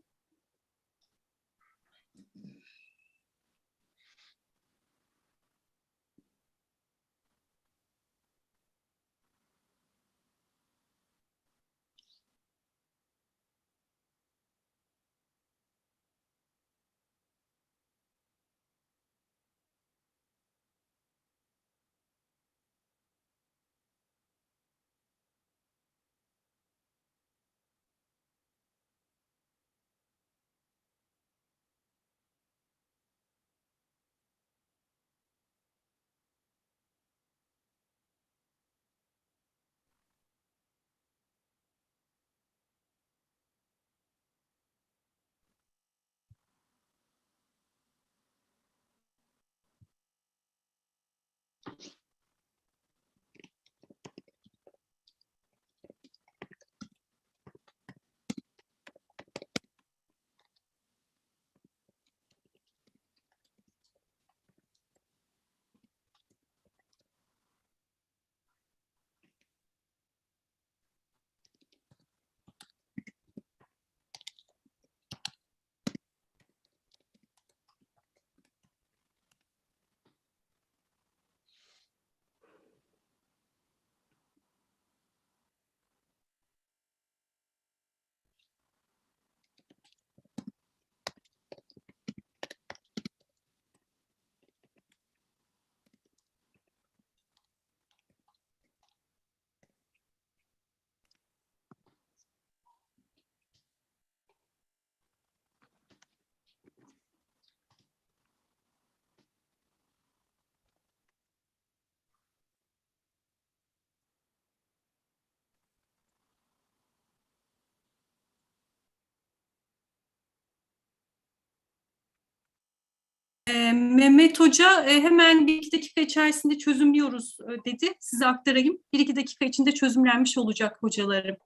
Mehmet Hoca hemen 1-2 dakika içerisinde çözümlüyoruz dedi. Size aktarayım. 1-2 dakika içinde çözümlenmiş olacak hocalarım.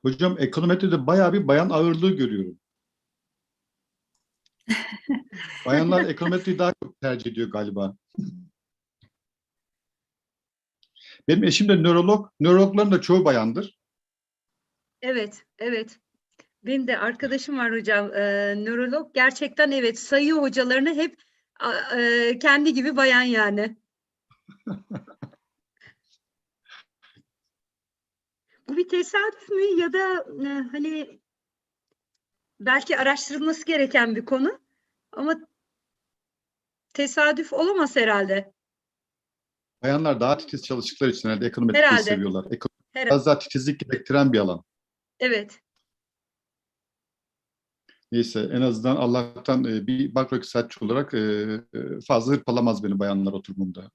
Hocam ekonometride bayağı bir bayan ağırlığı görüyorum. Bayanlar ekonometreyi daha çok tercih ediyor galiba. Benim eşim de nörolog. Nörologların da çoğu bayandır. Evet, evet. Benim de arkadaşım var hocam, nörolog. Gerçekten evet, sayıyor hocalarını hep kendi gibi bayan yani. Bu bir tesadüf mü ya da hani belki araştırılması gereken bir konu ama tesadüf olamaz herhalde. Bayanlar daha titiz çalıştıkları için herhalde ekonometriyi Herhalde. seviyorlar. Ekonometri Herhalde. biraz daha titizlik gerektiren bir alan. Evet. Neyse en azından Allah'tan bir makro iktisatçı olarak fazla hırpalamaz beni bayanlar oturumumda.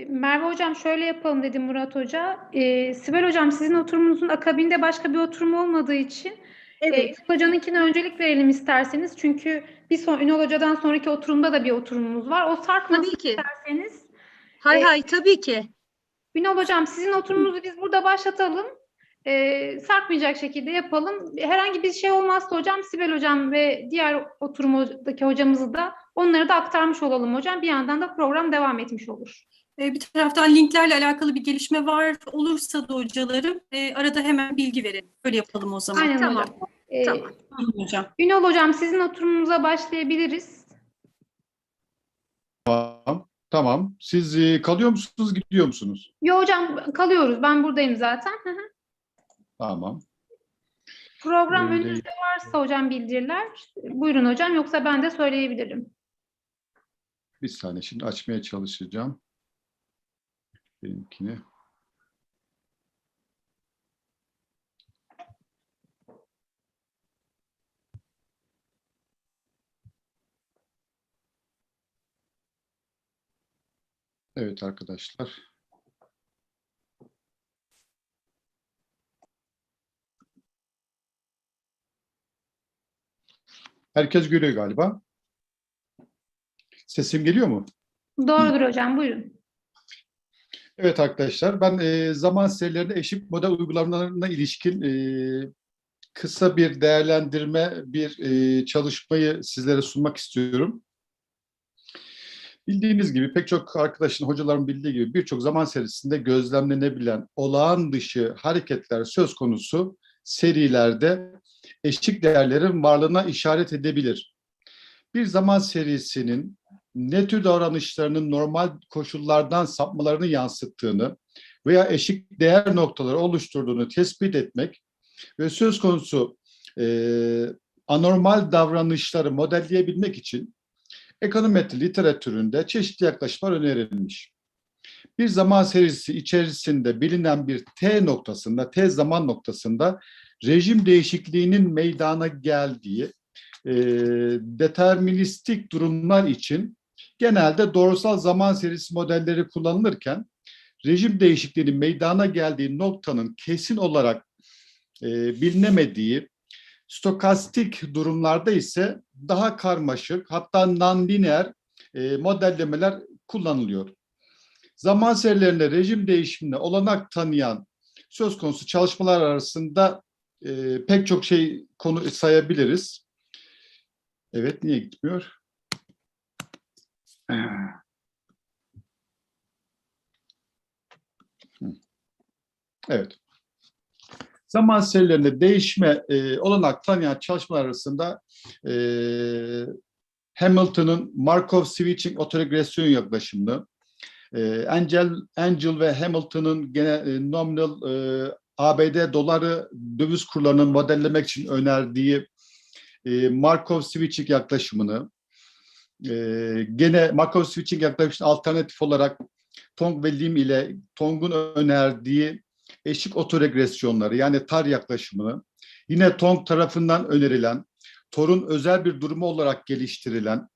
Merve Hocam şöyle yapalım dedi Murat Hoca. Sibel Hocam sizin oturumunuzun akabinde başka bir oturum olmadığı için Evet. Hoca'nınkine öncelik verelim isterseniz. Çünkü Ünal Hoca'dan sonraki oturumda da bir oturumumuz var. O sarkmasın Tabii ki. isterseniz. Hay tabii ki. Ünal Hocam sizin oturumunuzu biz burada başlatalım. Sarkmayacak şekilde yapalım. Herhangi bir şey olmazsa hocam Sibel Hocam ve diğer oturumdaki hocamızı da onları da aktarmış olalım hocam. Bir yandan da program devam etmiş olur. Bir taraftan linklerle alakalı bir gelişme var. Olursa da hocalarım arada hemen bilgi verelim. Böyle yapalım o zaman. Aynen Tamam. hocam. Tamam hocam. Ünal Hocam sizin oturumunuza başlayabiliriz. Tamam. Siz kalıyor musunuz, gidiyor musunuz? Yok hocam kalıyoruz. Ben buradayım zaten. Tamam. Program önünüzde varsa hocam bildiriler. Buyurun hocam yoksa ben de söyleyebilirim. Bir saniye şimdi açmaya çalışacağım. Benimkini. Evet arkadaşlar. Herkes görüyor galiba. Sesim geliyor mu? Doğrudur hocam buyurun. Evet arkadaşlar, ben zaman serilerinde eşik model uygulamalarına ilişkin kısa bir değerlendirme, bir çalışmayı sizlere sunmak istiyorum. Bildiğiniz gibi pek çok arkadaşın, hocaların bildiği gibi birçok zaman serisinde gözlemlenebilen olağan dışı hareketler söz konusu serilerde eşik değerlerin varlığına işaret edebilir. Bir zaman serisinin ne tür davranışlarının normal koşullardan sapmalarını yansıttığını veya eşik değer noktaları oluşturduğunu tespit etmek ve söz konusu anormal davranışları modelleyebilmek için ekonometri literatüründe çeşitli yaklaşımlar önerilmiş. Bir zaman serisi içerisinde bilinen bir T zaman noktasında rejim değişikliğinin meydana geldiği deterministik durumlar için genelde doğrusal zaman serisi modelleri kullanılırken rejim değişikliğinin meydana geldiği noktanın kesin olarak bilinemediği stokastik durumlarda ise daha karmaşık hatta non-lineer modellemeler kullanılıyor. Zaman serilerinde rejim değişimine olanak tanıyan söz konusu çalışmalar arasında pek çok konu sayabiliriz. Evet, niye gitmiyor? Evet. Zaman serilerinde değişme olanak tanıyan çalışmalar arasında Hamilton'ın Markov switching otoregresyon yaklaşımını, Angel ve Hamilton'ın gene nominal ABD doları döviz kurlarını modellemek için önerdiği Markov switching yaklaşımını, gene Markov switching yaklaşımının alternatif olarak Tong ve Lim ile Tong'un önerdiği eşik otoregresyonları yani TAR yaklaşımını, yine Tong tarafından önerilen, TOR'un özel bir durumu olarak geliştirilen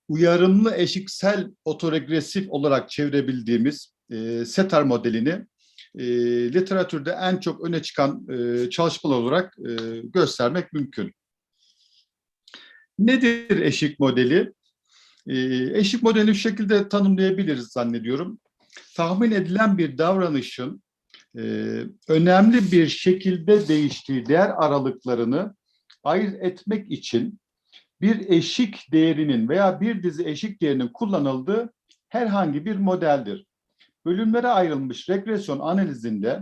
uyarımlı eşiksel otoregresif olarak çevirebildiğimiz SETAR modelini literatürde en çok öne çıkan çalışmalar olarak göstermek mümkün. Nedir eşik modeli? Eşik modelini şu şekilde tanımlayabiliriz zannediyorum. Tahmin edilen bir davranışın önemli bir şekilde değiştiği değer aralıklarını ayırt etmek için bir eşik değerinin veya bir dizi eşik değerinin kullanıldığı herhangi bir modeldir. Bölümlere ayrılmış regresyon analizinde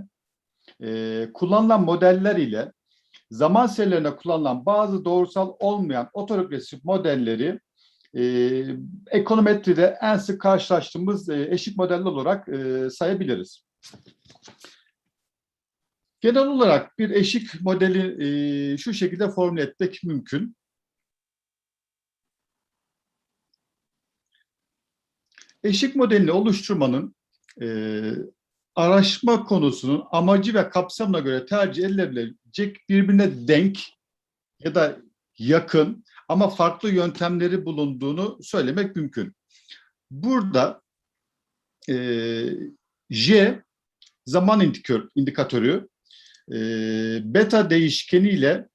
kullanılan modeller ile zaman serilerine kullanılan bazı doğrusal olmayan otoregresif modelleri ekonometride en sık karşılaştığımız eşik modeller olarak sayabiliriz. Genel olarak bir eşik modeli şu şekilde formüle etmek mümkün. Eşik modelini oluşturmanın araştırma konusunun amacı ve kapsamına göre tercih edilebilecek birbirine denk ya da yakın ama farklı yöntemleri bulunduğunu söylemek mümkün. Burada J zaman indikatörü, beta değişkeniyle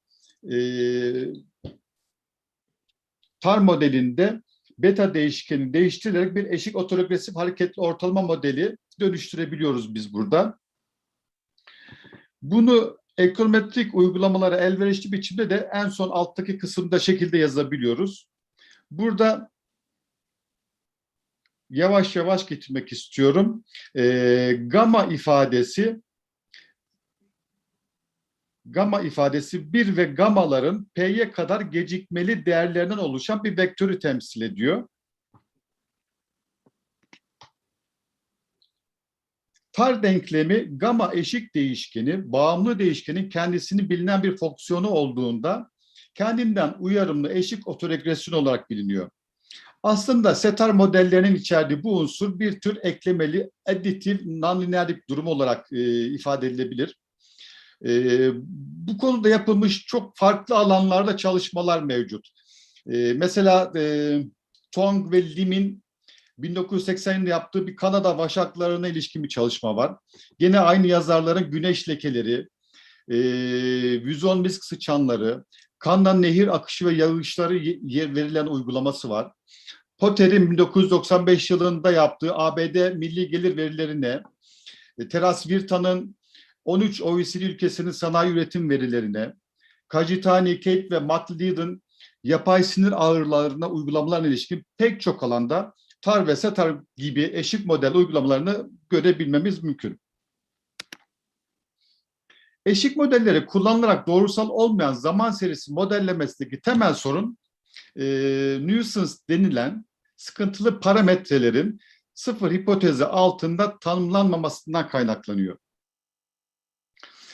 TAR modelinde beta değişkeni değiştirilerek bir eşik otoregresif hareketli ortalama modeli dönüştürebiliyoruz biz burada. Bunu ekonometrik uygulamalara elverişli biçimde de en son alttaki kısımda şekilde yazabiliyoruz. Burada yavaş yavaş getirmek istiyorum. Gamma ifadesi 1 ve gammaların P'ye kadar gecikmeli değerlerinden oluşan bir vektörü temsil ediyor. TAR denklemi gamma eşik değişkeni, bağımlı değişkenin kendisini bilinen bir fonksiyonu olduğunda kendinden uyarımlı eşik otoregresyon olarak biliniyor. Aslında SETAR modellerinin içerdiği bu unsur bir tür eklemeli, additif, nonlineerlik durumu olarak ifade edilebilir. Bu konuda yapılmış çok farklı alanlarda çalışmalar mevcut. Mesela Tong ve Lim'in 1980'de yaptığı bir Kanada vaşaklarına ilişkin bir çalışma var. Yine aynı yazarların güneş lekeleri, vizon misk sıçanları, kandan nehir akışı ve yağışları verilen uygulaması var. Potter'in 1995 yılında yaptığı ABD milli gelir verilerine, Teras Virta'nın 13 OECD ülkesinin sanayi üretim verilerine, Kajitani, Kate ve McLeod'un yapay sinir ağırlarına uygulamalarına ilişkin pek çok alanda TAR ve SETAR gibi eşik model uygulamalarını görebilmemiz mümkün. Eşik modelleri kullanılarak doğrusal olmayan zaman serisi modellemesindeki temel sorun nuisance denilen sıkıntılı parametrelerin sıfır hipotezi altında tanımlanmamasından kaynaklanıyor.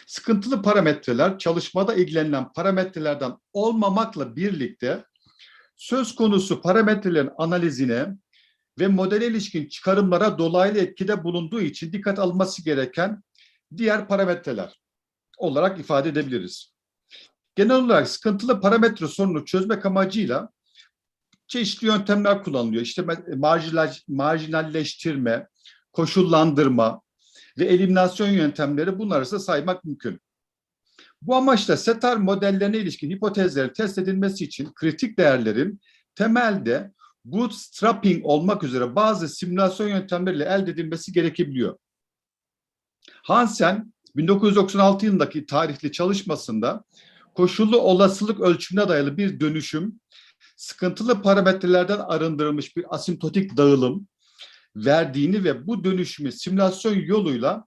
Sıkıntılı parametreler çalışmada ilgilenilen parametrelerden olmamakla birlikte söz konusu parametrelerin analizine ve modele ilişkin çıkarımlara dolaylı etkide bulunduğu için dikkat alınması gereken diğer parametreler olarak ifade edebiliriz. Genel olarak sıkıntılı parametre sorununu çözmek amacıyla çeşitli yöntemler kullanılıyor. İşte marjinalleştirme, koşullandırma ve eliminasyon yöntemleri bunlar arasında saymak mümkün. Bu amaçla SETAR modellerine ilişkin hipotezlerin test edilmesi için kritik değerlerin temelde bootstrapping olmak üzere bazı simülasyon yöntemleriyle elde edilmesi gerekebiliyor. Hansen 1996 yılındaki tarihli çalışmasında koşullu olasılık ölçümüne dayalı bir dönüşüm, sıkıntılı parametrelerden arındırılmış bir asimptotik dağılım verdiğini ve bu dönüşümü simülasyon yoluyla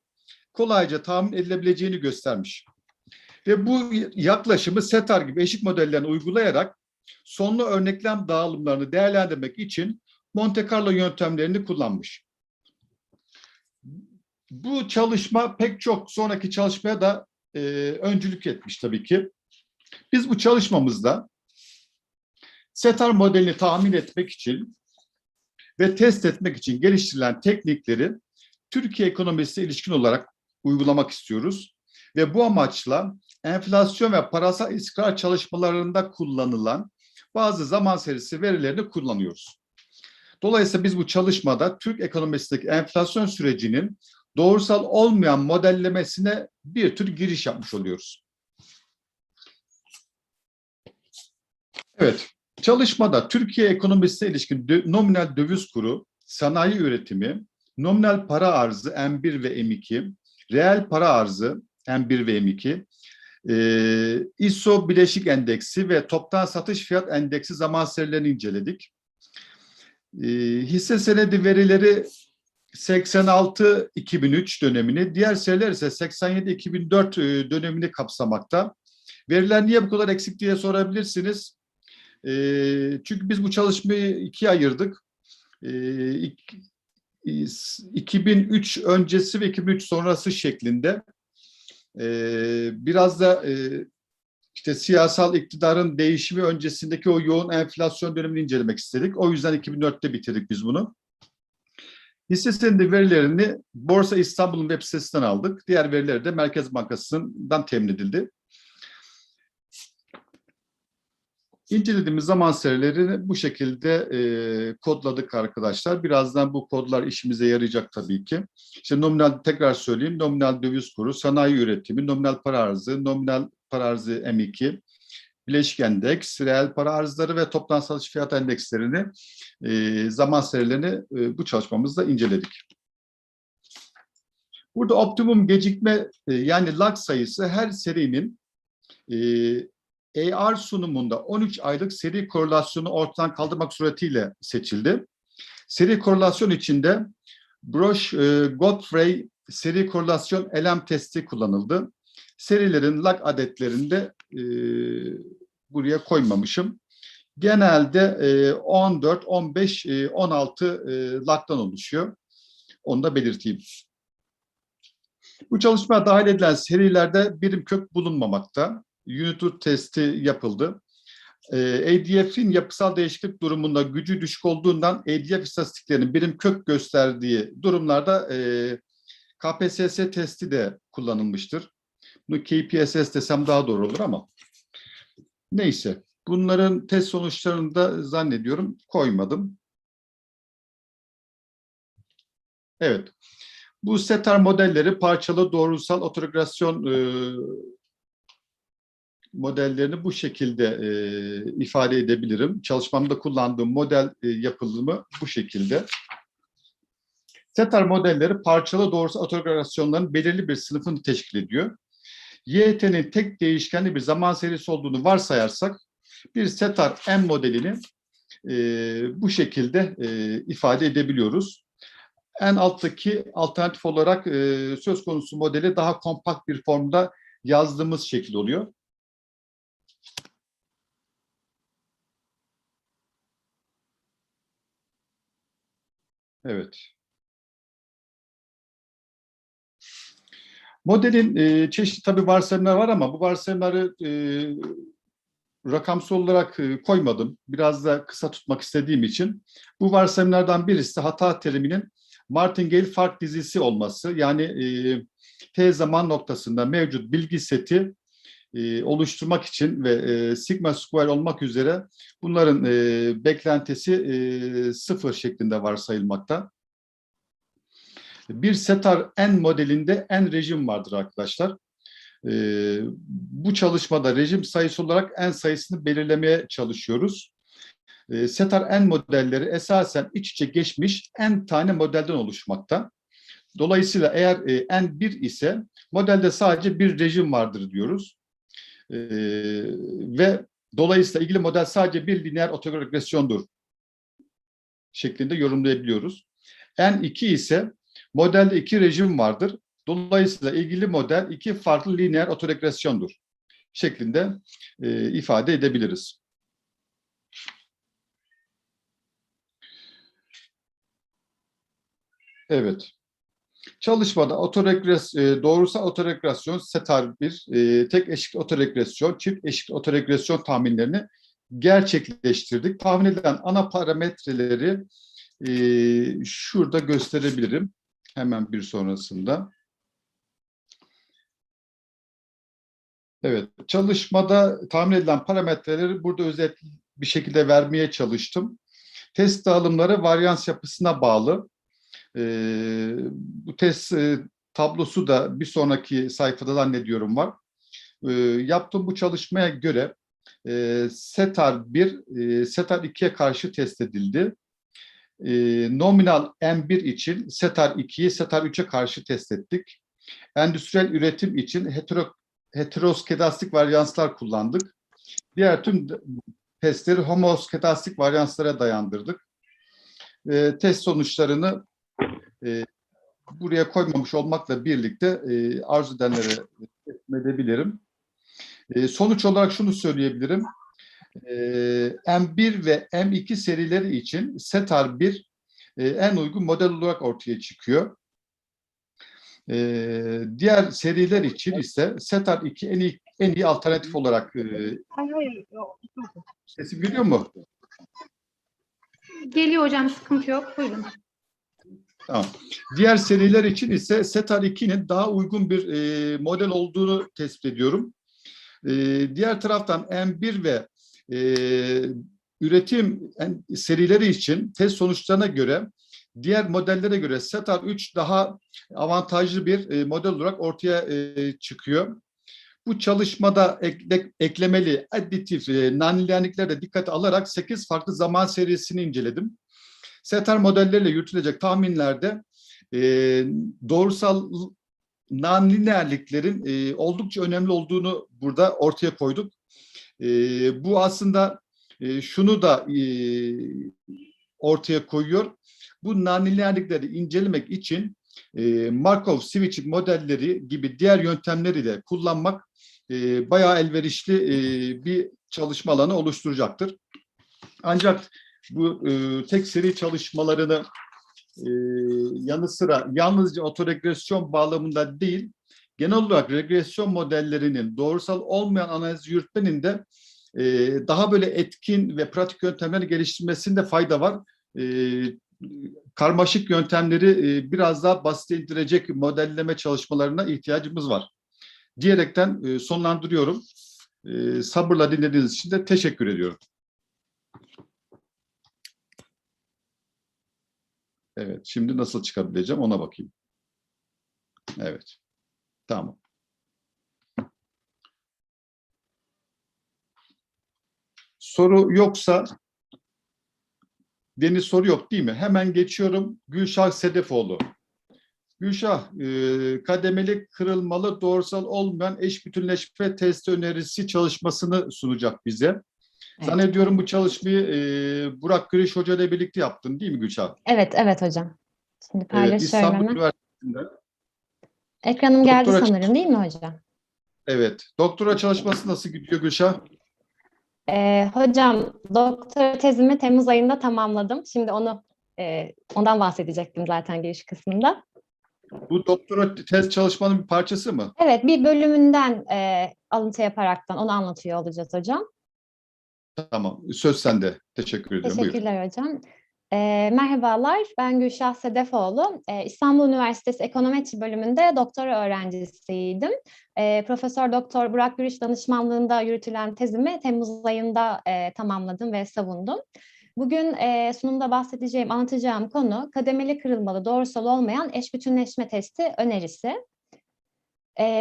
kolayca tahmin edilebileceğini göstermiş. Ve bu yaklaşımı SETAR gibi eşik modellerini uygulayarak sonlu örneklem dağılımlarını değerlendirmek için Monte Carlo yöntemlerini kullanmış. Bu çalışma pek çok sonraki çalışmaya da öncülük etmiş tabii ki. Biz bu çalışmamızda SETAR modelini tahmin etmek için ve test etmek için geliştirilen teknikleri Türkiye ekonomisine ilişkin olarak uygulamak istiyoruz. Ve bu amaçla enflasyon ve parasal istikrar çalışmalarında kullanılan bazı zaman serisi verilerini kullanıyoruz. Dolayısıyla biz bu çalışmada Türk ekonomisindeki enflasyon sürecinin doğrusal olmayan modellemesine bir tür giriş yapmış oluyoruz. Evet, çalışmada Türkiye ekonomisine ilişkin nominal döviz kuru, sanayi üretimi, nominal para arzı M1 ve M2, reel para arzı M1 ve M2, ISO bileşik endeksi ve toptan satış fiyat endeksi zaman serilerini inceledik. Hisse senedi verileri 86-2003 dönemini, diğer seriler ise 87-2004 dönemini kapsamakta. Veriler niye bu kadar eksik diye sorabilirsiniz. Çünkü biz bu çalışmayı ikiye ayırdık. 2003 öncesi ve 2003 sonrası şeklinde. Biraz da işte siyasal iktidarın değişimi öncesindeki o yoğun enflasyon dönemini incelemek istedik. O yüzden 2004'te bitirdik biz bunu. Hisse senedi verilerini Borsa İstanbul'un web sitesinden aldık. Diğer verileri de Merkez Bankası'ndan temin edildi. İncelediğimiz zaman serilerini bu şekilde kodladık arkadaşlar. Birazdan bu kodlar işimize yarayacak tabii ki. İşte nominal, tekrar söyleyeyim, nominal döviz kuru, sanayi üretimi, nominal para arzı, nominal para arzı M2, bileşik endeks, reel para arzları ve toptan satış fiyat endekslerini, zaman serilerini bu çalışmamızda inceledik. Burada optimum gecikme yani lag sayısı her serinin ER sunumunda 13 aylık seri korelasyonu ortadan kaldırmak suretiyle seçildi. Seri korelasyon içinde Brosh-Godfrey seri korelasyon elem testi kullanıldı. Serilerin lag adetlerini de buraya koymamışım. Genelde 14, 15, 16 lag'dan oluşuyor. Onu da belirteyim. Bu çalışmaya dahil edilen serilerde birim kök bulunmamakta. Unit testi yapıldı. ADF'in yapısal değişiklik durumunda gücü düşük olduğundan ADF istatistiklerinin birim kök gösterdiği durumlarda KPSS testi de kullanılmıştır. Bunu KPSS desem daha doğru olur ama neyse. Bunların test sonuçlarını da zannediyorum koymadım. Evet. Bu setar modelleri parçalı doğrusal otoregresyon modellerini bu şekilde ifade edebilirim. Çalışmamda kullandığım model yapılımı bu şekilde. Setar modelleri parçalı doğrusal otoregresyonların belirli bir sınıfını teşkil ediyor. YT'nin tek değişkenli bir zaman serisi olduğunu varsayarsak bir setar M modelini bu şekilde ifade edebiliyoruz. En alttaki alternatif olarak söz konusu modeli daha kompakt bir formda yazdığımız şekil oluyor. Evet. Modelin çeşitli tabii varsayımlar var ama bu varsayımları rakamsal olarak koymadım. Biraz da kısa tutmak istediğim için. Bu varsayımlardan birisi hata teriminin martingale fark dizisi olması. Yani t zaman noktasında mevcut bilgi seti oluşturmak için ve sigma square olmak üzere bunların beklentisi 0 şeklinde varsayılmakta. Bir setar N modelinde N rejim vardır arkadaşlar. Bu çalışmada rejim sayısı olarak N sayısını belirlemeye çalışıyoruz. Setar N modelleri esasen iç içe geçmiş N tane modelden oluşmakta. Dolayısıyla eğer N 1 ise modelde sadece bir rejim vardır diyoruz. Ve dolayısıyla ilgili model sadece bir lineer otoregresyondur şeklinde yorumlayabiliyoruz. N2 ise modelde 2 rejim vardır. Dolayısıyla ilgili model 2 farklı lineer otoregresyondur şeklinde ifade edebiliriz. Evet. Çalışmada doğrusal otoregresyon, setar 1, tek eşik otoregresyon, çift eşik otoregresyon tahminlerini gerçekleştirdik. Tahmin edilen ana parametreleri şurada gösterebilirim. Hemen bir sonrasında. Evet, çalışmada tahmin edilen parametreleri burada özet bir şekilde vermeye çalıştım. Test dağılımları varyans yapısına bağlı. Bu test tablosu da bir sonraki sayfada zannediyorum var. Yaptığım bu çalışmaya göre setar 1, setar 2'ye karşı test edildi. Nominal M1 için setar 2'yi setar 3'e karşı test ettik. Endüstriyel üretim için heteroskedastik varyanslar kullandık. Diğer tüm testleri homoskedastik varyanslara dayandırdık. Test sonuçlarını buraya koymamış olmakla birlikte arzu edenlere teslim edebilirim. Sonuç olarak şunu söyleyebilirim. M1 ve M2 serileri için setar 1 en uygun model olarak ortaya çıkıyor. Diğer seriler için ise setar 2 en iyi alternatif olarak sesim geliyor mu? Geliyor hocam, sıkıntı yok. Buyurun. Tamam. Diğer seriler için ise setar 2'nin daha uygun bir model olduğunu tespit ediyorum. Diğer taraftan M1 ve üretim serileri için test sonuçlarına göre diğer modellere göre SETAR 3 daha avantajlı bir model olarak ortaya çıkıyor. Bu çalışmada eklemeli, additif, nonlinearlikleri de dikkate alarak 8 farklı zaman serisini inceledim. SETAR modelleriyle yürütülecek tahminlerde doğrusal nonlinearliklerin oldukça önemli olduğunu burada ortaya koyduk. Bu aslında şunu da ortaya koyuyor. Bu nonlinearlikleri incelemek için Markov switching modelleri gibi diğer yöntemleri de kullanmak bayağı elverişli bir çalışma alanı oluşturacaktır. Ancak bu tek seri çalışmalarını yanı sıra yalnızca otoregresyon bağlamında değil, genel olarak regresyon modellerinin doğrusal olmayan analiz yürütmenin de daha böyle etkin ve pratik yöntemleri geliştirmesinde fayda var. Karmaşık yöntemleri biraz daha basite indirecek modelleme çalışmalarına ihtiyacımız var diyerekten sonlandırıyorum. Sabırla dinlediğiniz için de teşekkür ediyorum. Evet, şimdi nasıl çıkabileceğim ona bakayım. Evet, tamam. Soru yoksa, Deniz soru yok değil mi? Hemen geçiyorum. Gülşah Sedefoğlu. Gülşah, kademeli kırılmalı doğrusal olmayan eş bütünleşme testi önerisi çalışmasını sunacak bize. Evet. Zannediyorum bu çalışmayı Burak Giriş Hoca ile birlikte yaptın değil mi Gülşah? Evet hocam. Şimdi paylaşıyorum İstanbul hemen. Üniversitesi'nde. Ekranım geldi sanırım değil mi hocam? Evet. Doktora çalışması nasıl gidiyor Gülşah? Hocam doktora tezimi Temmuz ayında tamamladım. Şimdi ondan bahsedecektim zaten giriş kısmında. Bu doktora tez çalışmanın bir parçası mı? Evet, bir bölümünden alıntı yaparaktan onu anlatıyor olacağız hocam. Tamam, söz sende. Teşekkür ediyorum. Teşekkürler Buyur. hocam. Merhabalar, ben Gülşah Sedefoğlu. İstanbul Üniversitesi Ekonometri bölümünde doktora öğrencisiydim. Profesör Doktor Burak Gürüş danışmanlığında yürütülen tezimi Temmuz ayında tamamladım ve savundum. Bugün sunumda bahsedeceğim, anlatacağım konu kademeli kırılmalı doğrusal olmayan eş bütünleşme testi önerisi.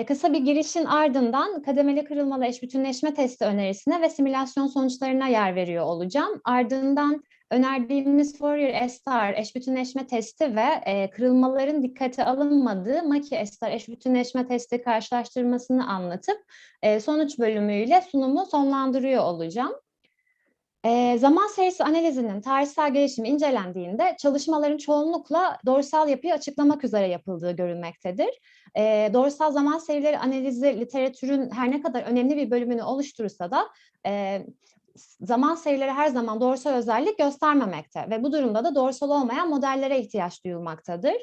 Kısa bir girişin ardından kademeli kırılmalı eş bütünleşme testi önerisine ve simülasyon sonuçlarına yer veriyor olacağım. Ardından önerdiğimiz Fourier-Estar eş bütünleşme testi ve kırılmaların dikkate alınmadığı Maki-Estar eş bütünleşme testi karşılaştırmasını anlatıp sonuç bölümüyle sunumu sonlandırıyor olacağım. Zaman serisi analizinin tarihsel gelişimi incelendiğinde çalışmaların çoğunlukla doğrusal yapıyı açıklamak üzere yapıldığı görülmektedir. Doğrusal zaman serileri analizi literatürün her ne kadar önemli bir bölümünü oluşturursa da zaman serileri her zaman doğrusal özellik göstermemekte ve bu durumda da doğrusal olmayan modellere ihtiyaç duyulmaktadır.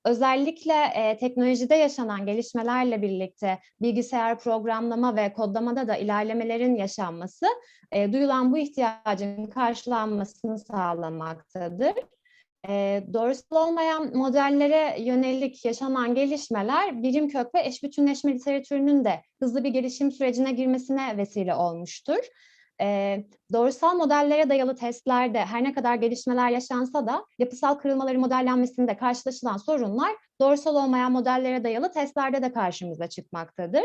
Özellikle teknolojide yaşanan gelişmelerle birlikte bilgisayar programlama ve kodlamada da ilerlemelerin yaşanması duyulan bu ihtiyacın karşılanmasını sağlamaktadır. Doğrusal olmayan modellere yönelik yaşanan gelişmeler birim kök ve eş bütünleşme literatürünün de hızlı bir gelişim sürecine girmesine vesile olmuştur. Doğrusal modellere dayalı testlerde her ne kadar gelişmeler yaşansa da yapısal kırılmaları modellenmesinde karşılaşılan sorunlar doğrusal olmayan modellere dayalı testlerde de karşımıza çıkmaktadır.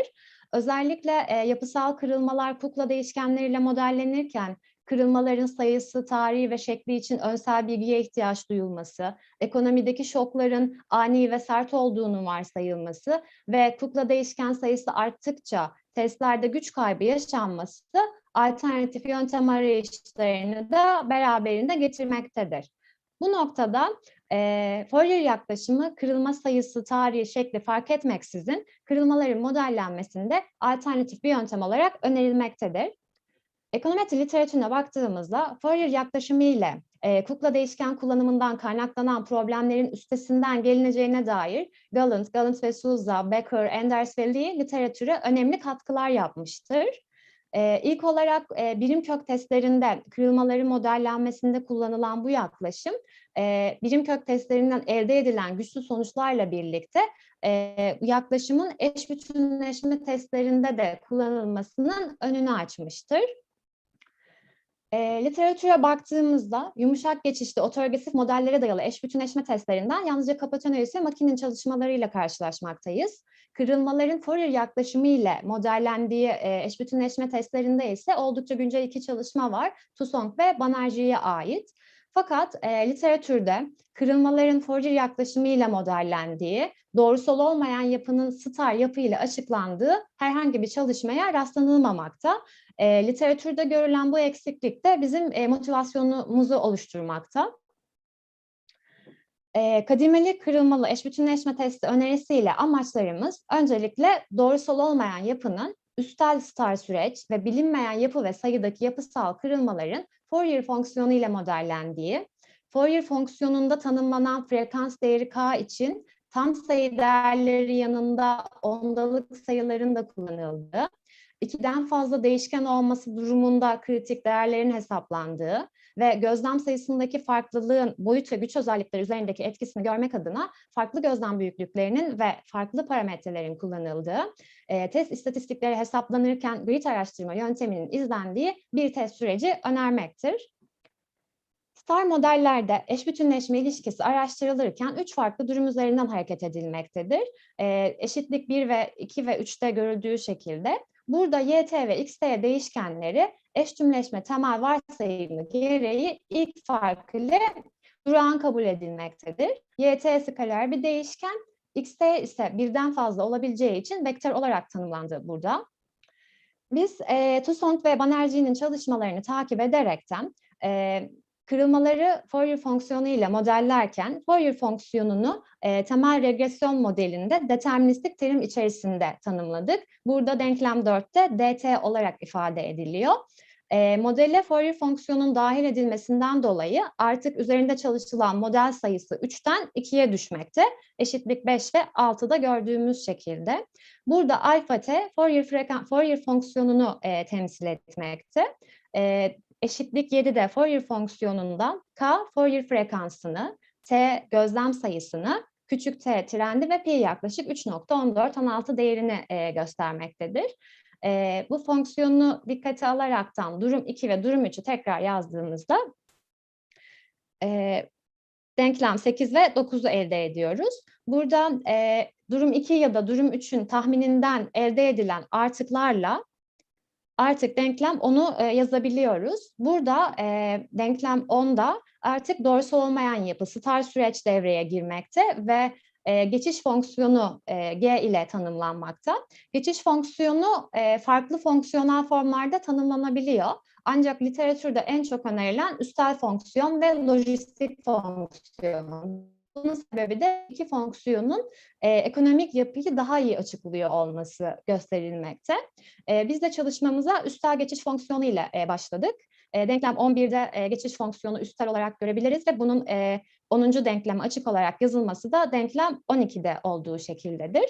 Özellikle yapısal kırılmalar kukla değişkenleriyle modellenirken kırılmaların sayısı, tarihi ve şekli için önsel bilgiye ihtiyaç duyulması, ekonomideki şokların ani ve sert olduğunun varsayılması ve kukla değişken sayısı arttıkça testlerde güç kaybı yaşanması alternatif yöntem arayışlarını da beraberinde getirmektedir. Bu noktada Fourier yaklaşımı kırılma sayısı, tarihi, şekli fark etmeksizin kırılmaların modellenmesinde alternatif bir yöntem olarak önerilmektedir. Ekonometri literatürüne baktığımızda Fourier yaklaşımı ile kukla değişken kullanımından kaynaklanan problemlerin üstesinden gelineceğine dair Gallant ve Souza, Becker, Enders ve Lee literatüre önemli katkılar yapmıştır. İlk olarak birim kök testlerinde kırılmaları modellenmesinde kullanılan bu yaklaşım, birim kök testlerinden elde edilen güçlü sonuçlarla birlikte yaklaşımın eş bütünleşme testlerinde de kullanılmasının önünü açmıştır. Literatüre baktığımızda yumuşak geçişli otoregresif modellere dayalı eş bütünleşme testlerinden yalnızca Kapatonöris ve Makin'in çalışmalarıyla karşılaşmaktayız. Kırılmaların Fourier yaklaşımı ile modellendiği eş bütünleşme testlerinde ise oldukça güncel iki çalışma var. Toussaint ve Banerjee'ye ait. Fakat literatürde kırılmaların Fourier yaklaşımı ile modellendiği, doğrusal olmayan yapının star yapı ile açıklandığı herhangi bir çalışmaya rastlanılmamakta. Literatürde görülen bu eksiklik de bizim motivasyonumuzu oluşturmakta. Kademeli kırılmalı eş bütünleşme testi önerisiyle amaçlarımız öncelikle doğrusal olmayan yapının üstel star süreç ve bilinmeyen yapı ve sayıdaki yapısal kırılmaların Fourier fonksiyonu ile modellendiği, Fourier fonksiyonunda tanımlanan frekans değeri K için tam sayı değerleri yanında ondalık sayıların da kullanıldığı, 2'den fazla değişken olması durumunda kritik değerlerin hesaplandığı ve gözlem sayısındaki farklılığın boyut ve güç özellikleri üzerindeki etkisini görmek adına farklı gözlem büyüklüklerinin ve farklı parametrelerin kullanıldığı, test istatistikleri hesaplanırken grid araştırma yönteminin izlendiği bir test süreci önermektir. Star modellerde eş bütünleşme ilişkisi araştırılırken 3 farklı durum üzerinden hareket edilmektedir. Eşitlik 1 ve 2 ve 3'te görüldüğü şekilde. Burada YT ve XT değişkenleri eş tümleşme temel varsayımı gereği ilk fark ile durağan kabul edilmektedir. YT skaler bir değişken, XT ise birden fazla olabileceği için vektör olarak tanımlandı burada. Biz Toussaint ve Banerjee'nin çalışmalarını takip ederekten kırılmaları Fourier fonksiyonu ile modellerken Fourier fonksiyonunu temel regresyon modelinde deterministik terim içerisinde tanımladık. Burada denklem 4'te dt olarak ifade ediliyor. Modele Fourier fonksiyonun dahil edilmesinden dolayı artık üzerinde çalışılan model sayısı 3'ten 2'ye düşmekte. Eşitlik 5 ve 6'da gördüğümüz şekilde. Burada alfa t Fourier fonksiyonunu temsil etmekte. Eşitlik 7'de Fourier fonksiyonunda K Fourier frekansını, T gözlem sayısını, küçük t trendi ve pi yaklaşık 3.1416 değerini göstermektedir. Bu fonksiyonu dikkate alaraktan durum 2 ve durum 3'ü tekrar yazdığımızda denklem 8 ve 9'u elde ediyoruz. Burada durum 2 ya da durum 3'ün tahmininden elde edilen artıklarla artık denklem 10'u yazabiliyoruz. Burada denklem 10'da artık doğrusal olmayan yapı star süreç devreye girmekte ve geçiş fonksiyonu G ile tanımlanmakta. Geçiş fonksiyonu farklı fonksiyonel formlarda tanımlanabiliyor. Ancak literatürde en çok önerilen üstel fonksiyon ve lojistik fonksiyon. Bunun sebebi de iki fonksiyonun ekonomik yapıyı daha iyi açıklıyor olması gösterilmekte. Biz de çalışmamıza üstel geçiş fonksiyonu ile başladık. Denklem 11'de geçiş fonksiyonu üstel olarak görebiliriz ve bunun 10. denkleme açık olarak yazılması da denklem 12'de olduğu şekildedir.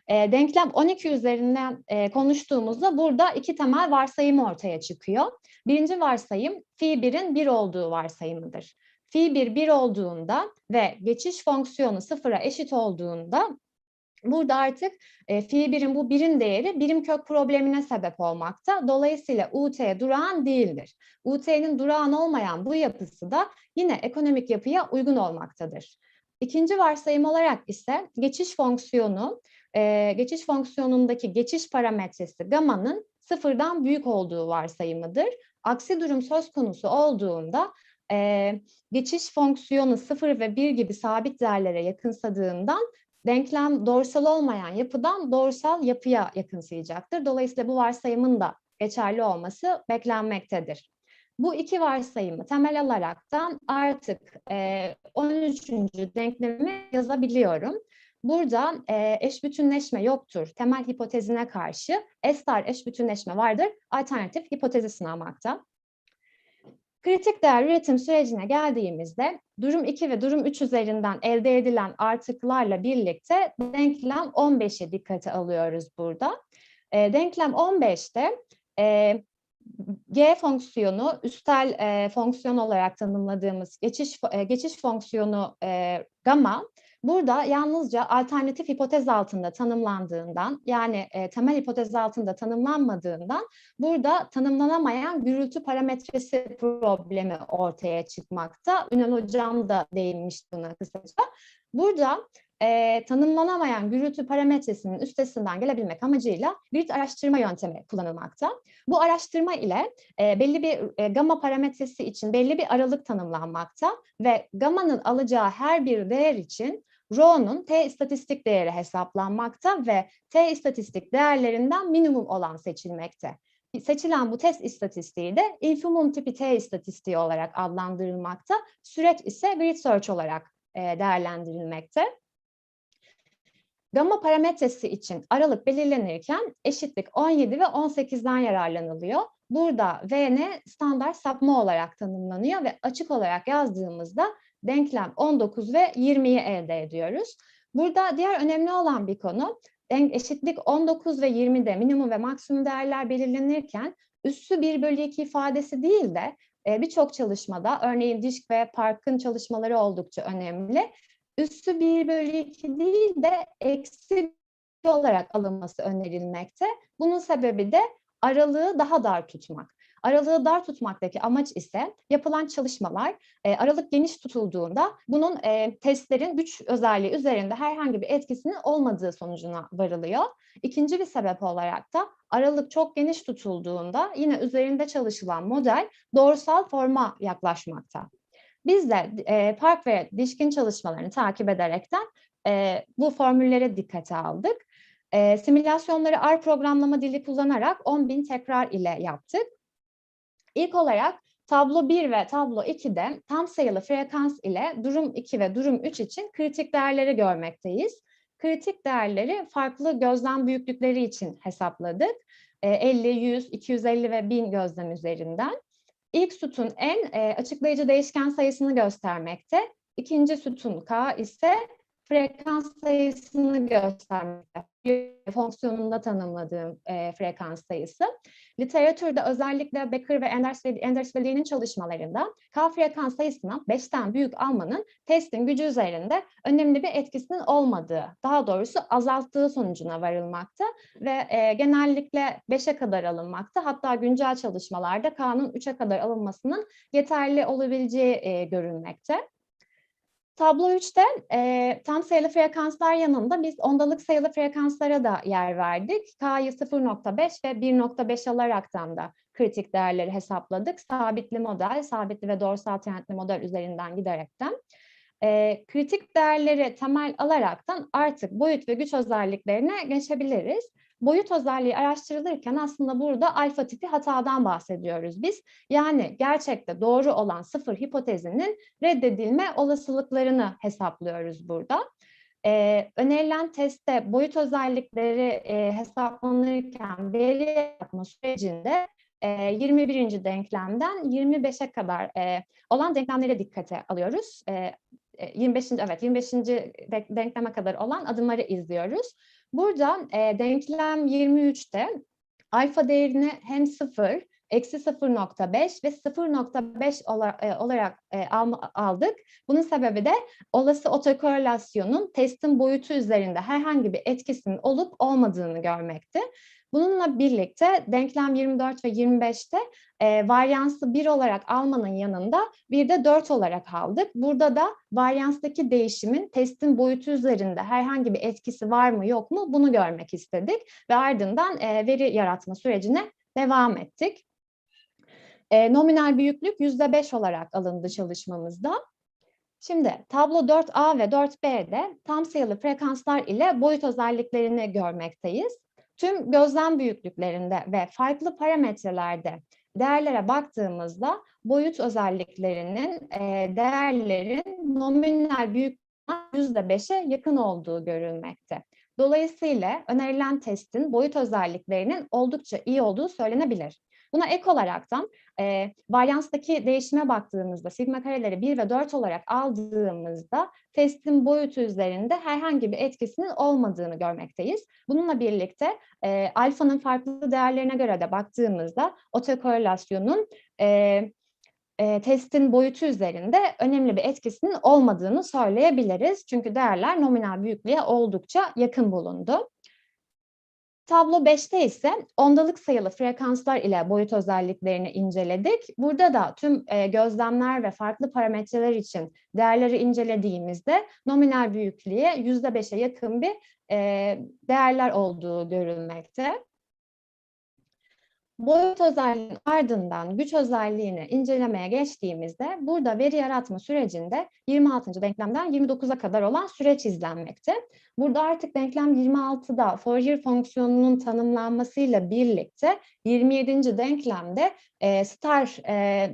Denklem 12 üzerinden konuştuğumuzda burada iki temel varsayım ortaya çıkıyor. Birinci varsayım Phi1'in 1 olduğu varsayımıdır. Phi1 1 olduğunda ve geçiş fonksiyonu sıfıra eşit olduğunda burada artık Phi1'in bu birim değeri birim kök problemine sebep olmakta. Dolayısıyla UT durağan değildir. UT'nin durağan olmayan bu yapısı da yine ekonomik yapıya uygun olmaktadır. İkinci varsayım olarak ise geçiş fonksiyonundaki geçiş parametresi gamma'nın sıfırdan büyük olduğu varsayımıdır. Aksi durum söz konusu olduğunda geçiş fonksiyonu 0 ve 1 gibi sabit değerlere yakınsadığından denklem doğrusal olmayan yapıdan doğrusal yapıya yakınsayacaktır. Dolayısıyla bu varsayımın da geçerli olması beklenmektedir. Bu iki varsayımı temel alaraktan artık 13. denklemi yazabiliyorum. Burada eş bütünleşme yoktur temel hipotezine karşı S-star eş bütünleşme vardır alternatif hipotezi sınanmakta. Kritik değer üretim sürecine geldiğimizde durum 2 ve durum 3 üzerinden elde edilen artıklarla birlikte denklem 15'e dikkate alıyoruz burada. Denklem 15'te G fonksiyonu üstel fonksiyon olarak tanımladığımız geçiş fonksiyonu gamma Burada yalnızca alternatif hipotez altında tanımlandığından, yani temel hipotez altında tanımlanmadığından burada tanımlanamayan gürültü parametresi problemi ortaya çıkmakta. Ünal Hocam da değinmişti buna kısaca. Burada tanımlanamayan gürültü parametresinin üstesinden gelebilmek amacıyla bir araştırma yöntemi kullanılmakta. Bu araştırma ile belli bir gamma parametresi için belli bir aralık tanımlanmakta ve gamma'nın alacağı her bir değer için Rho'nun t istatistik değeri hesaplanmakta ve t istatistik değerlerinden minimum olan seçilmekte. Seçilen bu test istatistiği de infimum tipi t istatistiği olarak adlandırılmakta. Süreç ise grid search olarak değerlendirilmekte. Gamma parametresi için aralık belirlenirken eşitlik 17 ve 18'den yararlanılıyor. Burada Vn standart sapma olarak tanımlanıyor ve açık olarak yazdığımızda denklem 19 ve 20'yi elde ediyoruz. Burada diğer önemli olan bir konu, eşitlik 19 ve 20'de minimum ve maksimum değerler belirlenirken üssü 1/2 ifadesi değil de birçok çalışmada, örneğin Dişk ve Park'ın çalışmaları oldukça önemli. Üssü 1/2 değil de eksi olarak alınması önerilmekte. Bunun sebebi de aralığı daha dar tutmak. Aralığı dar tutmaktaki amaç ise yapılan çalışmalar aralık geniş tutulduğunda bunun testlerin güç özelliği üzerinde herhangi bir etkisinin olmadığı sonucuna varılıyor. İkinci bir sebep olarak da aralık çok geniş tutulduğunda yine üzerinde çalışılan model doğrusal forma yaklaşmakta. Biz de Park ve Dişk'in çalışmalarını takip ederekten bu formüllere dikkate aldık. Simülasyonları R programlama dili kullanarak 10.000 tekrar ile yaptık. İlk olarak tablo 1 ve tablo 2'de tam sayılı frekans ile durum 2 ve durum 3 için kritik değerleri görmekteyiz. Kritik değerleri farklı gözlem büyüklükleri için hesapladık. 50, 100, 250 ve 1000 gözlem üzerinden. İlk sütun n açıklayıcı değişken sayısını göstermekte. İkinci sütun k ise frekans sayısını göstermekte. Fonksiyonunda tanımladığım frekans sayısı. Literatürde özellikle Becker ve Enders ve Lee'nin çalışmalarında k frekans sayısından 5'ten büyük almanın testin gücü üzerinde önemli bir etkisinin olmadığı, daha doğrusu azalttığı sonucuna varılmakta ve genellikle 5'e kadar alınmakta. Hatta güncel çalışmalarda k'nın 3'e kadar alınmasının yeterli olabileceği görülmekte. Tablo 3'te tam sayılı frekanslar yanında biz ondalık sayılı frekanslara da yer verdik. K'yı 0.5 ve 1.5 alaraktan da kritik değerleri hesapladık. Sabitli model, sabitli ve doğrusal trendli model üzerinden giderekten. Kritik değerleri temel alaraktan artık boyut ve güç özelliklerine geçebiliriz. Boyut özelliği araştırılırken aslında burada alfa tipi hatadan bahsediyoruz biz. Yani gerçekte doğru olan sıfır hipotezinin reddedilme olasılıklarını hesaplıyoruz burada. Önerilen testte boyut özellikleri hesaplanırken veri yapma sürecinde 21. denklemden 25'e kadar olan denklemlere dikkate alıyoruz. 25. denkleme kadar olan adımları izliyoruz. Burada denklem 23'te alfa değerini hem 0, eksi 0.5 ve 0.5 olarak aldık. Bunun sebebi de olası otokorelasyonun testin boyutu üzerinde herhangi bir etkisinin olup olmadığını görmekti. Bununla birlikte denklem 24 ve 25'te varyansı 1 olarak almanın yanında bir de 4 olarak aldık. Burada da varyanstaki değişimin testin boyutu üzerinde herhangi bir etkisi var mı yok mu bunu görmek istedik ve ardından veri yaratma sürecine devam ettik. Nominal büyüklük %5 olarak alındı çalışmamızda. Şimdi tablo 4A ve 4B'de tam sayılı frekanslar ile boyut özelliklerini görmekteyiz. Tüm gözlem büyüklüklerinde ve farklı parametrelerde değerlere baktığımızda boyut özelliklerinin değerlerin nominal büyüklüğünden %5'e yakın olduğu görülmekte. Dolayısıyla önerilen testin boyut özelliklerinin oldukça iyi olduğu söylenebilir. Buna ek olaraktan varyanstaki değişime baktığımızda sigma kareleri 1 ve 4 olarak aldığımızda testin boyutu üzerinde herhangi bir etkisinin olmadığını görmekteyiz. Bununla birlikte alfanın farklı değerlerine göre de baktığımızda otokorelasyonun testin boyutu üzerinde önemli bir etkisinin olmadığını söyleyebiliriz. Çünkü değerler nominal büyüklüğe oldukça yakın bulundu. Tablo 5'te ise ondalık sayılı frekanslar ile boyut özelliklerini inceledik. Burada da tüm gözlemler ve farklı parametreler için değerleri incelediğimizde nominal büyüklüğe %5'e yakın bir değerler olduğu görülmekte. Boyut özelliğinin ardından güç özelliğini incelemeye geçtiğimizde burada veri yaratma sürecinde 26. denklemden 29'a kadar olan süreç izlenmekte. Burada artık denklem 26'da Fourier fonksiyonunun tanımlanmasıyla birlikte 27. denklemde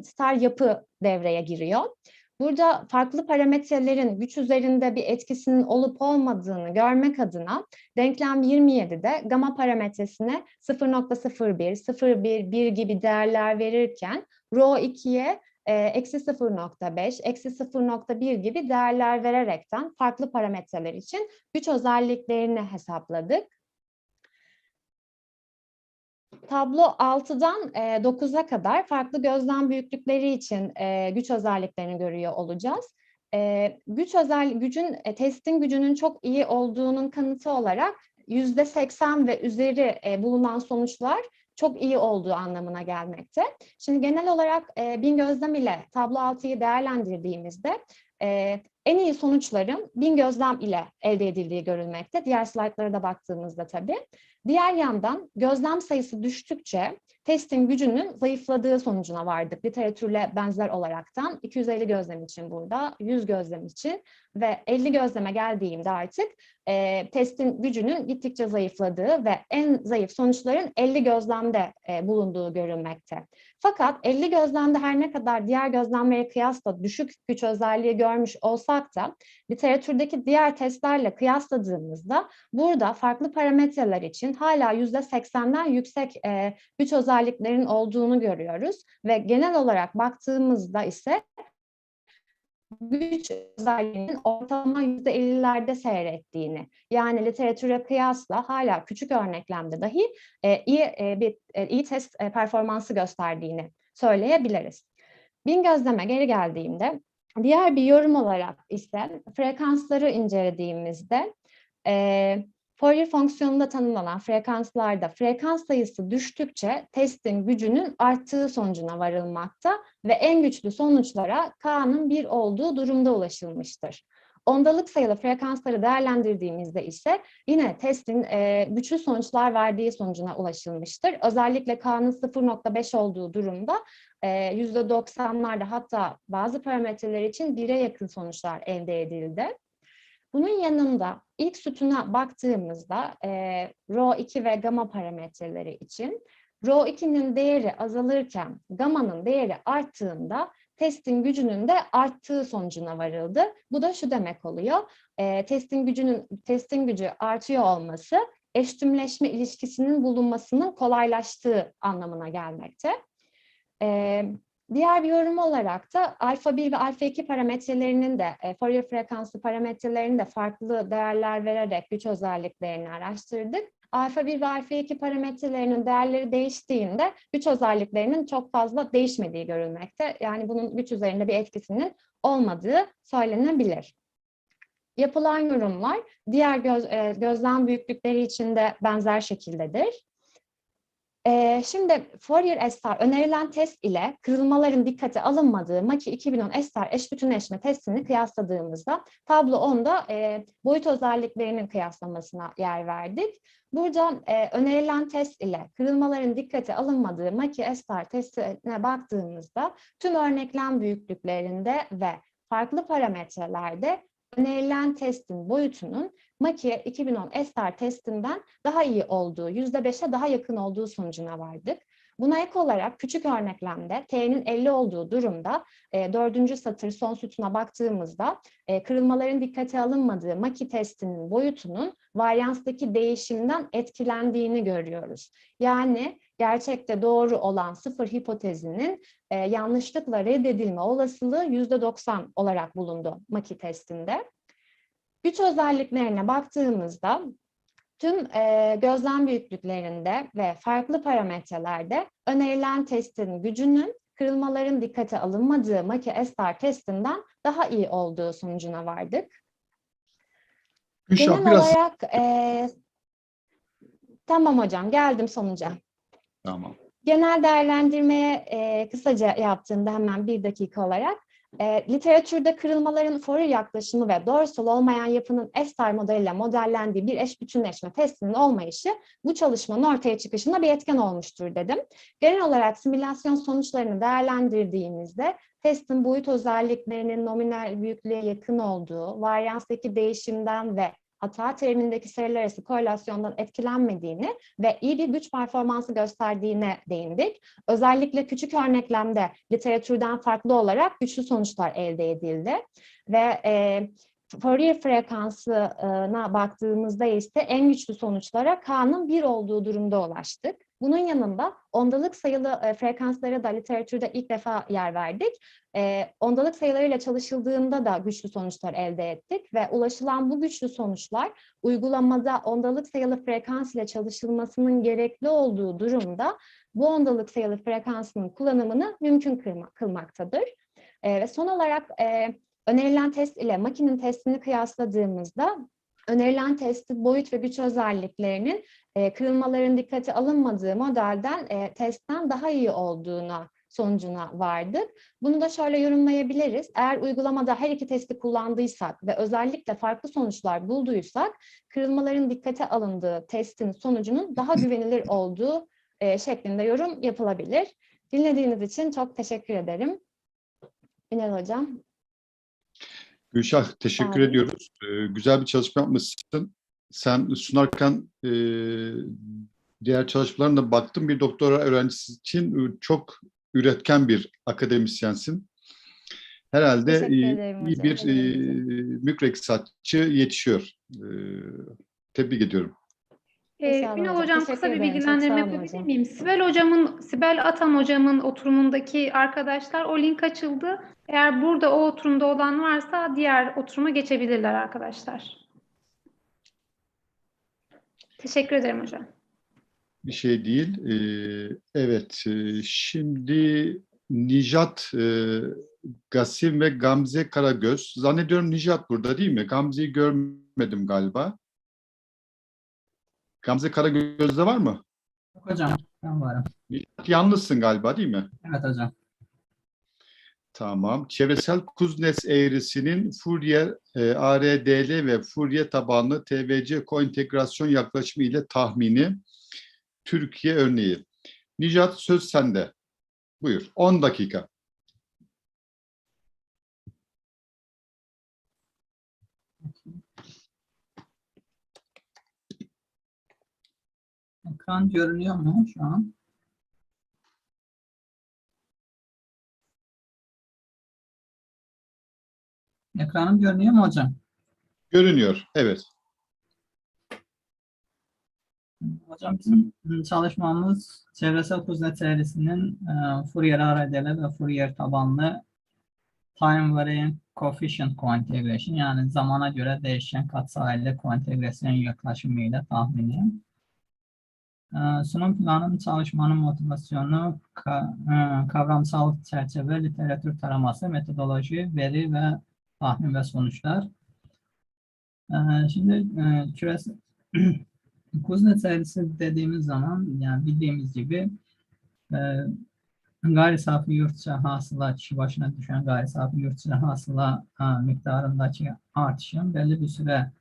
star yapı devreye giriyor. Burada farklı parametrelerin güç üzerinde bir etkisinin olup olmadığını görmek adına denklem 27'de gamma parametresine 0.01, 0.1, 1 gibi değerler verirken ρ2'ye eksi 0.5, eksi 0.1 gibi değerler vererekten farklı parametreler için güç özelliklerini hesapladık. Tablo 6'dan 9'a kadar farklı gözlem büyüklükleri için güç özelliklerini görüyor olacağız. Testin gücünün çok iyi olduğunun kanıtı olarak %80 ve üzeri bulunan sonuçlar çok iyi olduğu anlamına gelmekte. Şimdi genel olarak 1000 gözlem ile tablo 6'yı değerlendirdiğimizde en iyi sonuçların 1000 gözlem ile elde edildiği görülmekte. Diğer slaytlara da baktığımızda tabii. Diğer yandan gözlem sayısı düştükçe testin gücünün zayıfladığı sonucuna vardık. Literatürle benzer olaraktan 250 gözlem için burada, 100 gözlem için ve 50 gözleme geldiğimde artık testin gücünün gittikçe zayıfladığı ve en zayıf sonuçların 50 gözlemde bulunduğu görülmekte. Fakat 50 gözlemde her ne kadar diğer gözlemlere kıyasla düşük güç özelliği görmüş olsak da literatürdeki diğer testlerle kıyasladığımızda burada farklı parametreler için hala %80'den yüksek güç özelliklerinin olduğunu görüyoruz ve genel olarak baktığımızda ise güç özelliğinin ortalama %50'lerde seyrettiğini, yani literatüre kıyasla hala küçük örneklemde dahi iyi test performansı gösterdiğini söyleyebiliriz. 1000 gözleme geri geldiğimde diğer bir yorum olarak ise frekansları incelediğimizde Fourier fonksiyonunda tanımlanan frekanslarda frekans sayısı düştükçe testin gücünün arttığı sonucuna varılmakta ve en güçlü sonuçlara K'nın 1 olduğu durumda ulaşılmıştır. Ondalık sayılı frekansları değerlendirdiğimizde ise yine testin güçlü sonuçlar verdiği sonucuna ulaşılmıştır. Özellikle K'nın 0.5 olduğu durumda %90'larda hatta bazı parametreler için 1'e yakın sonuçlar elde edildi. Bunun yanında ilk sütuna baktığımızda ρ2 ve gamma parametreleri için ρ2'nin değeri azalırken gamma'nın değeri arttığında testin gücünün de arttığı sonucuna varıldı. Bu da şu demek oluyor. Testin gücü artıyor olması eştümleşme ilişkisinin bulunmasının kolaylaştığı anlamına gelmekte. Diğer bir yorum olarak da alfa 1 ve alfa 2 parametrelerinin de Fourier frekanslı parametrelerinin de farklı değerler vererek güç özelliklerini araştırdık. Alfa 1 ve alfa 2 parametrelerinin değerleri değiştiğinde güç özelliklerinin çok fazla değişmediği görülmekte. Yani bunun güç üzerinde bir etkisinin olmadığı söylenebilir. Yapılan yorumlar diğer gözlem büyüklükleri için de benzer şekildedir. Şimdi Fourier SR önerilen test ile kırılmaların dikkate alınmadığı Maki 2010 SR eşbütünleşme testini kıyasladığımızda tablo 10'da boyut özelliklerinin kıyaslamasına yer verdik. Burada önerilen test ile kırılmaların dikkate alınmadığı Maki SR testine baktığımızda tüm örneklem büyüklüklerinde ve farklı parametrelerde önerilen testin boyutunun Maki 2010 SR testinden daha iyi olduğu, %5'e daha yakın olduğu sonucuna vardık. Buna ek olarak küçük örneklemde T'nin 50 olduğu durumda 4. satır son sütuna baktığımızda kırılmaların dikkate alınmadığı Maki testinin boyutunun varyanstaki değişimden etkilendiğini görüyoruz. Yani gerçekte doğru olan sıfır hipotezinin yanlışlıkla reddedilme olasılığı %90 olarak bulundu Maki testinde. Güç özelliklerine baktığımızda tüm gözlem büyüklüklerinde ve farklı parametrelerde önerilen testin gücünün kırılmaların dikkate alınmadığı Maki-Ester testinden daha iyi olduğu sonucuna vardık. Gülşah, Genel biraz... olarak tamam hocam, geldim sonuca. Tamam. Genel değerlendirmeye kısaca yaptığımda hemen 1 dakika olarak literatürde kırılmaların Fourier yaklaşımı ve doğrusal olmayan yapının Ester modeliyle modellendiği bir eş bütünleşme testinin olmayışı bu çalışmanın ortaya çıkışında bir etken olmuştur dedim. Genel olarak simülasyon sonuçlarını değerlendirdiğimizde testin boyut özelliklerinin nominal büyüklüğe yakın olduğu, varyanstaki değişimden ve hata terimindeki sayılar arası korelasyondan etkilenmediğini ve iyi bir güç performansı gösterdiğine değindik. Özellikle küçük örneklemde literatürden farklı olarak güçlü sonuçlar elde edildi. Ve Fourier frekansına baktığımızda ise en güçlü sonuçlara K'nın 1 olduğu durumda ulaştık. Bunun yanında ondalık sayılı frekanslara da literatürde ilk defa yer verdik. Ondalık sayılarıyla çalışıldığında da güçlü sonuçlar elde ettik ve ulaşılan bu güçlü sonuçlar uygulamada ondalık sayılı frekans ile çalışılmasının gerekli olduğu durumda bu ondalık sayılı frekansının kullanımını mümkün kılmaktadır. Ve son olarak önerilen test ile Maki'nin testini kıyasladığımızda önerilen testin boyut ve güç özelliklerinin kırılmaların dikkate alınmadığı modelden testten daha iyi olduğuna sonucuna vardık. Bunu da şöyle yorumlayabiliriz. Eğer uygulamada her iki testi kullandıysak ve özellikle farklı sonuçlar bulduysak, kırılmaların dikkate alındığı testin sonucunun daha güvenilir olduğu şeklinde yorum yapılabilir. Dinlediğiniz için çok teşekkür ederim. Ünal Hocam. Gülşah, teşekkür ediyoruz. Güzel bir çalışma yapmışsın. Sen sunarken diğer çalışmalarına da baktım. Bir doktora öğrencisi için çok üretken bir akademisyensin. Herhalde iyi bir mikroiktisatçı yetişiyor. Tebrik ediyorum. Ünal Hocam, kısa bir bilgilendirme yapabilir miyim? Sibel Atan Hocamın oturumundaki arkadaşlar, o link açıldı. Eğer burada o oturumda olan varsa diğer oturuma geçebilirler arkadaşlar. Teşekkür ederim hocam. Bir şey değil. Evet, şimdi Nijat Gasim ve Gamze Karagöz. Zannediyorum Nijat burada değil mi? Gamze'yi görmedim galiba. Gamze Karagöz'de var mı? Yok hocam, ben varım. Nijat, yalnızsın galiba değil mi? Evet hocam. Tamam. Çevresel Kuznets eğrisinin Fourier ARDL ve Fourier tabanlı TVC koentegrasyon yaklaşımı ile tahmini, Türkiye örneği. Nijat, söz sende. Buyur. 10 dakika. Ekran görünüyor mu şu an? Ekranım görünüyor mu hocam? Görünüyor, evet. Hocam bizim çalışmamız çevresel Kuznets eğrisinin Fourier ARDL ve Fourier tabanlı time varying coefficient cointegration, yani zamana göre değişen katsayılı koentegrasyon yaklaşımıyla tahmini. Sunum planının çalışmanın motivasyonu, kavramsal çerçeve, literatür taraması, metodoloji, veri ve tahmin ve sonuçlar. Şimdi küresel Kuznets eğrisi dediğimiz zaman, yani bildiğimiz gibi gayri safi yurtça hasıla, kişi başına düşen gayri safi yurtça hasıla miktarındaki artışın belli bir süre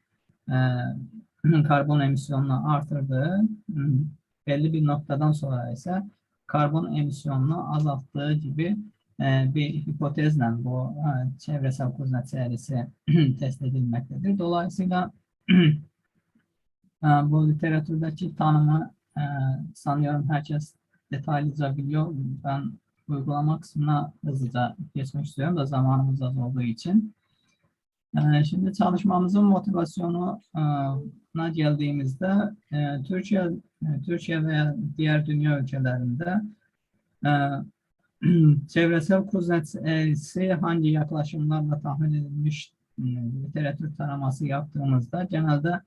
karbon emisyonunu artırdığı, belli bir noktadan sonra ise karbon emisyonunu azalttığı gibi bir hipotezle bu çevresel Kuznets eğrisi test edilmektedir. Dolayısıyla bu literatürdeki tanımı sanıyorum herkes detaylıca biliyor. Ben uygulama kısmına hızlıca geçmek istiyorum da zamanımız az olduğu için. Şimdi çalışmamızın motivasyonuna geldiğimizde Türkiye ve diğer dünya ülkelerinde çevresel Kuznets eğrisi hangi yaklaşımlarla tahmin edilmiş literatür taraması yaptığımızda genelde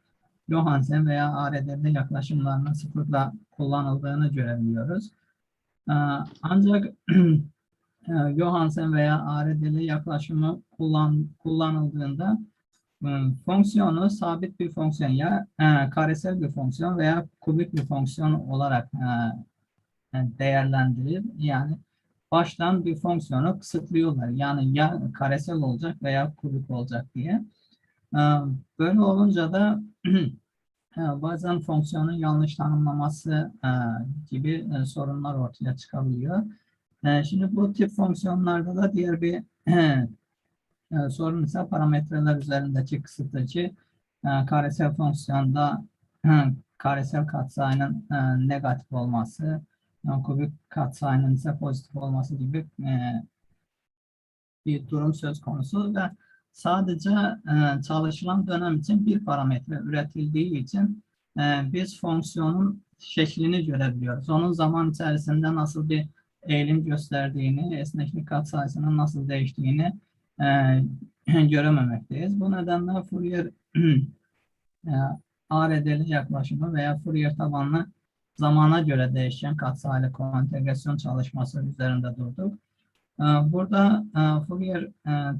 Johansen veya ARDL yaklaşımlarının sıklıkla kullanıldığını görebiliyoruz. Ancak Johansen veya ARD'li yaklaşımı kullanıldığında fonksiyonu sabit bir fonksiyon ya karesel bir fonksiyon veya kubik bir fonksiyon olarak değerlendirir. Yani baştan bir fonksiyonu kısıtlıyorlar. Yani ya karesel olacak veya kubik olacak diye. Böyle olunca da bazen fonksiyonun yanlış tanımlaması gibi sorunlar ortaya çıkabiliyor. Şimdi bu tip fonksiyonlarda da diğer bir sorun ise parametreler üzerindeki kısıtlayıcı. Karesel fonksiyonda karesel katsayının negatif olması, kubik katsayının ise pozitif olması gibi bir durum söz konusu ve sadece çalışılan dönem için bir parametre üretildiği için biz fonksiyonun şeklini görebiliyoruz. Onun zaman içerisinde nasıl bir eğilim gösterdiğini, esneklik katsayısının nasıl değiştiğini görememekteyiz. Bu nedenle Fourier ARD'li yaklaşımı veya Fourier tabanlı zamana göre değişen katsayılı koentegresyon çalışması üzerinde durduk. Burada Fourier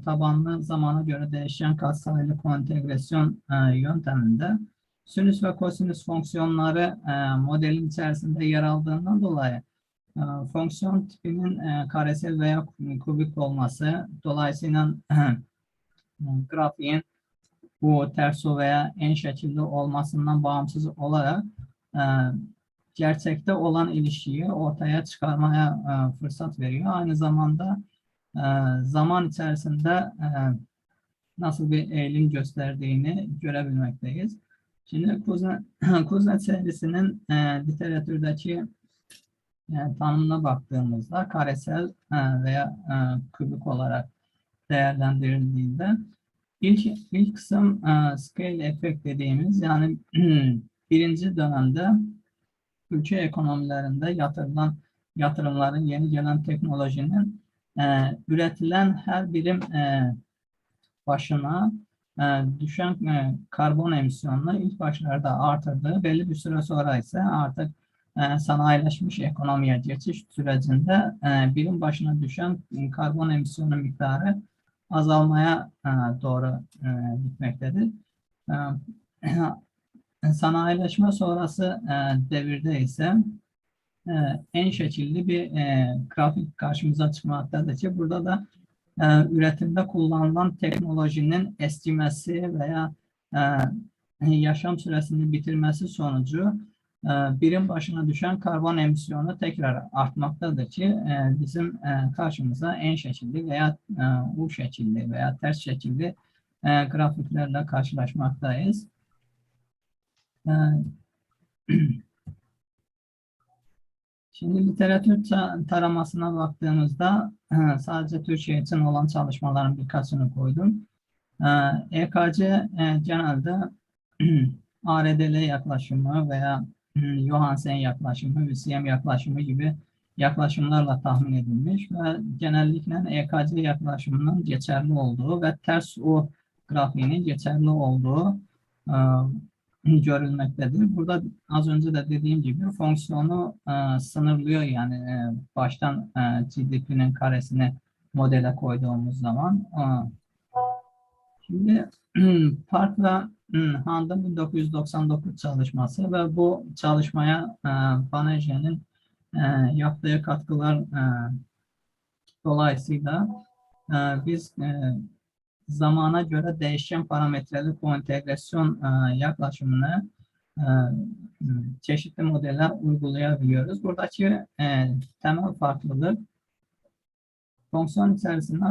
tabanlı zamana göre değişen katsayılı koentegresyon yönteminde sinüs ve kosinüs fonksiyonları modelin içerisinde yer aldığından dolayı fonksiyon tipinin karesel veya kubik olması, dolayısıyla grafiğin bu terso veya en şekilli olmasından bağımsız olarak gerçekte olan ilişkiyi ortaya çıkarmaya fırsat veriyor. Aynı zamanda zaman içerisinde nasıl bir eğilim gösterdiğini görebilmekteyiz. Şimdi Kuznets serisinin literatürdeki tanımına baktığımızda karesel veya kübik olarak değerlendirildiğinde ilk kısım scale effect dediğimiz, yani birinci dönemde ülke ekonomilerinde yatırılan yatırımların, yeni gelen teknolojinin üretilen her birim başına düşen karbon emisyonunu ilk başlarda artırdığı, belli bir süre sonra ise artık sanayileşmiş ekonomiye geçiş sürecinde birim başına düşen karbon emisyonu miktarı azalmaya doğru gitmektedir. Sanayileşme sonrası devirde ise en şekilli bir grafik karşımıza çıkmaktadır ki burada da üretimde kullanılan teknolojinin eskimesi veya yaşam süresini bitirmesi sonucu birim başına düşen karbon emisyonu tekrar artmaktadır ki bizim karşımıza en şekilli veya U şekilli veya ters şekilli grafiklerle karşılaşmaktayız. Şimdi literatür taramasına baktığımızda sadece Türkiye için olan çalışmaların birkaçını koydum. EKC genelde ARD'li yaklaşımı veya Johansen yaklaşımı, VCM yaklaşımı gibi yaklaşımlarla tahmin edilmiş ve genellikle EKC yaklaşımının geçerli olduğu ve ters U grafiğinin geçerli olduğu görülmektedir. Burada az önce de dediğim gibi fonksiyonu sınırlıyor, yani baştan GDP'nin karesini modele koyduğumuz zaman. Şimdi Park ve Hand'ın 1999 çalışması ve bu çalışmaya Banerjee'nin yaptığı katkılar dolayısıyla biz zamana göre değişen parametreli koentegrasyon yaklaşımını çeşitli modeller uygulayabiliyoruz. Buradaki temel farklılık fonksiyon içerisinde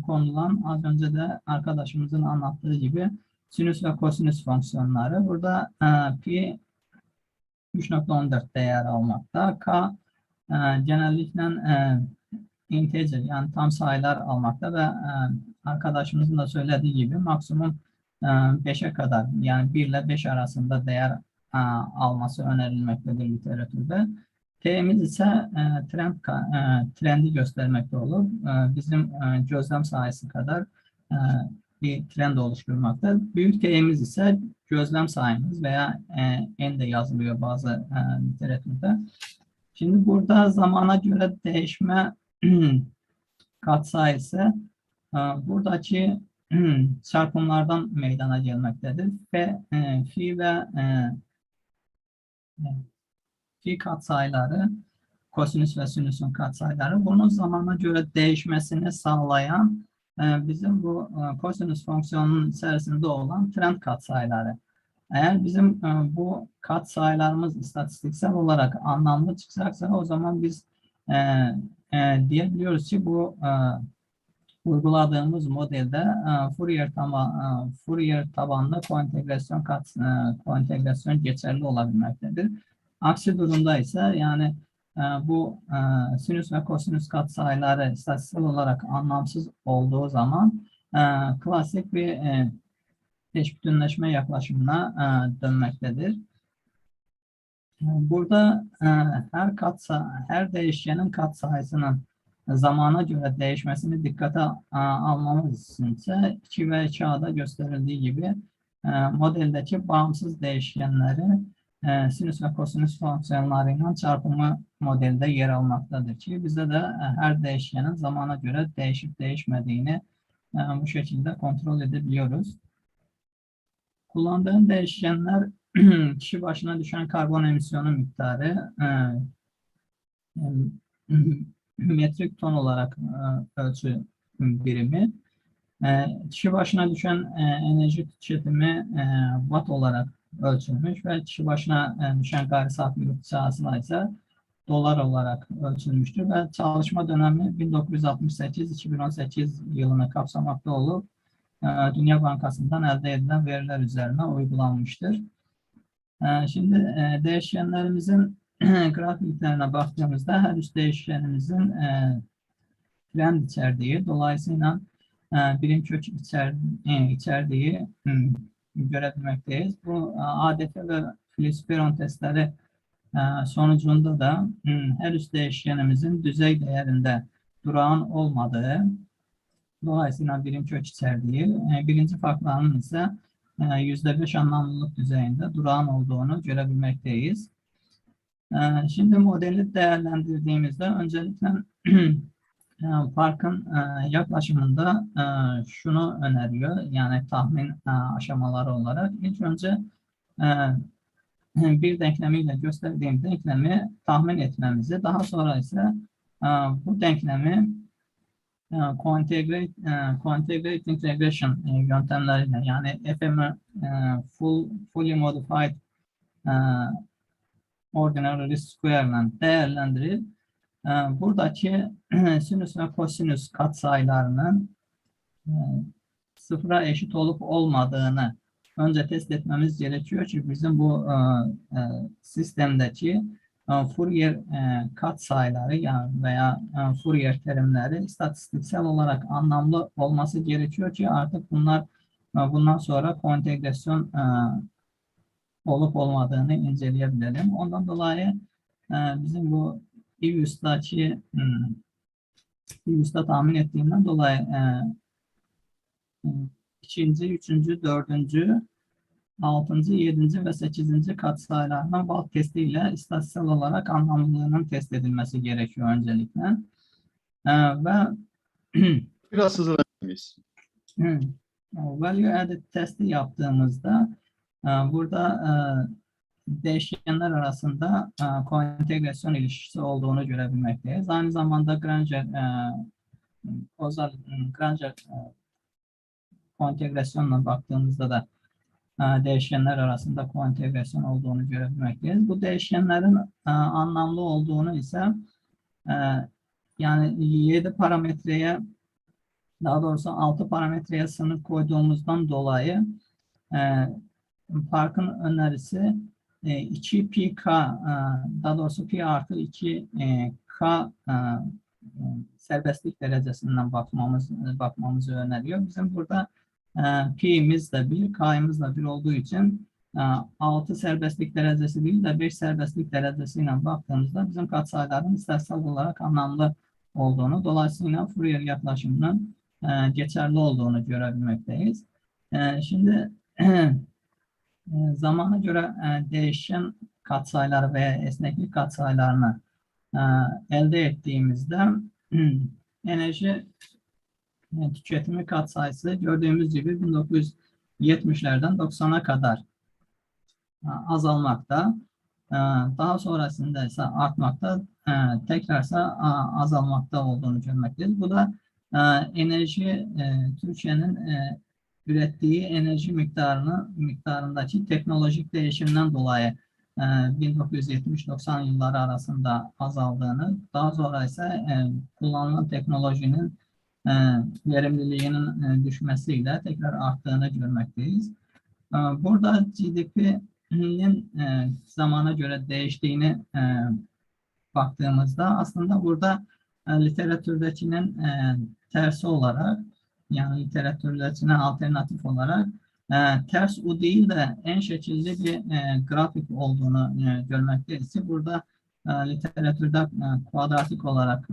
konulan, az önce de arkadaşımızın anlattığı gibi sinüs ve kosinüs fonksiyonları. Burada pi 3.14 değer almakta. K genellikle integer, yani tam sayılar almakta ve arkadaşımızın da söylediği gibi maksimum 5'e kadar, yani 1 ile 5 arasında değer alması önerilmektedir literatürde. T'miz ise trendi göstermekte olur. Bizim gözlem sayısı kadar bir trend oluşturmakta. Büyük T'miz ise gözlem sayımız veya en de yazılıyor bazı literatürde. Şimdi burada zamana göre değişme katsayısı buradaki çarpımlardan meydana gelmektedir. Fi ve fi katsayıları, kosinüs ve sinüsün katsayıları bunun zamana göre değişmesini sağlayan bizim bu kosinüs fonksiyonunun içerisinde olan trend katsayıları. Eğer bizim bu katsayılarımız istatistiksel olarak anlamlı çıkacaksa o zaman biz diyebiliyoruz ki bu uyguladığımız modelde Fourier tabanlı koentegrasyon geçerli olabilmektedir. Aksi durumda ise yani bu sinüs ve kosinüs katsayıları istatistiksel olarak anlamsız olduğu zaman klasik bir eş bütünleşme yaklaşımına dönmektedir. Burada her değişkenin katsayısının zamana göre değişmesini dikkate almamız için ise 2 ve 2A'da gösterildiği gibi modeldeki bağımsız değişkenleri sinüs ve kosinüs fonksiyonlarıyla çarpımı modelde yer almaktadır ki bize de her değişkenin zamana göre değişip değişmediğini bu şekilde kontrol edebiliyoruz. Kullandığım değişkenler kişi başına düşen karbon emisyonu miktarı, metrik ton olarak ölçü birimi, kişi başına düşen enerji tüketimi watt olarak ölçülmüş ve kişi başına düşen gayri safi yurt içi hasıla ise dolar olarak ölçülmüştür ve çalışma dönemi 1968-2018 yılını kapsamakta olup Dünya Bankası'ndan elde edilen veriler üzerine uygulanmıştır. Şimdi değişkenlerimizin grafiklerine baktığımızda her üst değişkenimizin trend içerdiği, dolayısıyla birim kök içerdiği görebilmekteyiz. Bu ADF ve Fliesperon testleri sonucunda da her üst değişkenimizin düzey değerinde durağan olmadığı, dolayısıyla birim kök içerdiği, birinci farklarının ise %5 anlamlılık düzeyinde durağan olduğunu görebilmekteyiz. Şimdi modeli değerlendirdiğimizde öncelikle Park'ın yaklaşımında şunu öneriyor, yani tahmin aşamaları olarak. İlk önce bir denklemiyle gösterdiğim denklemi tahmin etmemizi, daha sonra ise bu denklemi co-integrating regression yöntemleriyle, yani FM'i fully modified ordinary least square ile değerlendirip buradaki sinüs ve kosinüs katsayılarının sıfıra eşit olup olmadığını önce test etmemiz gerekiyor ki bizim bu sistemdeki Fourier katsayıları veya Fourier terimleri istatistiksel olarak anlamlı olması gerekiyor ki artık bundan sonra koentegrasyon olup olmadığını inceleyebilelim. Ondan dolayı bizim bu İUS'taki İUS'ta tahmin ettiğimden dolayı ikinci, üçüncü, dördüncü, 6. 7. ve 8. katsayılarına Balk testiyle istatistiksel olarak anlamlılığının test edilmesi gerekiyor öncelikle. Ve biraz hızlanabiliriz. Value added testi yaptığımızda burada değişkenler arasında koentegrasyon ilişkisi olduğunu görebilmekteyiz. Aynı zamanda Granger koentegrasyonla baktığımızda da değişkenler arasında koentegrasyon olduğunu görebilmekteyiz. Bu değişkenlerin anlamlı olduğunu ise yani 7 parametreye, daha doğrusu 6 parametreye sınır koyduğumuzdan dolayı Park'ın önerisi 2 pi k, daha doğrusu pi artı 2 k serbestlik derecesinden bakmamızı öneriyor. Bizim burada pi'miz de 1, k'miz de 1 olduğu için 6 serbestlik derecesi değil de 5 serbestlik derecesiyle baktığımızda bizim katsayıların istatistiksel olarak anlamlı olduğunu, dolayısıyla Fourier yaklaşımının geçerli olduğunu görebilmekteyiz. Şimdi zamana göre değişen katsayıları veya esneklik katsayılarını elde ettiğimizde enerji tüketimi katsayısı gördüğümüz gibi 1970'lerden 90'a kadar azalmakta. Daha sonrasında ise artmakta, tekrarsa azalmakta olduğunu görmekteyiz. Bu da enerji, Türkiye'nin ürettiği enerji miktarındaki teknolojik değişimden dolayı 1970-90 yılları arasında azaldığını, daha sonra ise kullanılan teknolojinin verimliliğinin düşmesiyle tekrar arttığını görmekteyiz. Burada GDP'nin zamana göre değiştiğini baktığımızda aslında burada literatürdekinin tersi olarak, yani literatürdekine alternatif olarak ters U değil de en şekilli bir grafik olduğunu görmekteyiz. Burada literatürde kuadratik olarak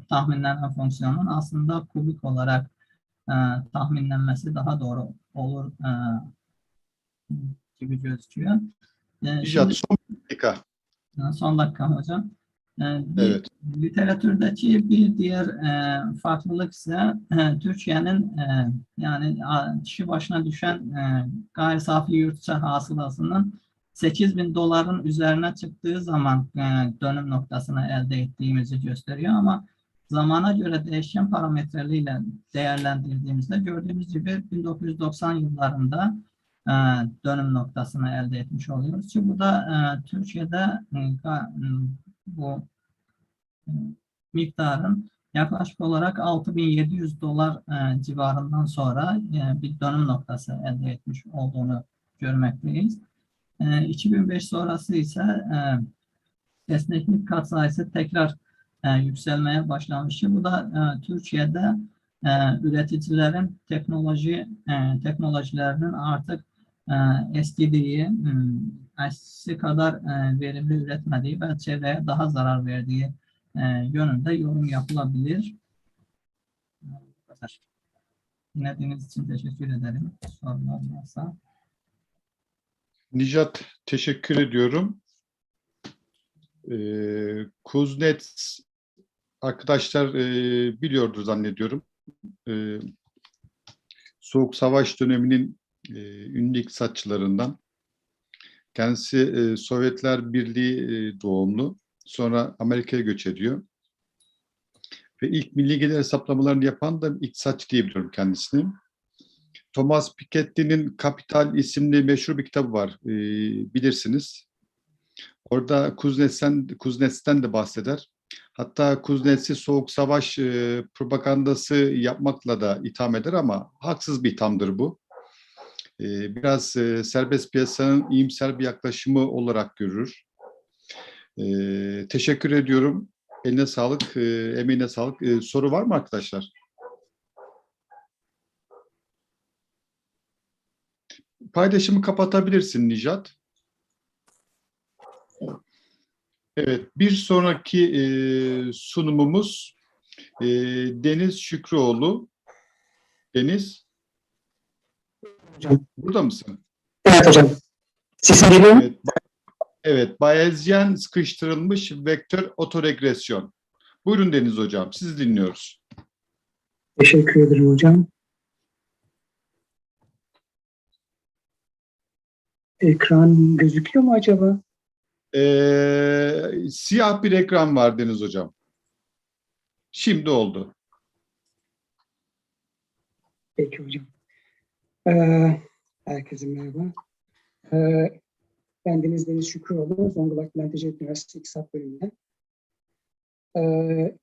tahminlenen fonksiyonun aslında kubik olarak tahminlenmesi daha doğru olur gibi gözüküyor. Şimdi, son dakika. Son dakika hocam. Evet. Literatürdeki bir diğer farklılık ise Türkiye'nin yani kişi başına düşen gayri safi yurt hasılasının 8.000 doların üzerine çıktığı zaman dönüm noktasını elde ettiğimizi gösteriyor ama zamana göre değişken parametreleriyle değerlendirdiğimizde gördüğümüz gibi 1990 yıllarında dönüm noktasını elde etmiş oluyoruz. Çünkü bu da Türkiye'de bu miktarın yaklaşık olarak 6.700 dolar civarından sonra bir dönüm noktası elde etmiş olduğunu görmekteyiz. 2005 sonrası ise esneklik katsayısı tekrar yükselmeye başlamıştı. Bu da Türkiye'de üreticilerin teknolojilerinin artık eskidiği, eskisi kadar verimli üretmediği ve çevreye daha zarar verdiği yönünde yorum yapılabilir. Dinlediğiniz için teşekkür ederim. Sorular varsa. Nijat, teşekkür ediyorum. Kuznets arkadaşlar biliyordur zannediyorum. Soğuk Savaş döneminin ünlü iktisatçılarından. Kendisi Sovyetler Birliği doğumlu. Sonra Amerika'ya göç ediyor. Ve ilk milli gelir hesaplamalarını yapan da iktisatçı diyebiliyorum kendisini. Thomas Piketty'nin Kapital isimli meşhur bir kitabı var. Bilirsiniz. Orada Kuznets'ten de bahseder. Hatta Kuznets'i Soğuk Savaş propagandası yapmakla da itham eder ama haksız bir ithamdır bu. Biraz serbest piyasanın iyimser bir yaklaşımı olarak görür. Teşekkür ediyorum. Eline sağlık, emeğine sağlık. Soru var mı arkadaşlar? Paylaşımı kapatabilirsin Nijat. Evet, bir sonraki sunumumuz Deniz Şükrüoğlu. Deniz. Hocam. Burada mısın? Evet hocam. Sesim geliyor mu? Evet, Bayezyen sıkıştırılmış vektör otoregresyon. Buyurun Deniz hocam, sizi dinliyoruz. Teşekkür ederim hocam. Ekran gözüküyor mu acaba? Siyah bir ekran var Deniz hocam. Şimdi oldu. Peki hocam. Herkese merhaba. Ben Deniz Şükrüoğlu, Zonguldak Bülent Ecevit Üniversitesi İktisat Bölümünden.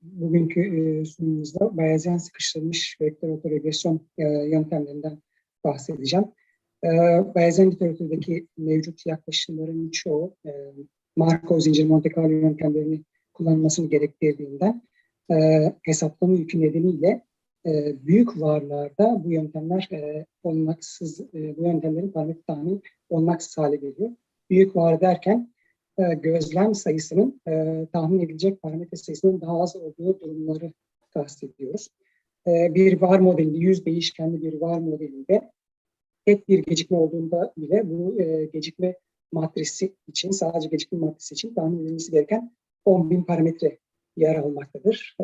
Bugünkü sunumumuzda Bayezyen sıkıştırılmış vektör otoregresyon yöntemlerinden bahsedeceğim. Bayezyen literatürdeki mevcut yaklaşımların çoğu Markov zincir Monte Carlo yöntemlerini kullanılmasını gerektirdiğinden hesaplama yükü nedeniyle büyük varlarda bu yöntemler bu yöntemlerin parametre tahmini olmaksız hale geliyor. Büyük var derken gözlem sayısının tahmin edilecek parametre sayısının daha az olduğu durumları kastediyoruz. Bir var modelinde, 100 değişkenli bir var modelinde tek bir gecikme olduğunda bile bu gecikme matrisi için, sadece gecikme matrisi için tahmin edilmesi gereken 10.000 parametre yer almaktadır.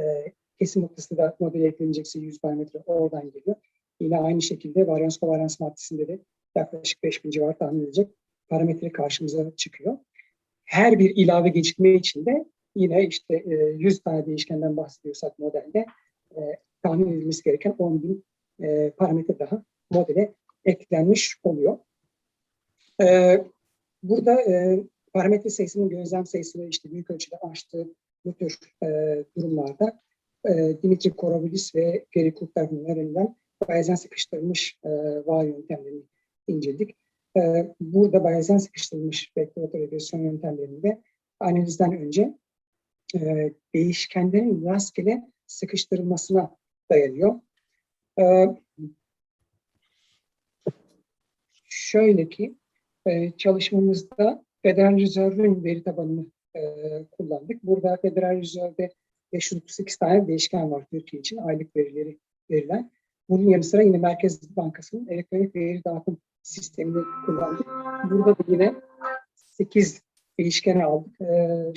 kesim noktası da modele eklenecekse 100 parametre oradan geliyor. Yine aynı şekilde varyans kovaryans maddesinde de yaklaşık 5000 civarı tahmin edilecek parametre karşımıza çıkıyor. Her bir ilave gecikme için de yine işte 100 tane değişkenden bahsediyorsak modelde tahmin edilmesi gereken 10.000 parametre daha modele eklenmiş oluyor. Burada parametre sayısının gözlem sayısını işte büyük ölçüde aştığı bu tür durumlarda Dimitri Korobulis ve Gary Cook tarafından önerilen Bayesian sıkıştırılmış var yöntemlerini inceledik. Burada Bayesian sıkıştırılmış vektör regresyon yöntemlerinde analizden önce değişkenlerin rastgele sıkıştırılmasına dayanıyor. Şöyle ki çalışmamızda Federal Reserve'ün veri tabanını kullandık. Burada Federal Reserve'de 538 tane değişken var Türkiye için aylık verileri verilen. Bunun yanı sıra yine Merkez Bankası'nın elektronik veri dağıtım sistemini kullandık. Burada da yine 8 değişkeni aldık.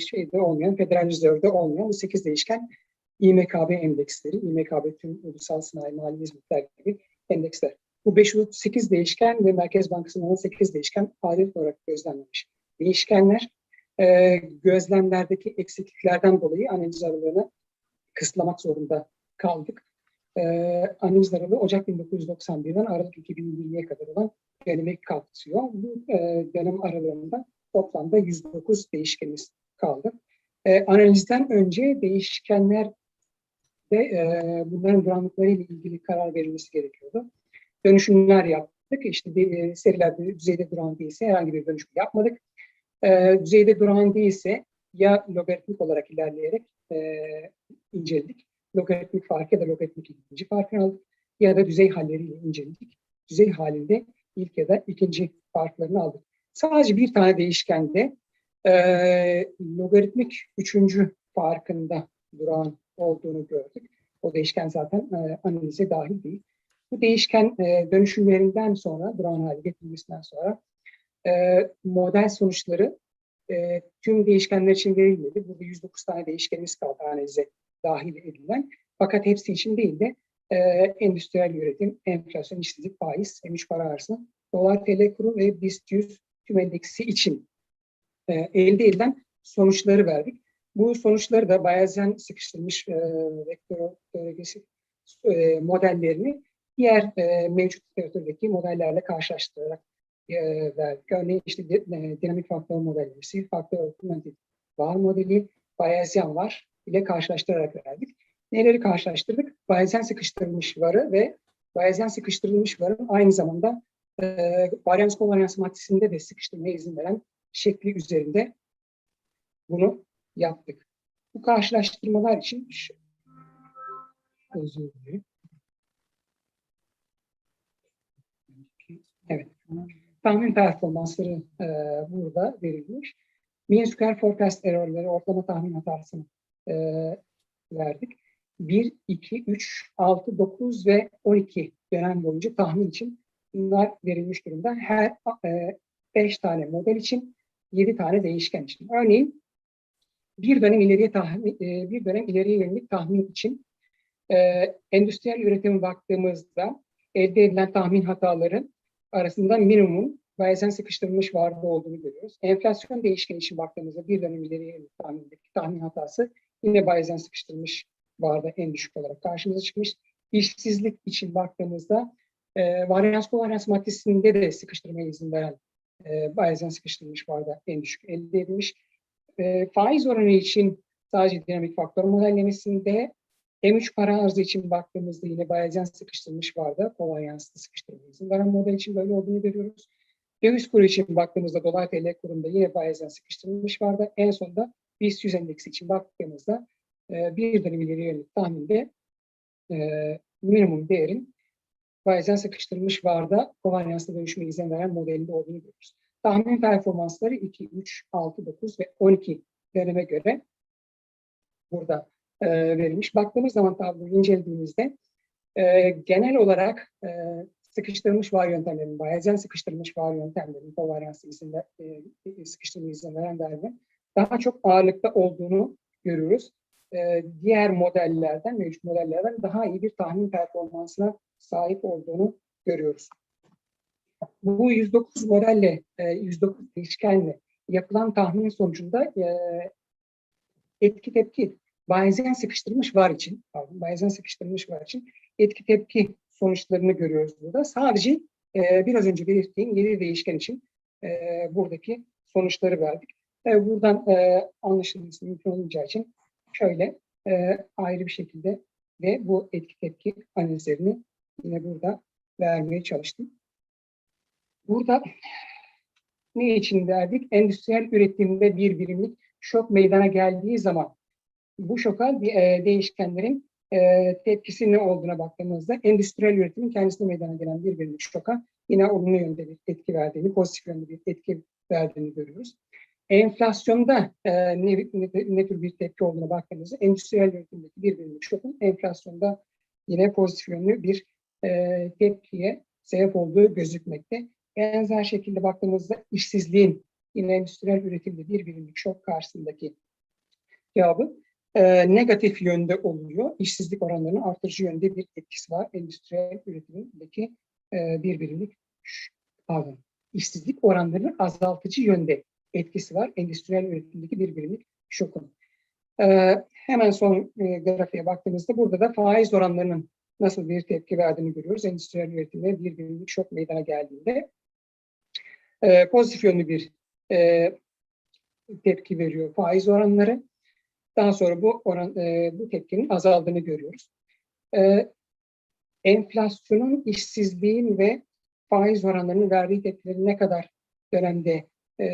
Şeyde olmayan, Federal Reserve'de olmayan bu 8 değişken İMKB endeksleri, İMKB tüm ulusal sanayi mali hizmetler gibi endeksler. Bu 538 değişken ve Merkez Bankası'nın 18 değişken adet olarak gözlemlenmiş. Değişkenler gözlemlerdeki eksikliklerden dolayı analiz aralığını kısıtlamak zorunda kaldık. Analiz aralığı Ocak 1991'den Aralık 2020'ye kadar olan dönemi kapsıyor. Bu dönem aralığında toplamda 109 değişkenimiz kaldı. Analizden önce değişkenler de bunların duranlıkları ile ilgili karar verilmesi gerekiyordu. Dönüşümler yaptık. İşte serilerde düzeyde duran değilse herhangi bir dönüşüm yapmadık. Düzeyde duran değilse ya logaritmik olarak ilerleyerek inceledik. Logaritmik farkı ya da logaritmik ikinci farkını aldık. Ya da düzey halleriyle inceledik. Düzey halinde ilk ya da ikinci farklarını aldık. Sadece bir tane değişkende logaritmik üçüncü farkında duran olduğunu gördük. O değişken zaten analize dahil değil. Bu değişken dönüşümlerinden sonra, duran hale getirilmesinden sonra model sonuçları tüm değişkenler için verilmedi. Burada 109 tane değişkenimiz kaldı analize dahil edilen. Fakat hepsi için değil de endüstriyel üretim, enflasyon, işsizlik, faiz, M3 para arzı, dolar TL kuru ve BIST 100 tüm endeksi için elde edilen sonuçları verdik. Bu sonuçları da Bayesian sıkıştırmış vektör regresyon modellerini diğer mevcut literatürdeki modellerle karşılaştırarak verdik. Örneğin işte dinamik faktör modellemesi, faktör augmented var modeli, Bayesian var ile karşılaştırarak verdik. Neleri karşılaştırdık? Bayesian sıkıştırılmış varı ve Bayesian sıkıştırılmış varın aynı zamanda varyans kovaryans maddesinde de sıkıştırmaya izin veren şekli üzerinde bunu yaptık. Bu karşılaştırmalar için özür dilerim. Evet. Tahmin performansları burada verilmiş. Mean Square Forecast error'ları, ortalama tahmin hatasını verdik. 1, 2, 3, 6, 9 ve 12 dönem boyunca tahmin için bunlar verilmiş durumda. Her 5 tane model için 7 tane değişken için. Örneğin bir dönem ileriye yönelik tahmin için endüstriyel üretime baktığımızda elde edilen tahmin hataları arasında minimum Bayesian sıkıştırılmış varlığı olduğunu görüyoruz. Enflasyon değişkeni için baktığımızda bir dönem ileriye yönelik tahmin hatası yine Bayesian sıkıştırılmış varlığı en düşük olarak karşımıza çıkmış. İşsizlik için baktığımızda varyans kovaryans maddesinde de sıkıştırmaya izin veren Bayesian sıkıştırılmış varlığı en düşük elde edilmiş. Faiz oranı için sadece dinamik faktör modellemesinde M3 para arzı için baktığımızda yine Bayesian sıkıştırılmış vardı. Kovaryanslı sıkıştırmaya izin veren model için böyle olduğunu görüyoruz. Döviz kuru için baktığımızda dolar TL kurunda yine Bayesian sıkıştırılmış vardı. En sonunda BIST 100 endeksi için baktığımızda bir dönem ileri yönelik tahminde minimum değerin Bayesian sıkıştırılmış varda kovaryanslı dönüşüme izin veren modelinde olduğunu görüyoruz. Tahmin performansları 2, 3, 6, 9 ve 12 döneme göre burada verilmiş. Baktığımız zaman tabloyu incelediğimizde genel olarak sıkıştırılmış var yöntemlerinin, Bayesian sıkıştırılmış var yöntemlerinin kovaryanslı sıkıştırma izin veren değerlerin daha çok ağırlıkta olduğunu görüyoruz. diğer modellerden, mevcut modellerden daha iyi bir tahmin performansına sahip olduğunu görüyoruz. Bu 109 modelle, 109 değişkenle yapılan tahminin sonucunda etki tepki Bayesian sıkıştırılmış var için, etki tepki sonuçlarını görüyoruz burada. Sadece biraz önce belirttiğim 7 değişken için buradaki sonuçları verdik. Buradan anlaşılması mümkün olacağı için şöyle ayrı bir şekilde ve bu etki tepki analizlerini yine burada vermeye çalıştım. Burada ne için verdik? Endüstriyel üretimde bir birimlik şok meydana geldiği zaman bu şoka değişkenlerin tepkisi ne olduğuna baktığımızda endüstriyel üretimin kendisine meydana gelen bir birimlik şoka yine olumlu yönde bir etki verdiğini, pozitif yönde bir etki verdiğini görüyoruz. Enflasyonda ne tür bir tepki olduğuna baktığımızda endüstriyel üretimdeki bir birimlik şokun enflasyonda yine pozitif yönlü bir tepkiye sebep olduğu gözükmekte. Benzer şekilde baktığımızda işsizliğin yine endüstriyel üretimde bir birimlik şok karşısındaki cevabı negatif yönde oluyor. İşsizlik oranlarının artırıcı yönde bir etkisi var. Endüstriyel üretimindeki bir birimlik, işsizlik oranlarının azaltıcı yönde etkisi var. Endüstriyel üretimdeki bir birimlik şokun. Hemen son grafiğe baktığımızda burada da faiz oranlarının nasıl bir tepki verdiğini görüyoruz. Endüstriyel üretimde bir birimlik şok meydana geldiğinde pozitif yönlü bir tepki veriyor faiz oranları. Daha sonra bu tepkinin azaldığını görüyoruz. Enflasyonun, işsizliğin ve faiz oranlarının verdiği tepkileri ne kadar dönemde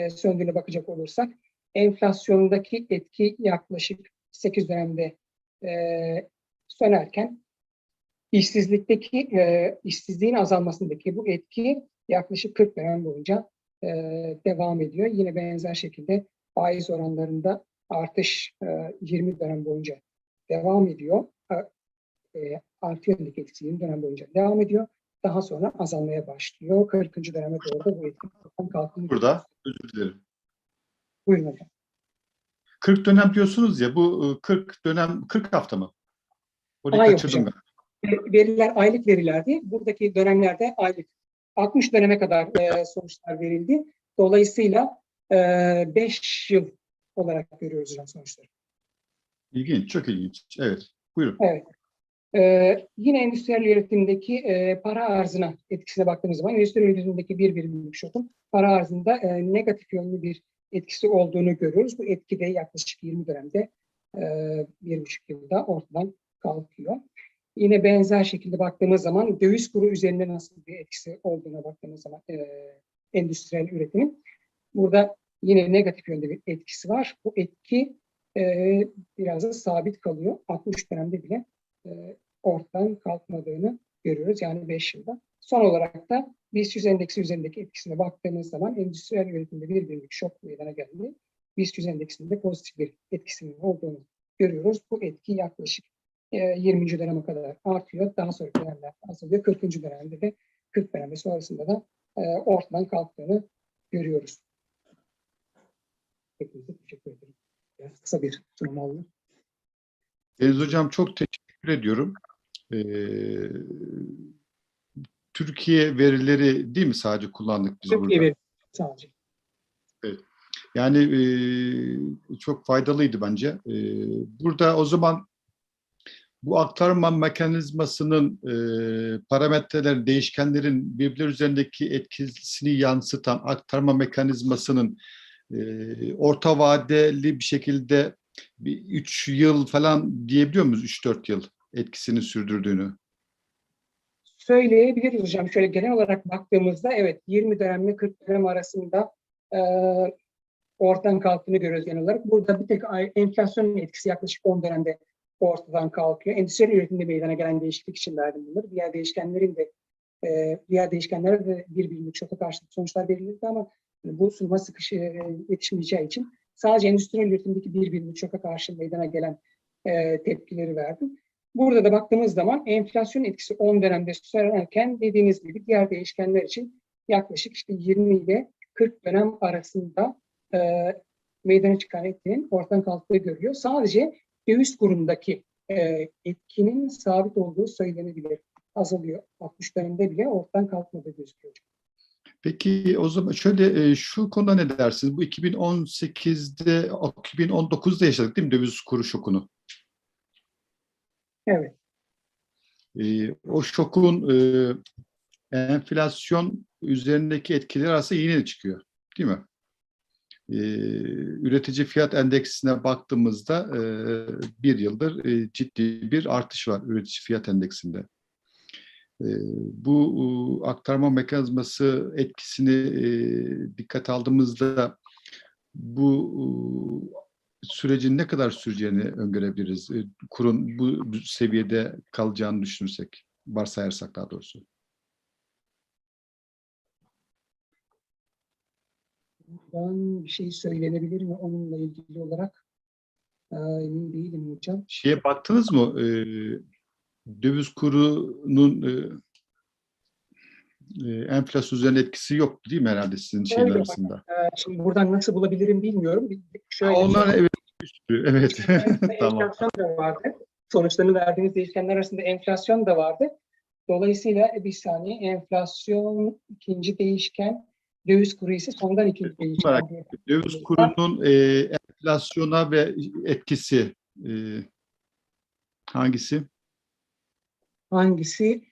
söndüğüne bakacak olursak, enflasyondaki etki yaklaşık 8 dönemde sönerken, işsizliğin azalmasındaki bu etki yaklaşık 40 dönem boyunca devam ediyor. Yine benzer şekilde faiz oranlarında artış 20 dönem boyunca devam ediyor. Artı yönündeki etkisi 20 dönem boyunca devam ediyor. Daha sonra azalmaya başlıyor. 40. döneme doğru da bu etki kalkıyor. Burada, özür dilerim. Buyurun hocam. 40 dönem diyorsunuz ya, bu 40 dönem 40 hafta mı? Orayı Hayır kaçırdım hocam. Veriler aylık verilerdi. Buradaki dönemlerde aylık. 60 döneme kadar sonuçlar verildi. Dolayısıyla 5 yıl olarak görüyoruz hocam sonuçları. İlginç, çok ilginç. Evet, buyurun. Evet. Yine endüstriyel üretimdeki para arzına etkisine baktığımız zaman endüstriyel üretimdeki bir birimlik şokun para arzında negatif yönlü bir etkisi olduğunu görüyoruz. Bu etki de yaklaşık 20 dönemde 1,5 yılda ortadan kalkıyor. Yine benzer şekilde baktığımız zaman döviz kuru üzerinde nasıl bir etkisi olduğuna baktığımız zaman endüstriyel üretimin burada yine negatif yönde bir etkisi var. Bu etki biraz da sabit kalıyor. 60 dönemde bile ortadan kalkmadığını görüyoruz. Yani 5 yılda. Son olarak da BIST 100 endeksi üzerindeki etkisine baktığımız zaman endüstriyel üretimde bir birimlik şok meydana geldi. BIST 100 endeksinde pozitif bir etkisinin olduğunu görüyoruz. Bu etki yaklaşık 20. döneme kadar artıyor. Daha sonra dönemler azalıyor. 40. dönemde de 40 dönem sonrasında da ortadan kalktığını görüyoruz. Hepinize teşekkür ederim. Biraz kısa bir sunum oldu. Deniz Hocam çok teşekkür ediyorum. Türkiye verileri değil mi sadece kullandık biz Türkiye burada? verileri sadece. Evet. Yani çok faydalıydı bence. Burada o zaman bu aktarma mekanizmasının parametreler, değişkenlerin birbirleri üzerindeki etkisini yansıtan aktarma mekanizmasının orta vadeli bir şekilde 3 yıl falan diyebiliyor muyuz? 3-4 yıl etkisini sürdürdüğünü. Söyleyebiliriz hocam. Şöyle genel olarak baktığımızda evet 20 dönemle 40 dönem arasında ortadan kalktığını görüyoruz genel olarak. Burada bir tek enflasyonun etkisi yaklaşık 10 dönemde ortadan kalkıyor. Endüstriyel üretimde meydana gelen değişiklik için verdim bunları. Diğer değişkenlere de bir birimlik şoka karşı sonuçlar verilirdi ama bu sunuma yetişmeyeceği için sadece endüstriyel üretimdeki bir birimlik şoka karşı meydana gelen tepkileri verdim. Burada da baktığımız zaman enflasyon etkisi 10 dönemde sürerken dediğiniz gibi diğer değişkenler için yaklaşık işte 20 ile 40 dönem arasında meydana çıkan etkinin ortadan kalktığı görülüyor. Sadece döviz kurundaki etkinin sabit olduğu söylenebilir. Azalıyor. 60 dönemde bile ortadan kalkmadı gözüküyor. Peki o zaman şöyle şu konuda ne dersiniz? Bu 2018'de, 2019'da yaşadık değil mi döviz kuru şokunu? Evet. O şokun enflasyon üzerindeki etkileri aslında yine de çıkıyor, değil mi? Üretici fiyat endeksine baktığımızda bir yıldır ciddi bir artış var üretici fiyat endeksinde. Bu aktarma mekanizması etkisini dikkate aldığımızda bu sürecin ne kadar süreceğini öngörebiliriz. Kurun bu seviyede kalacağını düşünürsek, varsayarsak daha doğrusu. Ben bir şey söylenebilir mi onunla ilgili olarak? Emin değilim hocam. Şeye baktınız mı? Döviz kurunun enflasyon üzerine etkisi yok değil mi herhalde sizin şeyler arasında? Şimdi buradan nasıl bulabilirim bilmiyorum. Şöyle onlar evet. Evet. Tamam. Enflasyon da vardı. Sonuçlarını verdiğiniz değişkenler arasında enflasyon da vardı. Dolayısıyla bir saniye enflasyon ikinci değişken, döviz kuru ise sondan ikinci değişken. Döviz kurunun enflasyona ve etkisi hangisi? Hangisi?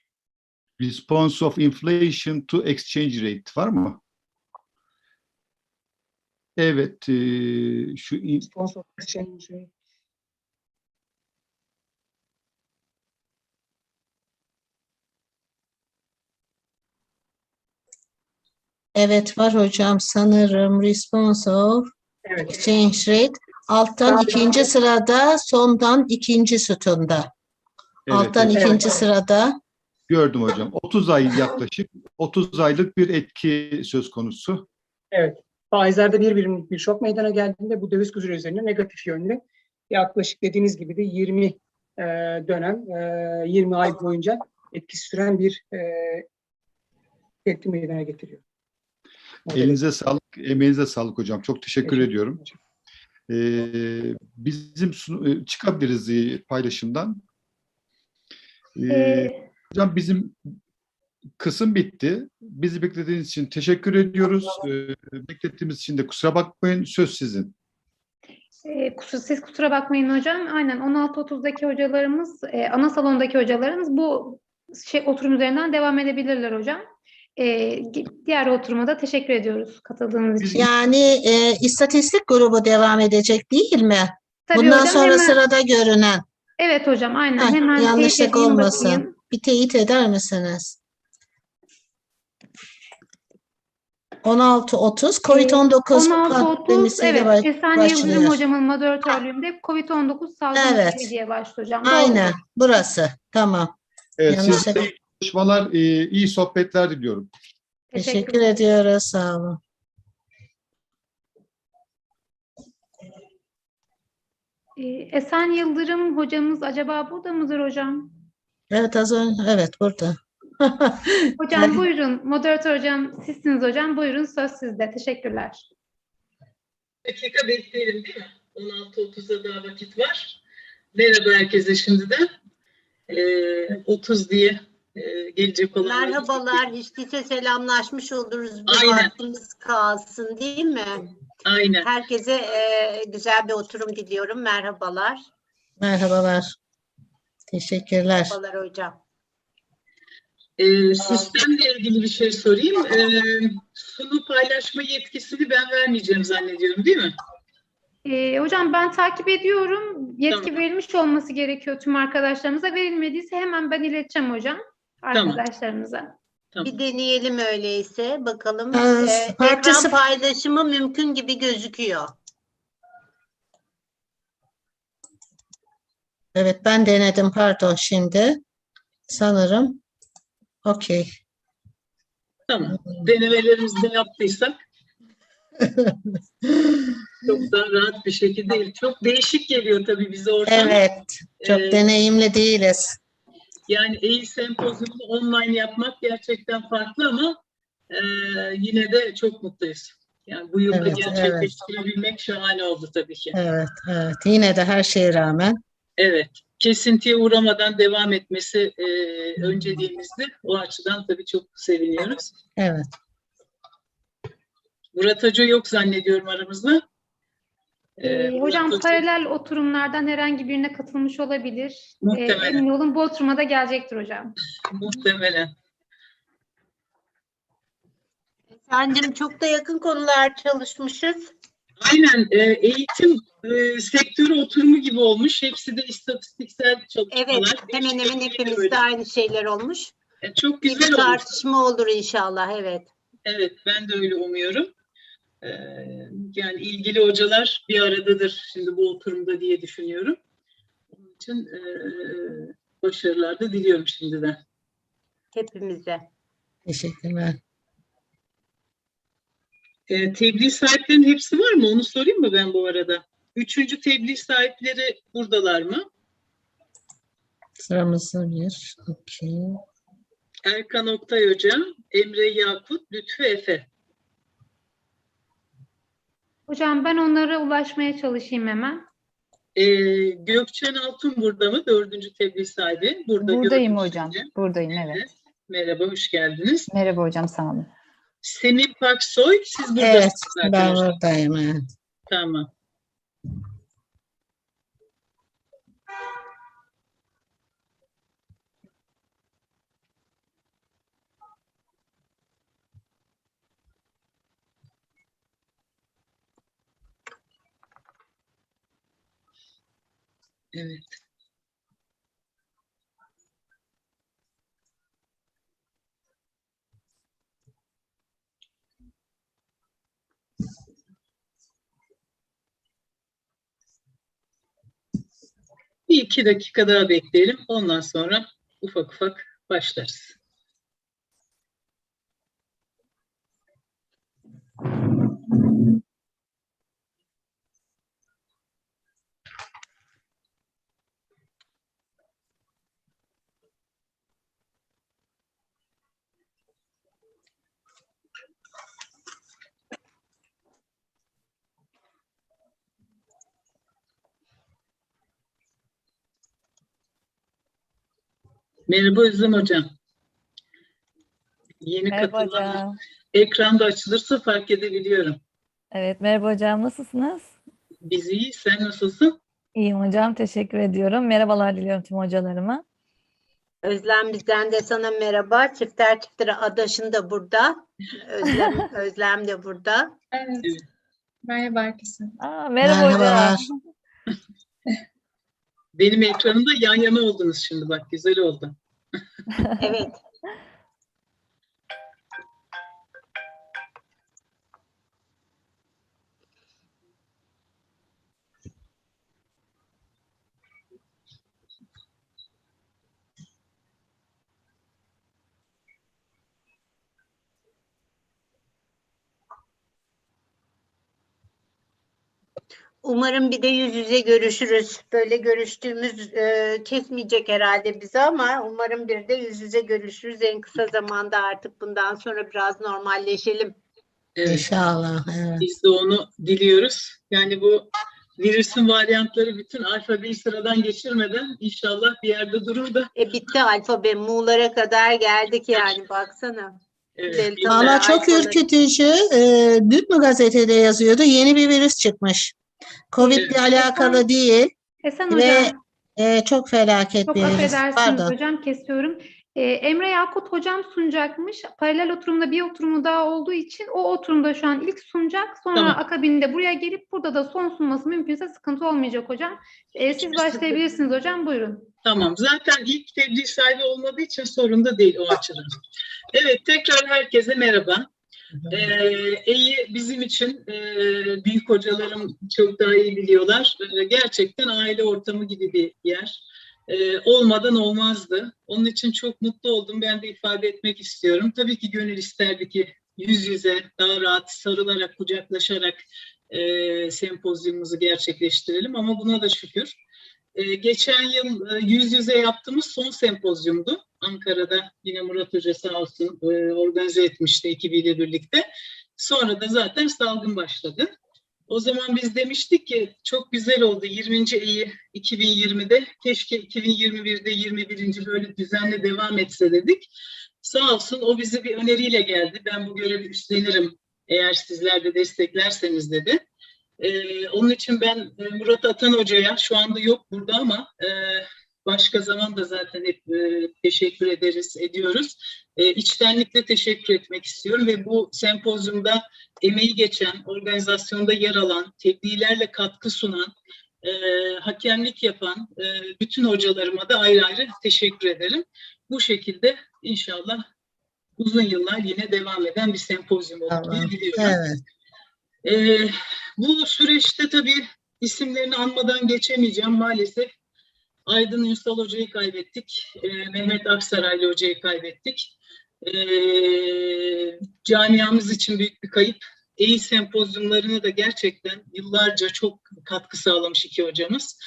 Response of inflation to exchange rate var mı? Evet. Şu response of exchange rate. Evet var hocam sanırım response of exchange rate alttan ikinci sırada sondan ikinci sütunda. Evet, Alttan ikinci sırada. Gördüm hocam. 30 ay yaklaşık 30 aylık bir etki söz konusu. Evet. Faizlerde bir birimlik bir şok meydana geldiğinde bu döviz kuru üzerine negatif yönlü yaklaşık dediğiniz gibi de 20 dönem 20 ay boyunca etkisi süren bir etki meydana getiriyor. Elinize sağlık, emeğinize sağlık hocam. Çok teşekkür ediyorum. Bizim çıkabiliriz paylaşımdan. Hocam bizim kısım bitti. Bizi beklediğiniz için teşekkür ediyoruz. Beklettiğimiz için de kusura bakmayın. Söz sizin. Siz kusura bakmayın hocam. Aynen 16.30'daki hocalarımız, ana salondaki hocalarımız bu oturum üzerinden devam edebilirler hocam. Diğer oturuma teşekkür ediyoruz katıldığınız için. Yani istatistik grubu devam edecek değil mi? Tabii bundan hocam, sonra hemen, sırada görünen. Evet hocam aynen. Hemen yanlışlık teyit olmasın. bakayım. Bir teyit eder misiniz? 16.30 COVID-19 pandemisiyle evet. Esen Yıldırım başlıyor. hocamın moderatörlüğünde COVID-19 salgını diye başlıyor hocam. Aynen. Burası. Tamam. Evet, size iyi çalışmalar, iyi sohbetler diliyorum. Teşekkür ediyoruz. Sağ olun. Esen Yıldırım hocamız acaba burada mıdır hocam? Evet az önce. Evet burada. Hocam buyurun. Moderatör hocam sizsiniz hocam. Buyurun söz sizde. Teşekkürler. Dakika bekleyelim değil mi? 16.30'da daha vakit var. Merhaba herkese şimdiden. 30 diye gelecek olan. Merhabalar. Hiç değilse selamlaşmış oluruz. Bir vaktimiz kalsın değil mi? Aynen. Herkese güzel bir oturum diliyorum. Merhabalar. Merhabalar. Teşekkürler. Merhabalar hocam. Sistemle ilgili bir şey sorayım. Sunu paylaşma yetkisini ben vermeyeceğim zannediyorum değil mi? Hocam ben takip ediyorum. Yetki verilmiş olması gerekiyor tüm arkadaşlarımıza. Verilmediyse hemen ben ileteceğim hocam arkadaşlarımıza. Tamam. Bir deneyelim öyleyse. Bakalım. Partisi... Ekran paylaşımı mümkün gibi gözüküyor. Evet ben denedim. Pardon şimdi. Sanırım. Okey. Tamam. Denemelerimizi de yaptıysak çok da rahat bir şekilde değil. Çok değişik geliyor tabii bize ortam. Evet. Çok deneyimli değiliz. Yani EYI sempozyumunu online yapmak gerçekten farklı ama yine de çok mutluyuz. Yani bu yılda gerçekleştirebilmek şahane oldu tabii ki. Evet, evet. Yine de her şeye rağmen Evet, kesintiye uğramadan devam etmesi önceliğimizdi. O açıdan tabii çok seviniyoruz. Evet. Murat Hoca yok zannediyorum aramızda. Hocam Murat Hoca, paralel oturumlardan herhangi birine katılmış olabilir. Muhtemelen. Emin olun bu oturuma da gelecektir hocam. Muhtemelen. Efendim çok da yakın konular çalışmışız. Aynen, eğitim sektörü oturumu gibi olmuş. Hepsi de istatistiksel çalışmalar. Evet, hemen hemen hepimizde aynı şeyler olmuş. Çok Bir güzel olmuş. tartışma olur inşallah, evet. Evet, ben de öyle umuyorum. Yani ilgili hocalar bir aradadır şimdi bu oturumda diye düşünüyorum. Onun için başarılar da diliyorum şimdiden. Hepimize. Teşekkürler. Tebliğ sahiplerinin hepsi var mı? Onu sorayım mı ben bu arada? 3. tebliğ sahipleri buradalar mı? Sıramızda bir, iki. Erkan Oktay Hoca, Emre Yakut, Lütfü Efe. Hocam ben onlara ulaşmaya çalışayım hemen. Gökçen Altun burada mı? 4. tebliğ sahibi. Buradayım hocam. Buradayım, evet. Merhaba, hoş geldiniz. Merhaba hocam, sağ olun. Semih Paksoy, siz buradasınız Evet, zaten. ben buradayım. Evet. Tamam. Evet. Bir 2 dakika daha bekleyelim. Ondan sonra ufak ufak başlarız. Merhaba Özlem Hocam. Yeni Merhaba katılan hocam. ekranda açılırsa fark edebiliyorum. Evet, merhaba hocam, nasılsınız? Biz iyiyiz, sen nasılsın? İyiyim hocam, teşekkür ediyorum. Merhabalar diliyorum tüm hocalarıma. Özlem bizden de sana merhaba. Çifter çiftire adaşın da burada. Özlem de burada. Evet. Merhaba herkese. Merhaba hocam. Benim ekranımda yan yana oldunuz şimdi, bak güzel oldu. Evet. Umarım bir de yüz yüze görüşürüz. Böyle görüştüğümüz kesmeyecek herhalde bizi ama umarım bir de yüz yüze görüşürüz. En kısa zamanda artık bundan sonra biraz normalleşelim. Evet. İnşallah. Evet. Biz de onu diliyoruz. Yani bu virüsün varyantları bütün alfabeyi sıradan geçirmeden inşallah bir yerde durur da. Bitti alfabe. Mu'lara kadar geldik yani, baksana. Evet. Valla çok ürkütücü. Dün mü gazetede yazıyordu? Yeni bir virüs çıkmış. Covid ile alakalı değil. Esen Ve hocam. çok felaket Çok bir virüs. affedersiniz Pardon. hocam, kesiyorum. Emre Yakut hocam sunacakmış. Paralel oturumda bir oturumu daha olduğu için o oturumda şu an ilk sunacak. Sonra Tamam. akabinde buraya gelip burada da son sunması mümkünse sıkıntı olmayacak hocam. Siz başlayabilirsiniz hocam, buyurun. Tamam. Zaten ilk tebliğ sahibi olmadığı için sorun da değil o açıdan. Evet, tekrar herkese merhaba. EYI bizim için büyük hocalarım çok daha iyi biliyorlar. Gerçekten aile ortamı gibi bir yer. Olmadan olmazdı. Onun için çok mutlu oldum. Ben de ifade etmek istiyorum. Tabii ki gönül isterdi ki yüz yüze daha rahat sarılarak, kucaklaşarak sempozyumumuzu gerçekleştirelim. Ama buna da şükür. Geçen yıl yüz yüze yaptığımız son sempozyumdu. Ankara'da yine Murat Hoca sağ olsun organize etmişti ekibiyle birlikte. Sonra da zaten salgın başladı. O zaman biz demiştik ki çok güzel oldu 20. EYI 2020'de. Keşke 2021'de 21. böyle düzenli devam etse dedik. Sağ olsun o bize bir öneriyle geldi. Ben bu görevi üstlenirim eğer sizler de desteklerseniz dedi. Onun için ben Murat Atan Hoca'ya, şu anda yok burada ama başka zaman da zaten hep teşekkür ediyoruz. İçtenlikle teşekkür etmek istiyorum ve bu sempozyumda emeği geçen, organizasyonda yer alan, tebliğlerle katkı sunan, hakemlik yapan bütün hocalarıma da ayrı ayrı teşekkür ederim. Bu şekilde inşallah uzun yıllar yine devam eden bir sempozyum olur diye biliyorum. Evet. Bu süreçte tabii isimlerini anmadan geçemeyeceğim maalesef. Aydın Ünsal Hoca'yı kaybettik. Mehmet Aksaraylı Hoca'yı kaybettik. Camiamız için büyük bir kayıp. EYI sempozyumlarına da gerçekten yıllarca çok katkı sağlamış iki hocamız.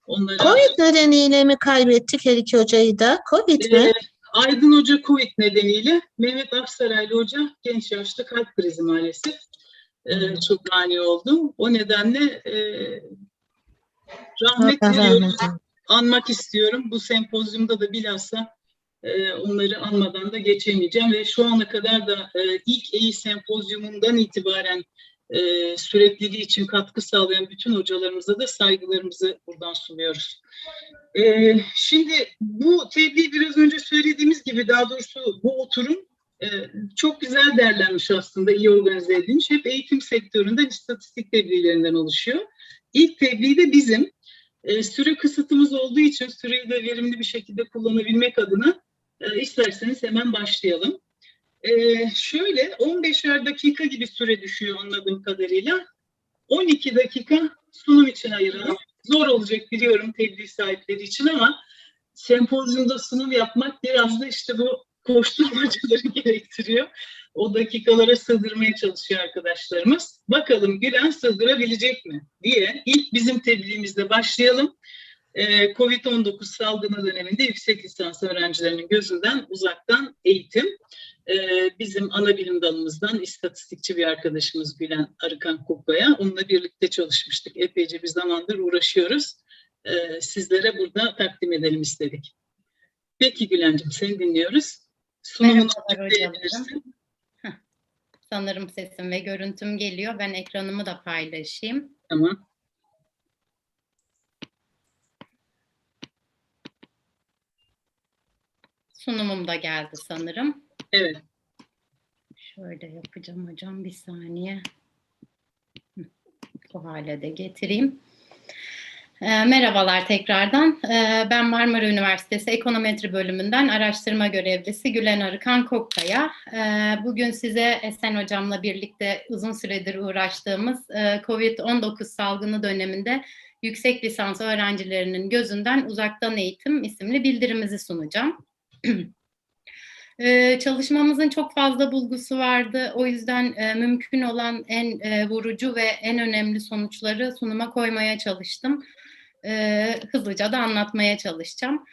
Onlara... Covid nedeniyle mi kaybettik her iki hocayı da? Covid mi? Aydın Hoca Covid nedeniyle, Mehmet Aksaraylı Hoca genç yaşta kalp krizi maalesef. Çok mani oldu. O nedenle rahmetle anmak istiyorum. Bu sempozyumda da bilhassa onları anmadan da geçemeyeceğim ve şu ana kadar da ilk EYI sempozyumundan itibaren sürekliliği için katkı sağlayan bütün hocalarımıza da saygılarımızı buradan sunuyoruz. Şimdi bu tebliğ biraz önce söylediğimiz gibi, daha doğrusu bu oturum çok güzel derlenmiş aslında, iyi organize edilmiş. Hep eğitim sektöründen istatistik tebliğlerinden oluşuyor. İlk tebliğ de bizim. Süre kısıtımız olduğu için süreyi de verimli bir şekilde kullanabilmek adına isterseniz hemen başlayalım. Şöyle 15'er dakika gibi süre düşüyor anladığım kadarıyla. 12 dakika sunum için ayıralım. Zor olacak biliyorum tebliğ sahipleri için ama sempozyumda sunum yapmak biraz da işte bu koşturmacaları gerektiriyor. O dakikalara sığdırmaya çalışıyor arkadaşlarımız. Bakalım Gülen sığdırabilecek mi diye ilk bizim tebliğimizle başlayalım. Covid-19 salgını döneminde yüksek lisans öğrencilerinin gözünden uzaktan eğitim. Bizim ana bilim dalımızdan istatistikçi bir arkadaşımız Gülen Arıkan Kukkaya. Onunla birlikte çalışmıştık. Epeyce bir zamandır uğraşıyoruz. Sizlere burada takdim edelim istedik. Peki Gülen'cim, seni dinliyoruz. Sunumunu açıklayabilirsin. Sanırım sesim ve görüntüm geliyor. Ben ekranımı da paylaşayım. Tamam. Sunumum da geldi sanırım. Evet. Şöyle yapacağım hocam, bir saniye. Bu hale de getireyim. Merhabalar tekrardan. Ben Marmara Üniversitesi Ekonometri Bölümünden araştırma görevlisi Gülen Arıkan Kokkaya. Bugün size Esen Hocam'la birlikte uzun süredir uğraştığımız COVID-19 salgını döneminde yüksek lisans öğrencilerinin gözünden uzaktan eğitim isimli bildirimizi sunacağım. Çalışmamızın çok fazla bulgusu vardı. O yüzden mümkün olan en vurucu ve en önemli sonuçları sunuma koymaya çalıştım. Hızlıca da anlatmaya çalışacağım.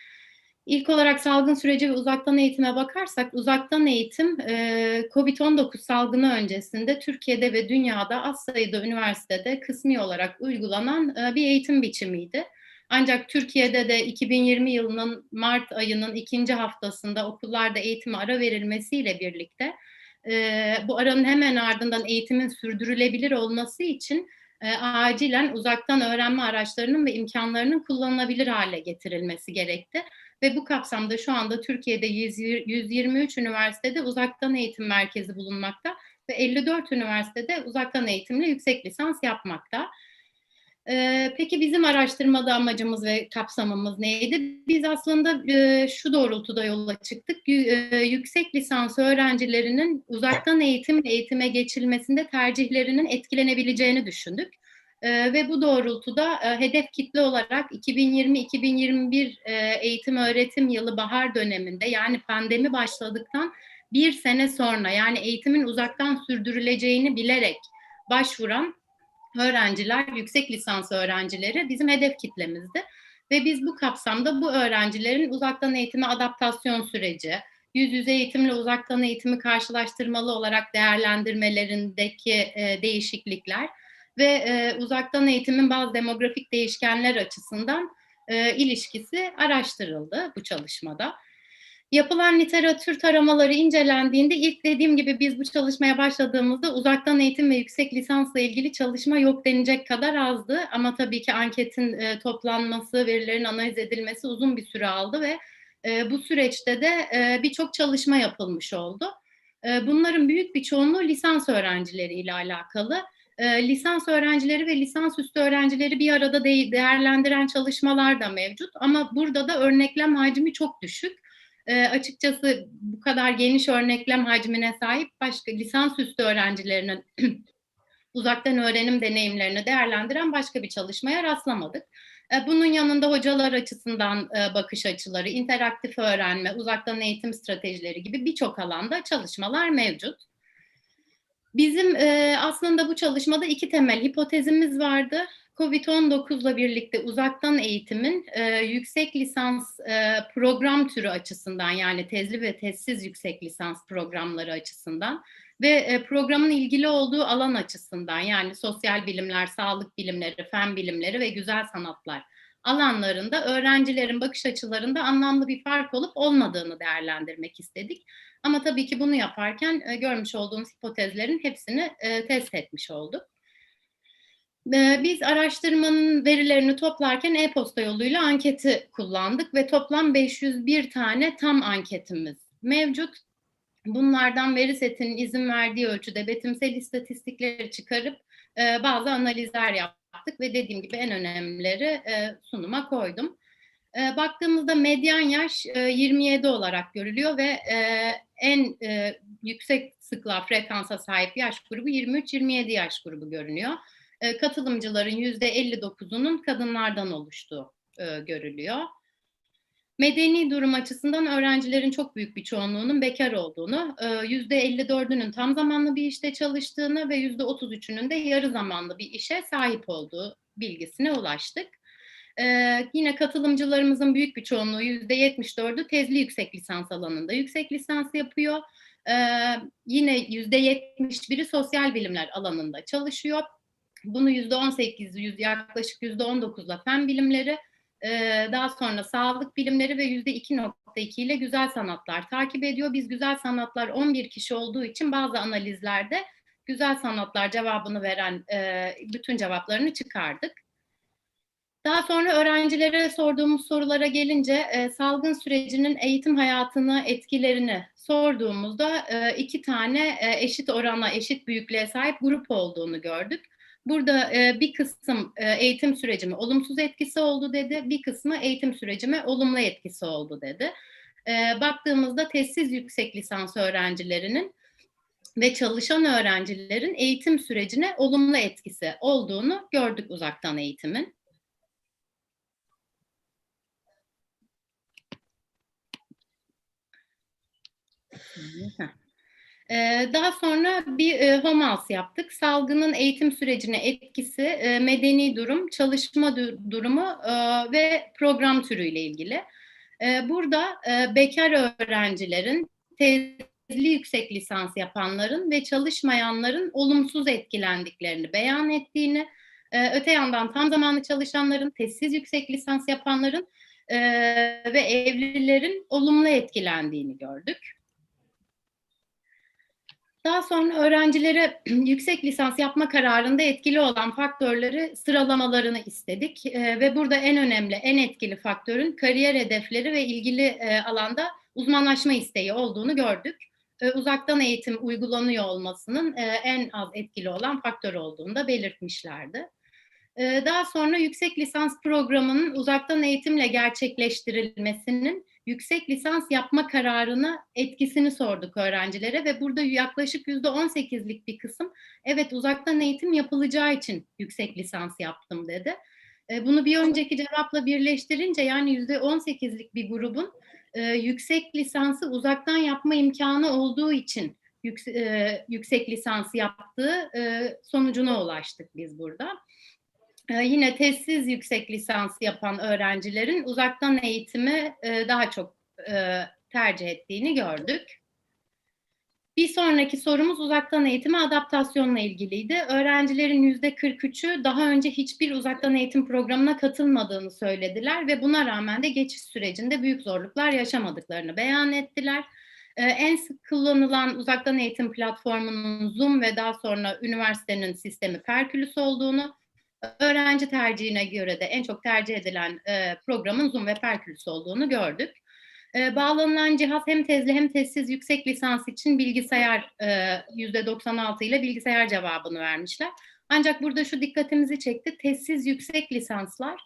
İlk olarak salgın süreci ve uzaktan eğitime bakarsak, uzaktan eğitim COVID-19 salgını öncesinde Türkiye'de ve dünyada az sayıda üniversitede kısmi olarak uygulanan bir eğitim biçimiydi. Ancak Türkiye'de de 2020 yılının Mart ayının 2. haftasında okullarda eğitime ara verilmesiyle birlikte bu aranın hemen ardından eğitimin sürdürülebilir olması için acilen uzaktan öğrenme araçlarının ve imkanlarının kullanılabilir hale getirilmesi gerekti. Ve bu kapsamda şu anda Türkiye'de 123 üniversitede uzaktan eğitim merkezi bulunmakta ve 54 üniversitede uzaktan eğitimle yüksek lisans yapmakta. Peki bizim araştırmada amacımız ve kapsamımız neydi? Biz aslında şu doğrultuda yola çıktık. Yüksek lisans öğrencilerinin uzaktan eğitime geçilmesinde tercihlerinin etkilenebileceğini düşündük. Ve bu doğrultuda hedef kitle olarak 2020-2021 eğitim öğretim yılı bahar döneminde, yani pandemi başladıktan bir sene sonra, yani eğitimin uzaktan sürdürüleceğini bilerek başvuran öğrenciler, yüksek lisans öğrencileri bizim hedef kitlemizdi. Ve biz bu kapsamda bu öğrencilerin uzaktan eğitime adaptasyon süreci, yüz yüze eğitimle uzaktan eğitimi karşılaştırmalı olarak değerlendirmelerindeki değişiklikler ve uzaktan eğitimin bazı demografik değişkenler açısından ilişkisi araştırıldı bu çalışmada. Yapılan literatür taramaları incelendiğinde ilk dediğim gibi biz bu çalışmaya başladığımızda uzaktan eğitim ve yüksek lisansla ilgili çalışma yok denecek kadar azdı. Ama tabii ki anketin toplanması, verilerin analiz edilmesi uzun bir süre aldı ve bu süreçte de birçok çalışma yapılmış oldu. Bunların büyük bir çoğunluğu lisans öğrencileri ile alakalı. Lisans öğrencileri ve lisansüstü öğrencileri bir arada değerlendiren çalışmalar da mevcut. Ama burada da örneklem hacmi çok düşük. Açıkçası bu kadar geniş örneklem hacmine sahip başka lisansüstü öğrencilerinin uzaktan öğrenim deneyimlerini değerlendiren başka bir çalışmaya rastlamadık. Bunun yanında hocalar açısından bakış açıları, interaktif öğrenme, uzaktan eğitim stratejileri gibi birçok alanda çalışmalar mevcut. Bizim aslında bu çalışmada iki temel hipotezimiz vardı. Covid-19'la birlikte uzaktan eğitimin yüksek lisans program türü açısından, yani tezli ve tezsiz yüksek lisans programları açısından ve programın ilgili olduğu alan açısından, yani sosyal bilimler, sağlık bilimleri, fen bilimleri ve güzel sanatlar alanlarında öğrencilerin bakış açılarında anlamlı bir fark olup olmadığını değerlendirmek istedik. Ama tabii ki bunu yaparken görmüş olduğumuz hipotezlerin hepsini test etmiş olduk. Biz araştırmanın verilerini toplarken e-posta yoluyla anketi kullandık ve toplam 501 tane tam anketimiz mevcut. Bunlardan veri setinin izin verdiği ölçüde betimsel istatistikleri çıkarıp bazı analizler yaptık ve dediğim gibi en önemlileri sunuma koydum. Baktığımızda medyan yaş 27 olarak görülüyor ve en yüksek sıklığa, frekansa sahip yaş grubu 23-27 yaş grubu görünüyor. Katılımcıların %59'unun kadınlardan oluştuğu görülüyor. Medeni durum açısından öğrencilerin çok büyük bir çoğunluğunun bekar olduğunu, %54'ünün tam zamanlı bir işte çalıştığını ve %33'ünün de yarı zamanlı bir işe sahip olduğu bilgisine ulaştık. Yine katılımcılarımızın büyük bir çoğunluğu %74'ü tezli yüksek lisans alanında yüksek lisans yapıyor. Yine %71'i sosyal bilimler alanında çalışıyor. Bunu %18'i yaklaşık %19'la fen bilimleri, daha sonra sağlık bilimleri ve %2.2 ile güzel sanatlar takip ediyor. Biz güzel sanatlar 11 kişi olduğu için bazı analizlerde güzel sanatlar cevabını veren bütün cevaplarını çıkardık. Daha sonra öğrencilere sorduğumuz sorulara gelince salgın sürecinin eğitim hayatına etkilerini sorduğumuzda iki tane eşit orana, eşit büyüklüğe sahip grup olduğunu gördük. Burada bir kısım eğitim sürecime olumsuz etkisi oldu dedi, bir kısmı eğitim sürecime olumlu etkisi oldu dedi. Baktığımızda tezsiz yüksek lisans öğrencilerinin ve çalışan öğrencilerin eğitim sürecine olumlu etkisi olduğunu gördük uzaktan eğitimin. Daha sonra bir HOMALS yaptık. Salgının eğitim sürecine etkisi, medeni durum, çalışma durumu ve program türüyle ilgili. Burada bekar öğrencilerin, tezli yüksek lisans yapanların ve çalışmayanların olumsuz etkilendiklerini beyan ettiğini, öte yandan tam zamanlı çalışanların, tezsiz yüksek lisans yapanların ve evlilerin olumlu etkilendiğini gördük. Daha sonra öğrencilere yüksek lisans yapma kararında etkili olan faktörleri sıralamalarını istedik. Ve burada en önemli, en etkili faktörün kariyer hedefleri ve ilgili alanda uzmanlaşma isteği olduğunu gördük. Uzaktan eğitim uygulanıyor olmasının en az etkili olan faktör olduğunu da belirtmişlerdi. Daha sonra yüksek lisans programının uzaktan eğitimle gerçekleştirilmesinin yüksek lisans yapma kararına etkisini sorduk öğrencilere ve burada yaklaşık %18'lik bir kısım evet uzaktan eğitim yapılacağı için yüksek lisans yaptım dedi. Bunu bir önceki cevapla birleştirince yani %18'lik bir grubun yüksek lisansı uzaktan yapma imkanı olduğu için yüksek lisans yaptığı sonucuna ulaştık biz burada. Yine tezsiz yüksek lisans yapan öğrencilerin uzaktan eğitimi daha çok tercih ettiğini gördük. Bir sonraki sorumuz uzaktan eğitime adaptasyonla ilgiliydi. Öğrencilerin %43'ü daha önce hiçbir uzaktan eğitim programına katılmadığını söylediler ve buna rağmen de geçiş sürecinde büyük zorluklar yaşamadıklarını beyan ettiler. En sık kullanılan uzaktan eğitim platformunun Zoom ve daha sonra üniversitenin sistemi Perkülüs olduğunu, öğrenci tercihine göre de en çok tercih edilen programın Zoom ve Perkülüs olduğunu gördük. Bağlanılan cihaz hem tezli hem tezsiz yüksek lisans için bilgisayar %96 ile bilgisayar cevabını vermişler. Ancak burada şu dikkatimizi çekti. Tezsiz yüksek lisanslar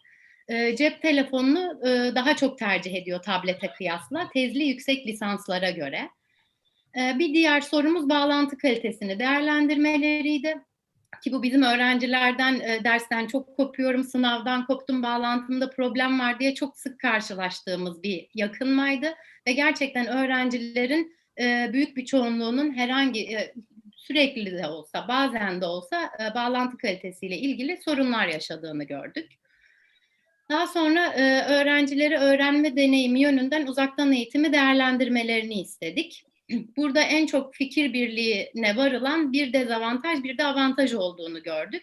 cep telefonunu daha çok tercih ediyor tablete kıyasla tezli yüksek lisanslara göre. Bir diğer sorumuz bağlantı kalitesini değerlendirmeleriydi. Ki bu bizim öğrencilerden dersten çok kopuyorum, sınavdan koptum, bağlantımda problem var diye çok sık karşılaştığımız bir yakınmaydı. Ve gerçekten öğrencilerin büyük bir çoğunluğunun herhangi sürekli de olsa, bazen de olsa bağlantı kalitesiyle ilgili sorunlar yaşadığını gördük. Daha sonra öğrencileri öğrenme deneyimi yönünden uzaktan eğitimi değerlendirmelerini istedik. Burada en çok fikir birliğine varılan bir dezavantaj, bir de avantaj olduğunu gördük.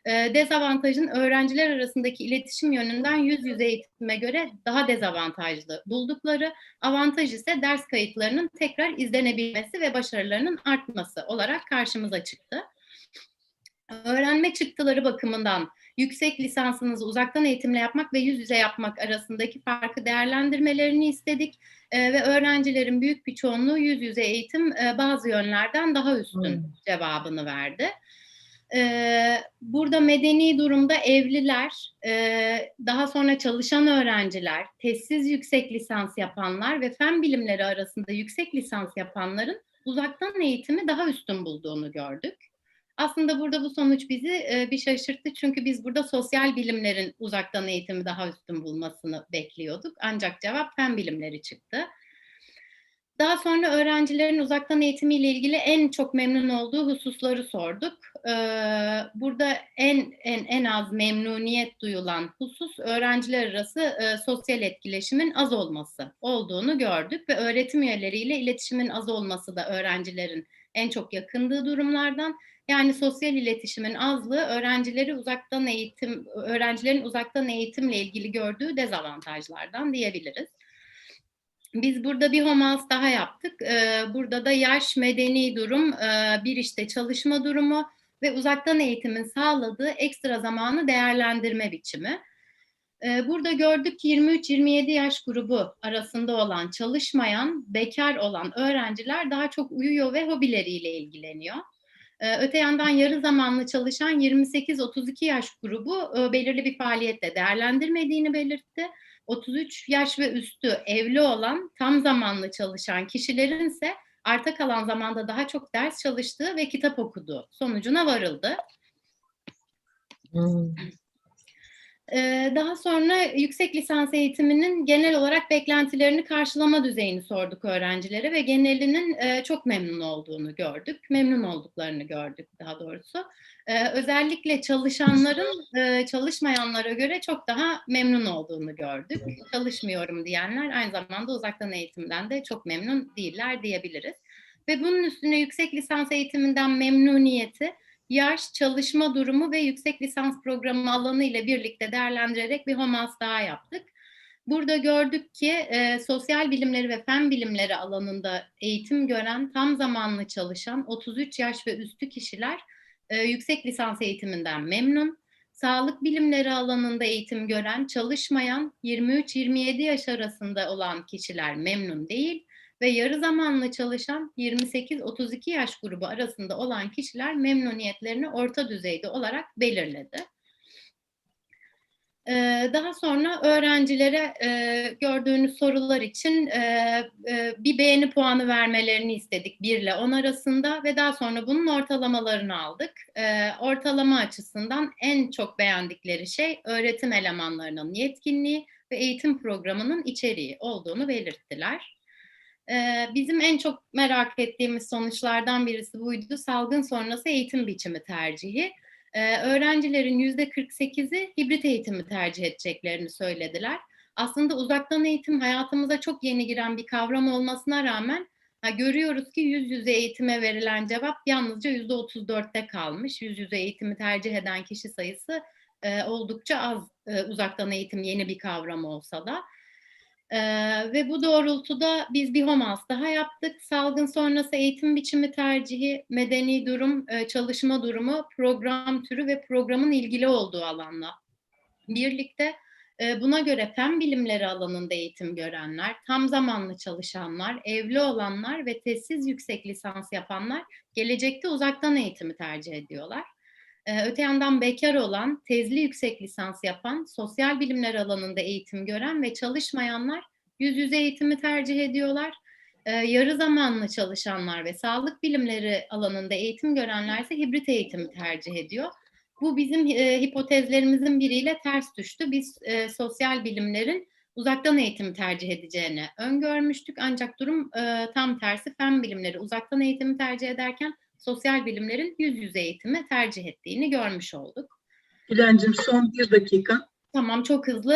Dezavantajın öğrenciler arasındaki iletişim yönünden yüz yüze eğitime göre daha dezavantajlı buldukları, avantaj ise ders kayıtlarının tekrar izlenebilmesi ve başarılarının artması olarak karşımıza çıktı. Öğrenme çıktıları bakımından yüksek lisansınızı uzaktan eğitimle yapmak ve yüz yüze yapmak arasındaki farkı değerlendirmelerini istedik. Ve öğrencilerin büyük bir çoğunluğu yüz yüze eğitim bazı yönlerden daha üstün cevabını verdi. Burada medeni durumda evliler, daha sonra çalışan öğrenciler, tezsiz yüksek lisans yapanlar ve fen bilimleri arasında yüksek lisans yapanların uzaktan eğitimi daha üstün bulduğunu gördük. Aslında burada bu sonuç bizi bir şaşırttı çünkü biz burada sosyal bilimlerin uzaktan eğitimi daha üstün bulmasını bekliyorduk. Ancak cevap fen bilimleri çıktı. Daha sonra öğrencilerin uzaktan eğitimiyle ilgili en çok memnun olduğu hususları sorduk. Burada en az memnuniyet duyulan husus öğrenciler arası sosyal etkileşimin az olması olduğunu gördük ve öğretim üyeleriyle iletişimin az olması da öğrencilerin en çok yakındığı durumlardan. Yani sosyal iletişimin azlığı öğrencilerin uzaktan eğitimle ilgili gördüğü dezavantajlardan diyebiliriz. Biz burada bir homals daha yaptık. Burada da yaş, medeni durum, bir işte çalışma durumu ve uzaktan eğitimin sağladığı ekstra zamanı değerlendirme biçimi. Burada gördük ki 23-27 yaş grubu arasında olan çalışmayan, bekar olan öğrenciler daha çok uyuyor ve hobileriyle ilgileniyor. Öte yandan yarı zamanlı çalışan 28-32 yaş grubu belirli bir faaliyetle değerlendirmediğini belirtti. 33 yaş ve üstü evli olan, tam zamanlı çalışan kişilerin ise arta kalan zamanda daha çok ders çalıştığı ve kitap okuduğu sonucuna varıldı. Daha sonra yüksek lisans eğitiminin genel olarak beklentilerini karşılama düzeyini sorduk öğrencilere ve genelinin çok memnun olduklarını gördük daha doğrusu. Özellikle çalışanların çalışmayanlara göre çok daha memnun olduğunu gördük. Çalışmıyorum diyenler aynı zamanda uzaktan eğitimden de çok memnun değiller diyebiliriz. Ve bunun üstüne yüksek lisans eğitiminden memnuniyeti yaş, çalışma durumu ve yüksek lisans programı alanı ile birlikte değerlendirerek bir homals daha yaptık. Burada gördük ki sosyal bilimleri ve fen bilimleri alanında eğitim gören, tam zamanlı çalışan 33 yaş ve üstü kişiler yüksek lisans eğitiminden memnun. Sağlık bilimleri alanında eğitim gören, çalışmayan 23-27 yaş arasında olan kişiler memnun değil. Ve yarı zamanlı çalışan 28-32 yaş grubu arasında olan kişiler memnuniyetlerini orta düzeyde olarak belirledi. Daha sonra öğrencilere gördüğünüz sorular için bir beğeni puanı vermelerini istedik 1 ile 10 arasında ve daha sonra bunun ortalamalarını aldık. Ortalama açısından en çok beğendikleri şey öğretim elemanlarının yetkinliği ve eğitim programının içeriği olduğunu belirttiler. Bizim en çok merak ettiğimiz sonuçlardan birisi buydu. Salgın sonrası eğitim biçimi tercihi. Öğrencilerin %48'i hibrit eğitimi tercih edeceklerini söylediler. Aslında uzaktan eğitim hayatımıza çok yeni giren bir kavram olmasına rağmen Görüyoruz ki yüz yüze eğitime verilen cevap yalnızca %34'te kalmış. Yüz yüze eğitimi tercih eden kişi sayısı oldukça az, uzaktan eğitim yeni bir kavram olsa da. Ve bu doğrultuda biz bir HOMAS daha yaptık. Salgın sonrası eğitim biçimi tercihi, medeni durum, çalışma durumu, program türü ve programın ilgili olduğu alanla birlikte buna göre fen bilimleri alanında eğitim görenler, tam zamanlı çalışanlar, evli olanlar ve tezsiz yüksek lisans yapanlar gelecekte uzaktan eğitimi tercih ediyorlar. Öte yandan bekar olan, tezli yüksek lisans yapan, sosyal bilimler alanında eğitim gören ve çalışmayanlar yüz yüze eğitimi tercih ediyorlar. Yarı zamanlı çalışanlar ve sağlık bilimleri alanında eğitim görenler ise hibrit eğitimi tercih ediyor. Bu bizim hipotezlerimizin biriyle ters düştü. Biz sosyal bilimlerin uzaktan eğitimi tercih edeceğini öngörmüştük. Ancak durum tam tersi. Fen bilimleri uzaktan eğitimi tercih ederken sosyal bilimlerin yüz yüze eğitimi tercih ettiğini görmüş olduk. Gülencim son 1 dakika. Tamam, çok hızlı.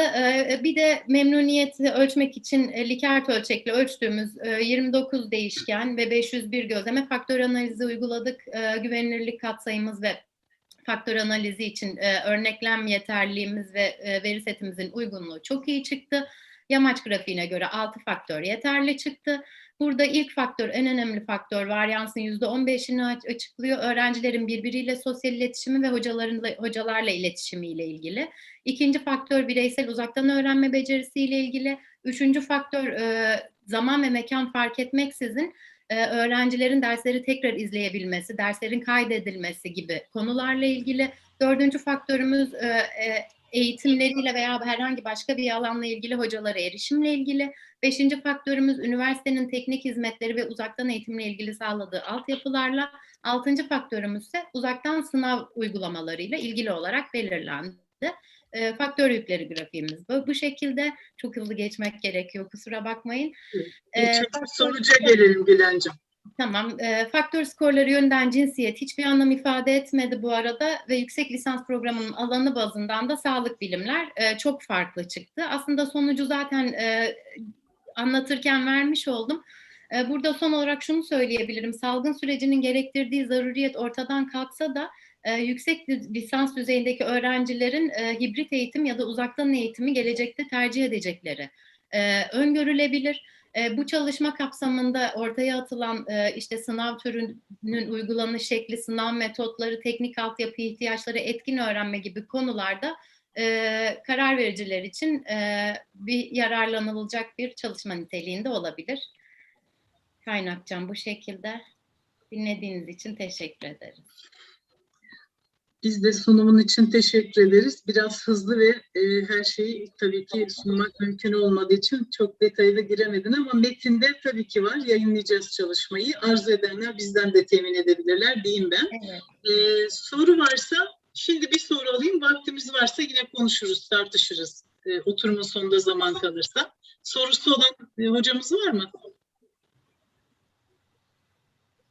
Bir de memnuniyeti ölçmek için Likert ölçekli ölçtüğümüz 29 değişken ve 501 gözleme faktör analizi uyguladık. Güvenilirlik katsayımız ve faktör analizi için örneklem yeterliliğimiz ve veri setimizin uygunluğu çok iyi çıktı. Yamaç grafiğine göre 6 faktör yeterli çıktı. Burada ilk faktör, en önemli faktör, varyansın %15'ini açıklıyor. Öğrencilerin birbiriyle sosyal iletişimi ve hocalarla iletişimiyle ilgili. İkinci faktör, bireysel uzaktan öğrenme becerisiyle ilgili. Üçüncü faktör, zaman ve mekan fark etmeksizin öğrencilerin dersleri tekrar izleyebilmesi, derslerin kaydedilmesi gibi konularla ilgili. Dördüncü faktörümüz eğitimleriyle veya herhangi başka bir alanla ilgili hocalara erişimle ilgili. Beşinci faktörümüz üniversitenin teknik hizmetleri ve uzaktan eğitimle ilgili sağladığı altyapılarla. Altıncı faktörümüz ise uzaktan sınav uygulamalarıyla ilgili olarak belirlendi. Faktör yükleri grafiğimiz bu şekilde. Çok hızlı geçmek gerekiyor, kusura bakmayın. Sonuca gelelim Gülencim. Tamam. Faktör skorları yönden cinsiyet hiçbir anlam ifade etmedi bu arada ve yüksek lisans programının alanı bazından da sağlık bilimler çok farklı çıktı. Aslında sonucu zaten anlatırken vermiş oldum. Burada son olarak şunu söyleyebilirim. Salgın sürecinin gerektirdiği zaruriyet ortadan kalksa da yüksek lisans düzeyindeki öğrencilerin hibrit eğitim ya da uzaktan eğitimi gelecekte tercih edecekleri öngörülebilir. Bu çalışma kapsamında ortaya atılan işte sınav türünün uygulanış şekli, sınav metotları, teknik altyapı ihtiyaçları, etkin öğrenme gibi konularda karar vericiler için bir yararlanılacak bir çalışma niteliğinde olabilir. Kaynakçam bu şekilde. Dinlediğiniz için teşekkür ederiz. Biz de sunumun için teşekkür ederiz. Biraz hızlı ve her şeyi tabii ki sunmak mümkün olmadığı için çok detaylı giremedin ama metinde tabii ki var. Yayınlayacağız çalışmayı. Arzu edenler bizden de temin edebilirler diyeyim ben. Evet. Soru varsa şimdi bir soru alayım. Vaktimiz varsa yine konuşuruz, tartışırız. Oturumun sonunda zaman kalırsa. Sorusu olan hocamız var mı?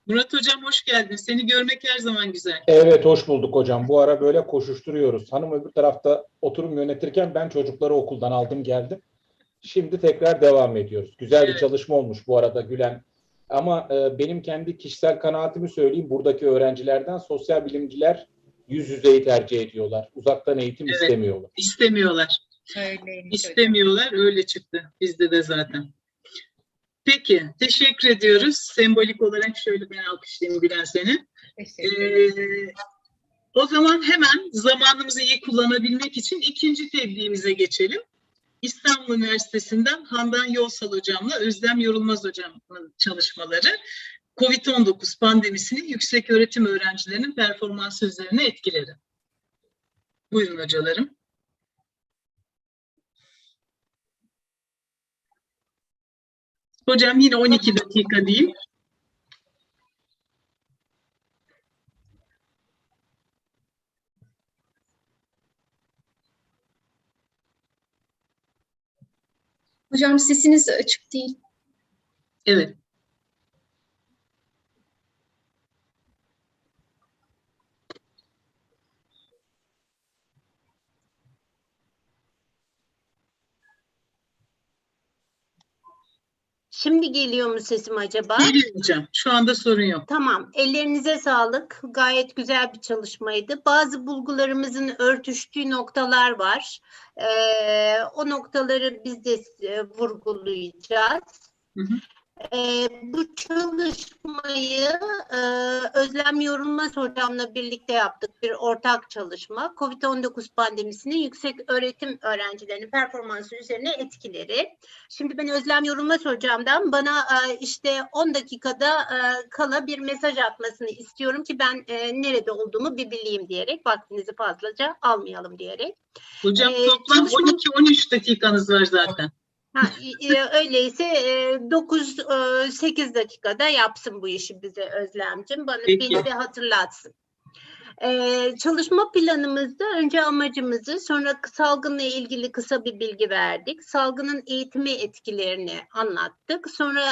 Murat Hocam hoş geldin. Seni görmek her zaman güzel. Evet, hoş bulduk hocam. Bu ara böyle koşuşturuyoruz. Hanım öbür tarafta oturum yönetirken ben çocukları okuldan aldım geldim. Şimdi tekrar devam ediyoruz. Güzel bir çalışma olmuş bu arada Gülen. Ama benim kendi kişisel kanaatimi söyleyeyim. Buradaki öğrencilerden sosyal bilimciler yüz yüzeyi tercih ediyorlar. Uzaktan eğitim istemiyorlar. İstemiyorlar. İstemiyorlar. Öyle çıktı. Bizde de zaten. Peki, teşekkür ediyoruz. Sembolik olarak şöyle ben alkışlayayım Gülen seni. O zaman hemen zamanımızı iyi kullanabilmek için ikinci tebliğimize geçelim. İstanbul Üniversitesi'nden Handan Yolsal Hocam'la Özlem Yorulmaz Hocam'ın çalışmaları COVID-19 pandemisinin yükseköğretim öğrencilerinin performansı üzerine etkileri. Buyurun hocalarım. Hocam yine 12 dakika diyeyim. Hocam sesiniz açık değil. Evet. Şimdi geliyor mu sesim acaba? Geliyor hocam. Şu anda sorun yok. Tamam. Ellerinize sağlık. Gayet güzel bir çalışmaydı. Bazı bulgularımızın örtüştüğü noktalar var. O noktaları biz de vurgulayacağız. Hı hı. Bu çalışmayı Özlem Yorulmaz hocamla birlikte yaptık. Bir ortak çalışma. Covid-19 pandemisinin yüksek öğretim öğrencilerinin performansı üzerine etkileri. Şimdi ben Özlem Yorulmaz hocamdan bana işte 10 dakikada kala bir mesaj atmasını istiyorum ki ben nerede olduğumu bir bileyim diyerek, vaktinizi fazlaca almayalım diyerek. Hocam toplam 12-13 dakikanız var zaten. Öyleyse 9-8 dakikada yapsın bu işi bize Özlemciğim. Beni bir hatırlatsın. Çalışma planımızda önce amacımızı, sonra salgınla ilgili kısa bir bilgi verdik. Salgının eğitime etkilerini anlattık. Sonra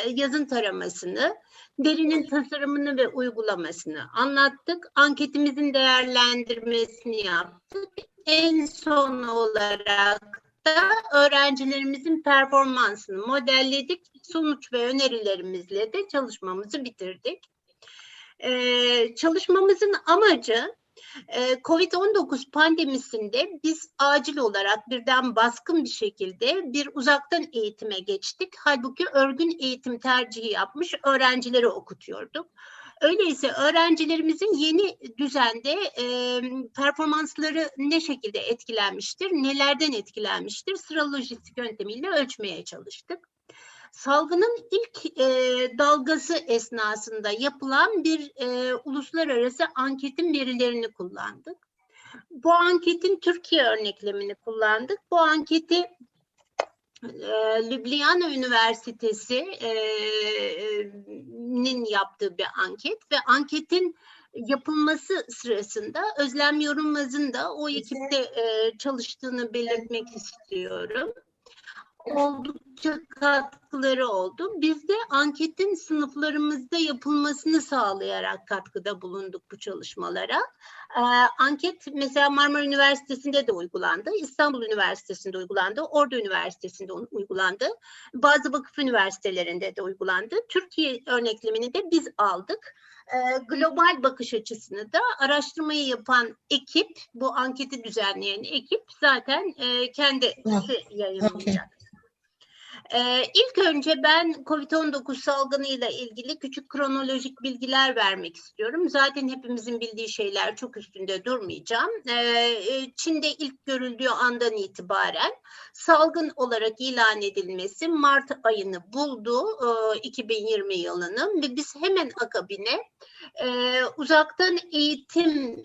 yazın taramasını, derinin tasarımını ve uygulamasını anlattık. Anketimizin değerlendirmesini yaptık. En son olarak öğrencilerimizin performansını modelledik. Sonuç ve önerilerimizle de çalışmamızı bitirdik. Çalışmamızın amacı Covid-19 pandemisinde biz acil olarak birden baskın bir şekilde bir uzaktan eğitime geçtik. Halbuki örgün eğitim tercihi yapmış öğrencileri okutuyorduk. Öyleyse öğrencilerimizin yeni düzende performansları ne şekilde etkilenmiştir, nelerden etkilenmiştir, sıra lojistik yöntemiyle ölçmeye çalıştık. Salgının ilk dalgası esnasında yapılan bir uluslararası anketin verilerini kullandık. Bu anketin Türkiye örneklemini kullandık. Bu anketi Ljubljana Üniversitesi'nin yaptığı bir anket ve anketin yapılması sırasında Özlem Yorulmaz'ın da o ekipte çalıştığını belirtmek istiyorum. Oldukça katkıları oldu. Biz de anketin sınıflarımızda yapılmasını sağlayarak katkıda bulunduk bu çalışmalara. Anket mesela Marmara Üniversitesi'nde de uygulandı, İstanbul Üniversitesi'nde uygulandı, Ordu Üniversitesi'nde uygulandı, bazı vakıf üniversitelerinde de uygulandı. Türkiye örneklemini de biz aldık. Global bakış açısını da araştırmayı yapan ekip, bu anketi düzenleyen ekip zaten kendisi yayınlayacak. İlk önce ben COVID-19 salgınıyla ilgili küçük kronolojik bilgiler vermek istiyorum. Zaten hepimizin bildiği şeyler, çok üstünde durmayacağım. Çin'de ilk görüldüğü andan itibaren salgın olarak ilan edilmesi Mart ayını buldu, 2020 yılının, ve biz hemen akabine uzaktan eğitime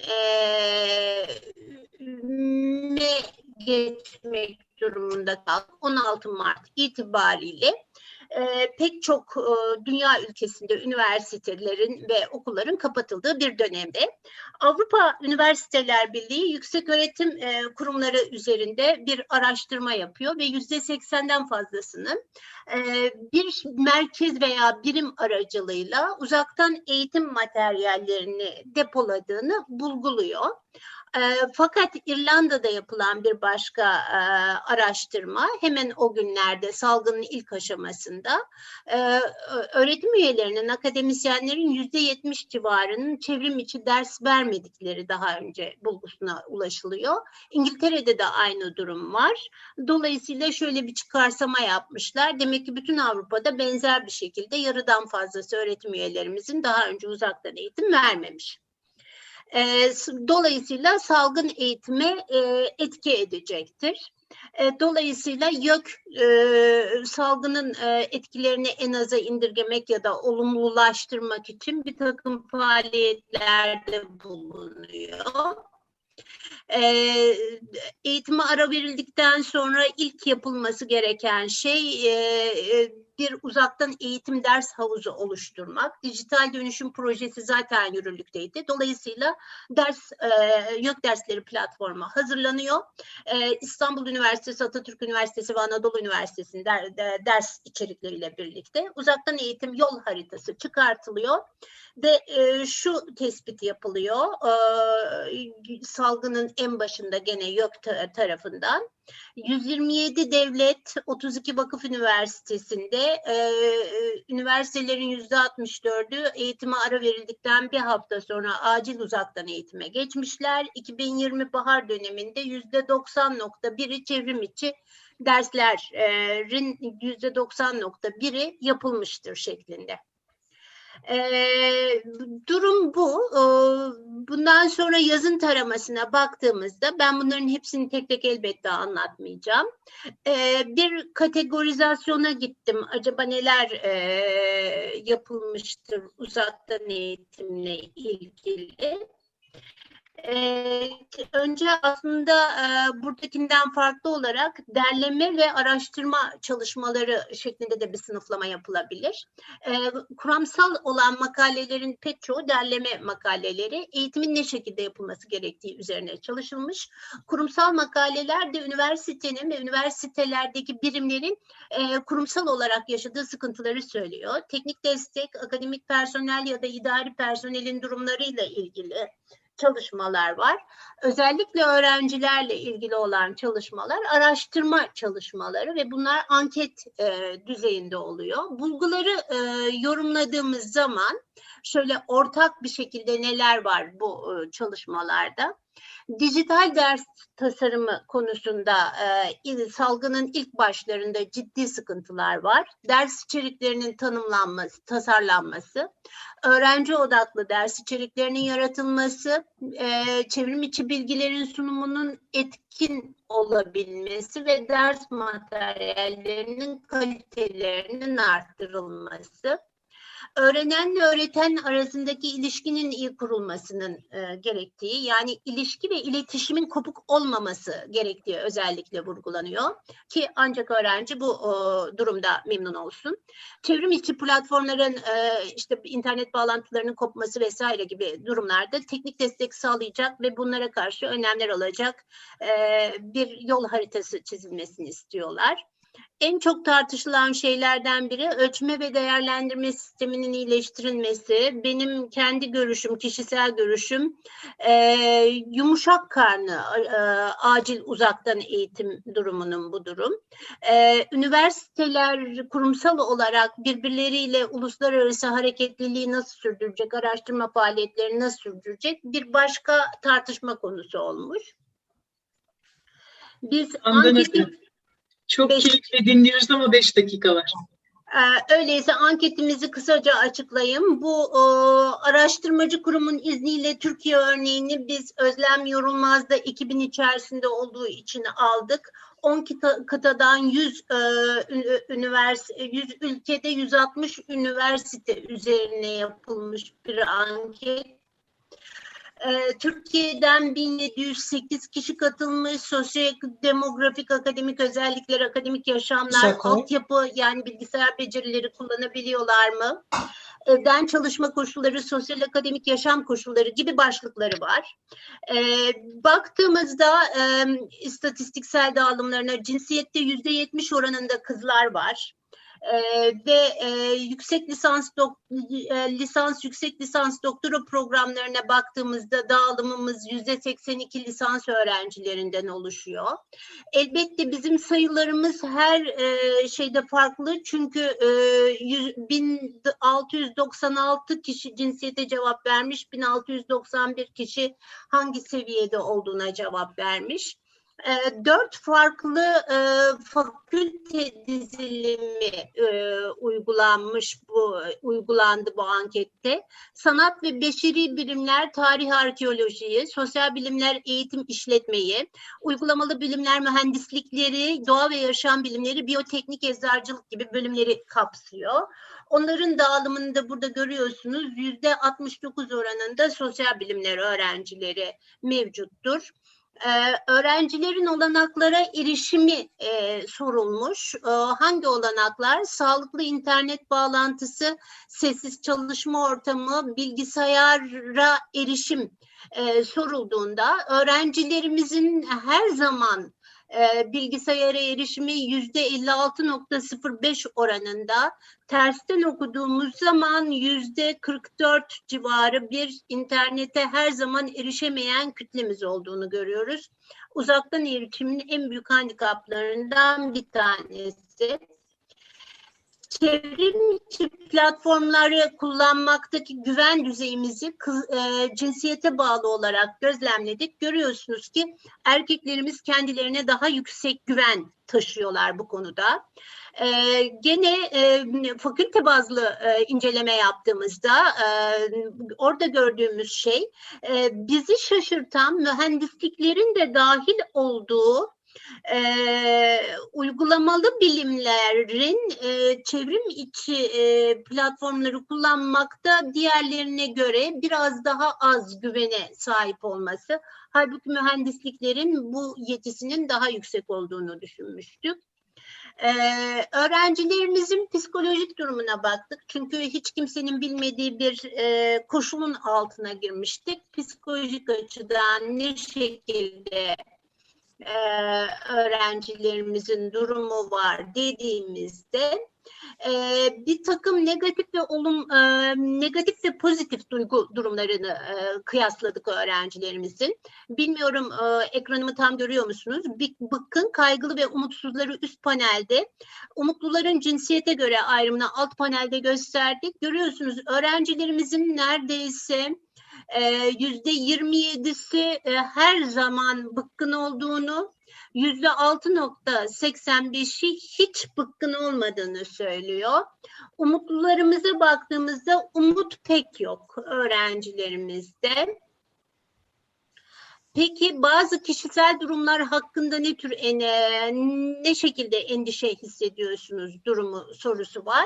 geçmek durumunda kaldık. 16 Mart itibariyle pek çok dünya ülkesinde üniversitelerin ve okulların kapatıldığı bir dönemde Avrupa Üniversiteler Birliği yükseköğretim kurumları üzerinde bir araştırma yapıyor ve %80'den fazlasının bir merkez veya birim aracılığıyla uzaktan eğitim materyallerini depoladığını bulguluyor. Fakat İrlanda'da yapılan bir başka araştırma hemen o günlerde salgının ilk aşamasında öğretim üyelerinin, akademisyenlerin %70 civarının çevrim içi ders vermedikleri daha önce bulgusuna ulaşılıyor. İngiltere'de de aynı durum var. Dolayısıyla şöyle bir çıkarsama yapmışlar. Demek ki bütün Avrupa'da benzer bir şekilde yarıdan fazlası öğretim üyelerimizin daha önce uzaktan eğitim vermemiş. Dolayısıyla salgın eğitime etki edecektir. Dolayısıyla YÖK salgının etkilerini en aza indirgemek ya da olumlulaştırmak için bir takım faaliyetlerde bulunuyor. Eğitime ara verildikten sonra ilk yapılması gereken şey bir uzaktan eğitim ders havuzu oluşturmak. Dijital dönüşüm projesi zaten yürürlükteydi. Dolayısıyla YÖK dersleri platformu hazırlanıyor. İstanbul Üniversitesi, Atatürk Üniversitesi ve Anadolu Üniversitesi'nin ders içerikleriyle birlikte uzaktan eğitim yol haritası çıkartılıyor ve şu tespit yapılıyor salgının en başında gene YÖK tarafından. 127 devlet, 32 vakıf üniversitesinde üniversitelerin %64'ü eğitime ara verildikten bir hafta sonra acil uzaktan eğitime geçmişler. 2020 bahar döneminde %90.1'i çevrim içi derslerin %90.1'i yapılmıştır şeklinde. Durum bu. Bundan sonra yazın taramasına baktığımızda, ben bunların hepsini tek tek elbette anlatmayacağım. Bir kategorizasyona gittim. Acaba neler yapılmıştır uzaktan eğitimle ilgili? Önce aslında buradakinden farklı olarak derleme ve araştırma çalışmaları şeklinde de bir sınıflama yapılabilir. Kuramsal olan makalelerin pek çoğu derleme makaleleri, eğitimin ne şekilde yapılması gerektiği üzerine çalışılmış. Kurumsal makaleler de üniversitenin ve üniversitelerdeki birimlerin kurumsal olarak yaşadığı sıkıntıları söylüyor. Teknik destek, akademik personel ya da idari personelin durumlarıyla ilgili çalışmalar var. Özellikle öğrencilerle ilgili olan çalışmalar, araştırma çalışmaları ve bunlar anket düzeyinde oluyor. Bulguları yorumladığımız zaman şöyle ortak bir şekilde neler var bu çalışmalarda? Dijital ders tasarımı konusunda salgının ilk başlarında ciddi sıkıntılar var. Ders içeriklerinin tanımlanması, tasarlanması, öğrenci odaklı ders içeriklerinin yaratılması, çevrim içi bilgilerin sunumunun etkin olabilmesi ve ders materyallerinin kalitelerinin arttırılması. Öğrenenle öğreten arasındaki ilişkinin iyi kurulmasının gerektiği, yani ilişki ve iletişimin kopuk olmaması gerektiği özellikle vurgulanıyor ki ancak öğrenci bu durumda memnun olsun. Çevrim içi platformların işte internet bağlantılarının kopması vesaire gibi durumlarda teknik destek sağlayacak ve bunlara karşı önlemler alacak bir yol haritası çizilmesini istiyorlar. En çok tartışılan şeylerden biri ölçme ve değerlendirme sisteminin iyileştirilmesi. Benim kendi görüşüm, kişisel görüşüm, yumuşak karnı acil uzaktan eğitim durumunun bu durum. Üniversiteler kurumsal olarak birbirleriyle uluslararası hareketliliği nasıl sürdürecek, araştırma faaliyetlerini nasıl sürdürecek bir başka tartışma konusu olmuş. Biz anketi... Çok keyifli dinliyoruz ama 5 dakika var. Öyleyse anketimizi kısaca açıklayayım. Bu araştırmacı kurumun izniyle Türkiye örneğini biz Özlem Yorulmaz'da 2000 içerisinde olduğu için aldık. 10 kıtadan 100 ülkede 160 üniversite üzerine yapılmış bir anket. Türkiye'den 1708 kişi katılmış, sosyo-demografik, akademik özellikler, akademik yaşamlar, altyapı yani bilgisayar becerileri kullanabiliyorlar mı? Evden çalışma koşulları, sosyal akademik yaşam koşulları gibi başlıkları var. Baktığımızda istatistiksel dağılımlarına cinsiyette %70 oranında kızlar var. Ve yüksek lisans, yüksek lisans doktora programlarına baktığımızda dağılımımız %82 lisans öğrencilerinden oluşuyor. Elbette bizim sayılarımız her şeyde farklı çünkü 1696 kişi cinsiyete cevap vermiş, 1691 kişi hangi seviyede olduğuna cevap vermiş. 4 farklı fakülte dizilimi uygulandı bu ankette. Sanat ve beşeri bilimler, tarih arkeolojiyi, sosyal bilimler, eğitim işletmeyi, uygulamalı bilimler, mühendislikleri, doğa ve yaşam bilimleri, biyoteknik, eczacılık gibi bölümleri kapsıyor. Onların dağılımını da burada görüyorsunuz. %69 oranında sosyal bilimler öğrencileri mevcuttur. Öğrencilerin olanaklara erişimi sorulmuş. Hangi olanaklar? Sağlıklı internet bağlantısı, sessiz çalışma ortamı, bilgisayara erişim sorulduğunda öğrencilerimizin her zaman bilgisayara erişimi %56,05 oranında, tersten okuduğumuz zaman %44 civarı bir internete her zaman erişemeyen kütlemiz olduğunu görüyoruz. Uzaktan erişimin en büyük handikaplarından bir tanesi. Çevrim içi platformları kullanmaktaki güven düzeyimizi cinsiyete bağlı olarak gözlemledik. Görüyorsunuz ki erkeklerimiz kendilerine daha yüksek güven taşıyorlar bu konuda. Gene fakülte bazlı inceleme yaptığımızda orada gördüğümüz şey bizi şaşırtan mühendisliklerin de dahil olduğu uygulamalı bilimlerin çevrim içi platformları kullanmakta diğerlerine göre biraz daha az güvene sahip olması. Halbuki mühendisliklerin bu yetisinin daha yüksek olduğunu düşünmüştük. Öğrencilerimizin psikolojik durumuna baktık. Çünkü hiç kimsenin bilmediği bir koşulun altına girmiştik. Psikolojik açıdan ne şekilde öğrencilerimizin durumu var dediğimizde bir takım negatif ve pozitif duygu durumlarını kıyasladık öğrencilerimizin. Bilmiyorum ekranımı tam görüyor musunuz? Bıkkın, kaygılı ve umutsuzları üst panelde, umutluların cinsiyete göre ayrımını alt panelde gösterdik. Görüyorsunuz öğrencilerimizin neredeyse %27'si her zaman bıkkın olduğunu, %6,85'i hiç bıkkın olmadığını söylüyor. Umutlularımıza baktığımızda umut pek yok öğrencilerimizde. Peki bazı kişisel durumlar hakkında ne şekilde endişe hissediyorsunuz durumu sorusu var.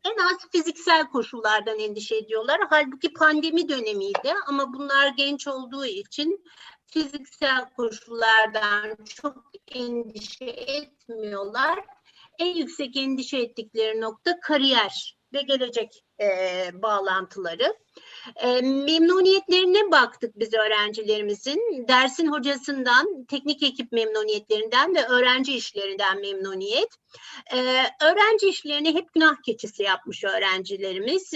En az fiziksel koşullardan endişe ediyorlar. Halbuki pandemi dönemiydi ama bunlar genç olduğu için fiziksel koşullardan çok endişe etmiyorlar. En yüksek endişe ettikleri nokta kariyer ve gelecek bağlantıları. Memnuniyetlerine baktık biz öğrencilerimizin. Dersin hocasından, teknik ekip memnuniyetlerinden ve öğrenci işlerinden memnuniyet. Öğrenci işlerini hep günah keçisi yapmış öğrencilerimiz.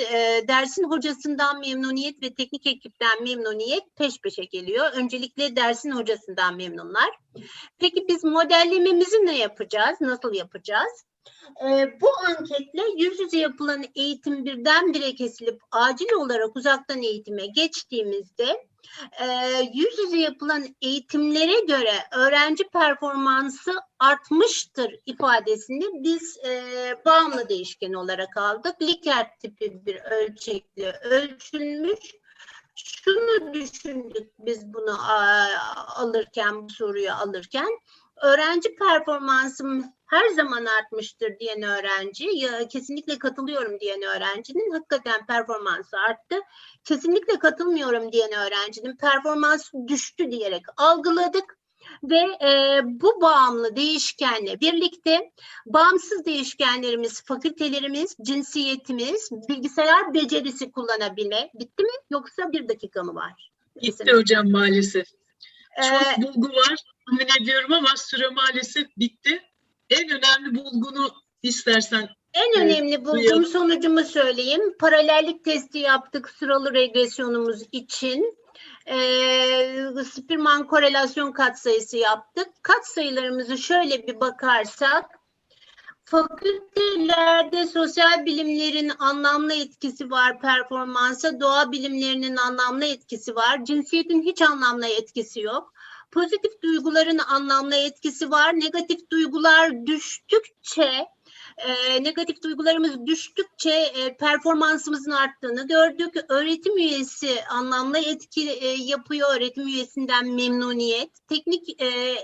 Dersin hocasından memnuniyet ve teknik ekipten memnuniyet peş peşe geliyor. Öncelikle dersin hocasından memnunlar. Peki biz modellememizi ne yapacağız? Nasıl yapacağız? Bu anketle yüz yüze yapılan eğitim birdenbire kesilip acil olarak uzaktan eğitime geçtiğimizde yüz yüze yapılan eğitimlere göre öğrenci performansı artmıştır ifadesini biz bağımlı değişken olarak aldık. Likert tipi bir ölçekle ölçülmüş. Şunu düşündük biz bunu alırken, bu soruyu alırken, öğrenci performansım her zaman artmıştır diyen öğrenci, ya kesinlikle katılıyorum diyen öğrencinin hakikaten performansı arttı. Kesinlikle katılmıyorum diyen öğrencinin performansı düştü diyerek algıladık. Ve bu bağımlı değişkenle birlikte bağımsız değişkenlerimiz, fakültelerimiz, cinsiyetimiz, bilgisayar becerisi kullanabilme. Bitti mi? Yoksa bir dakika mı var? Bitti hocam maalesef. Çok bulgu var tahmin ediyorum ama süre maalesef bitti. En önemli bulgunu istersen. En önemli bulgum sonucumu söyleyeyim. Paralellik testi yaptık sıralı regresyonumuz için. Spearman korelasyon katsayısı yaptık. Katsayılarımızı şöyle bir bakarsak, fakültelerde sosyal bilimlerin anlamlı etkisi var performansa, doğa bilimlerinin anlamlı etkisi var, cinsiyetin hiç anlamlı etkisi yok. Pozitif duyguların anlamlı etkisi var, negatif duygular düştükçe, negatif duygularımız düştükçe performansımızın arttığını gördük. Öğretim üyesi anlamlı etki yapıyor, öğretim üyesinden memnuniyet, teknik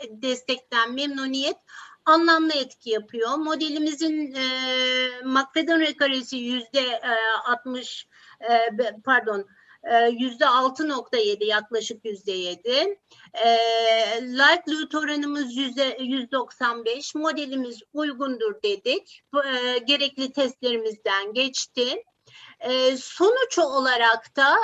destekten memnuniyet anlamlı etki yapıyor. Modelimizin Macfadden rekaresi %60, %6,7, yaklaşık %7. Likelihood oranımız %95. Modelimiz uygundur dedik. Gerekli testlerimizden geçti. Sonuç olarak da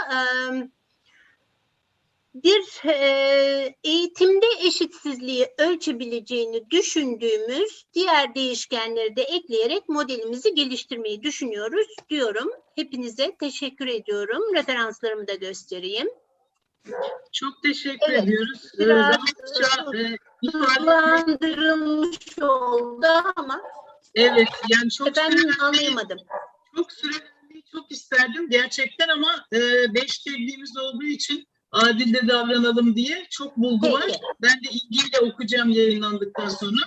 eğitimde eşitsizliği ölçebileceğini düşündüğümüz diğer değişkenleri de ekleyerek modelimizi geliştirmeyi düşünüyoruz diyorum. Hepinize teşekkür ediyorum. Referanslarımı da göstereyim. Çok teşekkür ediyoruz. Biraz Rahatça hızlandırılmış oldu ama evet, yani çok efendim anlayamadım. Çok sürelenmeyi çok isterdim gerçekten ama 5 tebliğimiz olduğu için adil de davranalım diye çok bulgu var. Ben de ilgiyle okuyacağım yayınlandıktan sonra.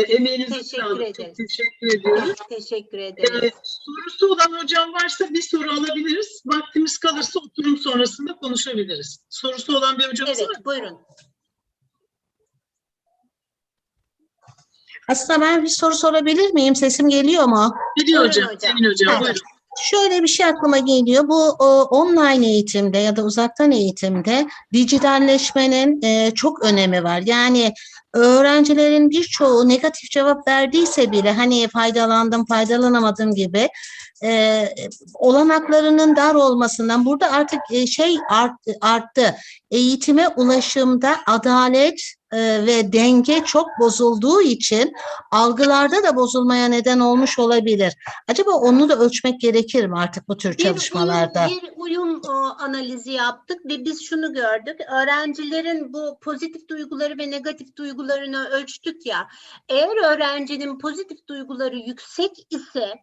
Emeğinize sağlık. Çok teşekkür ediyoruz. Teşekkür ederiz. Sorusu olan hocam varsa bir soru alabiliriz. Vaktimiz kalırsa oturum sonrasında konuşabiliriz. Sorusu olan bir hocamız var mı? Evet, buyurun. Aslında ben bir soru sorabilir miyim? Sesim geliyor mu? Geliyor hocam. Emin hocam. Buyurun. Şöyle bir şey aklıma geliyor. Bu online eğitimde ya da uzaktan eğitimde dijitalleşmenin çok önemi var. Yani öğrencilerin birçoğu negatif cevap verdiyse bile hani faydalandım, faydalanamadım gibi olanaklarının dar olmasından burada artık arttı. Eğitime ulaşımda adalet ve denge çok bozulduğu için algılarda da bozulmaya neden olmuş olabilir. Acaba onu da ölçmek gerekir mi artık bu tür çalışmalarda? Bir uyum analizi yaptık ve biz şunu gördük. Öğrencilerin bu pozitif duyguları ve negatif duygularını ölçtük ya. Eğer öğrencinin pozitif duyguları yüksek ise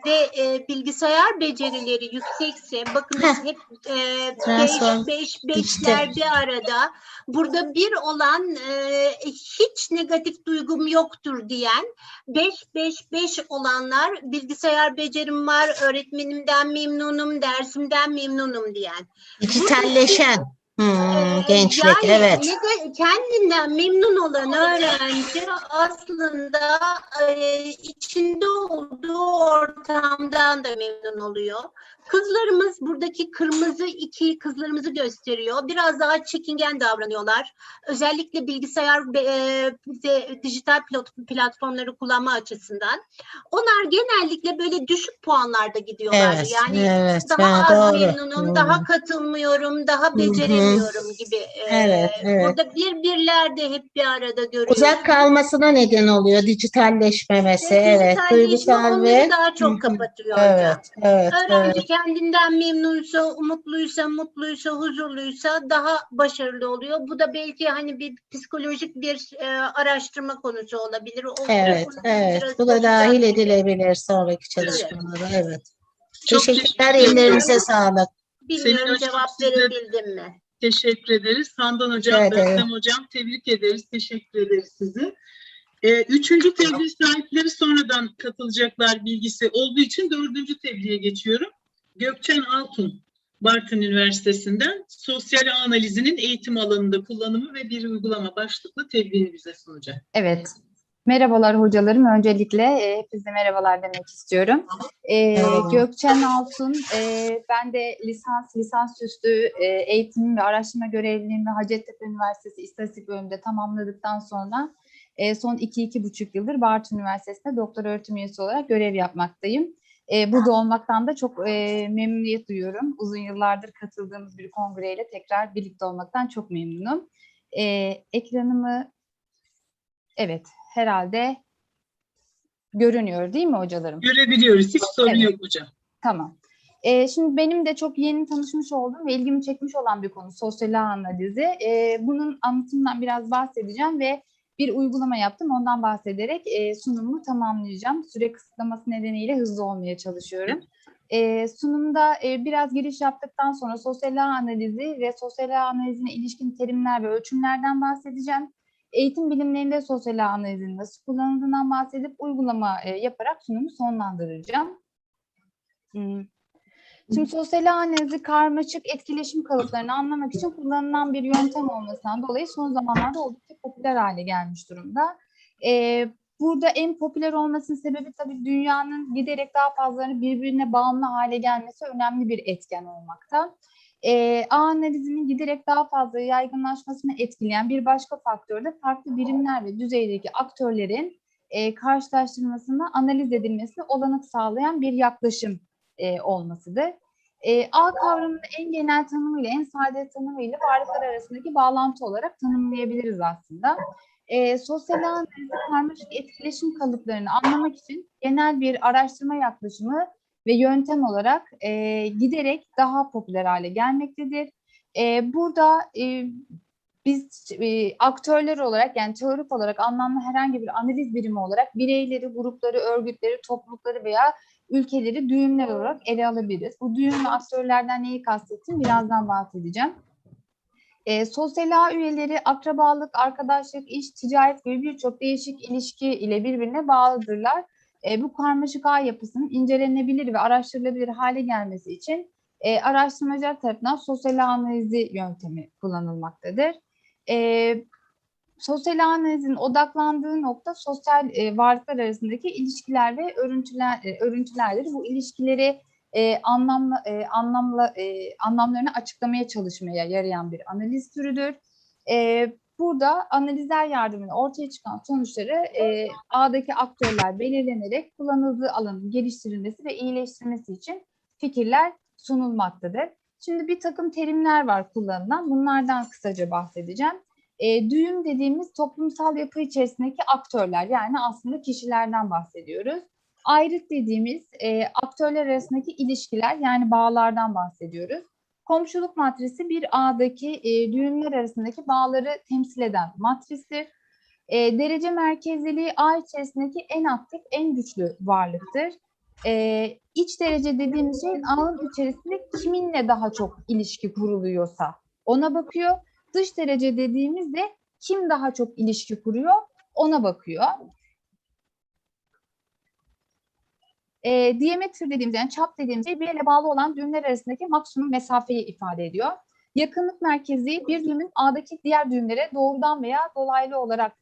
ve bilgisayar becerileri yüksekse, bakınız hep 5'ler bir arada. Burada bir olan hiç negatif duygum yoktur diyen, 5 olanlar bilgisayar becerim var, öğretmenimden memnunum, dersimden memnunum diyen. Dijitalleşen gençlik, yani evet. Kendinden memnun olan öğrenci aslında içinde olduğu ortamdan da memnun oluyor. Kızlarımız, buradaki kırmızı iki kızlarımızı gösteriyor. Biraz daha çekingen davranıyorlar. Özellikle bilgisayar dijital platformları kullanma açısından. Onlar genellikle böyle düşük puanlarda gidiyorlar. Evet, yani evet, daha az doğru. memnunum, daha katılmıyorum, daha beceremiyorum gibi. Evet. Burada birler de hep bir arada görüyoruz. Uzak kalmasına neden oluyor dijitalleşmemesi. Evet. Duygusal Onları ve daha çok kapatıyor hocam. evet. Öğrenci kendinden memnunsa, mutluysa, huzurluysa daha başarılı oluyor. Bu da belki hani bir psikolojik bir araştırma konusu olabilir. Evet. Bu da dahil edilebilir sonraki çalışmalara. Evet. Çok Teşekkürler. Ellerinize sağlık. Bilmiyorum cevap verebildim mi? Teşekkür ederiz. Handan hocam, Özlem hocam tebrik ederiz. Teşekkür ederiz size. Üçüncü tebliğ sahipleri sonradan katılacaklar bilgisi olduğu için dördüncü tebliğe geçiyorum. Gökçen Altun, Bartın Üniversitesi'nden sosyal ağ analizinin eğitim alanında kullanımı ve bir uygulama başlıklı tebliğini bize sunacak. Evet. Merhabalar hocalarım. Öncelikle hepinize merhabalar demek istiyorum. Gökçen Altun, ben de lisansüstü eğitim ve araştırma görevliliğimi Hacettepe Üniversitesi İstatistik bölümünde tamamladıktan sonra son 2-2,5 yıldır Bartın Üniversitesi'nde doktor öğretim üyesi olarak görev yapmaktayım. Burada olmaktan da çok memnuniyet duyuyorum. Uzun yıllardır katıldığımız bir kongreyle tekrar birlikte olmaktan çok memnunum. Ekranımı, evet, herhalde görünüyor değil mi hocalarım? Görebiliyoruz. Hiç sorun yok hocam. Tamam. Şimdi benim de çok yeni tanışmış olduğum ve ilgimi çekmiş olan bir konu sosyal ağ analizi. Bunun anlatımından biraz bahsedeceğim ve bir uygulama yaptım. Ondan bahsederek sunumumu tamamlayacağım. Süre kısıtlaması nedeniyle hızlı olmaya çalışıyorum. Sunumda biraz giriş yaptıktan sonra sosyal ağ analizi ve sosyal ağ analizine ilişkin terimler ve ölçümlerden bahsedeceğim. Eğitim bilimlerinde sosyal ağ analizinin nasıl kullanıldığından bahsedip uygulama yaparak sunumu sonlandıracağım. Şimdi sosyal ağ analizi karmaşık etkileşim kalıplarını anlamak için kullanılan bir yöntem olmasından dolayı son zamanlarda oldukça popüler hale gelmiş durumda. Burada en popüler olmasının sebebi tabii dünyanın giderek daha fazla birbirine bağımlı hale gelmesi önemli bir etken olmakta. Ağ analizinin giderek daha fazla yaygınlaşmasını etkileyen bir başka faktör de farklı birimler ve düzeydeki aktörlerin karşılaştırılmasında analiz edilmesine olanak sağlayan bir yaklaşım olmasıdır. Ağ kavramını en genel tanımıyla, en sade tanımıyla varlıklar arasındaki bağlantı olarak tanımlayabiliriz aslında. Sosyal ağ analizi karmaşık etkileşim kalıplarını anlamak için genel bir araştırma yaklaşımı ve yöntem olarak giderek daha popüler hale gelmektedir. Burada biz aktörler olarak, yani teorik olarak anlamlı herhangi bir analiz birimi olarak bireyleri, grupları, örgütleri, toplulukları veya ülkeleri düğümler olarak ele alabiliriz. Bu düğüm ve aktörlerden neyi kastettim birazdan bahsedeceğim. Sosyal ağ üyeleri akrabalık, arkadaşlık, iş, ticaret gibi birçok değişik ilişki ile birbirine bağlıdırlar. Bu karmaşık ağ yapısının incelenebilir ve araştırılabilir hale gelmesi için araştırmacılar tarafından sosyal ağ analizi yöntemi kullanılmaktadır. Sosyal ağ analizinin odaklandığı nokta sosyal varlıklar arasındaki ilişkiler ve örüntülerdir. Bu ilişkileri anlamlarını açıklamaya çalışmaya yarayan bir analiz türüdür. Burada analizler yardımıyla ortaya çıkan sonuçları ağdaki aktörler belirlenerek kullanıldığı alanın geliştirilmesi ve iyileştirilmesi için fikirler sunulmaktadır. Şimdi bir takım terimler var kullanılan. Bunlardan kısaca bahsedeceğim. Düğüm dediğimiz toplumsal yapı içerisindeki aktörler, yani aslında kişilerden bahsediyoruz. Ayrık dediğimiz aktörler arasındaki ilişkiler, yani bağlardan bahsediyoruz. Komşuluk matrisi bir ağdaki düğümler arasındaki bağları temsil eden matristir. Derece merkezliliği ağ içerisindeki en aktif, en güçlü varlıktır. İç derece dediğimiz şey ağın içerisinde kiminle daha çok ilişki kuruluyorsa ona bakıyor. Dış derece dediğimizde kim daha çok ilişki kuruyor ona bakıyor. Diameter dediğimiz, yani çap dediğimiz şey birbirine bağlı olan düğümler arasındaki maksimum mesafeyi ifade ediyor. Yakınlık merkezi bir düğümün ağdaki diğer düğümlere doğrudan veya dolaylı olarak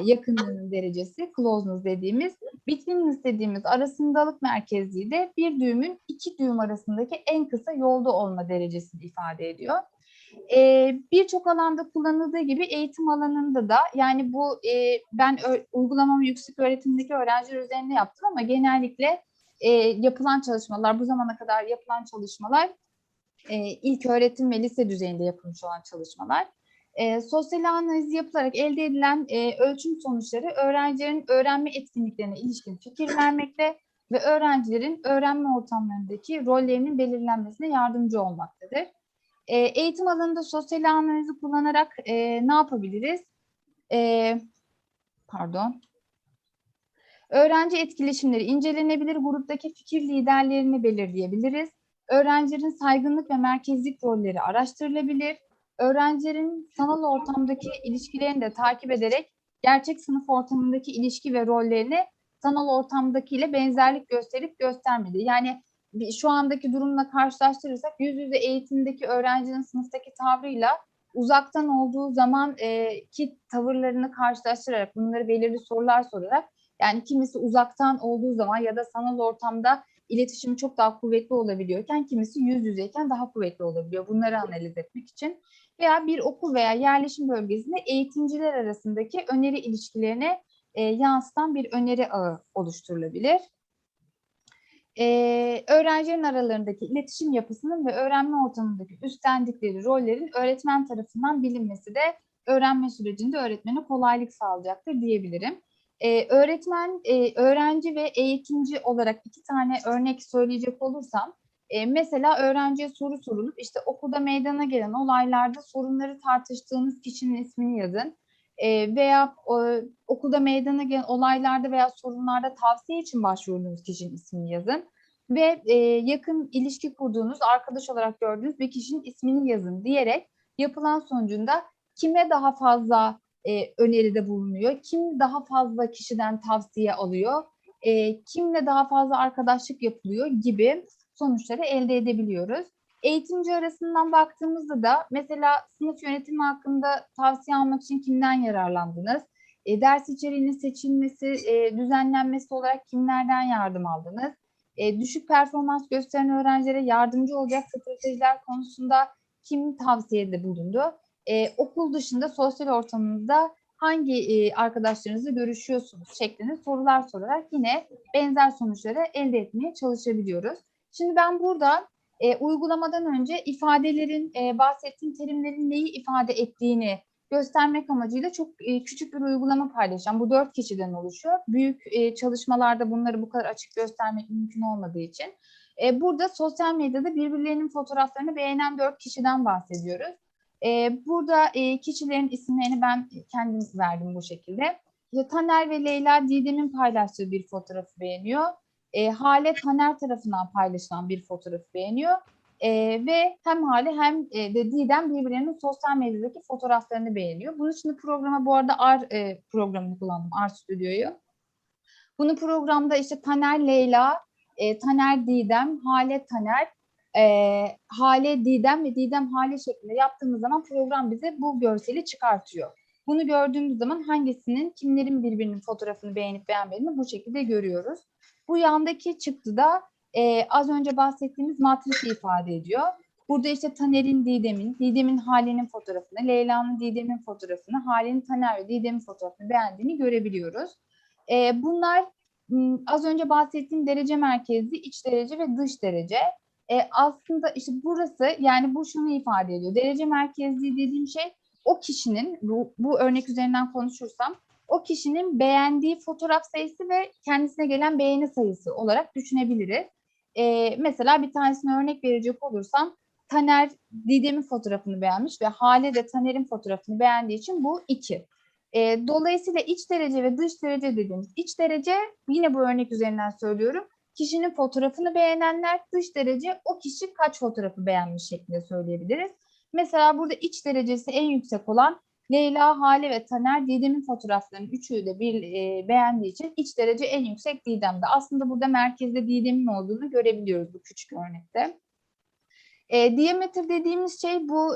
yakınlığının derecesi, closeness dediğimiz. Betweenness dediğimiz arasındalık merkezliği de bir düğümün iki düğüm arasındaki en kısa yolda olma derecesini ifade ediyor. Birçok alanda kullanıldığı gibi eğitim alanında da, yani bu ben uygulamamı yüksek öğretimdeki öğrenciler üzerinde yaptım ama genellikle yapılan çalışmalar, bu zamana kadar yapılan çalışmalar ilk öğretim ve lise düzeyinde yapılmış olan çalışmalar. Sosyal analiz yapılarak elde edilen ölçüm sonuçları öğrencilerin öğrenme etkinliklerine ilişkin fikir vermekte ve öğrencilerin öğrenme ortamlarındaki rollerinin belirlenmesine yardımcı olmaktadır. Eğitim alanında sosyal analizi kullanarak ne yapabiliriz? Öğrenci etkileşimleri incelenebilir, gruptaki fikir liderlerini belirleyebiliriz. Öğrencilerin saygınlık ve merkezlik rolleri araştırılabilir. Öğrencilerin sanal ortamdaki ilişkilerini de takip ederek gerçek sınıf ortamındaki ilişki ve rollerini sanal ortamdakiyle benzerlik gösterip göstermedi. Yani şu andaki durumla karşılaştırırsak yüz yüze eğitimdeki öğrencinin sınıftaki tavrıyla uzaktan olduğu zaman ki tavırlarını karşılaştırarak, bunları belirli sorular sorarak, yani kimisi uzaktan olduğu zaman ya da sanal ortamda iletişimi çok daha kuvvetli olabiliyorken kimisi yüz yüzeyken daha kuvvetli olabiliyor. Bunları analiz etmek için veya bir okul veya yerleşim bölgesinde eğitimciler arasındaki öneri ilişkilerine yansıtan bir öneri ağı oluşturulabilir. Öğrencilerin aralarındaki iletişim yapısının ve öğrenme ortamındaki üstlendikleri rollerin öğretmen tarafından bilinmesi de öğrenme sürecinde öğretmene kolaylık sağlayacaktır diyebilirim. Öğrenci ve eğitimci olarak iki tane örnek söyleyecek olursam, mesela öğrenciye soru sorulup işte okulda meydana gelen olaylarda sorunları tartıştığınız kişinin ismini yazın. Veya okulda meydana gelen olaylarda veya sorunlarda tavsiye için başvurduğunuz kişinin ismini yazın. Ve yakın ilişki kurduğunuz, arkadaş olarak gördüğünüz bir kişinin ismini yazın diyerek yapılan sonucunda kime daha fazla öneride bulunuyor, kim daha fazla kişiden tavsiye alıyor, kimle daha fazla arkadaşlık yapılıyor gibi sonuçları elde edebiliyoruz. Eğitimci arasından baktığımızda da mesela sınıf yönetimi hakkında tavsiye almak için kimden yararlandınız? Ders içeriğinin seçilmesi, düzenlenmesi olarak kimlerden yardım aldınız? Düşük performans gösteren öğrencilere yardımcı olacak stratejiler konusunda kim tavsiyede bulundu? Okul dışında sosyal ortamında hangi arkadaşlarınızla görüşüyorsunuz şeklinde sorular sorarak yine benzer sonuçları elde etmeye çalışabiliyoruz. Şimdi ben burada uygulamadan önce ifadelerin, bahsettiğim terimlerin neyi ifade ettiğini göstermek amacıyla çok küçük bir uygulama paylaşacağım. Bu 4 kişiden oluşuyor. Büyük çalışmalarda bunları bu kadar açık göstermek mümkün olmadığı için. Burada sosyal medyada birbirlerinin fotoğraflarını beğenen 4 kişiden bahsediyoruz. Burada kişilerin isimlerini ben kendim verdim bu şekilde. Taner ve Leyla Didem'in paylaştığı bir fotoğrafı beğeniyor. Hale Taner tarafından paylaşılan bir fotoğrafı beğeniyor. Ve hem Hale hem de Didem birbirlerinin sosyal medyadaki fotoğraflarını beğeniyor. Bunun için programa bu arada programını kullandım, Stüdyo'yu. Bunu programda işte Taner Leyla, Taner Didem, Hale Taner, Hale Didem ve Didem Hale şeklinde yaptığımız zaman program bize bu görseli çıkartıyor. Bunu gördüğümüz zaman hangisinin, kimlerin birbirinin fotoğrafını beğenip beğenmediğini bu şekilde görüyoruz. Bu yandaki çıktıda az önce bahsettiğimiz matrisi ifade ediyor. Burada işte Taner'in Didem'in, Didem'in Hale'nin fotoğrafını, Leyla'nın Didem'in fotoğrafını, Hale'nin Taner ve Didem'in fotoğrafını beğendiğini görebiliyoruz. Bunlar az önce bahsettiğim derece merkezli, iç derece ve dış derece. Aslında işte burası, yani bu şunu ifade ediyor. Derece merkezli dediğim şey o kişinin, bu örnek üzerinden konuşursam, o kişinin beğendiği fotoğraf sayısı ve kendisine gelen beğeni sayısı olarak düşünebiliriz. Mesela bir tanesine örnek verecek olursam, Taner Didem'in fotoğrafını beğenmiş ve Hale de Taner'in fotoğrafını beğendiği için bu 2. Dolayısıyla iç derece ve dış derece dediğimiz, iç derece yine bu örnek üzerinden söylüyorum, kişinin fotoğrafını beğenenler, dış derece o kişi kaç fotoğrafı beğenmiş şeklinde söyleyebiliriz. Mesela burada iç derecesi en yüksek olan Leyla, Hale ve Taner Didem'in fotoğraflarının üçü de beğendiği için iç derece en yüksek Didem'de. Aslında burada merkezde Didem'in olduğunu görebiliyoruz bu küçük örnekte. Diameter dediğimiz şey bu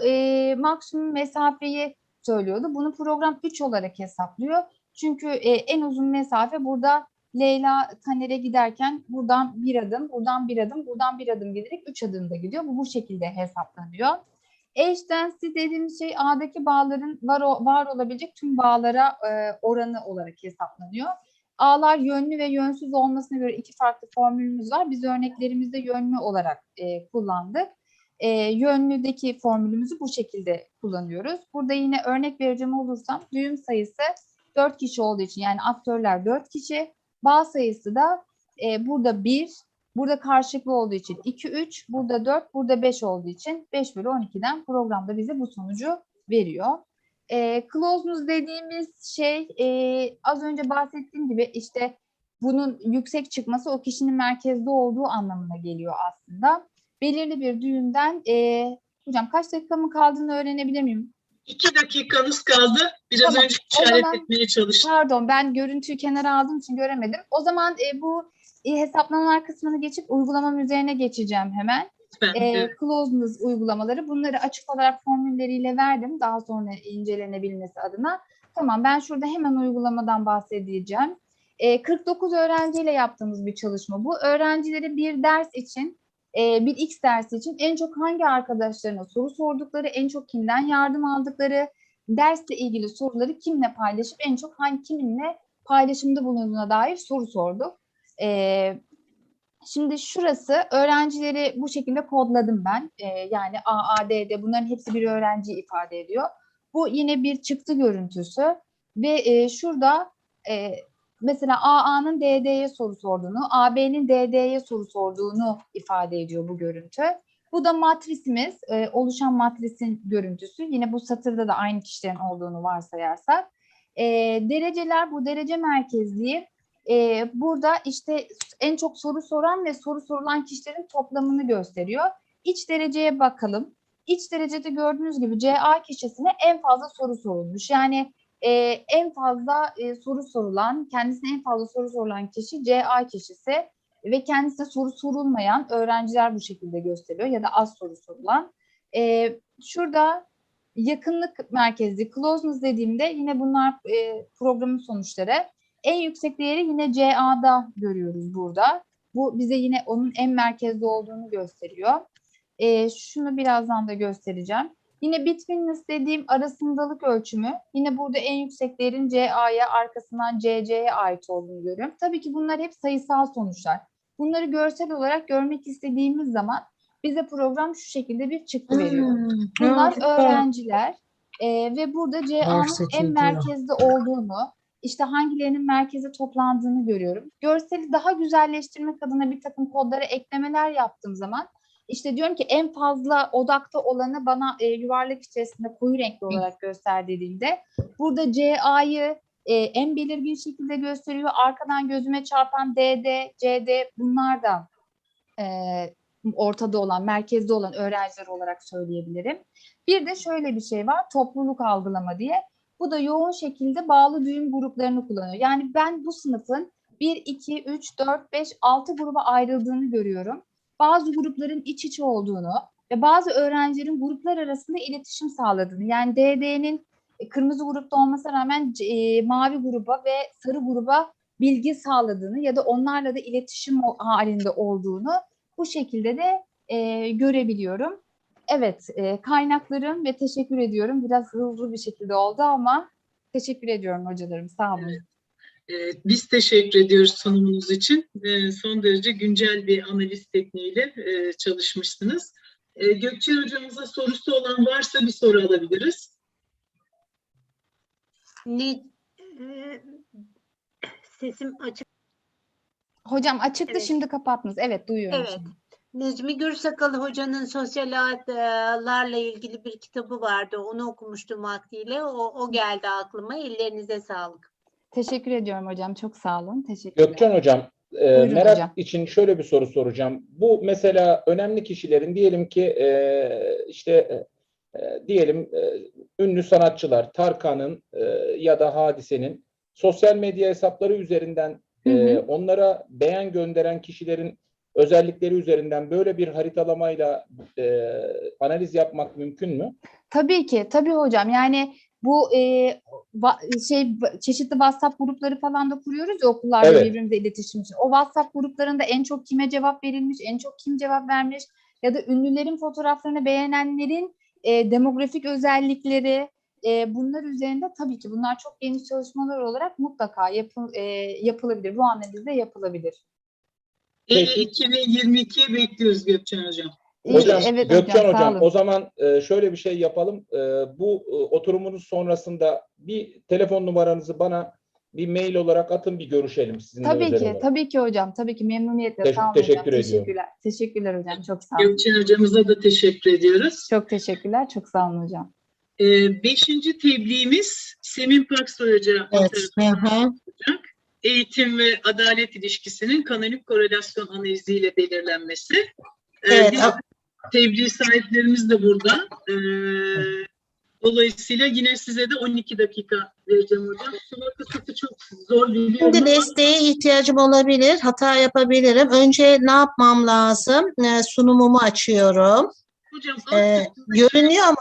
maksimum mesafeyi söylüyordu. Bunu program 3 olarak hesaplıyor. Çünkü en uzun mesafe burada Leyla Taner'e giderken buradan bir adım, buradan bir adım, buradan bir adım giderek 3 adımda gidiyor. Bu şekilde hesaplanıyor. Edge density dediğimiz şey ağdaki bağların var olabilecek tüm bağlara oranı olarak hesaplanıyor. Ağlar yönlü ve yönsüz olmasına göre 2 farklı formülümüz var. Biz örneklerimizde yönlü olarak kullandık. Yönlüdeki formülümüzü bu şekilde kullanıyoruz. Burada yine örnek vereceğim olursam düğüm sayısı 4 kişi olduğu için, yani aktörler 4 kişi. Bağ sayısı da burada 1, burada karşılıklı olduğu için 2, 3, burada 4, burada 5 olduğu için 5 bölü 12'den programda bize bu sonucu veriyor. Closeness dediğimiz şey az önce bahsettiğim gibi işte bunun yüksek çıkması o kişinin merkezde olduğu anlamına geliyor aslında. Belirli bir düğümden, hocam kaç dakika mı kaldığını öğrenebilir miyim? 2 dakikanız kaldı. Biraz önce işaret etmeye çalıştım. Pardon, ben görüntüyü kenara aldığım için göremedim. O zaman bu hesaplamalar kısmını geçip uygulamam üzerine geçeceğim hemen. Evet. Closeness uygulamaları, bunları açık olarak formülleriyle verdim daha sonra incelenebilmesi adına. Tamam, ben şurada hemen uygulamadan bahsedeceğim. 49 öğrenciyle yaptığımız bir çalışma bu. Öğrencileri bir ders için, bir X dersi için en çok hangi arkadaşlarına soru sordukları, en çok kimden yardım aldıkları, dersle ilgili soruları kimle paylaşıp en çok kiminle paylaşımda bulunduğuna dair soru sorduk. Şimdi şurası, öğrencileri bu şekilde kodladım ben. Yani A, A, D, D, bunların hepsi bir öğrenciyi ifade ediyor. Bu yine bir çıktı görüntüsü ve şurada mesela AA'nın DD'ye soru sorduğunu, AB'nin DD'ye soru sorduğunu ifade ediyor bu görüntü. Bu da matrisimiz, oluşan matrisin görüntüsü. Yine bu satırda da aynı kişilerin olduğunu varsayarsak. Dereceler, bu derece merkezliği. Burada işte en çok soru soran ve soru sorulan kişilerin toplamını gösteriyor. İç dereceye bakalım. İç derecede gördüğünüz gibi CA kişisine en fazla soru sorulmuş. Yani en fazla soru sorulan, kendisine en fazla soru sorulan kişi CA kişisi ve kendisine soru sorulmayan öğrenciler bu şekilde gösteriyor ya da az soru sorulan. Şurada yakınlık merkezli, closeness dediğimde yine bunlar programın sonuçları. En yüksek değeri yine CA'da görüyoruz burada. Bu bize yine onun en merkezde olduğunu gösteriyor. Şunu birazdan da göstereceğim. Yine betweenness dediğim arasındalık ölçümü. Yine burada en yüksek değerin CA'ya, arkasından CC'ye ait olduğunu görüyorum. Tabii ki bunlar hep sayısal sonuçlar. Bunları görsel olarak görmek istediğimiz zaman bize program şu şekilde bir çıktı veriyor. Bunlar öğrenciler ve burada CA'nın en merkezde olduğunu, işte hangilerinin merkeze toplandığını görüyorum. Görseli daha güzelleştirmek adına bir takım kodlara eklemeler yaptığım zaman işte diyorum ki en fazla odakta olanı bana yuvarlak içerisinde koyu renkli olarak göster dediğimde burada CA'yı en belirgin şekilde gösteriyor. Arkadan gözüme çarpan DD, CD bunlar da ortada olan, merkezde olan öğrenciler olarak söyleyebilirim. Bir de şöyle bir şey var, topluluk algılama diye. Bu da yoğun şekilde bağlı düğüm gruplarını kullanıyor. Yani ben bu sınıfın 1, 2, 3, 4, 5, 6 gruba ayrıldığını görüyorum. Bazı grupların iç içe olduğunu ve bazı öğrencilerin gruplar arasında iletişim sağladığını. Yani DD'nin kırmızı grupta olmasına rağmen mavi gruba ve sarı gruba bilgi sağladığını ya da onlarla da iletişim halinde olduğunu bu şekilde de görebiliyorum. Evet, kaynaklarım ve teşekkür ediyorum. Biraz hızlı bir şekilde oldu ama teşekkür ediyorum hocalarım. Sağ olun. Biz teşekkür ediyoruz sunumunuz için. Son derece güncel bir analiz tekniğiyle çalışmışsınız. Gökçe hocamıza sorusu olan varsa bir soru alabiliriz. Sesim açık. Hocam açıktı, Evet. şimdi kapattınız. Evet, duyuyorum. Evet. Şimdi. Necmi Gürsakalı hocanın sosyal ağlarla ilgili bir kitabı vardı. Onu okumuştum vaktiyle. O geldi aklıma. Ellerinize sağlık. Teşekkür ediyorum hocam. Çok sağ olun. Teşekkürler. Gökçen Hocam, Buyurun merak hocam. için şöyle bir soru soracağım. Bu mesela önemli kişilerin diyelim ki diyelim ünlü sanatçılar Tarkan'ın ya da Hadise'nin sosyal medya hesapları üzerinden onlara beğen gönderen kişilerin özellikleri üzerinden böyle bir haritalamayla analiz yapmak mümkün mü? Tabii ki, tabii hocam. Yani bu çeşitli WhatsApp grupları falan da kuruyoruz ya okullarda Evet. birbirimize iletişim için. O WhatsApp gruplarında en çok kime cevap verilmiş, en çok kim cevap vermiş ya da ünlülerin fotoğraflarını beğenenlerin demografik özellikleri bunlar üzerinde tabii ki bunlar çok geniş çalışmalar olarak mutlaka yapılabilir. Bu analiz de yapılabilir. EYI2022'ye bekliyoruz Gökçen Hocam. Hocam, Evet Gökçen hocam, sağ Hocam, olun. o zaman şöyle bir şey yapalım. Bu oturumunuz sonrasında bir telefon numaranızı bana bir mail olarak atın, bir görüşelim sizinle Tabii özel ki, olarak. tabii ki hocam. Tabii ki memnuniyetle. Sağ olun hocam. Teşekkür ediyorum. Teşekkürler. Teşekkürler hocam. Çok sağ olun. Gökçen Hocamıza da teşekkür ediyoruz. Çok teşekkürler. Çok sağ olun hocam. 5. tebliğimiz Semin Paksoy Hoca tarafından olacak. Eğitim ve adalet ilişkisinin kanonik korelasyon analiziyle belirlenmesi. Evet. Tebliğ sahiplerimiz de burada. Dolayısıyla yine size de 12 dakika vereceğim hocam. Sunum kısıtı çok zor biliyorum. Şimdi desteğe ihtiyacım olabilir, hata yapabilirim. Önce ne yapmam lazım? Sunumumu açıyorum. Hocam, görünüyor mu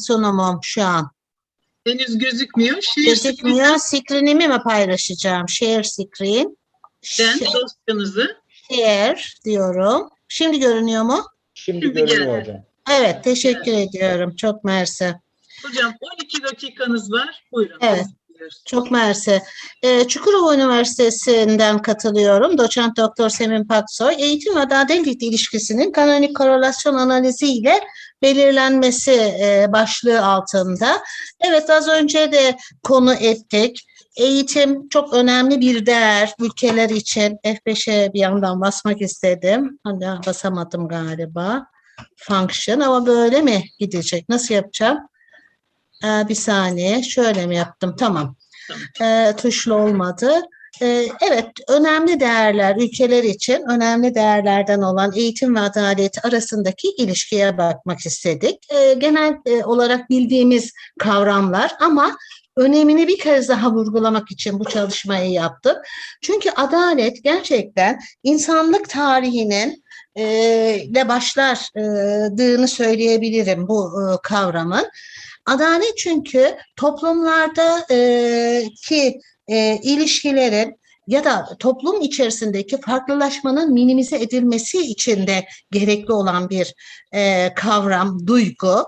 sunumum şu an? Henüz gözükmüyor. Gözükmüyor. Screen'imi mi paylaşacağım? Share screen. Ben dosyanızı. Share diyorum. Şimdi görünüyor mu? Şimdi görünüyor hocam. Evet, teşekkür ediyorum. Çok mersi. Hocam 12 dakikanız var. Buyurun. Evet. Çok mersi. Çukurova Üniversitesi'nden katılıyorum. Doçent Doktor Semin Paksoy. Eğitim ve adalet ilişkisinin kanonik korelasyon analiziyle belirlenmesi başlığı altında. Evet, az önce de konu ettik. Eğitim çok önemli bir değer ülkeler için. F5'e bir yandan basmak istedim. Hala basamadım galiba. Function ama böyle mi gidecek? Nasıl yapacağım? Bir saniye. Şöyle mi yaptım? Tamam. Tuşlu olmadı. Evet, önemli değerler, ülkeler için önemli değerlerden olan eğitim ve adalet arasındaki ilişkiye bakmak istedik. Genel olarak bildiğimiz kavramlar ama önemini bir kez daha vurgulamak için bu çalışmayı yaptım. Çünkü adalet gerçekten insanlık tarihinin ile başladığını söyleyebilirim bu kavramın. Adalet çünkü toplumlardaki ilişkilerin ya da toplum içerisindeki farklılaşmanın minimize edilmesi için de gerekli olan bir kavram, duygu.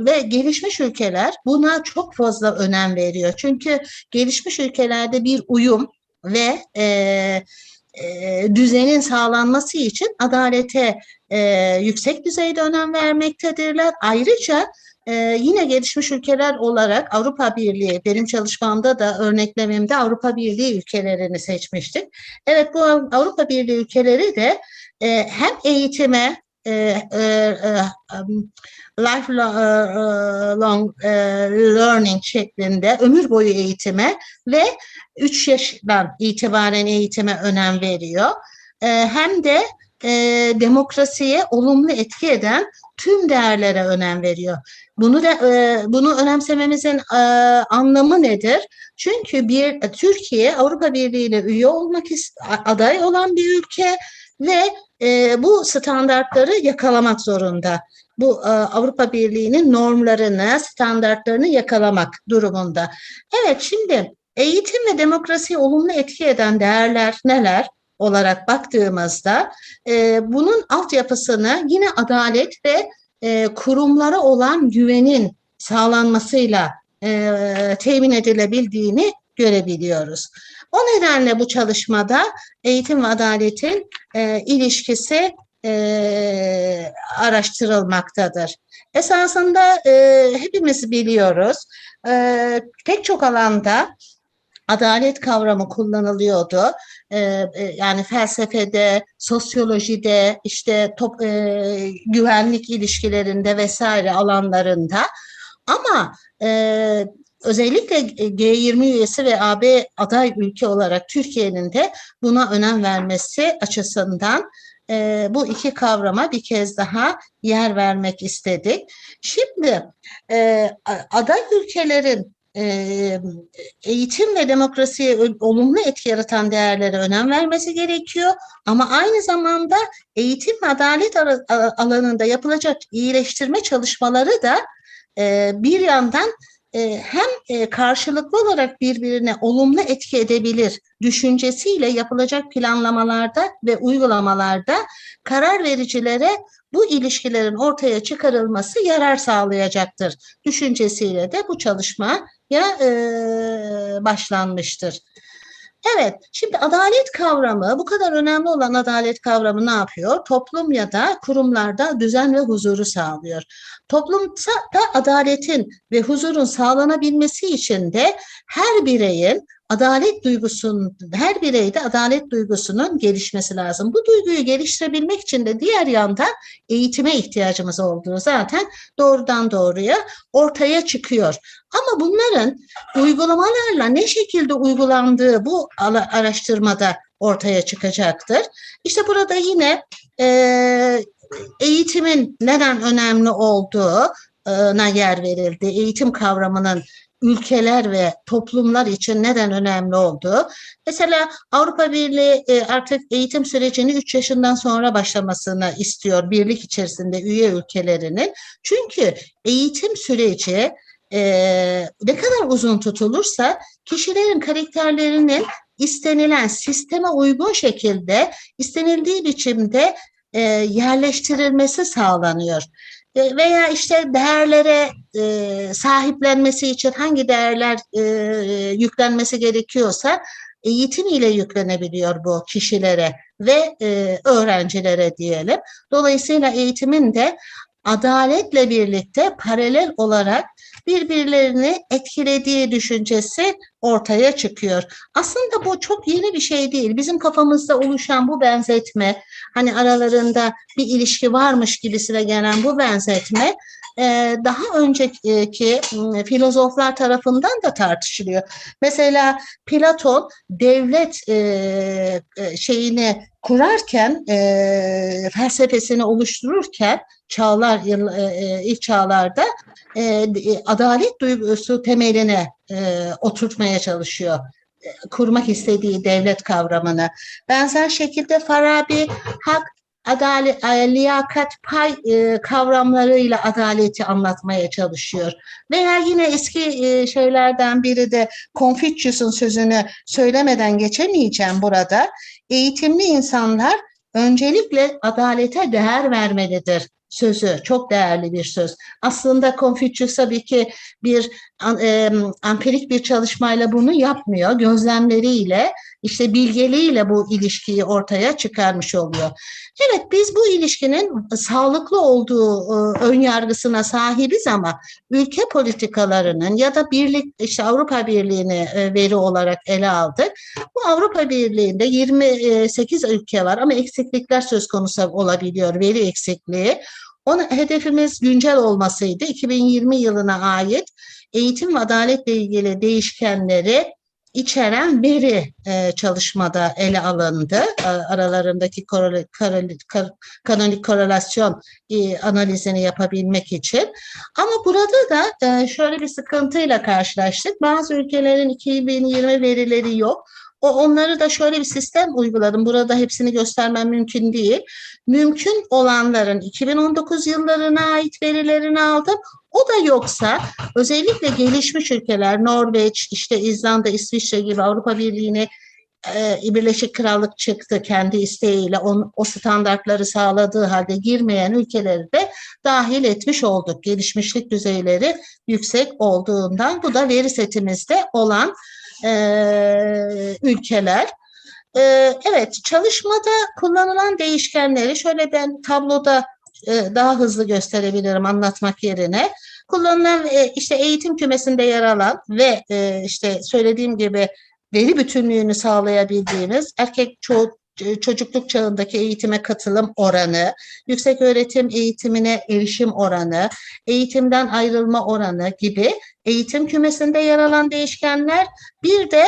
Ve gelişmiş ülkeler buna çok fazla önem veriyor. Çünkü gelişmiş ülkelerde bir uyum ve düzenin sağlanması için adalete yüksek düzeyde önem vermektedirler. Ayrıca yine gelişmiş ülkeler olarak Avrupa Birliği, benim çalışmamda da örneklememde Avrupa Birliği ülkelerini seçmiştik. Evet, bu Avrupa Birliği ülkeleri de hem eğitime, lifelong learning şeklinde ömür boyu eğitime ve 3 yaşından itibaren eğitime önem veriyor. Hem de demokrasiye olumlu etki eden tüm değerlere önem veriyor. Bunu önemsememizin anlamı nedir? Çünkü Türkiye Avrupa Birliği'ne üye olmak aday olan bir ülke ve bu standartları yakalamak zorunda. Bu Avrupa Birliği'nin normlarını, standartlarını yakalamak durumunda. Evet, şimdi eğitim ve demokrasiye olumlu etki eden değerler neler olarak baktığımızda bunun altyapısını yine adalet ve kurumlara olan güvenin sağlanmasıyla temin edilebildiğini görebiliyoruz. O nedenle bu çalışmada eğitim ve adaletin ilişkisi araştırılmaktadır. Esasında hepimiz biliyoruz, pek çok alanda adalet kavramı kullanılıyordu. Yani felsefede, sosyolojide, işte güvenlik ilişkilerinde vesaire alanlarında. Ama özellikle G20 üyesi ve AB aday ülke olarak Türkiye'nin de buna önem vermesi açısından bu iki kavrama bir kez daha yer vermek istedik. Şimdi aday ülkelerin eğitim ve demokrasiye olumlu etki yaratan değerlere önem vermesi gerekiyor. Ama aynı zamanda eğitim ve adalet alanında yapılacak iyileştirme çalışmaları da bir yandan hem karşılıklı olarak birbirine olumlu etki edebilir düşüncesiyle yapılacak planlamalarda ve uygulamalarda karar vericilere bu ilişkilerin ortaya çıkarılması yarar sağlayacaktır düşüncesiyle de bu çalışmaya başlanmıştır. Evet, şimdi adalet kavramı, bu kadar önemli olan adalet kavramı ne yapıyor? Toplum ya da kurumlarda düzen ve huzuru sağlıyor. Toplumda adaletin ve huzurun sağlanabilmesi için de her bireyde adalet duygusunun gelişmesi lazım. Bu duyguyu geliştirebilmek için de diğer yanda eğitime ihtiyacımız olduğu zaten doğrudan doğruya ortaya çıkıyor. Ama bunların uygulamalarla ne şekilde uygulandığı bu araştırmada ortaya çıkacaktır. İşte burada yine eğitimin neden önemli olduğuna yer verildi. Eğitim kavramının ülkeler ve toplumlar için neden önemli olduğu. Mesela Avrupa Birliği artık eğitim sürecini 3 yaşından sonra başlamasını istiyor birlik içerisinde üye ülkelerinin. Çünkü eğitim süreci ne kadar uzun tutulursa kişilerin karakterlerinin istenilen sisteme uygun şekilde, istenildiği biçimde yerleştirilmesi sağlanıyor. Veya işte değerlere sahiplenmesi için hangi değerler yüklenmesi gerekiyorsa eğitim ile yüklenebiliyor bu kişilere ve öğrencilere diyelim. Dolayısıyla eğitimin de adaletle birlikte paralel olarak birbirlerini etkilediği düşüncesi ortaya çıkıyor. Aslında bu çok yeni bir şey değil. Bizim kafamızda oluşan bu benzetme, hani aralarında bir ilişki varmış gibisine gelen bu benzetme daha önceki filozoflar tarafından da tartışılıyor. Mesela Platon devlet şeyini kurarken, felsefesini oluştururken ilk çağlarda adalet duygusu temeline oturtmaya çalışıyor. Kurmak istediği devlet kavramını. Benzer şekilde Farabi hak, adalet, liyakat, pay kavramlarıyla adaleti anlatmaya çalışıyor. Veya yine eski şeylerden biri de Confucius'un sözünü söylemeden geçemeyeceğim burada. Eğitimli insanlar öncelikle adalete değer vermelidir sözü çok değerli bir söz. Aslında Confucius tabii ki bir empirik bir çalışmayla bunu yapmıyor. Gözlemleriyle, işte bilgeliğiyle bu ilişkiyi ortaya çıkarmış oluyor. Evet, biz bu ilişkinin sağlıklı olduğu ön yargısına sahibiz ama ülke politikalarının ya da işte Avrupa Birliği'ni veri olarak ele aldık. Bu Avrupa Birliği'nde 28 ülke var ama eksiklikler söz konusu olabiliyor, veri eksikliği. Hedefimiz güncel olmasıydı. 2020 yılına ait eğitim ve adaletle ilgili değişkenleri içeren veri çalışmada ele alındı. Aralarındaki kanonik korelasyon analizini yapabilmek için. Ama burada da şöyle bir sıkıntıyla karşılaştık. Bazı ülkelerin 2020 verileri yok. Onları da şöyle bir sistem uyguladım. Burada hepsini göstermem mümkün değil. Mümkün olanların 2019 yıllarına ait verilerini aldım. O da yoksa özellikle gelişmiş ülkeler, Norveç, işte İzlanda, İsviçre gibi Avrupa Birliği'ne Birleşik Krallık çıktı kendi isteğiyle, o standartları sağladığı halde girmeyen ülkeleri de dahil etmiş olduk. Gelişmişlik düzeyleri yüksek olduğundan bu da veri setimizde olan ülkeler. Evet, çalışmada kullanılan değişkenleri şöyle ben tabloda daha hızlı gösterebilirim anlatmak yerine. Kullanılan işte eğitim kümesinde yer alan ve işte söylediğim gibi veri bütünlüğünü sağlayabildiğimiz çocukluk çağındaki eğitime katılım oranı, yükseköğretim eğitimine erişim oranı, eğitimden ayrılma oranı gibi eğitim kümesinde yer alan değişkenler, bir de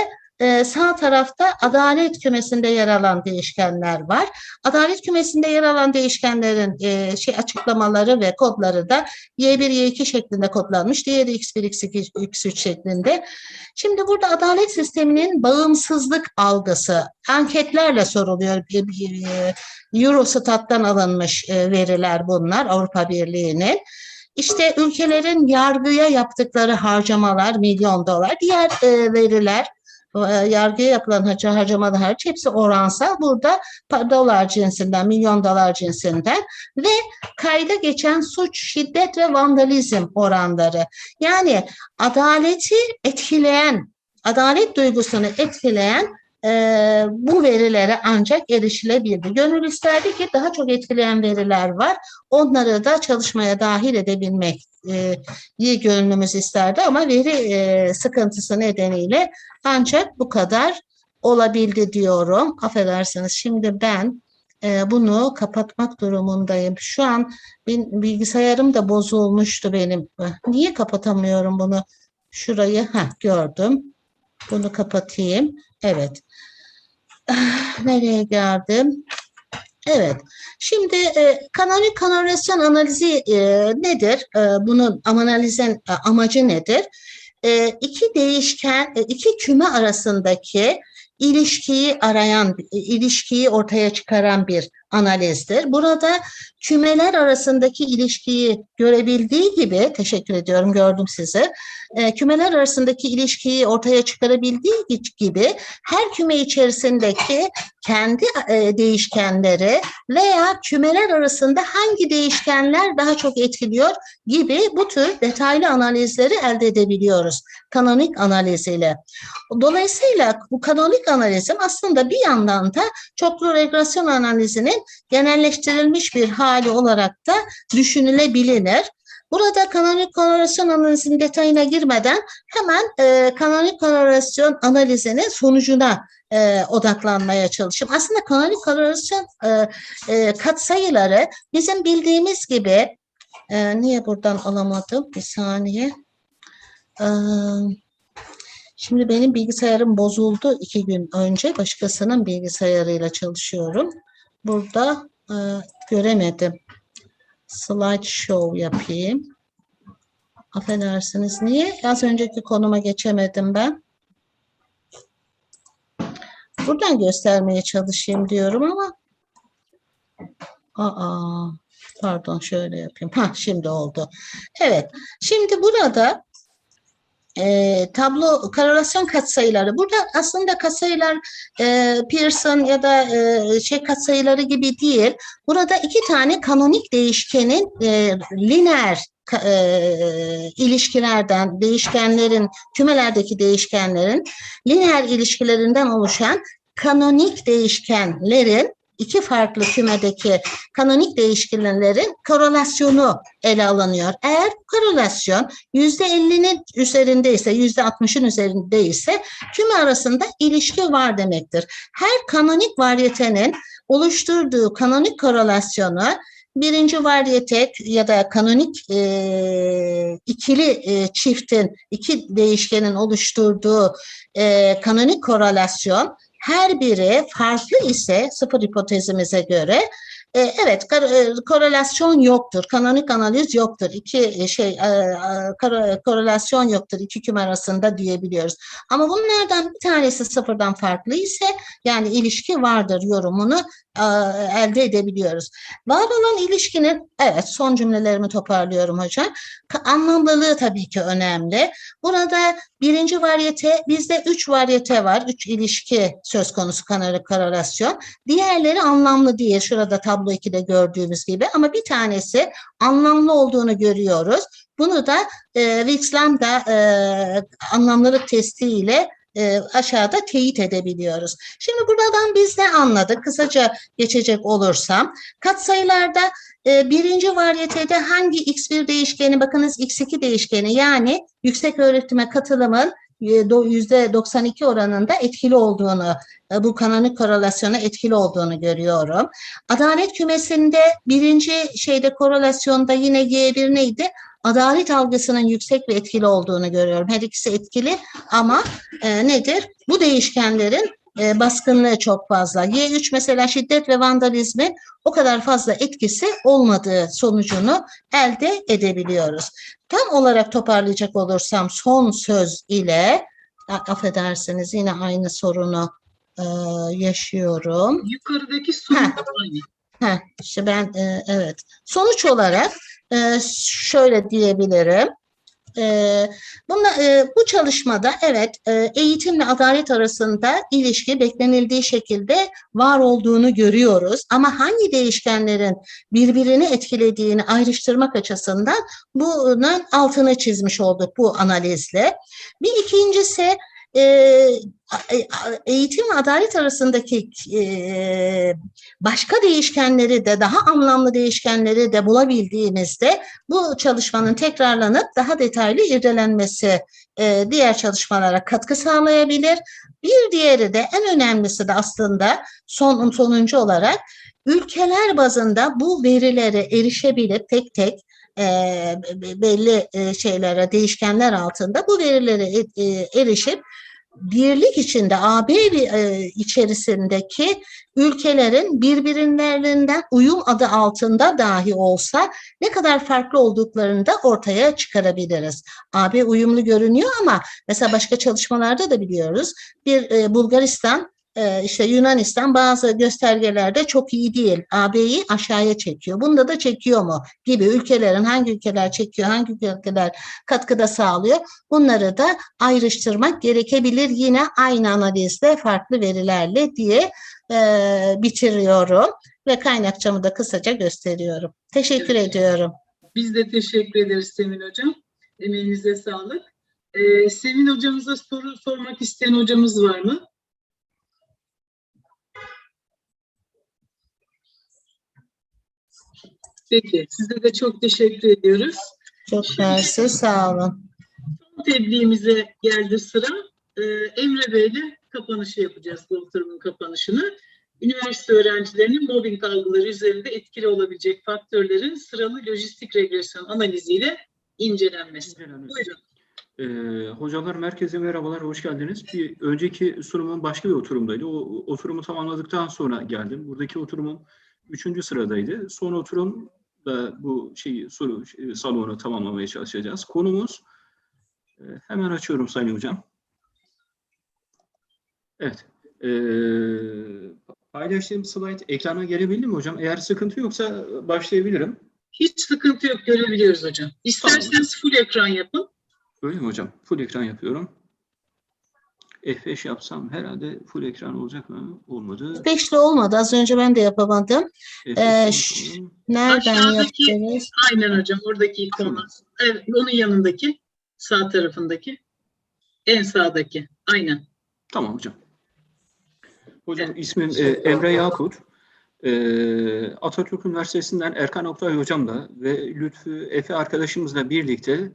sağ tarafta adalet kümesinde yer alan değişkenler var. Adalet kümesinde yer alan değişkenlerin açıklamaları ve kodları da Y1, Y2 şeklinde kodlanmış. Diğeri X1, X2, X3 şeklinde. Şimdi burada adalet sisteminin bağımsızlık algısı anketlerle soruluyor. Eurostat'tan alınmış veriler bunlar, Avrupa Birliği'nin. İşte ülkelerin yargıya yaptıkları harcamalar, milyon dolar. Diğer veriler, yargıya yapılan harcamalar hariç hepsi oransal. Burada dolar cinsinden, milyon dolar cinsinden ve kayda geçen suç, şiddet ve vandalizm oranları. Yani adaleti etkileyen, adalet duygusunu etkileyen bu verilere ancak erişilebildi. Gönül isterdi ki daha çok etkileyen veriler var. Onları da çalışmaya dahil edebilmek gönlümüz isterdi ama veri sıkıntısı nedeniyle ancak bu kadar olabildi diyorum. Affedersiniz, şimdi ben bunu kapatmak durumundayım. Şu an bilgisayarım da bozulmuştu benim. Niye kapatamıyorum bunu? Şurayı gördüm. Bunu kapatayım. Evet. Nereye geldim? Evet. Şimdi kanonik korelasyon analizi nedir? Bunun analizin amacı nedir? İki değişken, iki küme arasındaki ilişkiyi ortaya çıkaran bir analizdir. Burada kümeler arasındaki ilişkiyi görebildiği gibi, teşekkür ediyorum, gördüm sizi. Kümeler arasındaki ilişkiyi ortaya çıkarabildiği gibi her küme içerisindeki kendi değişkenleri veya kümeler arasında hangi değişkenler daha çok etkiliyor gibi bu tür detaylı analizleri elde edebiliyoruz kanonik analiziyle. Dolayısıyla bu kanonik analizin aslında bir yandan da çoklu regresyon analizinin genelleştirilmiş bir hali olarak da düşünülebilir. Burada kanonik korelasyon analizinin detayına girmeden hemen kanonik korelasyon analizinin sonucuna odaklanmaya çalışayım. Aslında kanonik korelasyon katsayıları bizim bildiğimiz gibi, niye buradan alamadım? Bir saniye. Şimdi benim bilgisayarım bozuldu 2 gün önce. Başkasının bilgisayarıyla çalışıyorum. Burada göremedim. Slideshow yapayım. Affedersiniz. Niye? Az önceki konuma geçemedim ben. Buradan göstermeye çalışayım diyorum ama pardon, şöyle yapayım. Şimdi oldu. Evet. Şimdi burada tablo korelasyon katsayıları. Burada aslında katsayılar Pearson ya da katsayıları gibi değil. Burada iki tane kanonik değişkenin lineer ilişkilerden, değişkenlerin, kümelerdeki değişkenlerin lineer ilişkilerinden oluşan kanonik değişkenlerin, iki farklı kümedeki kanonik değişkenlerin korelasyonu ele alınıyor. Eğer korelasyon %50'nin üzerindeyse, %60'ın üzerindeyse küme arasında ilişki var demektir. Her kanonik varyetenin oluşturduğu kanonik korelasyonu birinci varyete ya da kanonik ikili çiftin, iki değişkenin oluşturduğu kanonik korelasyon her biri farklı ise sıfır hipotezimize göre evet korelasyon yoktur. Kanonik analiz yoktur. Korelasyon yoktur iki küme arasında diyebiliyoruz. Ama bunlardan bir tanesi sıfırdan farklı ise yani ilişki vardır yorumunu elde edebiliyoruz. Var olan ilişkinin, evet son cümlelerimi toparlıyorum hocam. Anlamlılığı tabii ki önemli. Burada birinci varyete, bizde 3 varyete var. 3 ilişki söz konusu korelasyon. Diğerleri anlamlı değil. Şurada tablo 2'de gördüğümüz gibi. Ama bir tanesi anlamlı olduğunu görüyoruz. Bunu da Wix-Lambda anlamlılık testiyle aşağıda teyit edebiliyoruz. Şimdi buradan biz ne anladık? Kısaca geçecek olursam, katsayılarda birinci varyetede hangi x1 değişkeni, bakınız x2 değişkeni yani yüksek öğretime katılımın %92 oranında etkili olduğunu, bu kanonik korelasyona etkili olduğunu görüyorum. Adalet kümesinde birinci korelasyonda yine Y1 neydi? Adalet algısının yüksek ve etkili olduğunu görüyorum. Her ikisi etkili ama nedir? Bu değişkenlerin baskınlığı çok fazla. Y3 mesela şiddet ve vandalizmin o kadar fazla etkisi olmadığı sonucunu elde edebiliyoruz. Tam olarak toparlayacak olursam son söz ile, affedersiniz yine aynı sorunu yaşıyorum. Yukarıdaki sorun aynı. İşte ben evet. Sonuç olarak şöyle diyebilirim. Bu çalışmada evet eğitimle adalet arasında ilişki beklenildiği şekilde var olduğunu görüyoruz. Ama hangi değişkenlerin birbirini etkilediğini ayrıştırmak açısından bunun altını çizmiş olduk bu analizle. Bir ikincisi eğitim ve adalet arasındaki başka değişkenleri de, daha anlamlı değişkenleri de bulabildiğimizde bu çalışmanın tekrarlanıp daha detaylı irdelenmesi diğer çalışmalara katkı sağlayabilir. Bir diğeri de, en önemlisi de aslında sonuncu olarak ülkeler bazında bu verilere erişebilip tek tek belli değişkenler altında bu verilere erişip birlik içinde AB içerisindeki ülkelerin birbirlerinden uyum adı altında dahi olsa ne kadar farklı olduklarını da ortaya çıkarabiliriz. AB uyumlu görünüyor ama mesela başka çalışmalarda da biliyoruz. Bulgaristan, Yunanistan bazı göstergelerde çok iyi değil. AB'yi aşağıya çekiyor. Bunda da çekiyor mu gibi ülkelerin hangi ülkeler çekiyor, hangi ülkeler katkıda sağlıyor. Bunları da ayrıştırmak gerekebilir. Yine aynı analizde farklı verilerle diye bitiriyorum ve kaynakçamı da kısaca gösteriyorum. Teşekkür ediyorum. Biz de teşekkür ederiz Semin Hocam. Emeğinize sağlık. Semin Hocamıza soru sormak isteyen hocamız var mı? Peki, size de çok teşekkür ediyoruz. Çok mersi, sağ olun. Son tebliğimize geldi sıra. Emre Bey'le kapanışı yapacağız, bu oturumun kapanışını. Üniversite öğrencilerinin mobbing algıları üzerinde etkili olabilecek faktörlerin sıralı lojistik regresyon analiziyle incelenmesi. Buyurun. Hocalar merkeze merhabalar, hoş geldiniz. Bir önceki sunumum başka bir oturumdaydı. O oturumu tamamladıktan sonra geldim. Buradaki oturumum 3. sıradaydı. Son oturum da bu salonu tamamlamaya çalışacağız. Konumuz, hemen açıyorum Sayın Hocam. Evet. Paylaştığım slide ekrana gelebildi mi hocam? Eğer sıkıntı yoksa başlayabilirim. Hiç sıkıntı yok, görebiliyoruz hocam. İsterseniz full ekran yapın. Öyle mi hocam? Full ekran yapıyorum. F5 yapsam herhalde full ekran olacak mı? Olmadı. F5'le olmadı. Az önce ben de yapamadım. Nereden Aşağıdaki, yaptınız? aynen hocam, oradaki ikonu. Evet, onun yanındaki, sağ tarafındaki, en sağdaki. Aynen. Tamam hocam. Hocam ismim Emre Yakut. Atatürk Üniversitesi'nden Erkan Oktay hocamla ve Lütfü Efe arkadaşımızla birlikte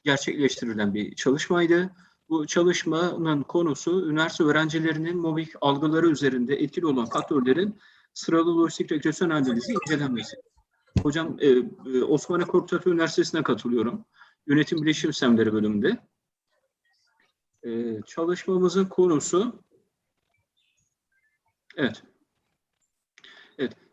gerçekleştirilen bir çalışmaydı. Bu çalışmanın konusu üniversite öğrencilerinin mobbing algıları üzerinde etkili olan faktörlerin sıralı lojistik regresyon analizi incelenmesi. Hocam Osmaniye Korkut Üniversitesi'ne katılıyorum. Yönetim Bilişim Sistemleri bölümünde. Çalışmamızın konusu Evet.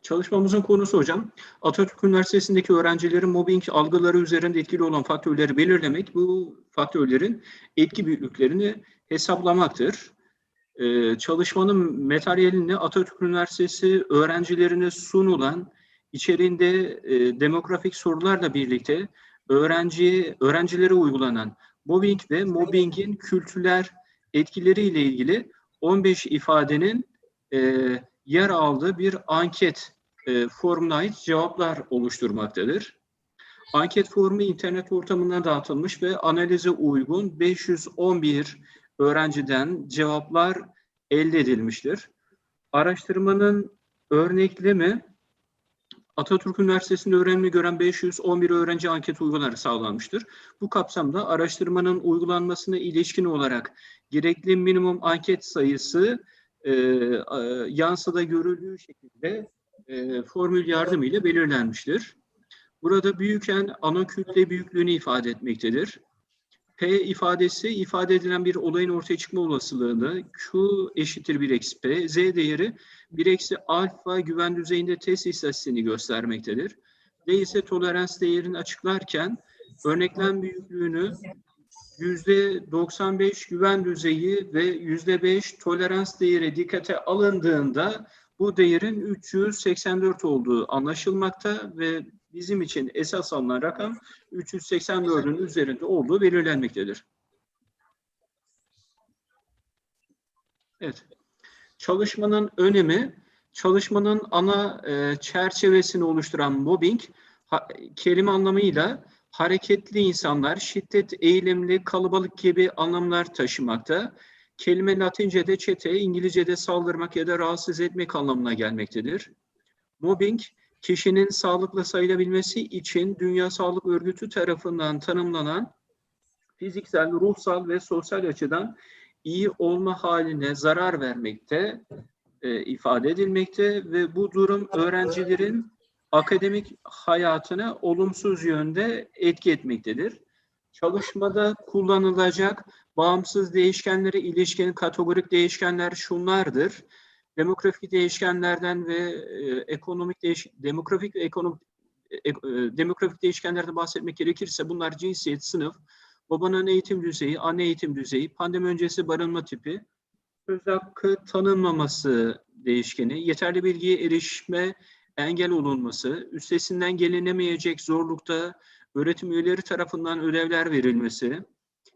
Çalışmamızın konusu hocam, Atatürk Üniversitesi'ndeki öğrencilerin mobbing algıları üzerinde etkili olan faktörleri belirlemek, bu faktörlerin etki büyüklüklerini hesaplamaktır. Çalışmanın materyalini Atatürk Üniversitesi öğrencilerine sunulan, içeriğinde demografik sorularla birlikte öğrencilere uygulanan mobbing ve mobbingin kültürel etkileriyle ilgili 15 ifadenin yer aldığı bir anket formuna ait cevaplar oluşturmaktadır. Anket formu internet ortamından dağıtılmış ve analize uygun 511 öğrenciden cevaplar elde edilmiştir. Araştırmanın örneklemi Atatürk Üniversitesi'nde öğrenimi gören 511 öğrenci anketi uygulanarak sağlanmıştır. Bu kapsamda araştırmanın uygulanmasına ilişkin olarak gerekli minimum anket sayısı yansıda görüldüğü şekilde formül yardımıyla belirlenmiştir. Burada büyüken ana kütle büyüklüğünü ifade etmektedir. P ifadesi ifade edilen bir olayın ortaya çıkma olasılığını, Q eşittir 1 eksi P, Z değeri 1 eksi alfa güven düzeyinde test istatistiğini göstermektedir. D ise tolerans değerini açıklarken örneklem büyüklüğünü %95 güven düzeyi ve %5 tolerans değeri dikkate alındığında bu değerin 384 olduğu anlaşılmakta ve bizim için esas alınan rakam 384'ün üzerinde olduğu belirlenmektedir. Evet. Çalışmanın önemi, çalışmanın ana çerçevesini oluşturan mobbing, kelime anlamıyla hareketli insanlar, şiddet eğilimli, kalabalık gibi anlamlar taşımakta. Kelime Latince'de çete, İngilizce'de saldırmak ya da rahatsız etmek anlamına gelmektedir. Mobbing, kişinin sağlıklı sayılabilmesi için Dünya Sağlık Örgütü tarafından tanımlanan fiziksel, ruhsal ve sosyal açıdan iyi olma haline zarar vermekte, ifade edilmekte ve bu durum öğrencilerin akademik hayatına olumsuz yönde etki etmektedir. Çalışmada kullanılacak bağımsız değişkenlere ilişkin kategorik değişkenler şunlardır. Demografik değişkenlerden ve demografik değişkenlerden bahsetmek gerekirse bunlar cinsiyet, sınıf, babanın eğitim düzeyi, anne eğitim düzeyi, pandemi öncesi barınma tipi, söz hakkı tanınmaması değişkeni, yeterli bilgiye erişme engel olunması, üstesinden gelinemeyecek zorlukta öğretim üyeleri tarafından ödevler verilmesi,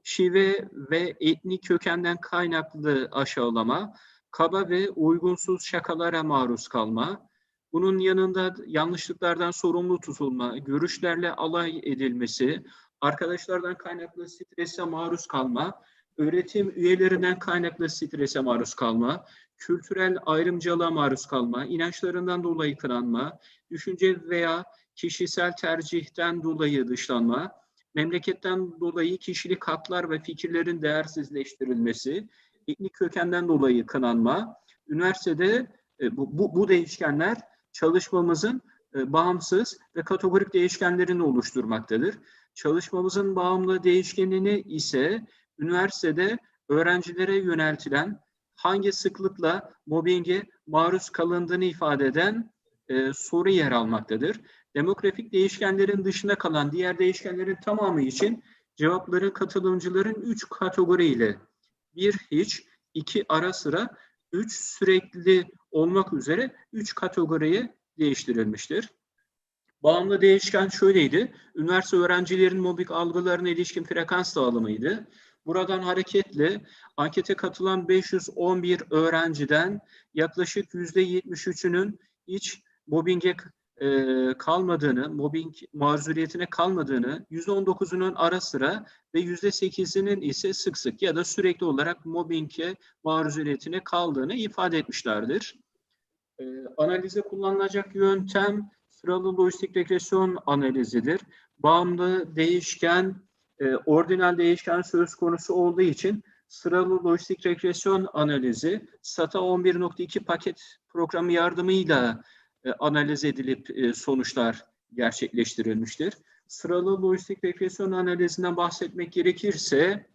şive ve etnik kökenden kaynaklı aşağılama, kaba ve uygunsuz şakalara maruz kalma, bunun yanında yanlışlıklardan sorumlu tutulma, görüşlerle alay edilmesi, arkadaşlardan kaynaklı strese maruz kalma, öğretim üyelerinden kaynaklı strese maruz kalma, kültürel ayrımcılığa maruz kalma, inançlarından dolayı kınanma, düşünce veya kişisel tercihten dolayı dışlanma, memleketten dolayı kişilik haklar ve fikirlerin değersizleştirilmesi, etnik kökenden dolayı kınanma, üniversitede bu değişkenler çalışmamızın bağımsız ve kategorik değişkenlerini oluşturmaktadır. Çalışmamızın bağımlı değişkenini ise üniversitede öğrencilere yöneltilen hangi sıklıkla mobbinge maruz kalındığını ifade eden soru yer almaktadır. Demografik değişkenlerin dışında kalan diğer değişkenlerin tamamı için cevapları katılımcıların 3 kategoriyle 1 hiç, 2 ara sıra, 3 sürekli olmak üzere 3 kategoriye değiştirilmiştir. Bağımlı değişken şöyleydi. Üniversite öğrencilerin mobbing algılarına ilişkin frekans dağılımıydı. Buradan hareketle ankete katılan 511 öğrenciden yaklaşık %73'ünün hiç mobbinge kalmadığını, mobbing maruziyetine kalmadığını, %19'unun ara sıra ve %8'inin ise sık sık ya da sürekli olarak mobbinge maruziyetine kaldığını ifade etmişlerdir. Analize kullanılacak yöntem sıralı lojistik regresyon analizidir. Bağımlı değişken, ordinal değişken söz konusu olduğu için sıralı lojistik regresyon analizi SATA 11.2 paket programı yardımıyla analiz edilip sonuçlar gerçekleştirilmiştir. Sıralı lojistik regresyon analizinden bahsetmek gerekirse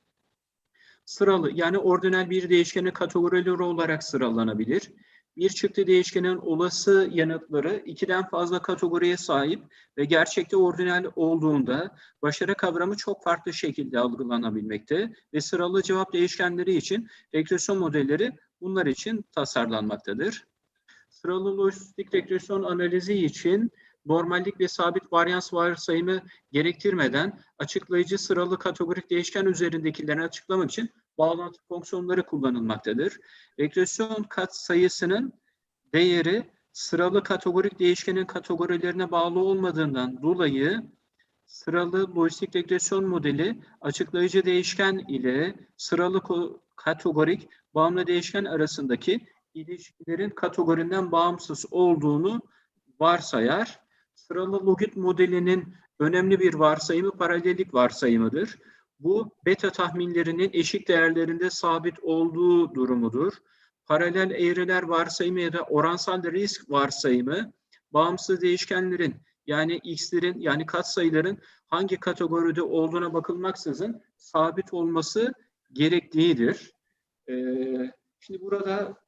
sıralı yani ordinal bir değişkenin kategorileri olarak sıralanabilir. Bir çıktı değişkenin olası yanıtları 2'den fazla kategoriye sahip ve gerçekte ordinal olduğunda başarı kavramı çok farklı şekilde algılanabilmekte ve sıralı cevap değişkenleri için regresyon modelleri bunlar için tasarlanmaktadır. Sıralı lojistik regresyon analizi için normallik ve sabit varyans varsayımı gerektirmeden açıklayıcı sıralı kategorik değişken üzerindekilerini açıklamak için bağlantı fonksiyonları kullanılmaktadır. Regresyon katsayısının değeri sıralı kategorik değişkenin kategorilerine bağlı olmadığından dolayı sıralı lojistik regresyon modeli açıklayıcı değişken ile sıralı kategorik bağımlı değişken arasındaki ilişkilerin kategorinden bağımsız olduğunu varsayar. Sıralı logit modelinin önemli bir varsayımı paralellik varsayımıdır. Bu beta tahminlerinin eşik değerlerinde sabit olduğu durumudur. Paralel eğriler varsayımı ya da oransal risk varsayımı bağımsız değişkenlerin yani x'lerin yani katsayıların hangi kategoride olduğuna bakılmaksızın sabit olması gerektiğidir. Şimdi burada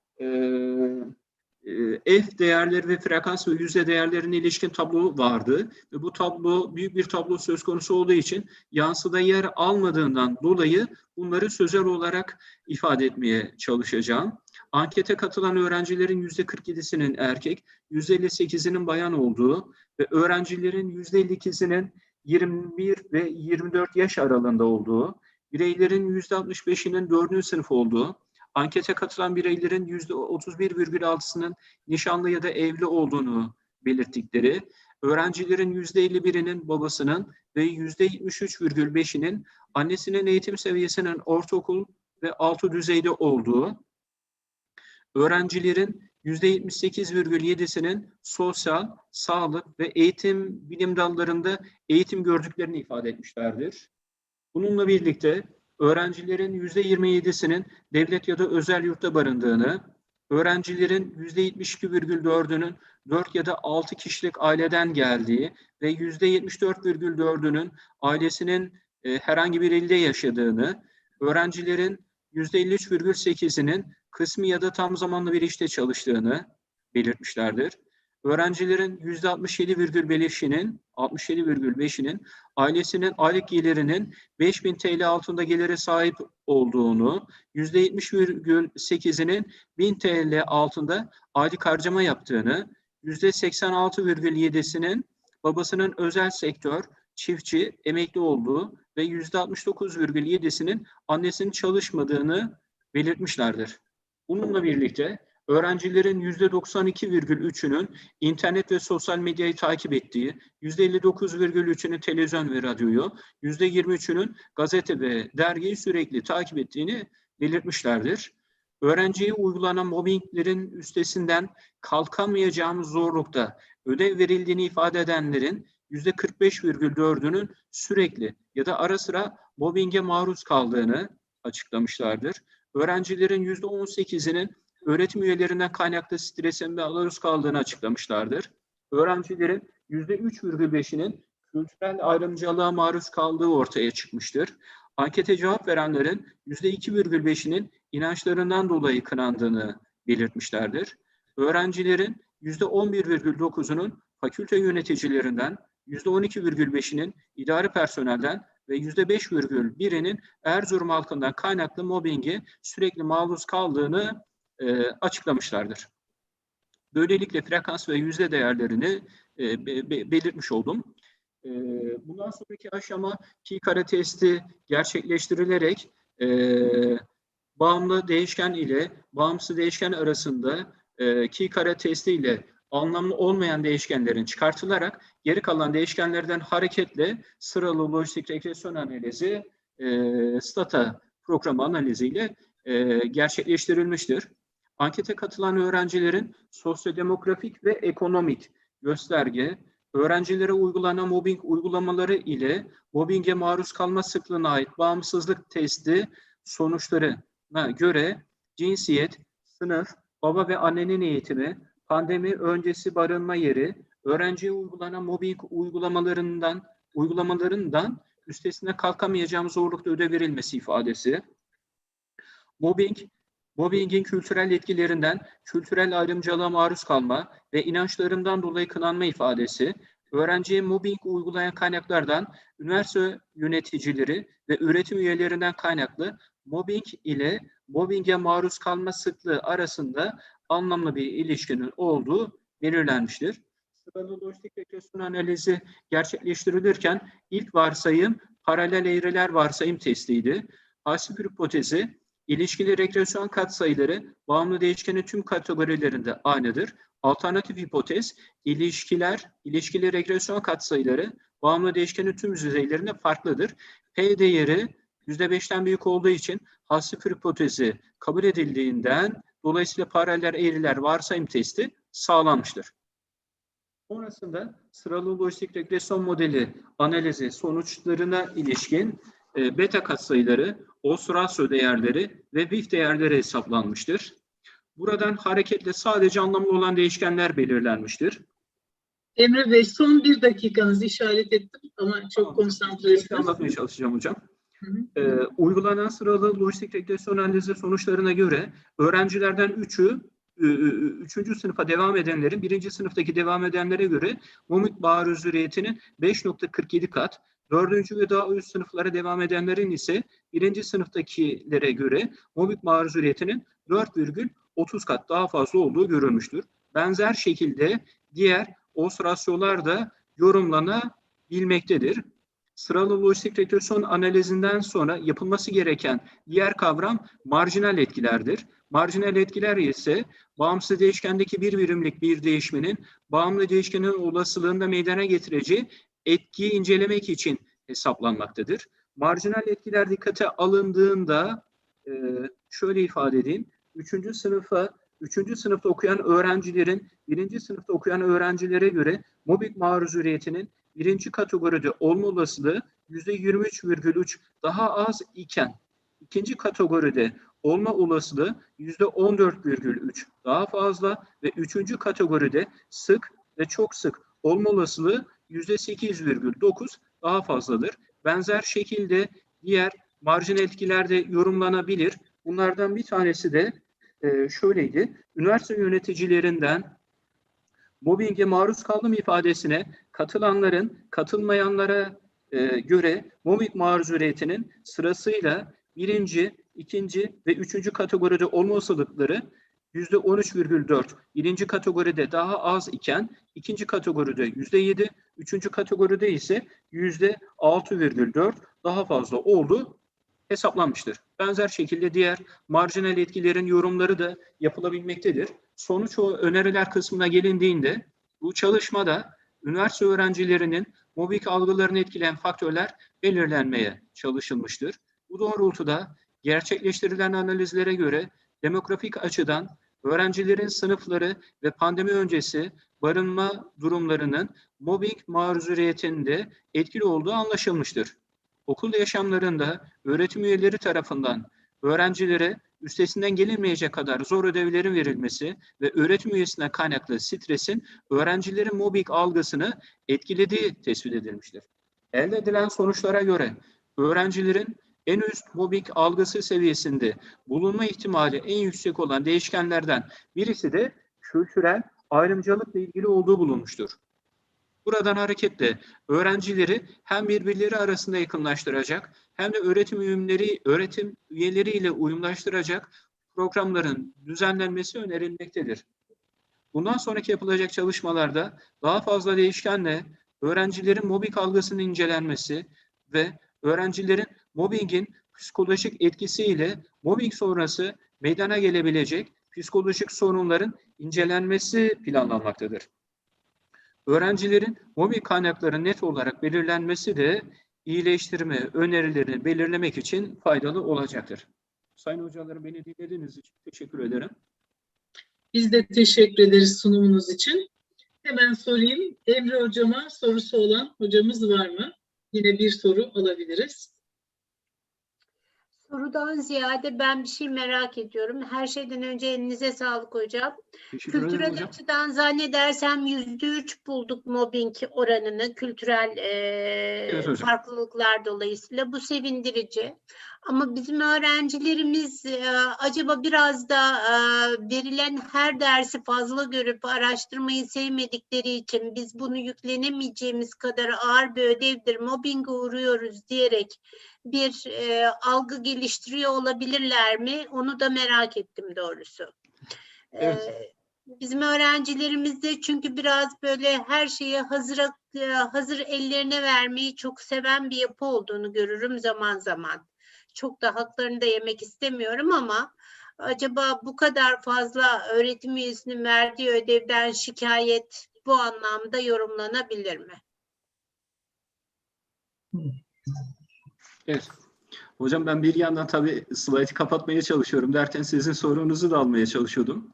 f değerleri ve frekans ve yüzde değerlerine ilişkin tablo vardı. Ve bu tablo büyük bir tablo söz konusu olduğu için yansıda yer almadığından dolayı bunları sözel olarak ifade etmeye çalışacağım. Ankete katılan öğrencilerin %47'sinin erkek, %58'inin bayan olduğu ve öğrencilerin %52'sinin 21 ve 24 yaş aralığında olduğu, bireylerin %65'inin 4. sınıf olduğu, ankete katılan bireylerin %31,6'sının nişanlı ya da evli olduğunu belirttikleri, öğrencilerin %51'inin babasının ve %73,5'inin annesinin eğitim seviyesinin ortaokul ve altı düzeyde olduğu, öğrencilerin %78,7'sinin sosyal, sağlık ve eğitim bilim dallarında eğitim gördüklerini ifade etmişlerdir. Bununla birlikte öğrencilerin %27'sinin devlet ya da özel yurtta barındığını, öğrencilerin %72,4'ünün 4 ya da 6 kişilik aileden geldiği ve %74,4'ünün ailesinin herhangi bir ilde yaşadığını, öğrencilerin %53,8'inin kısmi ya da tam zamanlı bir işte çalıştığını belirtmişlerdir. Öğrencilerin %67,5'inin ailesinin aylık gelirinin 5.000 TL altında gelire sahip olduğunu, %70,8'inin 1.000 TL altında aylık harcama yaptığını, %86,7'sinin babasının özel sektör, çiftçi, emekli olduğu ve %69,7'sinin annesinin çalışmadığını belirtmişlerdir. Bununla birlikte öğrencilerin %92,3'ünün internet ve sosyal medyayı takip ettiği, %59,3'ünün televizyon ve radyoyu, %23'ünün gazete ve dergiyi sürekli takip ettiğini belirtmişlerdir. Öğrenciye uygulanan mobbinglerin üstesinden kalkamayacağımız zorlukta ödev verildiğini ifade edenlerin %45,4'ünün sürekli ya da ara sıra mobbinge maruz kaldığını açıklamışlardır. Öğrencilerin %18'inin öğretim üyelerinden kaynaklı strese maruz kaldığını açıklamışlardır. Öğrencilerin %3,5'inin kültürel ayrımcılığa maruz kaldığı ortaya çıkmıştır. Ankete cevap verenlerin %2,5'inin inançlarından dolayı kınandığını belirtmişlerdir. Öğrencilerin %11,9'unun fakülte yöneticilerinden, %12,5'inin idari personelden ve %5,1'inin Erzurum halkından kaynaklı mobbinge sürekli maruz kaldığını açıklamışlardır. Böylelikle frekans ve yüzde değerlerini belirtmiş oldum. Bundan sonraki aşama pi kare testi gerçekleştirilerek bağımlı değişken ile bağımsız değişken arasında ki kare testi ile anlamlı olmayan değişkenlerin çıkartılarak geri kalan değişkenlerden hareketle sıralı lojistik regresyon analizi stata programı analiziyle gerçekleştirilmiştir. Ankete katılan öğrencilerin sosyodemografik ve ekonomik gösterge, öğrencilere uygulanan mobbing uygulamaları ile mobbinge maruz kalma sıklığına ait bağımsızlık testi sonuçlarına göre cinsiyet, sınıf, baba ve annenin eğitimi, pandemi öncesi barınma yeri, öğrenciye uygulanan mobbing uygulamalarından üstesinden kalkamayacağım zorlukta ödev verilmesi ifadesi. Mobbingin kültürel etkilerinden kültürel ayrımcılığa maruz kalma ve inançlarından dolayı kınanma ifadesi, öğrenciye mobbing uygulayan kaynaklardan üniversite yöneticileri ve üretim üyelerinden kaynaklı mobbing ile mobbinge maruz kalma sıklığı arasında anlamlı bir ilişkinin olduğu belirlenmiştir. Sıralı lojistik regresyon analizi gerçekleştirilirken ilk varsayım paralel eğriler varsayım testiydi. Hasip hipotezi, İlişkili regresyon katsayıları bağımlı değişkenin tüm kategorilerinde aynıdır. Alternatif hipotez, ilişkili regresyon katsayıları bağımlı değişkenin tüm düzeylerinde farklıdır. P değeri %5'ten büyük olduğu için hasip hipotezi kabul edildiğinden dolayısıyla paralel eğriler varsayım testi sağlanmıştır. Sonrasında sıralı lojistik regresyon modeli analizi sonuçlarına ilişkin beta katsayıları, odds ratio değerleri ve BIF değerleri hesaplanmıştır. Buradan hareketle sadece anlamlı olan değişkenler belirlenmiştir. Emre Bey, son 1 dakikanızı işaret ettim ama çok konsantre anlatmaya çalışacağım hocam. Uygulanan sıralı lojistik regresyon analizi sonuçlarına göre öğrencilerden 3'ü 3. sınıfa devam edenlerin 1. sınıftaki devam edenlere göre mobbing maruziyetinin 5.47 kat, 4. ve daha üst sınıflara devam edenlerin ise 1. sınıftakilere göre mobbing maruziyetinin 4,30 kat daha fazla olduğu görülmüştür. Benzer şekilde diğer odds rasyolar da yorumlanabilmektedir. Sıralı lojistik regresyon analizinden sonra yapılması gereken diğer kavram marjinal etkilerdir. Marjinal etkiler ise bağımsız değişkendeki bir birimlik bir değişmenin bağımlı değişkenin olasılığında meydana getireceği etkiyi incelemek için hesaplanmaktadır. Marjinal etkiler dikkate alındığında şöyle ifade edeyim. 3. sınıfta okuyan öğrencilerin 1. sınıfta okuyan öğrencilere göre mobbing maruziyetinin 1. kategoride olma olasılığı %23,3 daha az iken 2. kategoride olma olasılığı %14,3 daha fazla ve 3. kategoride sık ve çok sık olma olasılığı %8,9 daha fazladır. Benzer şekilde diğer marjinal etkiler de yorumlanabilir. Bunlardan bir tanesi de şöyleydi. Üniversite yöneticilerinden mobbinge maruz kaldım ifadesine katılanların katılmayanlara göre mobbing maruziyetinin sırasıyla 1., 2. ve 3. kategoride olma olasılıkları %13,4, 1. kategoride daha az iken 2. kategoride %7, 3. kategoride ise %6,4 daha fazla olduğu hesaplanmıştır. Benzer şekilde diğer marjinal etkilerin yorumları da yapılabilmektedir. Sonuç o öneriler kısmına gelindiğinde bu çalışmada üniversite öğrencilerinin mobbing algılarını etkileyen faktörler belirlenmeye çalışılmıştır. Bu doğrultuda gerçekleştirilen analizlere göre demografik açıdan öğrencilerin sınıfları ve pandemi öncesi barınma durumlarının mobbing maruziyetinde etkili olduğu anlaşılmıştır. Okul yaşamlarında öğretim üyeleri tarafından öğrencilere üstesinden gelinmeyecek kadar zor ödevlerin verilmesi ve öğretim üyesine kaynaklı stresin öğrencilerin mobbing algısını etkilediği tespit edilmiştir. Elde edilen sonuçlara göre öğrencilerin en üst mobbing algısı seviyesinde bulunma ihtimali en yüksek olan değişkenlerden birisi de kültürel ayrımcılıkla ilgili olduğu bulunmuştur. Buradan hareketle öğrencileri hem birbirleri arasında yakınlaştıracak hem de öğretim üyeleriyle uyumlaştıracak programların düzenlenmesi önerilmektedir. Bundan sonraki yapılacak çalışmalarda daha fazla değişkenle öğrencilerin mobbing algısının incelenmesi ve öğrencilerin mobbingin psikolojik etkisiyle mobbing sonrası meydana gelebilecek psikolojik sorunların incelenmesi planlanmaktadır. Öğrencilerin mobbing kaynakları net olarak belirlenmesi de iyileştirme önerilerini belirlemek için faydalı olacaktır. Sayın hocalarım, beni dinlediğiniz için teşekkür ederim. Biz de teşekkür ederiz sunumunuz için. Hemen sorayım. Emre hocama sorusu olan hocamız var mı? Yine bir soru alabiliriz. Sorudan ziyade ben bir şey merak ediyorum. Her şeyden önce elinize sağlık hocam. Kültürel açıdan zannedersem %3 bulduk mobbing oranını kültürel farklılıklar dolayısıyla. Bu sevindirici. Ama bizim öğrencilerimiz acaba biraz da verilen her dersi fazla görüp araştırmayı sevmedikleri için biz bunu yüklenemeyeceğimiz kadar ağır bir ödevdir, mobbinge uğruyoruz diyerek bir algı geliştiriyor olabilirler mi? Onu da merak ettim doğrusu. Evet. Bizim öğrencilerimizde çünkü biraz böyle her şeyi hazır ellerine vermeyi çok seven bir yapı olduğunu görürüm zaman zaman. Çok da haklarını da yemek istemiyorum ama acaba bu kadar fazla öğretim üyesinin verdiği ödevden şikayet bu anlamda yorumlanabilir mi? Evet. Hocam ben bir yandan tabii slaytı kapatmaya çalışıyorum derken sizin sorunuzu da almaya çalışıyordum.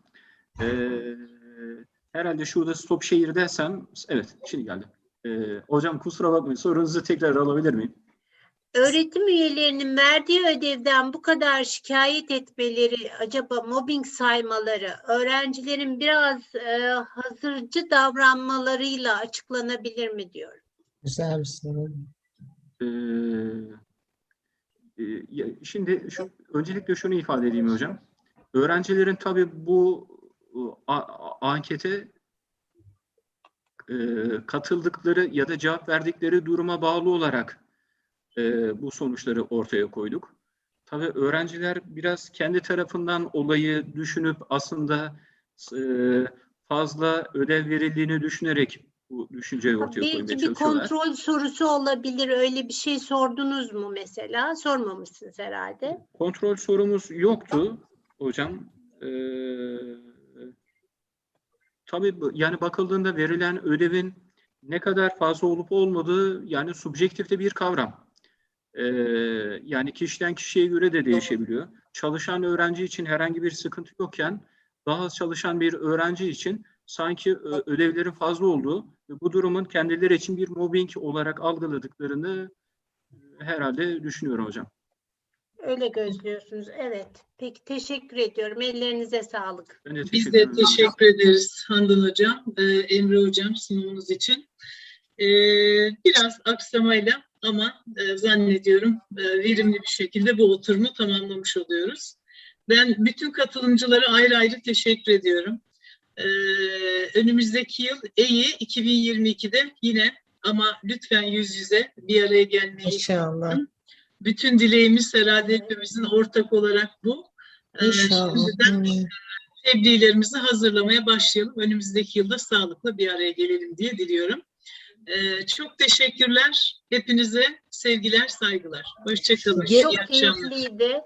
Herhalde şurada stop şehir dersem, evet şimdi geldi. Hocam kusura bakmayın, sorunuzu tekrar alabilir miyim? Öğretim üyelerinin verdiği ödevden bu kadar şikayet etmeleri, acaba mobbing saymaları, öğrencilerin biraz hazırcı davranmalarıyla açıklanabilir mi diyorum. Güzel bir soru. Şimdi öncelikle şunu ifade edeyim hocam. Öğrencilerin tabii bu ankete katıldıkları ya da cevap verdikleri duruma bağlı olarak bu sonuçları ortaya koyduk. Tabii öğrenciler biraz kendi tarafından olayı düşünüp aslında fazla ödev verildiğini düşünerek bu düşünceyi ortaya koymaya Belki bir çalışıyorlar. kontrol sorusu olabilir. Öyle bir şey sordunuz mu mesela? Sormamışsınız herhalde. Kontrol sorumuz yoktu hocam. Tabii yani bakıldığında verilen ödevin ne kadar fazla olup olmadığı yani subjektif de bir kavram. Yani kişiden kişiye göre de değişebiliyor. Çalışan öğrenci için herhangi bir sıkıntı yokken daha az çalışan bir öğrenci için sanki ödevlerin fazla olduğu ve bu durumun kendileri için bir mobbing olarak algıladıklarını herhalde düşünüyorum hocam. Öyle gözlüyorsunuz. Evet. Peki teşekkür ediyorum. Ellerinize sağlık. Biz de teşekkür ederiz Handan hocam, Emre hocam sunumunuz için. Biraz aksamayla ama zannediyorum verimli bir şekilde bu oturumu tamamlamış oluyoruz. Ben bütün katılımcılara ayrı ayrı teşekkür ediyorum. Önümüzdeki yıl EYI 2022'de yine ama lütfen yüz yüze bir araya gelmeyi İnşallah. bütün dileğimiz herhalde hepimizin ortak olarak bu. İnşallah. Şimdiden tebliğlerimizi hazırlamaya başlayalım. Önümüzdeki yılda sağlıklı bir araya gelelim diye diliyorum. Çok teşekkürler. Hepinize sevgiler, saygılar. Hoşçakalın. Çok keyifliydi.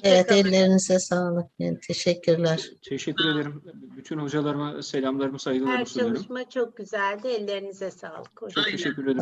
Evet, ellerinize sağlık. Yani teşekkürler. Teşekkür ederim. Bütün hocalarıma selamlarımı, saygılarımı Her sunuyorum. çalışma çok güzeldi. Ellerinize sağlık. Çok teşekkür ederim.